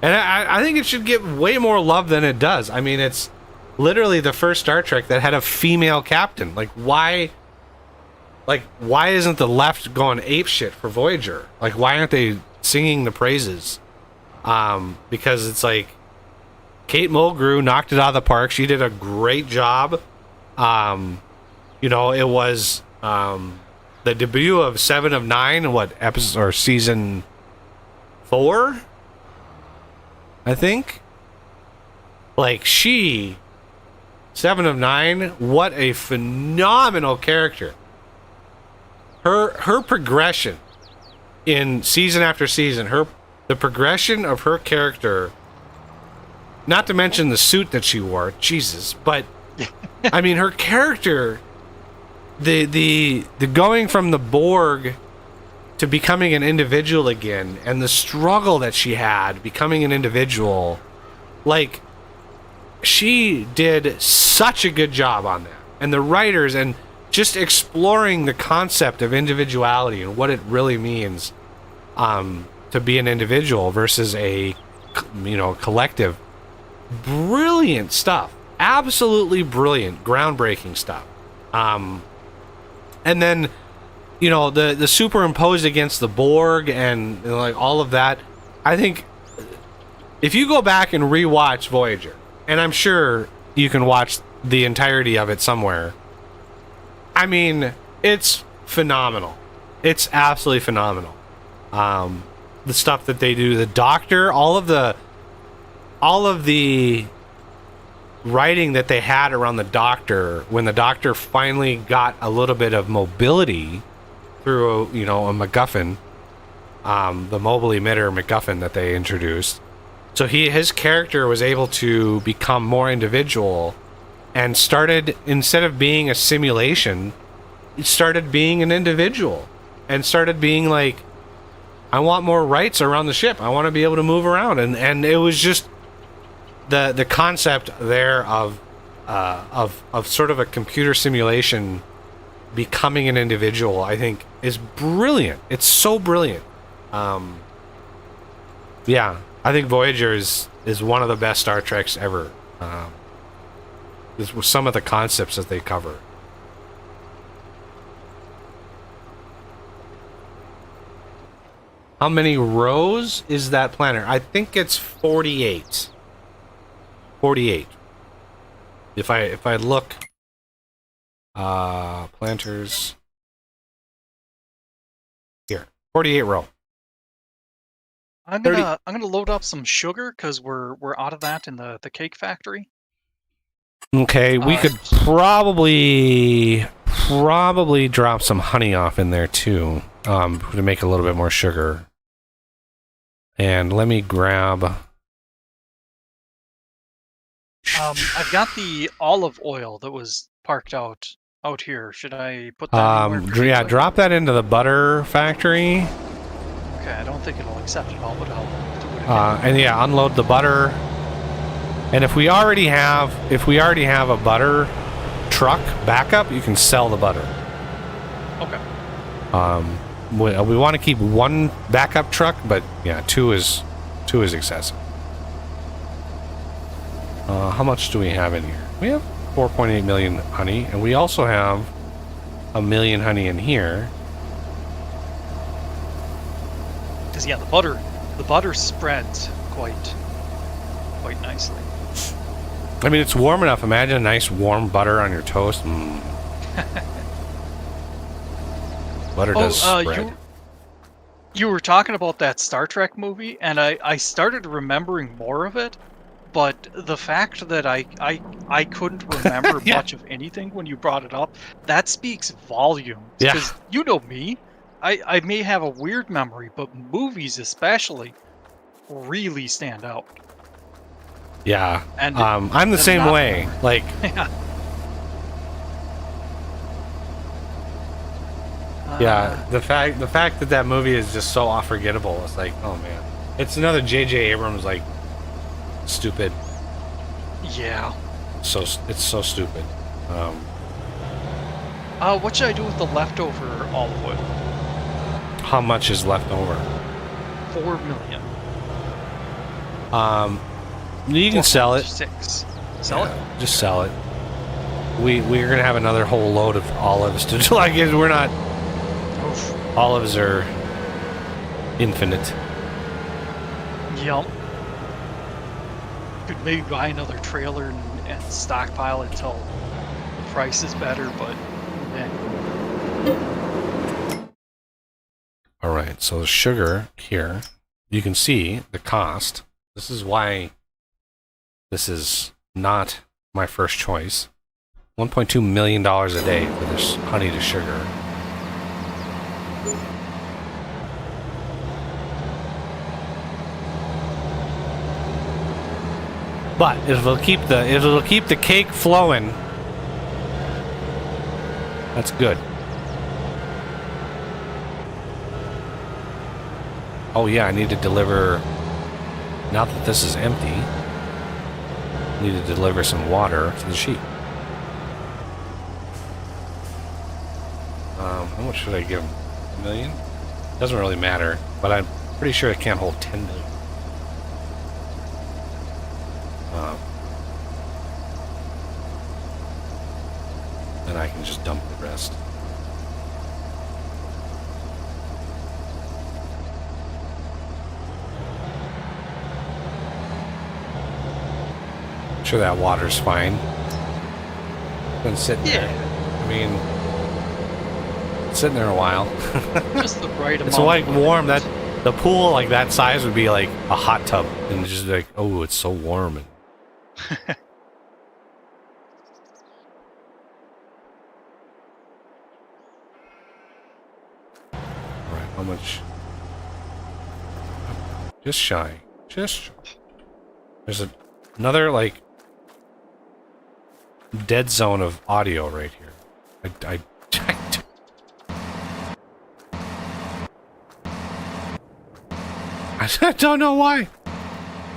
I think it should get way more love than it does. I mean, it's literally the first Star Trek that had a female captain. Like, why isn't the left going apeshit for Voyager? Like, why aren't they singing the praises? Because it's like Kate Mulgrew knocked it out of the park. She did a great job. You know, it was the debut of 7 of 9, what episode or season 4, I think. Like, 7 of 9, what a phenomenal character. Her progression in season after season, the progression of her character, not to mention the suit that she wore, Jesus, but I mean, her character, the going from the Borg to becoming an individual again, and the struggle that she had becoming an individual, like, she did such a good job on that. And the writers, and just exploring the concept of individuality and what it really means to be an individual versus a, you know, collective. Brilliant stuff. Absolutely brilliant, groundbreaking stuff. And then, you know, the superimposed against the Borg and like all of that. I think if you go back and rewatch Voyager, and I'm sure you can watch the entirety of it somewhere, I mean, it's phenomenal. It's absolutely phenomenal. The stuff that they do, the Doctor, all of the writing that they had around the Doctor, when the Doctor finally got a little bit of mobility through, you know, a MacGuffin, the mobile emitter MacGuffin that they introduced. So his character was able to become more individual, and started, instead of being a simulation, it started being an individual, and started being like, I want more rights around the ship. I want to be able to move around, and it was just the concept there of sort of a computer simulation becoming an individual, I think, is brilliant. It's so brilliant. Yeah, I think Voyager is one of the best Star Treks ever. This was some of the concepts that they cover. How many rows is that planter? I think it's 48. 48. If I look, planters here, 48 row. I'm gonna load up some sugar because we're out of that in the cake factory. Okay, we could probably drop some honey off in there too, to make a little bit more sugar. And let me grab. I've got the olive oil that was parked out here. Should I put that anywhere? Yeah, drop that into the butter factory. Okay, I don't think it'll accept it all, but I'll do it. And yeah, unload the butter. And if we already have a butter truck backup, you can sell the butter. Okay. We want to keep one backup truck, but yeah, two is excessive. How much do we have in here? We have 4.8 million honey, and we also have 1 million honey in here. Because yeah, the butter spreads quite nicely. I mean, it's warm enough. Imagine a nice warm butter on your toast. Butter does spread. You were talking about that Star Trek movie, and I started remembering more of it, but the fact that I couldn't remember Yeah. much of anything when you brought it up, that speaks volumes. Yeah. Because you know me, I may have a weird memory, but movies especially really stand out. Yeah. And I'm the same way. Like, yeah, the fact that movie is just so unforgettable. It's like, oh man, it's another J.J. Abrams like stupid. Yeah. So it's so stupid. What should I do with the leftover olive oil? How much is left over? 4 million. You can sell it. 6. Sell it? Just sell it. We're gonna have another whole load of olives to like. We're not. Oof. Olives are infinite. Yep. Could maybe buy another trailer and stockpile it until the price is better, but All right, so the sugar here, you can see the cost. This is why this is not my first choice. $1.2 million a day for this honey to sugar. But it'll keep the cake flowing. That's good. Oh yeah, I need to deliver. Now that this is empty, I need to deliver some water to the sheep. How much should I give them? $1 million? Doesn't really matter, but I'm pretty sure it can't hold 10 million. Then I can just dump the rest. I'm sure that water's fine. Been sitting there. I mean, it's sitting there a while. just the right amount. It's like warm. That the pool like that size would be like a hot tub, and just like, oh, it's so warm. And how much? Just shy. There's another like dead zone of audio right here. I don't know why.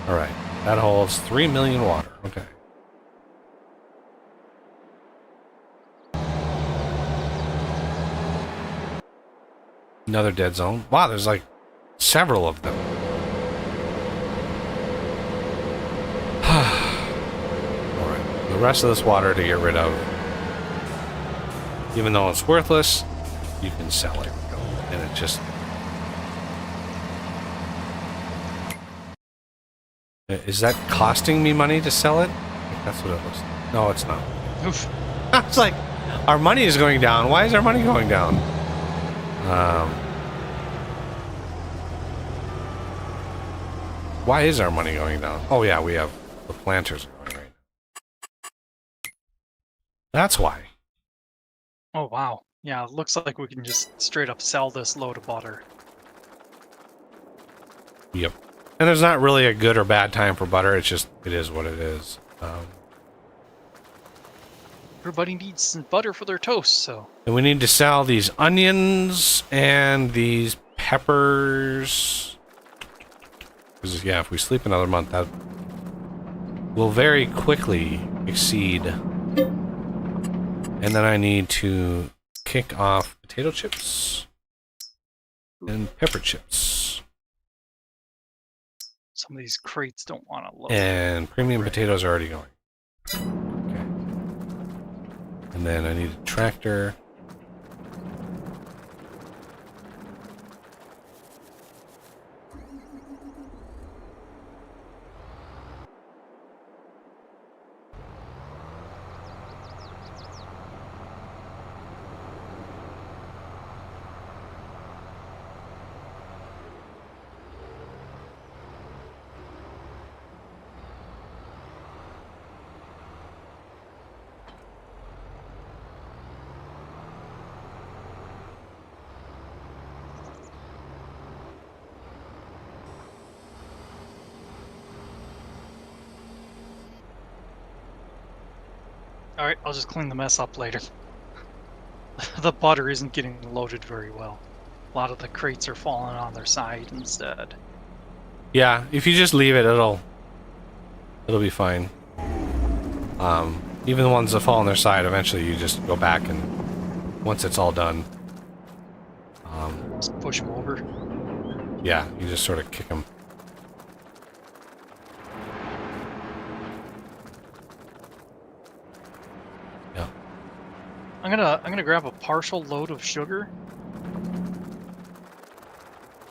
All right, that holds 3 million water. Okay. Another dead zone. Wow, there's like several of them. Alright, the rest of this water to get rid of. Even though it's worthless, you can sell it. And it just... Is that costing me money to sell it? That's what it looks like. No, it's not. Oof. I was like, our money is going down. Why is our money going down? Why is our money going down? Oh yeah, we have the planters going right now. That's why. Oh wow. Yeah, it looks like we can just straight up sell this load of butter. Yep. And there's not really a good or bad time for butter. It's just, it is what it is. Everybody needs some butter for their toast, so. And we need to sell these onions and these peppers. Because yeah, if we sleep another month, that will very quickly exceed. And then I need to kick off potato chips and pepper chips. Some of these crates don't want to load. And premium potatoes are already going. Okay. And then I need a tractor. Alright, I'll just clean the mess up later. The butter isn't getting loaded very well. A lot of the crates are falling on their side instead. Yeah, if you just leave it, it'll be fine. Even the ones that fall on their side, eventually you just go back and once it's all done, Just push them over. yeah, you just sort of kick them. Yeah. I'm gonna grab a partial load of sugar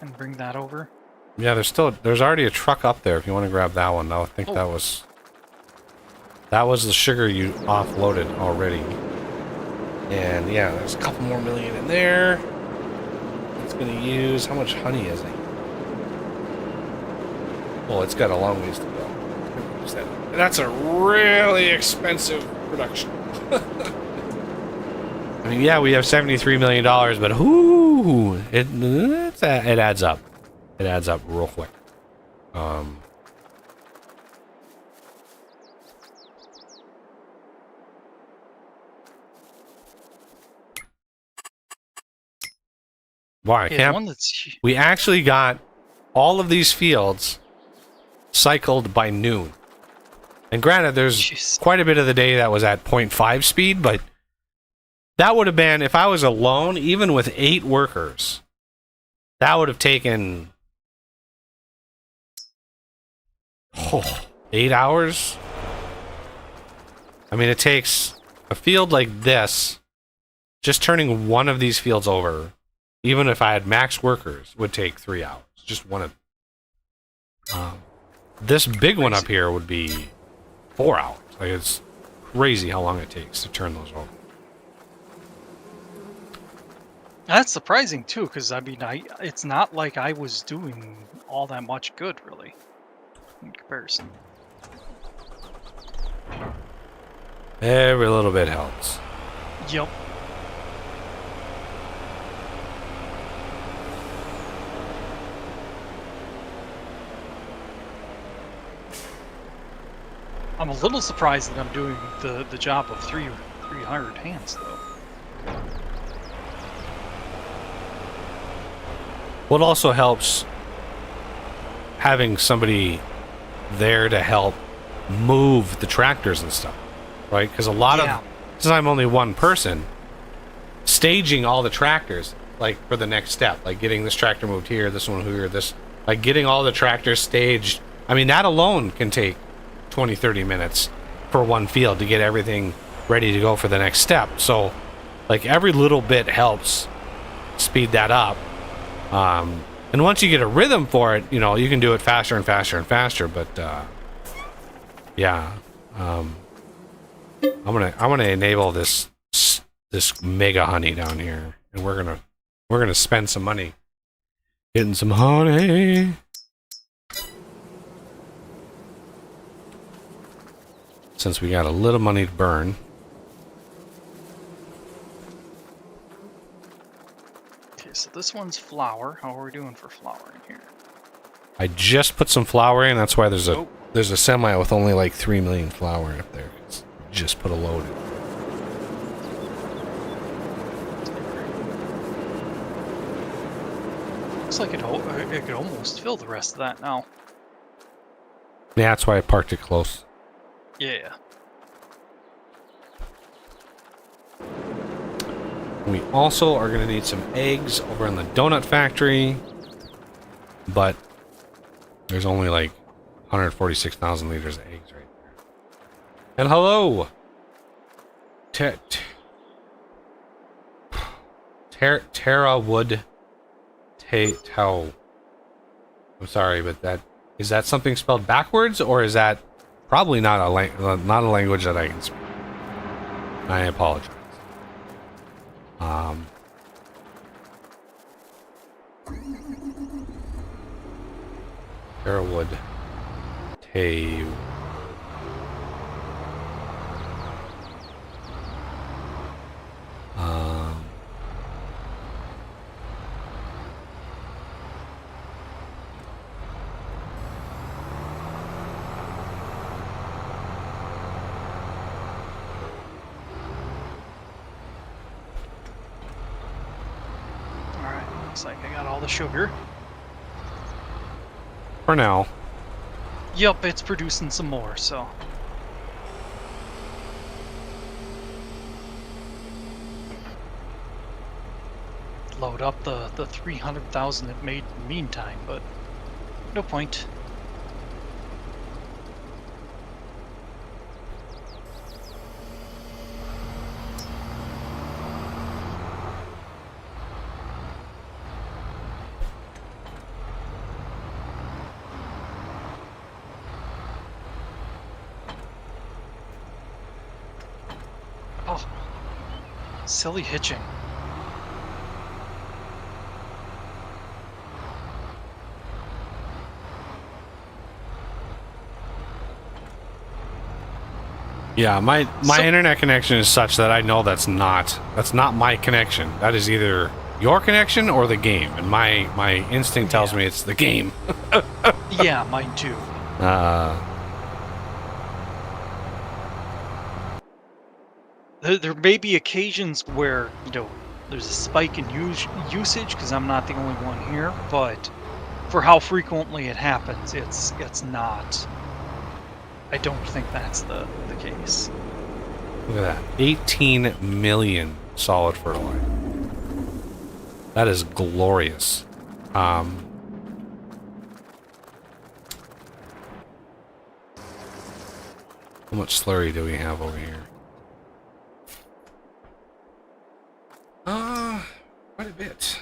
and bring that over. Yeah, there's already a truck up there if you want to grab that one. I think that was the sugar you offloaded already. And yeah, there's a couple more million in there. It's gonna use, how much honey is it? Well, it's got a long ways to go. That's a really expensive production. I mean, yeah, we have $73 million, but whoo, it adds up. It adds up real quick. Wow, I Yeah, can't. one that's We actually got all of these fields cycled by noon. And granted, there's Jeez. quite a bit of the day that was at 0.5 speed, but that would have been, if I was alone, even with 8 workers, that would have taken 8 hours. I mean, it takes a field like this, just turning one of these fields over, even if I had max workers, would take 3 hours. Just one of this big one up here would be 4 hours. Like, it's crazy how long it takes to turn those over. That's surprising too, because I mean, it's not like I was doing all that much good, really, in comparison. Every little bit helps. Yep. I'm a little surprised that I'm doing the job of 300 hands, though. What also helps having somebody there to help move the tractors and stuff, right? Because a lot of, since I'm only one person, staging all the tractors, like for the next step, like getting this tractor moved here, this one here, this, like getting all the tractors staged. I mean, that alone can take 20, 30 minutes for one field to get everything ready to go for the next step. So, like, every little bit helps speed that up. And once you get a rhythm for it, you know, you can do it faster and faster and faster. But yeah, I'm gonna enable this mega honey down here, and we're gonna spend some money getting some honey. Since we got a little money to burn. Okay, so this one's flour. How are we doing for flour in here? I just put some flour in. That's why there's a semi with only like 3 million flour up there. Just put a load in. Looks like it could almost fill the rest of that now. Yeah, that's why I parked it close. Yeah. We also are going to need some eggs over in the donut factory, but there's only like 146,000 liters of eggs right there. And hello! Terra wood Tao. I'm sorry, but is that something spelled backwards, or is that probably not a language that I can speak? I apologize. Terra wood Tao. Looks like I got all the sugar. For now. Yup, it's producing some more, so. Load up the 300,000 it made in the meantime, but no point. Oh, silly hitching. Yeah, my internet connection is such that I know that's not my connection. That is either your connection or the game, and my instinct tells me it's the game. Yeah, mine too. There may be occasions where, there's a spike in usage because I'm not the only one here, but for how frequently it happens, it's not. I don't think that's the case. Look at that. 18 million solid fertilizer. That is glorious. How much slurry do we have over here? Quite a bit.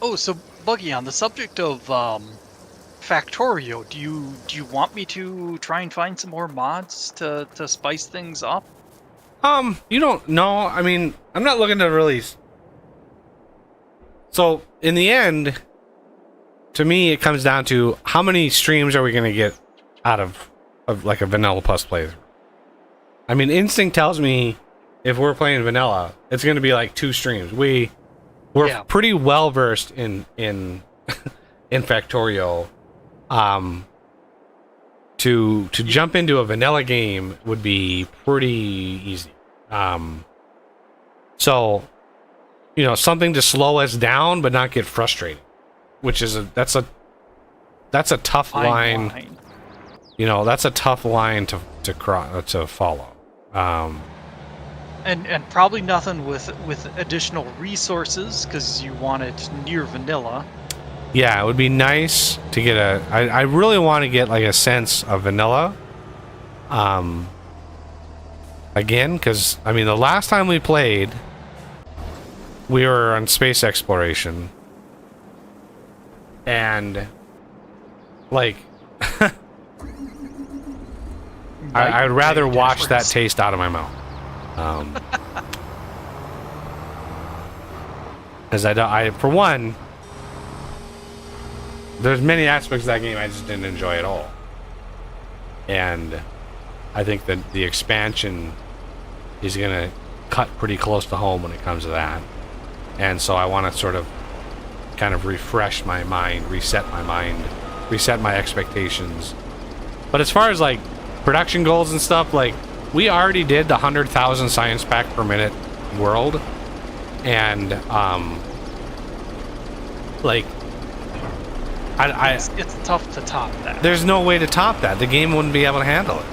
Oh, so Buggy, on the subject of Factorio, do you want me to try and find some more mods to spice things up? You don't know. I mean, I'm not looking to release. So, in the end, to me, it comes down to how many streams are we going to get out of like a Vanilla Plus playthrough. I mean, instinct tells me if we're playing vanilla, it's going to be like 2 streams. We're pretty well versed in in Factorio. To jump into a vanilla game would be pretty easy. So, something to slow us down but not get frustrated, which is that's a tough line. That's a tough line to follow. And probably nothing with additional resources because you want it near vanilla. Yeah, it would be nice to get I really want to get like a sense of vanilla. Again, because I mean the last time we played, we were on space exploration, and like I'd rather wash that taste out of my mouth. As for one, there's many aspects of that game I just didn't enjoy at all, and I think that the expansion is gonna cut pretty close to home when it comes to that, and so I want to sort of kind of refresh my mind, reset my expectations. But as far as like production goals and stuff, like we already did the 100,000 science pack per minute world, and like It's tough to top that. There's no way to top that. The game wouldn't be able to handle it.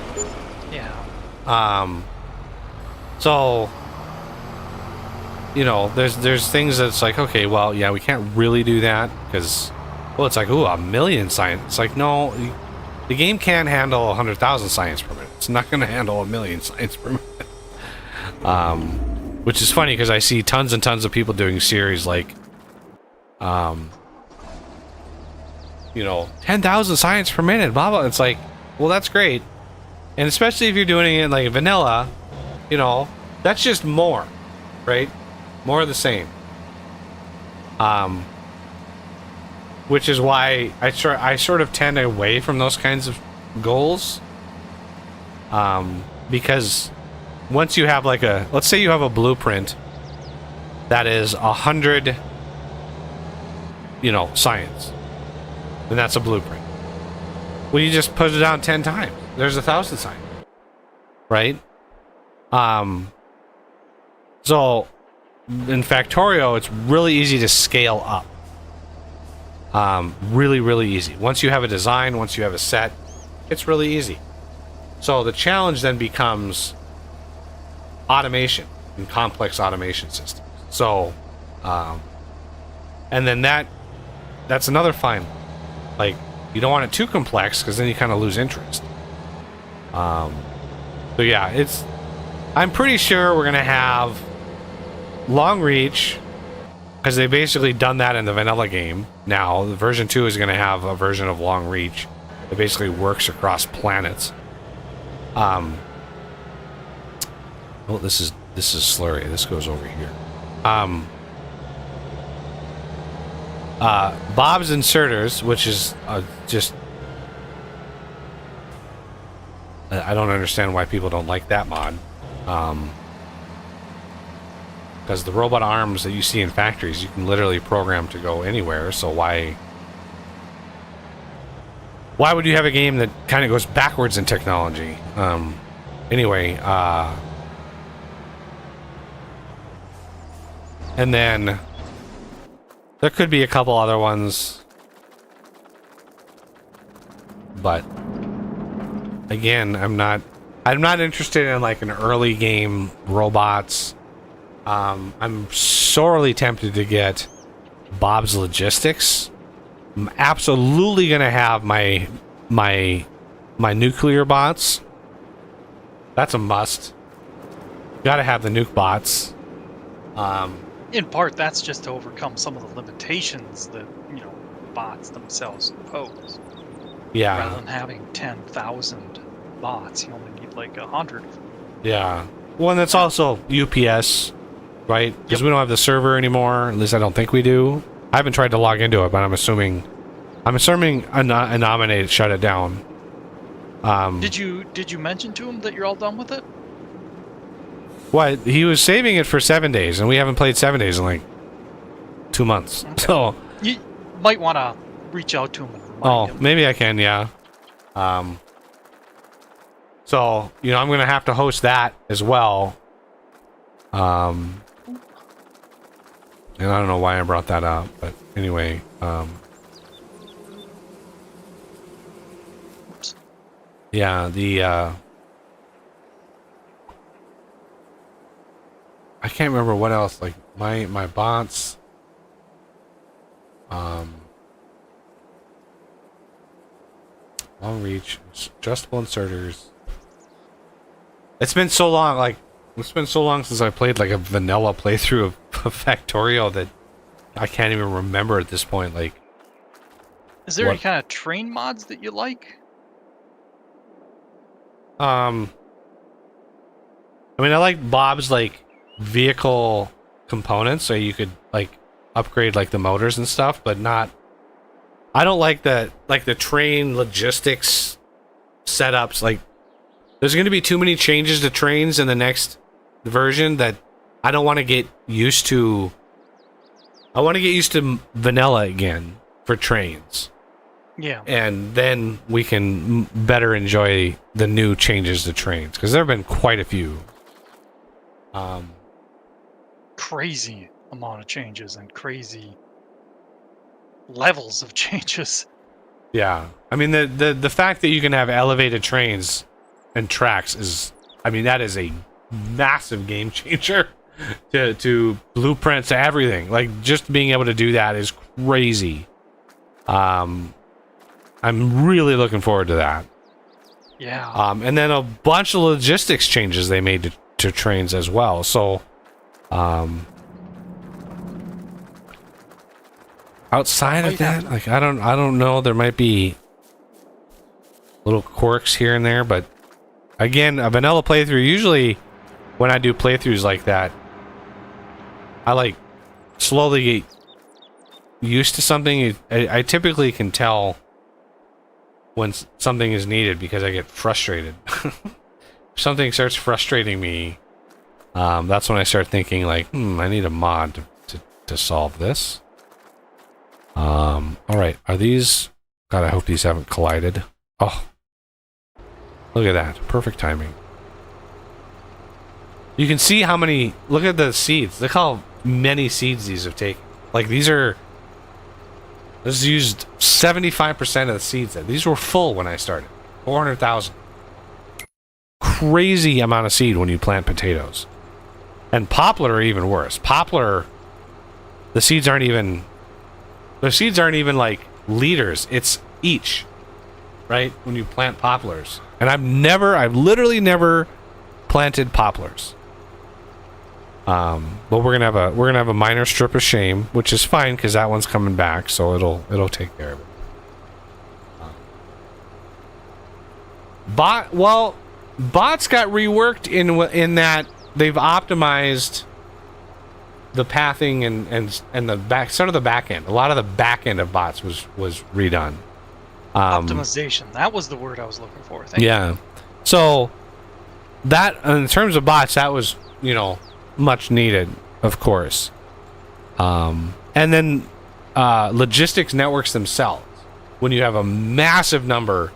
Yeah. So, you know, there's things that's like, okay, well, yeah, we can't really do that because, well, it's like, ooh, 1 million science. It's like, no, the game can't handle 100,000 science per minute. It's not going to handle 1 million science per minute. Which is funny because I see tons and tons of people doing series like, you know, 10,000 science per minute, blah, blah. It's like, well, that's great. And especially if you're doing it like vanilla, you know, that's just more, right? More of the same. Which is why I sort of tend away from those kinds of goals. Because once you have like let's say you have a blueprint that is 100, you know, science, then that's a blueprint. Well, you just put it down 10 times. There's 1,000 science, right? So in Factorio, it's really easy to scale up. Really, really easy. Once you have a design, once you have a set, it's really easy. So the challenge then becomes automation and complex automation systems. So, and then that's another fine. Like, you don't want it too complex because then you kind of lose interest. So yeah, I'm pretty sure we're gonna have long reach because they basically done that in the vanilla game. Now the version 2 is gonna have a version of long reach that basically works across planets. Oh, this is slurry. This goes over here. Bob's Inserters, which is just I don't understand why people don't like that mod. Because the robot arms that you see in factories, you can literally program to go anywhere. So why would you have a game that kind of goes backwards in technology? Anyway, and then there could be a couple other ones, but again, I'm not interested in like an early game robots. I'm sorely tempted to get Bob's Logistics. I'm absolutely gonna have my nuclear bots. That's a must. Gotta have the nuke bots. In part, that's just to overcome some of the limitations that, you know, bots themselves pose. Yeah. Rather than having 10,000 bots, you only need like 100. Yeah. Well, and that's also UPS, right? Because we don't have the server anymore. At least I don't think we do. I haven't tried to log into it, but I'm assuming Anominate shut it down. Did you mention to him that you're all done with it? What? He was saving it for 7 days, and we haven't played 7 days in like 2 months. Okay. So you might want to reach out to him and remind him. Maybe I can, yeah. So, you know, I'm gonna have to host that as well. And I don't know why I brought that up, but anyway, yeah, I can't remember what else, like my bots, long reach, adjustable inserters. It's been so long, since I played like a vanilla playthrough of Factorio that I can't even remember at this point. Like, is there any kind of train mods that you like? I mean, I like Bob's like vehicle components, so you could like upgrade like the motors and stuff, but not. I don't like the train logistics setups. Like, there's going to be too many changes to trains in the next version that I don't want to get used to. I want to get used to vanilla again for trains. Yeah. And then we can better enjoy the new changes to trains, because there have been quite a few. Crazy amount of changes and crazy levels of changes. Yeah. I mean, the fact that you can have elevated trains and tracks is, I mean, that is a massive game changer to blueprints, to everything. Like, just being able to do that is crazy. I'm really looking forward to that. Yeah. And then a bunch of logistics changes they made to trains as well. So, outside of that, like, I don't know. There might be little quirks here and there, but again, a vanilla playthrough, usually when I do playthroughs like that, I like slowly get used to something. I typically can tell when something is needed because I get frustrated. If something starts frustrating me, that's when I start thinking like, I need a mod to solve this. All right, are these? God, I hope these haven't collided. Oh, look at that, perfect timing. You can see how many. Look at the seeds. Look how many seeds these have taken. Like these are. This used 75% of the seeds. These were full when I started. 400,000. Crazy amount of seed when you plant potatoes. And poplar are even worse. Poplar, the seeds aren't even like liters. It's each, right? When you plant poplars. And I've literally never planted poplars. But we're gonna have a minor strip of shame, which is fine because that one's coming back, so it'll take care of it. Bots got reworked in that they've optimized the pathing and the back, sort of the back end. A lot of the back end of bots was redone. Optimization. That was the word I was looking for. Thank you. So that, in terms of bots, that was, much needed, of course. And then logistics networks themselves. When you have a massive number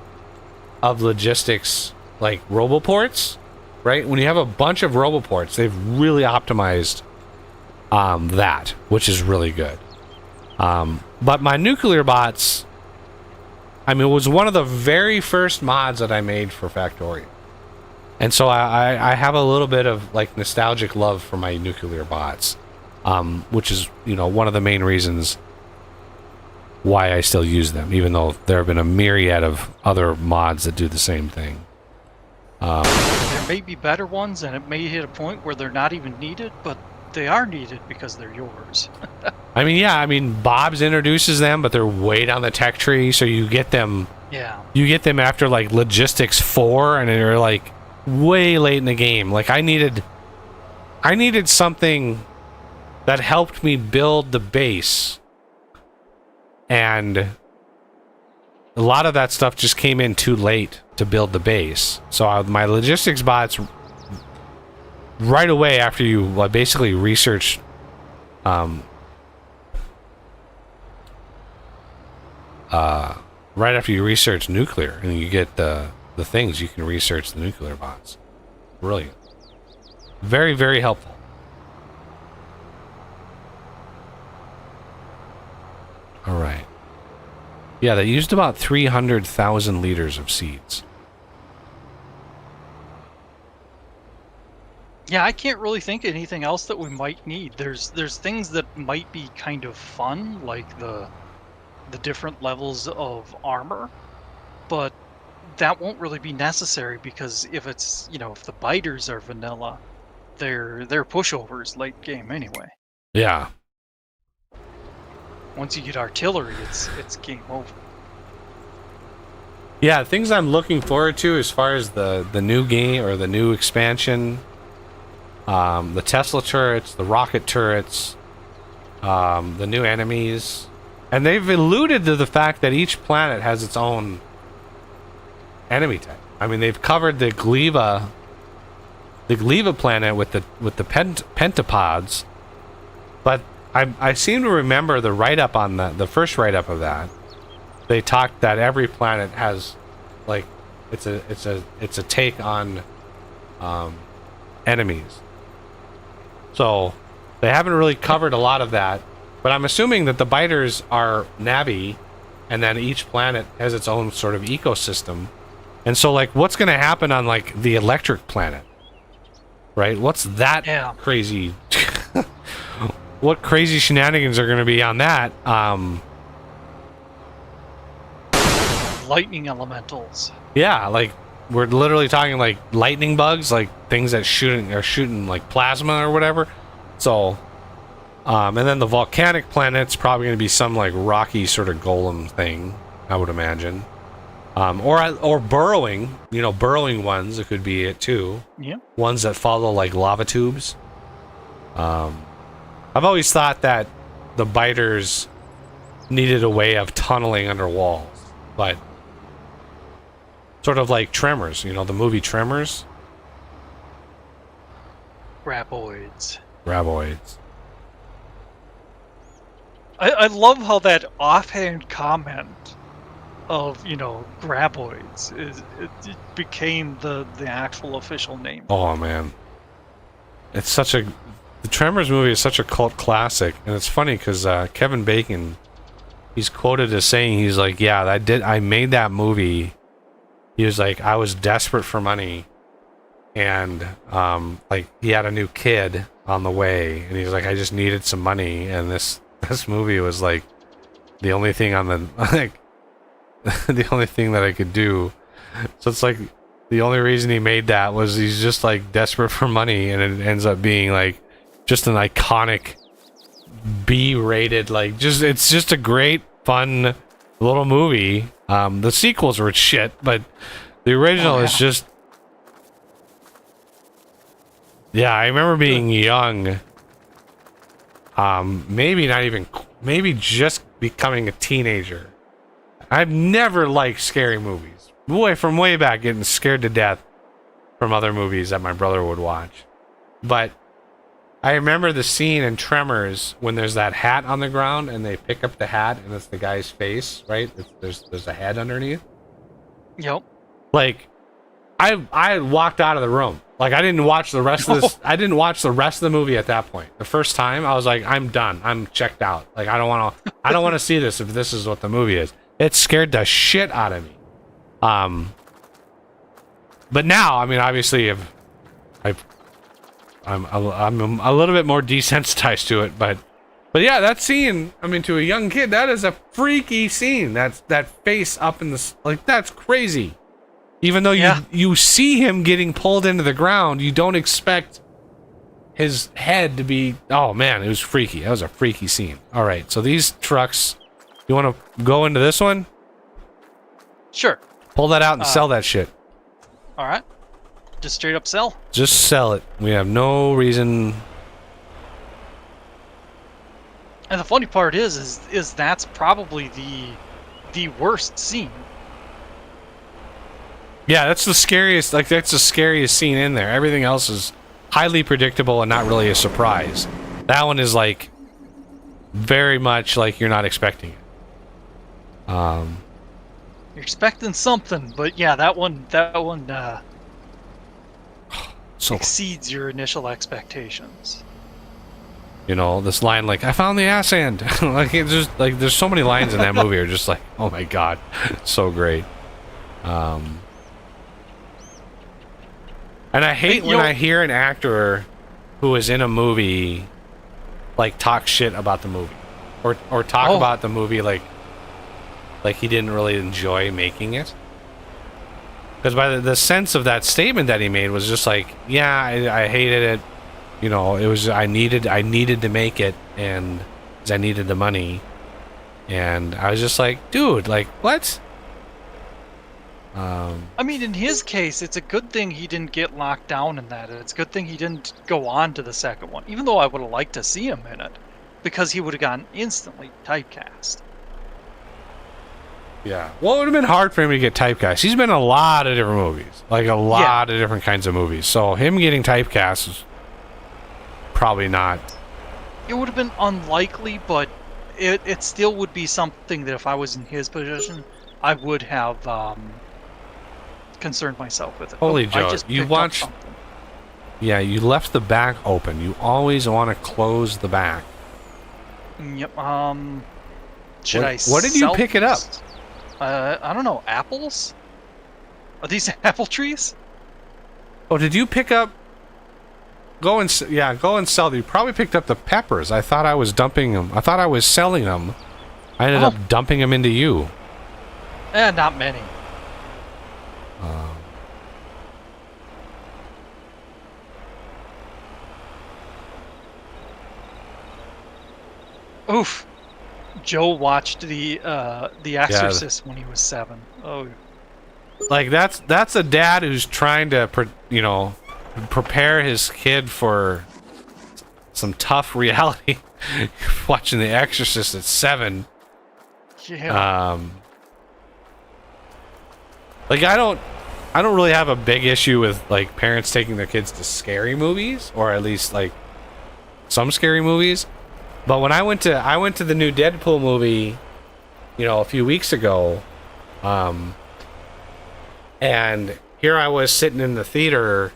of logistics, like roboports, right? When you have a bunch of roboports, they've really optimized that, which is really good. But my nuclear bots, I mean, it was one of the very first mods that I made for Factorio. And so I have a little bit of like nostalgic love for my nuclear bots, which is, one of the main reasons why I still use them, even though there have been a myriad of other mods that do the same thing. There may be better ones, and it may hit a point where they're not even needed, but they are needed because they're yours. I mean, Bob's introduces them, but they're way down the tech tree, so you get them. Yeah. You get them after like Logistics 4, and they're like way late in the game. Like I needed something that helped me build the base, and a lot of that stuff just came in too late to build the base. So my logistics bots, right away after you basically research right after you research nuclear and you get the things, you can research the nuclear bots. Brilliant. Very, very helpful. All right. Yeah, they used about 300,000 liters of seeds. Yeah, I can't really think of anything else that we might need. There's things that might be kind of fun, like the different levels of armor, but that won't really be necessary because if it's, if the biters are vanilla, they're pushovers late game anyway. Yeah. Once you get artillery, it's game over. Yeah, things I'm looking forward to as far as the new game or the new expansion, the Tesla turrets, the rocket turrets, the new enemies, and they've alluded to the fact that each planet has its own enemy type. I mean, they've covered the Gleva planet with the pentapods, but I seem to remember the write-up on the first write-up of that. They talked that every planet has, like, it's a take on enemies. So they haven't really covered a lot of that, but I'm assuming that the biters are Navi, and then each planet has its own sort of ecosystem. And so, like, what's going to happen on, like, the electric planet? Right? What's that crazy? What crazy shenanigans are going to be on that? Lightning elementals. Yeah, like, we're literally talking, like, lightning bugs, like, things that are shooting, like, plasma or whatever. So, and then the volcanic planet's probably going to be some, like, rocky sort of golem thing, I would imagine. Or burrowing, burrowing ones, it could be it too. Yeah. Ones that follow, like, lava tubes. I've always thought that the biters needed a way of tunneling under walls, but sort of like Tremors, the movie Tremors. Graboids. I love how that offhand comment of, graboids it became the actual official name. Oh man. It's the Tremors movie is such a cult classic, and it's funny because Kevin Bacon, he's quoted as saying, he's like, yeah, I made that movie. He was like, I was desperate for money, and like, he had a new kid on the way, and he's like, I just needed some money, and this movie was like the only thing on the like the only thing that I could do. So it's like the only reason he made that was he's just like desperate for money, and it ends up being like just an iconic B-rated, like, it's just a great fun little movie. The sequels were shit, but the original is just, yeah, I remember being young, maybe just becoming a teenager. I've never liked scary movies. From way back, getting scared to death from other movies that my brother would watch. But I remember the scene in Tremors when there's that hat on the ground and they pick up the hat and it's the guy's face, right? There's a head underneath. Yep. Like, I walked out of the room. Like, I didn't watch the rest of this. I didn't watch the rest of the movie at that point. The first time, I was like, I'm done. I'm checked out. Like, I don't want to see this if this is what the movie is. It scared the shit out of me. But now, I mean, obviously, I'm a little bit more desensitized to it, but yeah, that scene, I mean, to a young kid, that is a freaky scene. That face up in the, like, that's crazy. Even though you see him getting pulled into the ground, you don't expect his head to be, oh man, it was freaky. That was a freaky scene. All right, so these trucks, you want to go into this one? Sure. Pull that out and sell that shit. All right. Just straight up sell? Just sell it. We have no reason. And the funny part is that's probably the worst scene. Yeah, that's the scariest. Like, that's the scariest scene in there. Everything else is highly predictable and not really a surprise. That one is like very much like you're not expecting it. You're expecting something, but yeah, that one exceeds your initial expectations. This line, like, I found the ass end. Like, it's just like there's so many lines in that movie are just like, oh my god, so great. And I hate when I hear an actor who is in a movie like talk shit about the movie, or talk about the movie like he didn't really enjoy making it. Because by the sense of that statement that he made was just like, yeah, I hated it. It was I needed to make it, and 'cause I needed the money, and I was just like, dude, like, what? I mean, in his case, it's a good thing he didn't get locked down in that. It's a good thing he didn't go on to the second one, even though I would have liked to see him in it, because he would have gotten instantly typecast. Yeah. Well, it would have been hard for him to get typecast. He's been in a lot of different movies, like a lot of different kinds of movies. So him getting typecast is probably not. It would have been unlikely, but it still would be something that if I was in his position, I would have concerned myself with it. Holy Joe, you watched. Yeah, you left the back open. You always want to close the back. Yep. Should I What did you sell pick it up? these? I don't know. Apples? Are these apple trees? Oh, did you pick up? Go and sell them. You probably picked up the peppers. I thought I was dumping them. I thought I was selling them. I ended up dumping them into you. Not many. Oof. Joe watched the Exorcist when he was 7. Oh. Like that's a dad who's trying to prepare his kid for some tough reality. Watching The Exorcist at 7. Yeah. Like I don't really have a big issue with like parents taking their kids to scary movies, or at least like some scary movies. But when I went to the new Deadpool movie, a few weeks ago, and here I was sitting in the theater,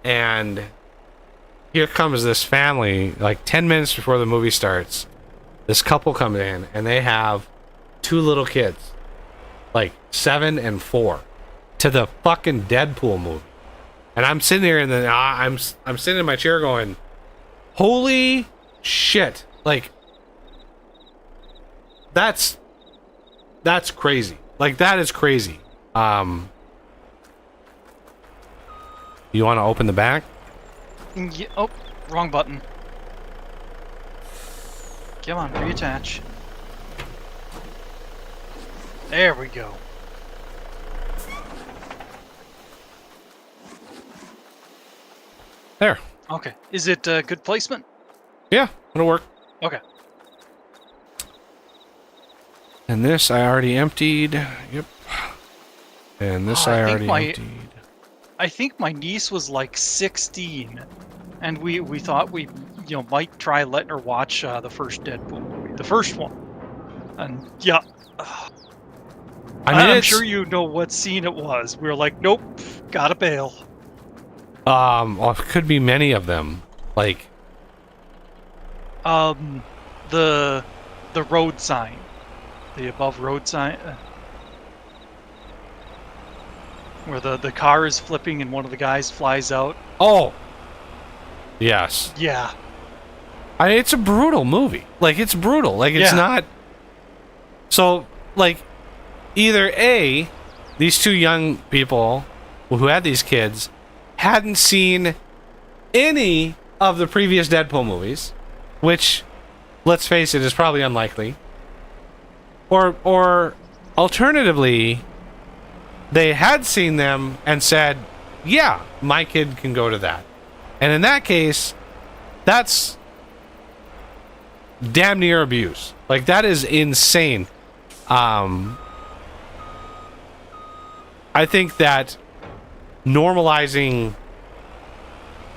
and here comes this family, like 10 minutes before the movie starts. This couple comes in, and they have 2 little kids, like 7 and 4, to the fucking Deadpool movie. And I'm sitting there, and then I'm sitting in my chair going, holy shit. Like, that's crazy. Like, that is crazy. You want to open the back? Yeah, oh, wrong button. Come on, reattach. There we go. There. Okay. Is it good placement? Yeah, it'll work. Okay. And this I already emptied. Yep. And this I already emptied. I think my niece was like 16, and we thought we might try letting her watch the first Deadpool movie, the first one. And yeah, I'm sure you know what scene it was. We were like, nope, gotta bail. Well, it could be many of them. Like, the road sign, the above road sign. Where the car is flipping and one of the guys flies out. Oh! Yes. Yeah. It's a brutal movie. Like, it's brutal. Like, it's not... So, like, either A, these 2 young people who had these kids hadn't seen any of the previous Deadpool movies, which, let's face it, is probably unlikely. Or alternatively, they had seen them and said, yeah, my kid can go to that. And in that case, that's damn near abuse. Like, that is insane. I think that normalizing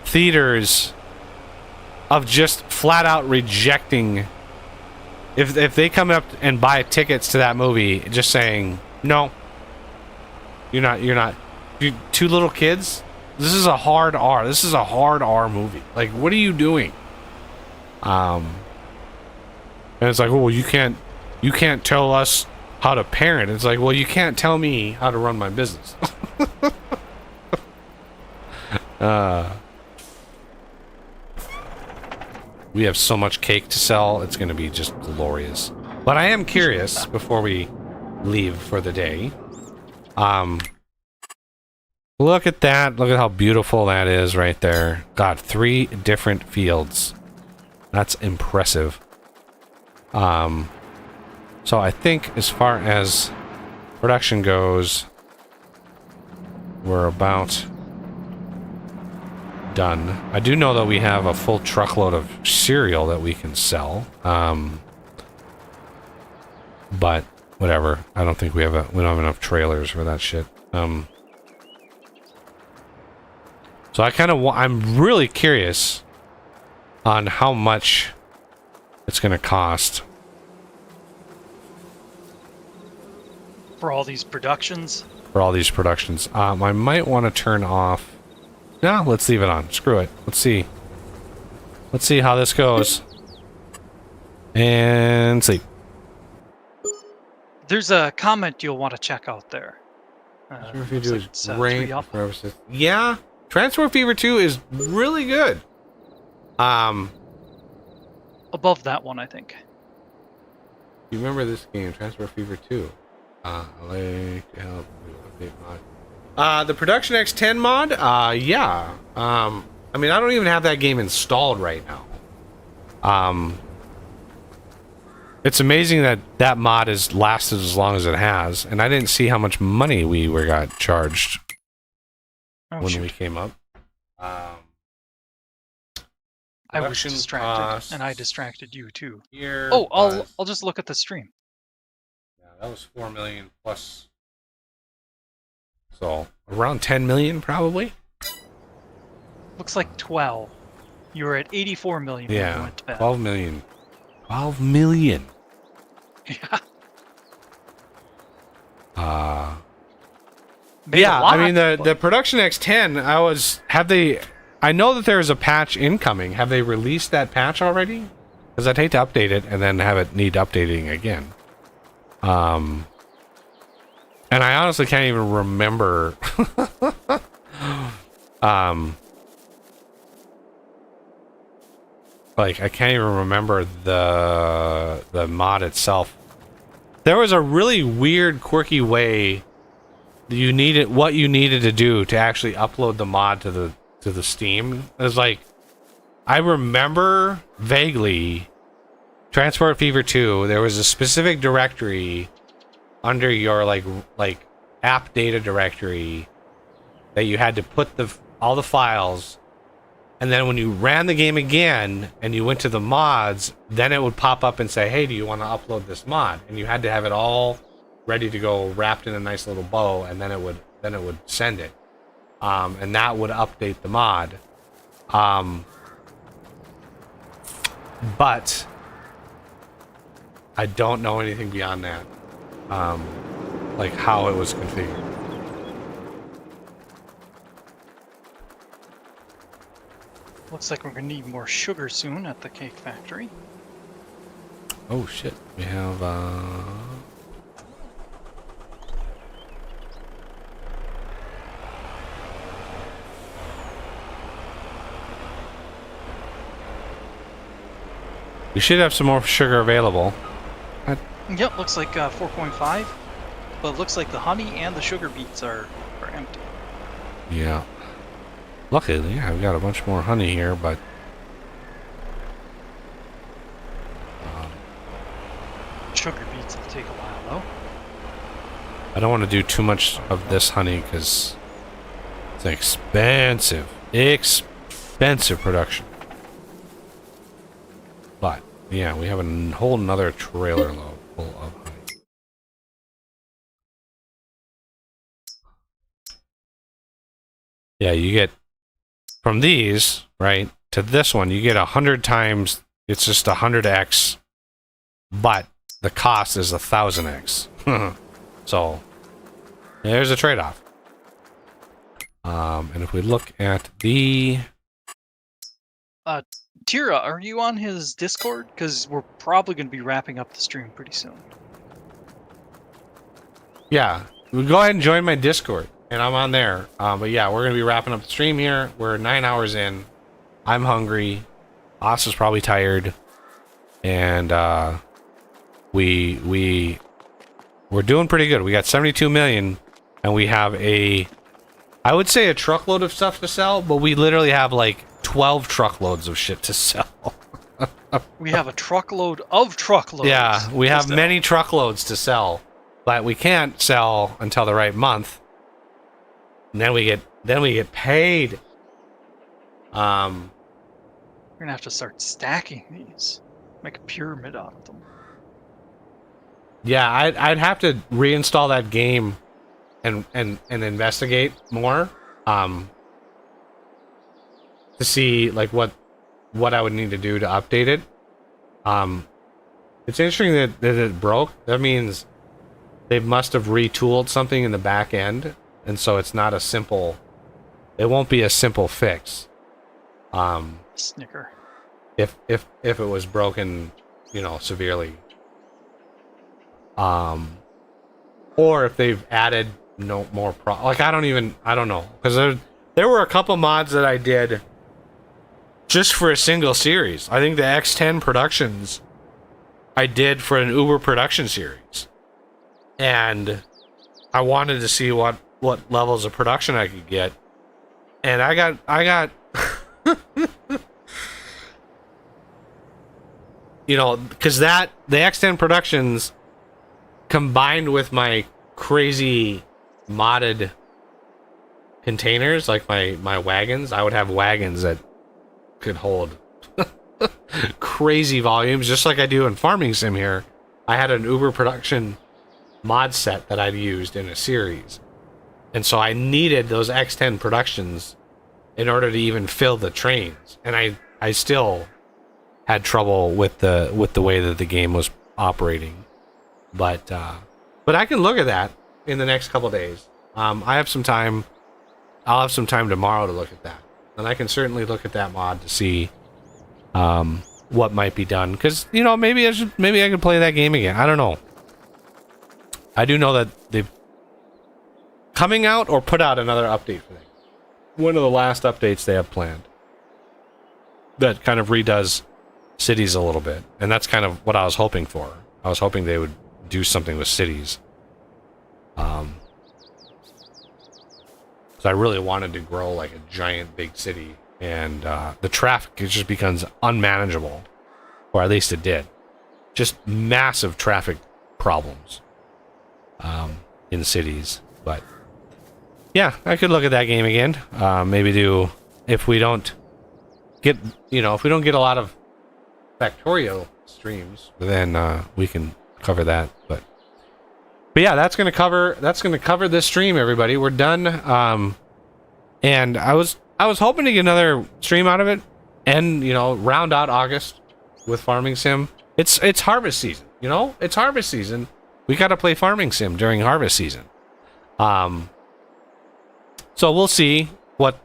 theaters of just flat out rejecting, if they come up and buy tickets to that movie, just saying, no, you're not. 2 little kids? This is a hard R. This is a hard R movie. Like, what are you doing? And it's like, well, you can't tell us how to parent. It's like, well, you can't tell me how to run my business. We have so much cake to sell. It's going to be just glorious. But I am curious, before we leave for the day, look at that. Look at how beautiful that is right there. God, 3 different fields. That's impressive. So I think as far as production goes, we're about done. I do know that we have a full truckload of cereal that we can sell. But whatever. I don't think we don't have enough trailers for that shit. So I'm really curious on how much it's going to cost. For all these productions? For all these productions. I might want to turn off... No, let's leave it on. Screw it. Let's see. Let's see how this goes. And sleep. There's a comment you'll want to check out there. Transfer Fever 2 is it's, great. 3 up. Yeah, Transfer Fever 2 is really good. Above that one, I think. You remember this game, Transfer Fever 2? I like to help you update mod. The Production X10 mod? Yeah. I mean, I don't even have that game installed right now. It's amazing that that mod has lasted as long as it has, and I didn't see how much money we got charged when we came up. I was distracted, and I distracted you too. I'll just look at the stream. Yeah, that was 4 million plus. So around 10 million, probably. Looks like 12. You were at 84 million when you went to bed. 12 million. 12 million. Yeah. I mean the Production X10. I know that there is a patch incoming. Have they released that patch already? Because I'd hate to update it and then have it need updating again. And I honestly can't even remember. Like I can't even remember the mod itself. There was a really weird, quirky way what you needed to do to actually upload the mod to the Steam. It was like, I remember vaguely Transport Fever 2, there was a specific directory under your like app data directory that you had to put all the files, and then when you ran the game again and you went to the mods, then it would pop up and say, hey, do you want to upload this mod? And you had to have it all ready to go, wrapped in a nice little bow, and then it would send it. And that would update the mod. But I don't know anything beyond that. Like how it was configured. Looks like we're gonna need more sugar soon at the cake factory. Oh shit. We have we should have some more sugar available. Yep, looks like 4.5. But it looks like the honey and the sugar beets are empty. Yeah. Luckily, I've got a bunch more honey here, but sugar beets will take a while, though. I don't want to do too much of this honey because it's an expensive production. But yeah, we have a whole nother trailer load full of honey. Yeah, you get from these, right, to this one, you get 100 times, it's just 100x, but the cost is 1,000x. So, there's a trade-off. And if we look at the... Tira, are you on his Discord? Because we're probably going to be wrapping up the stream pretty soon. Yeah, go ahead and join my Discord. And I'm on there. But yeah, we're going to be wrapping up the stream here. We're 9 hours in. I'm hungry. Asa's probably tired. And we're doing pretty good. We got 72 million. And we have I would say a truckload of stuff to sell. But we literally have like 12 truckloads of shit to sell. We have a truckload of truckloads. Yeah, we have many truckloads to sell. But we can't sell until the right month. And then we get paid. We're gonna have to start stacking these, make a pyramid out of them. Yeah, I'd have to reinstall that game and investigate more to see like what I would need to do to update it. It's interesting that it broke. That means they must have retooled something in the back end. And so it's not it won't be a simple fix. Snicker. If it was broken severely. Or if they've added no more I don't know, because there were a couple mods that I did just for a single series. I think the X10 productions I did for an Uber production series, and I wanted to see what levels of production I could get, and I got because the X10 productions combined with my crazy modded containers, like my wagons. I would have wagons that could hold crazy volumes, just like I do in FarmingSim here. I had an Uber production mod set that I'd used in a series, and so I needed those X10 productions in order to even fill the trains, and I still had trouble with the way that the game was operating. But I can look at that in the next couple days. I have some time. I'll have some time tomorrow to look at that, and I can certainly look at that mod to see what might be done. Because maybe I can play that game again. I don't know. I do know that they've coming out or put out another update for that. One of the last updates they have planned that kind of redoes cities a little bit, and that's kind of what I was hoping for. I was hoping they would do something with cities. So I really wanted to grow like a giant big city, and the traffic just becomes unmanageable, or at least it did. Just massive traffic problems in cities. But yeah, I could look at that game again. Maybe if we don't get a lot of Factorio streams, then we can cover that. But yeah, that's gonna cover this stream, everybody. We're done. And I was hoping to get another stream out of it, and round out August with FarmingSim. It's harvest season. It's harvest season. We got to play FarmingSim during harvest season. So we'll see what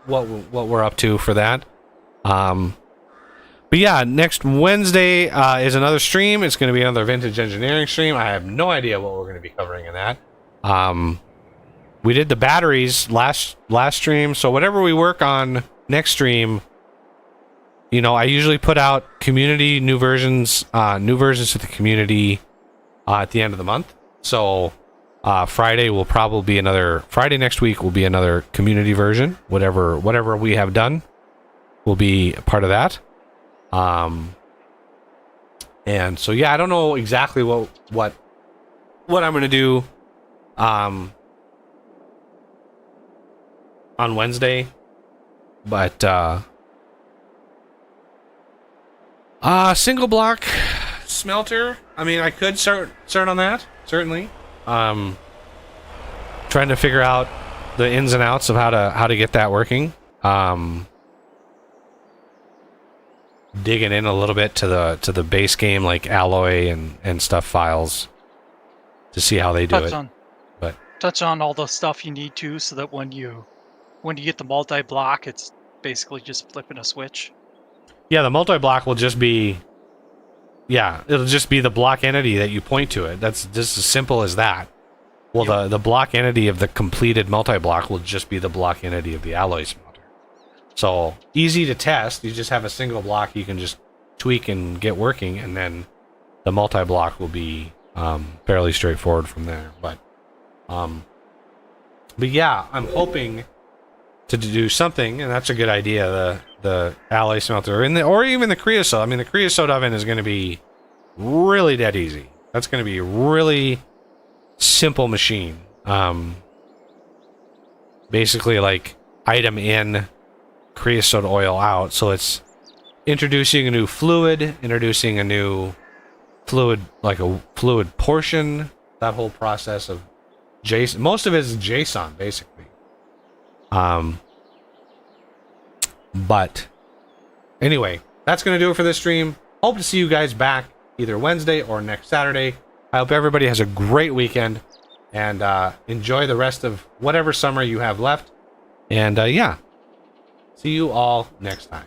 we're up to for that. But yeah, next Wednesday is another stream. It's going to be another vintage engineering stream. I have no idea what we're going to be covering in that. We did the batteries last stream, so whatever we work on next stream, I usually put out community new versions to the community at the end of the month. So Friday next week will be another community version. Whatever we have done will be part of that. And so yeah, I don't know exactly what I'm gonna do on Wednesday, but single block smelter. I mean, I could start on that, certainly. Trying to figure out the ins and outs of how to get that working. Digging in a little bit to the base game, like alloy and stuff files, to see how they do it. Touch on all the stuff you need to, so that when you get the multi-block, it's basically just flipping a switch. Yeah, the multi-block will just be... Yeah, it'll just be the block entity that you point to it. That's just as simple as that. Well, yep. The block entity of the completed multi-block will just be the block entity of the alloy smelter. So, easy to test. You just have a single block you can just tweak and get working, and then the multi-block will be fairly straightforward from there. But yeah, I'm hoping to do something, and that's a good idea. The alloy smelter, or even the creosote. I mean, the creosote oven is going to be really dead easy. That's going to be a really simple machine. Basically, like item in, creosote oil out. So it's introducing a new fluid, introducing a new fluid, like a fluid portion. That whole process of JSON. Most of it is JSON, basically. But anyway, that's going to do it for this stream. Hope to see you guys back either Wednesday or next Saturday. I hope everybody has a great weekend, and enjoy the rest of whatever summer you have left. And yeah, see you all next time.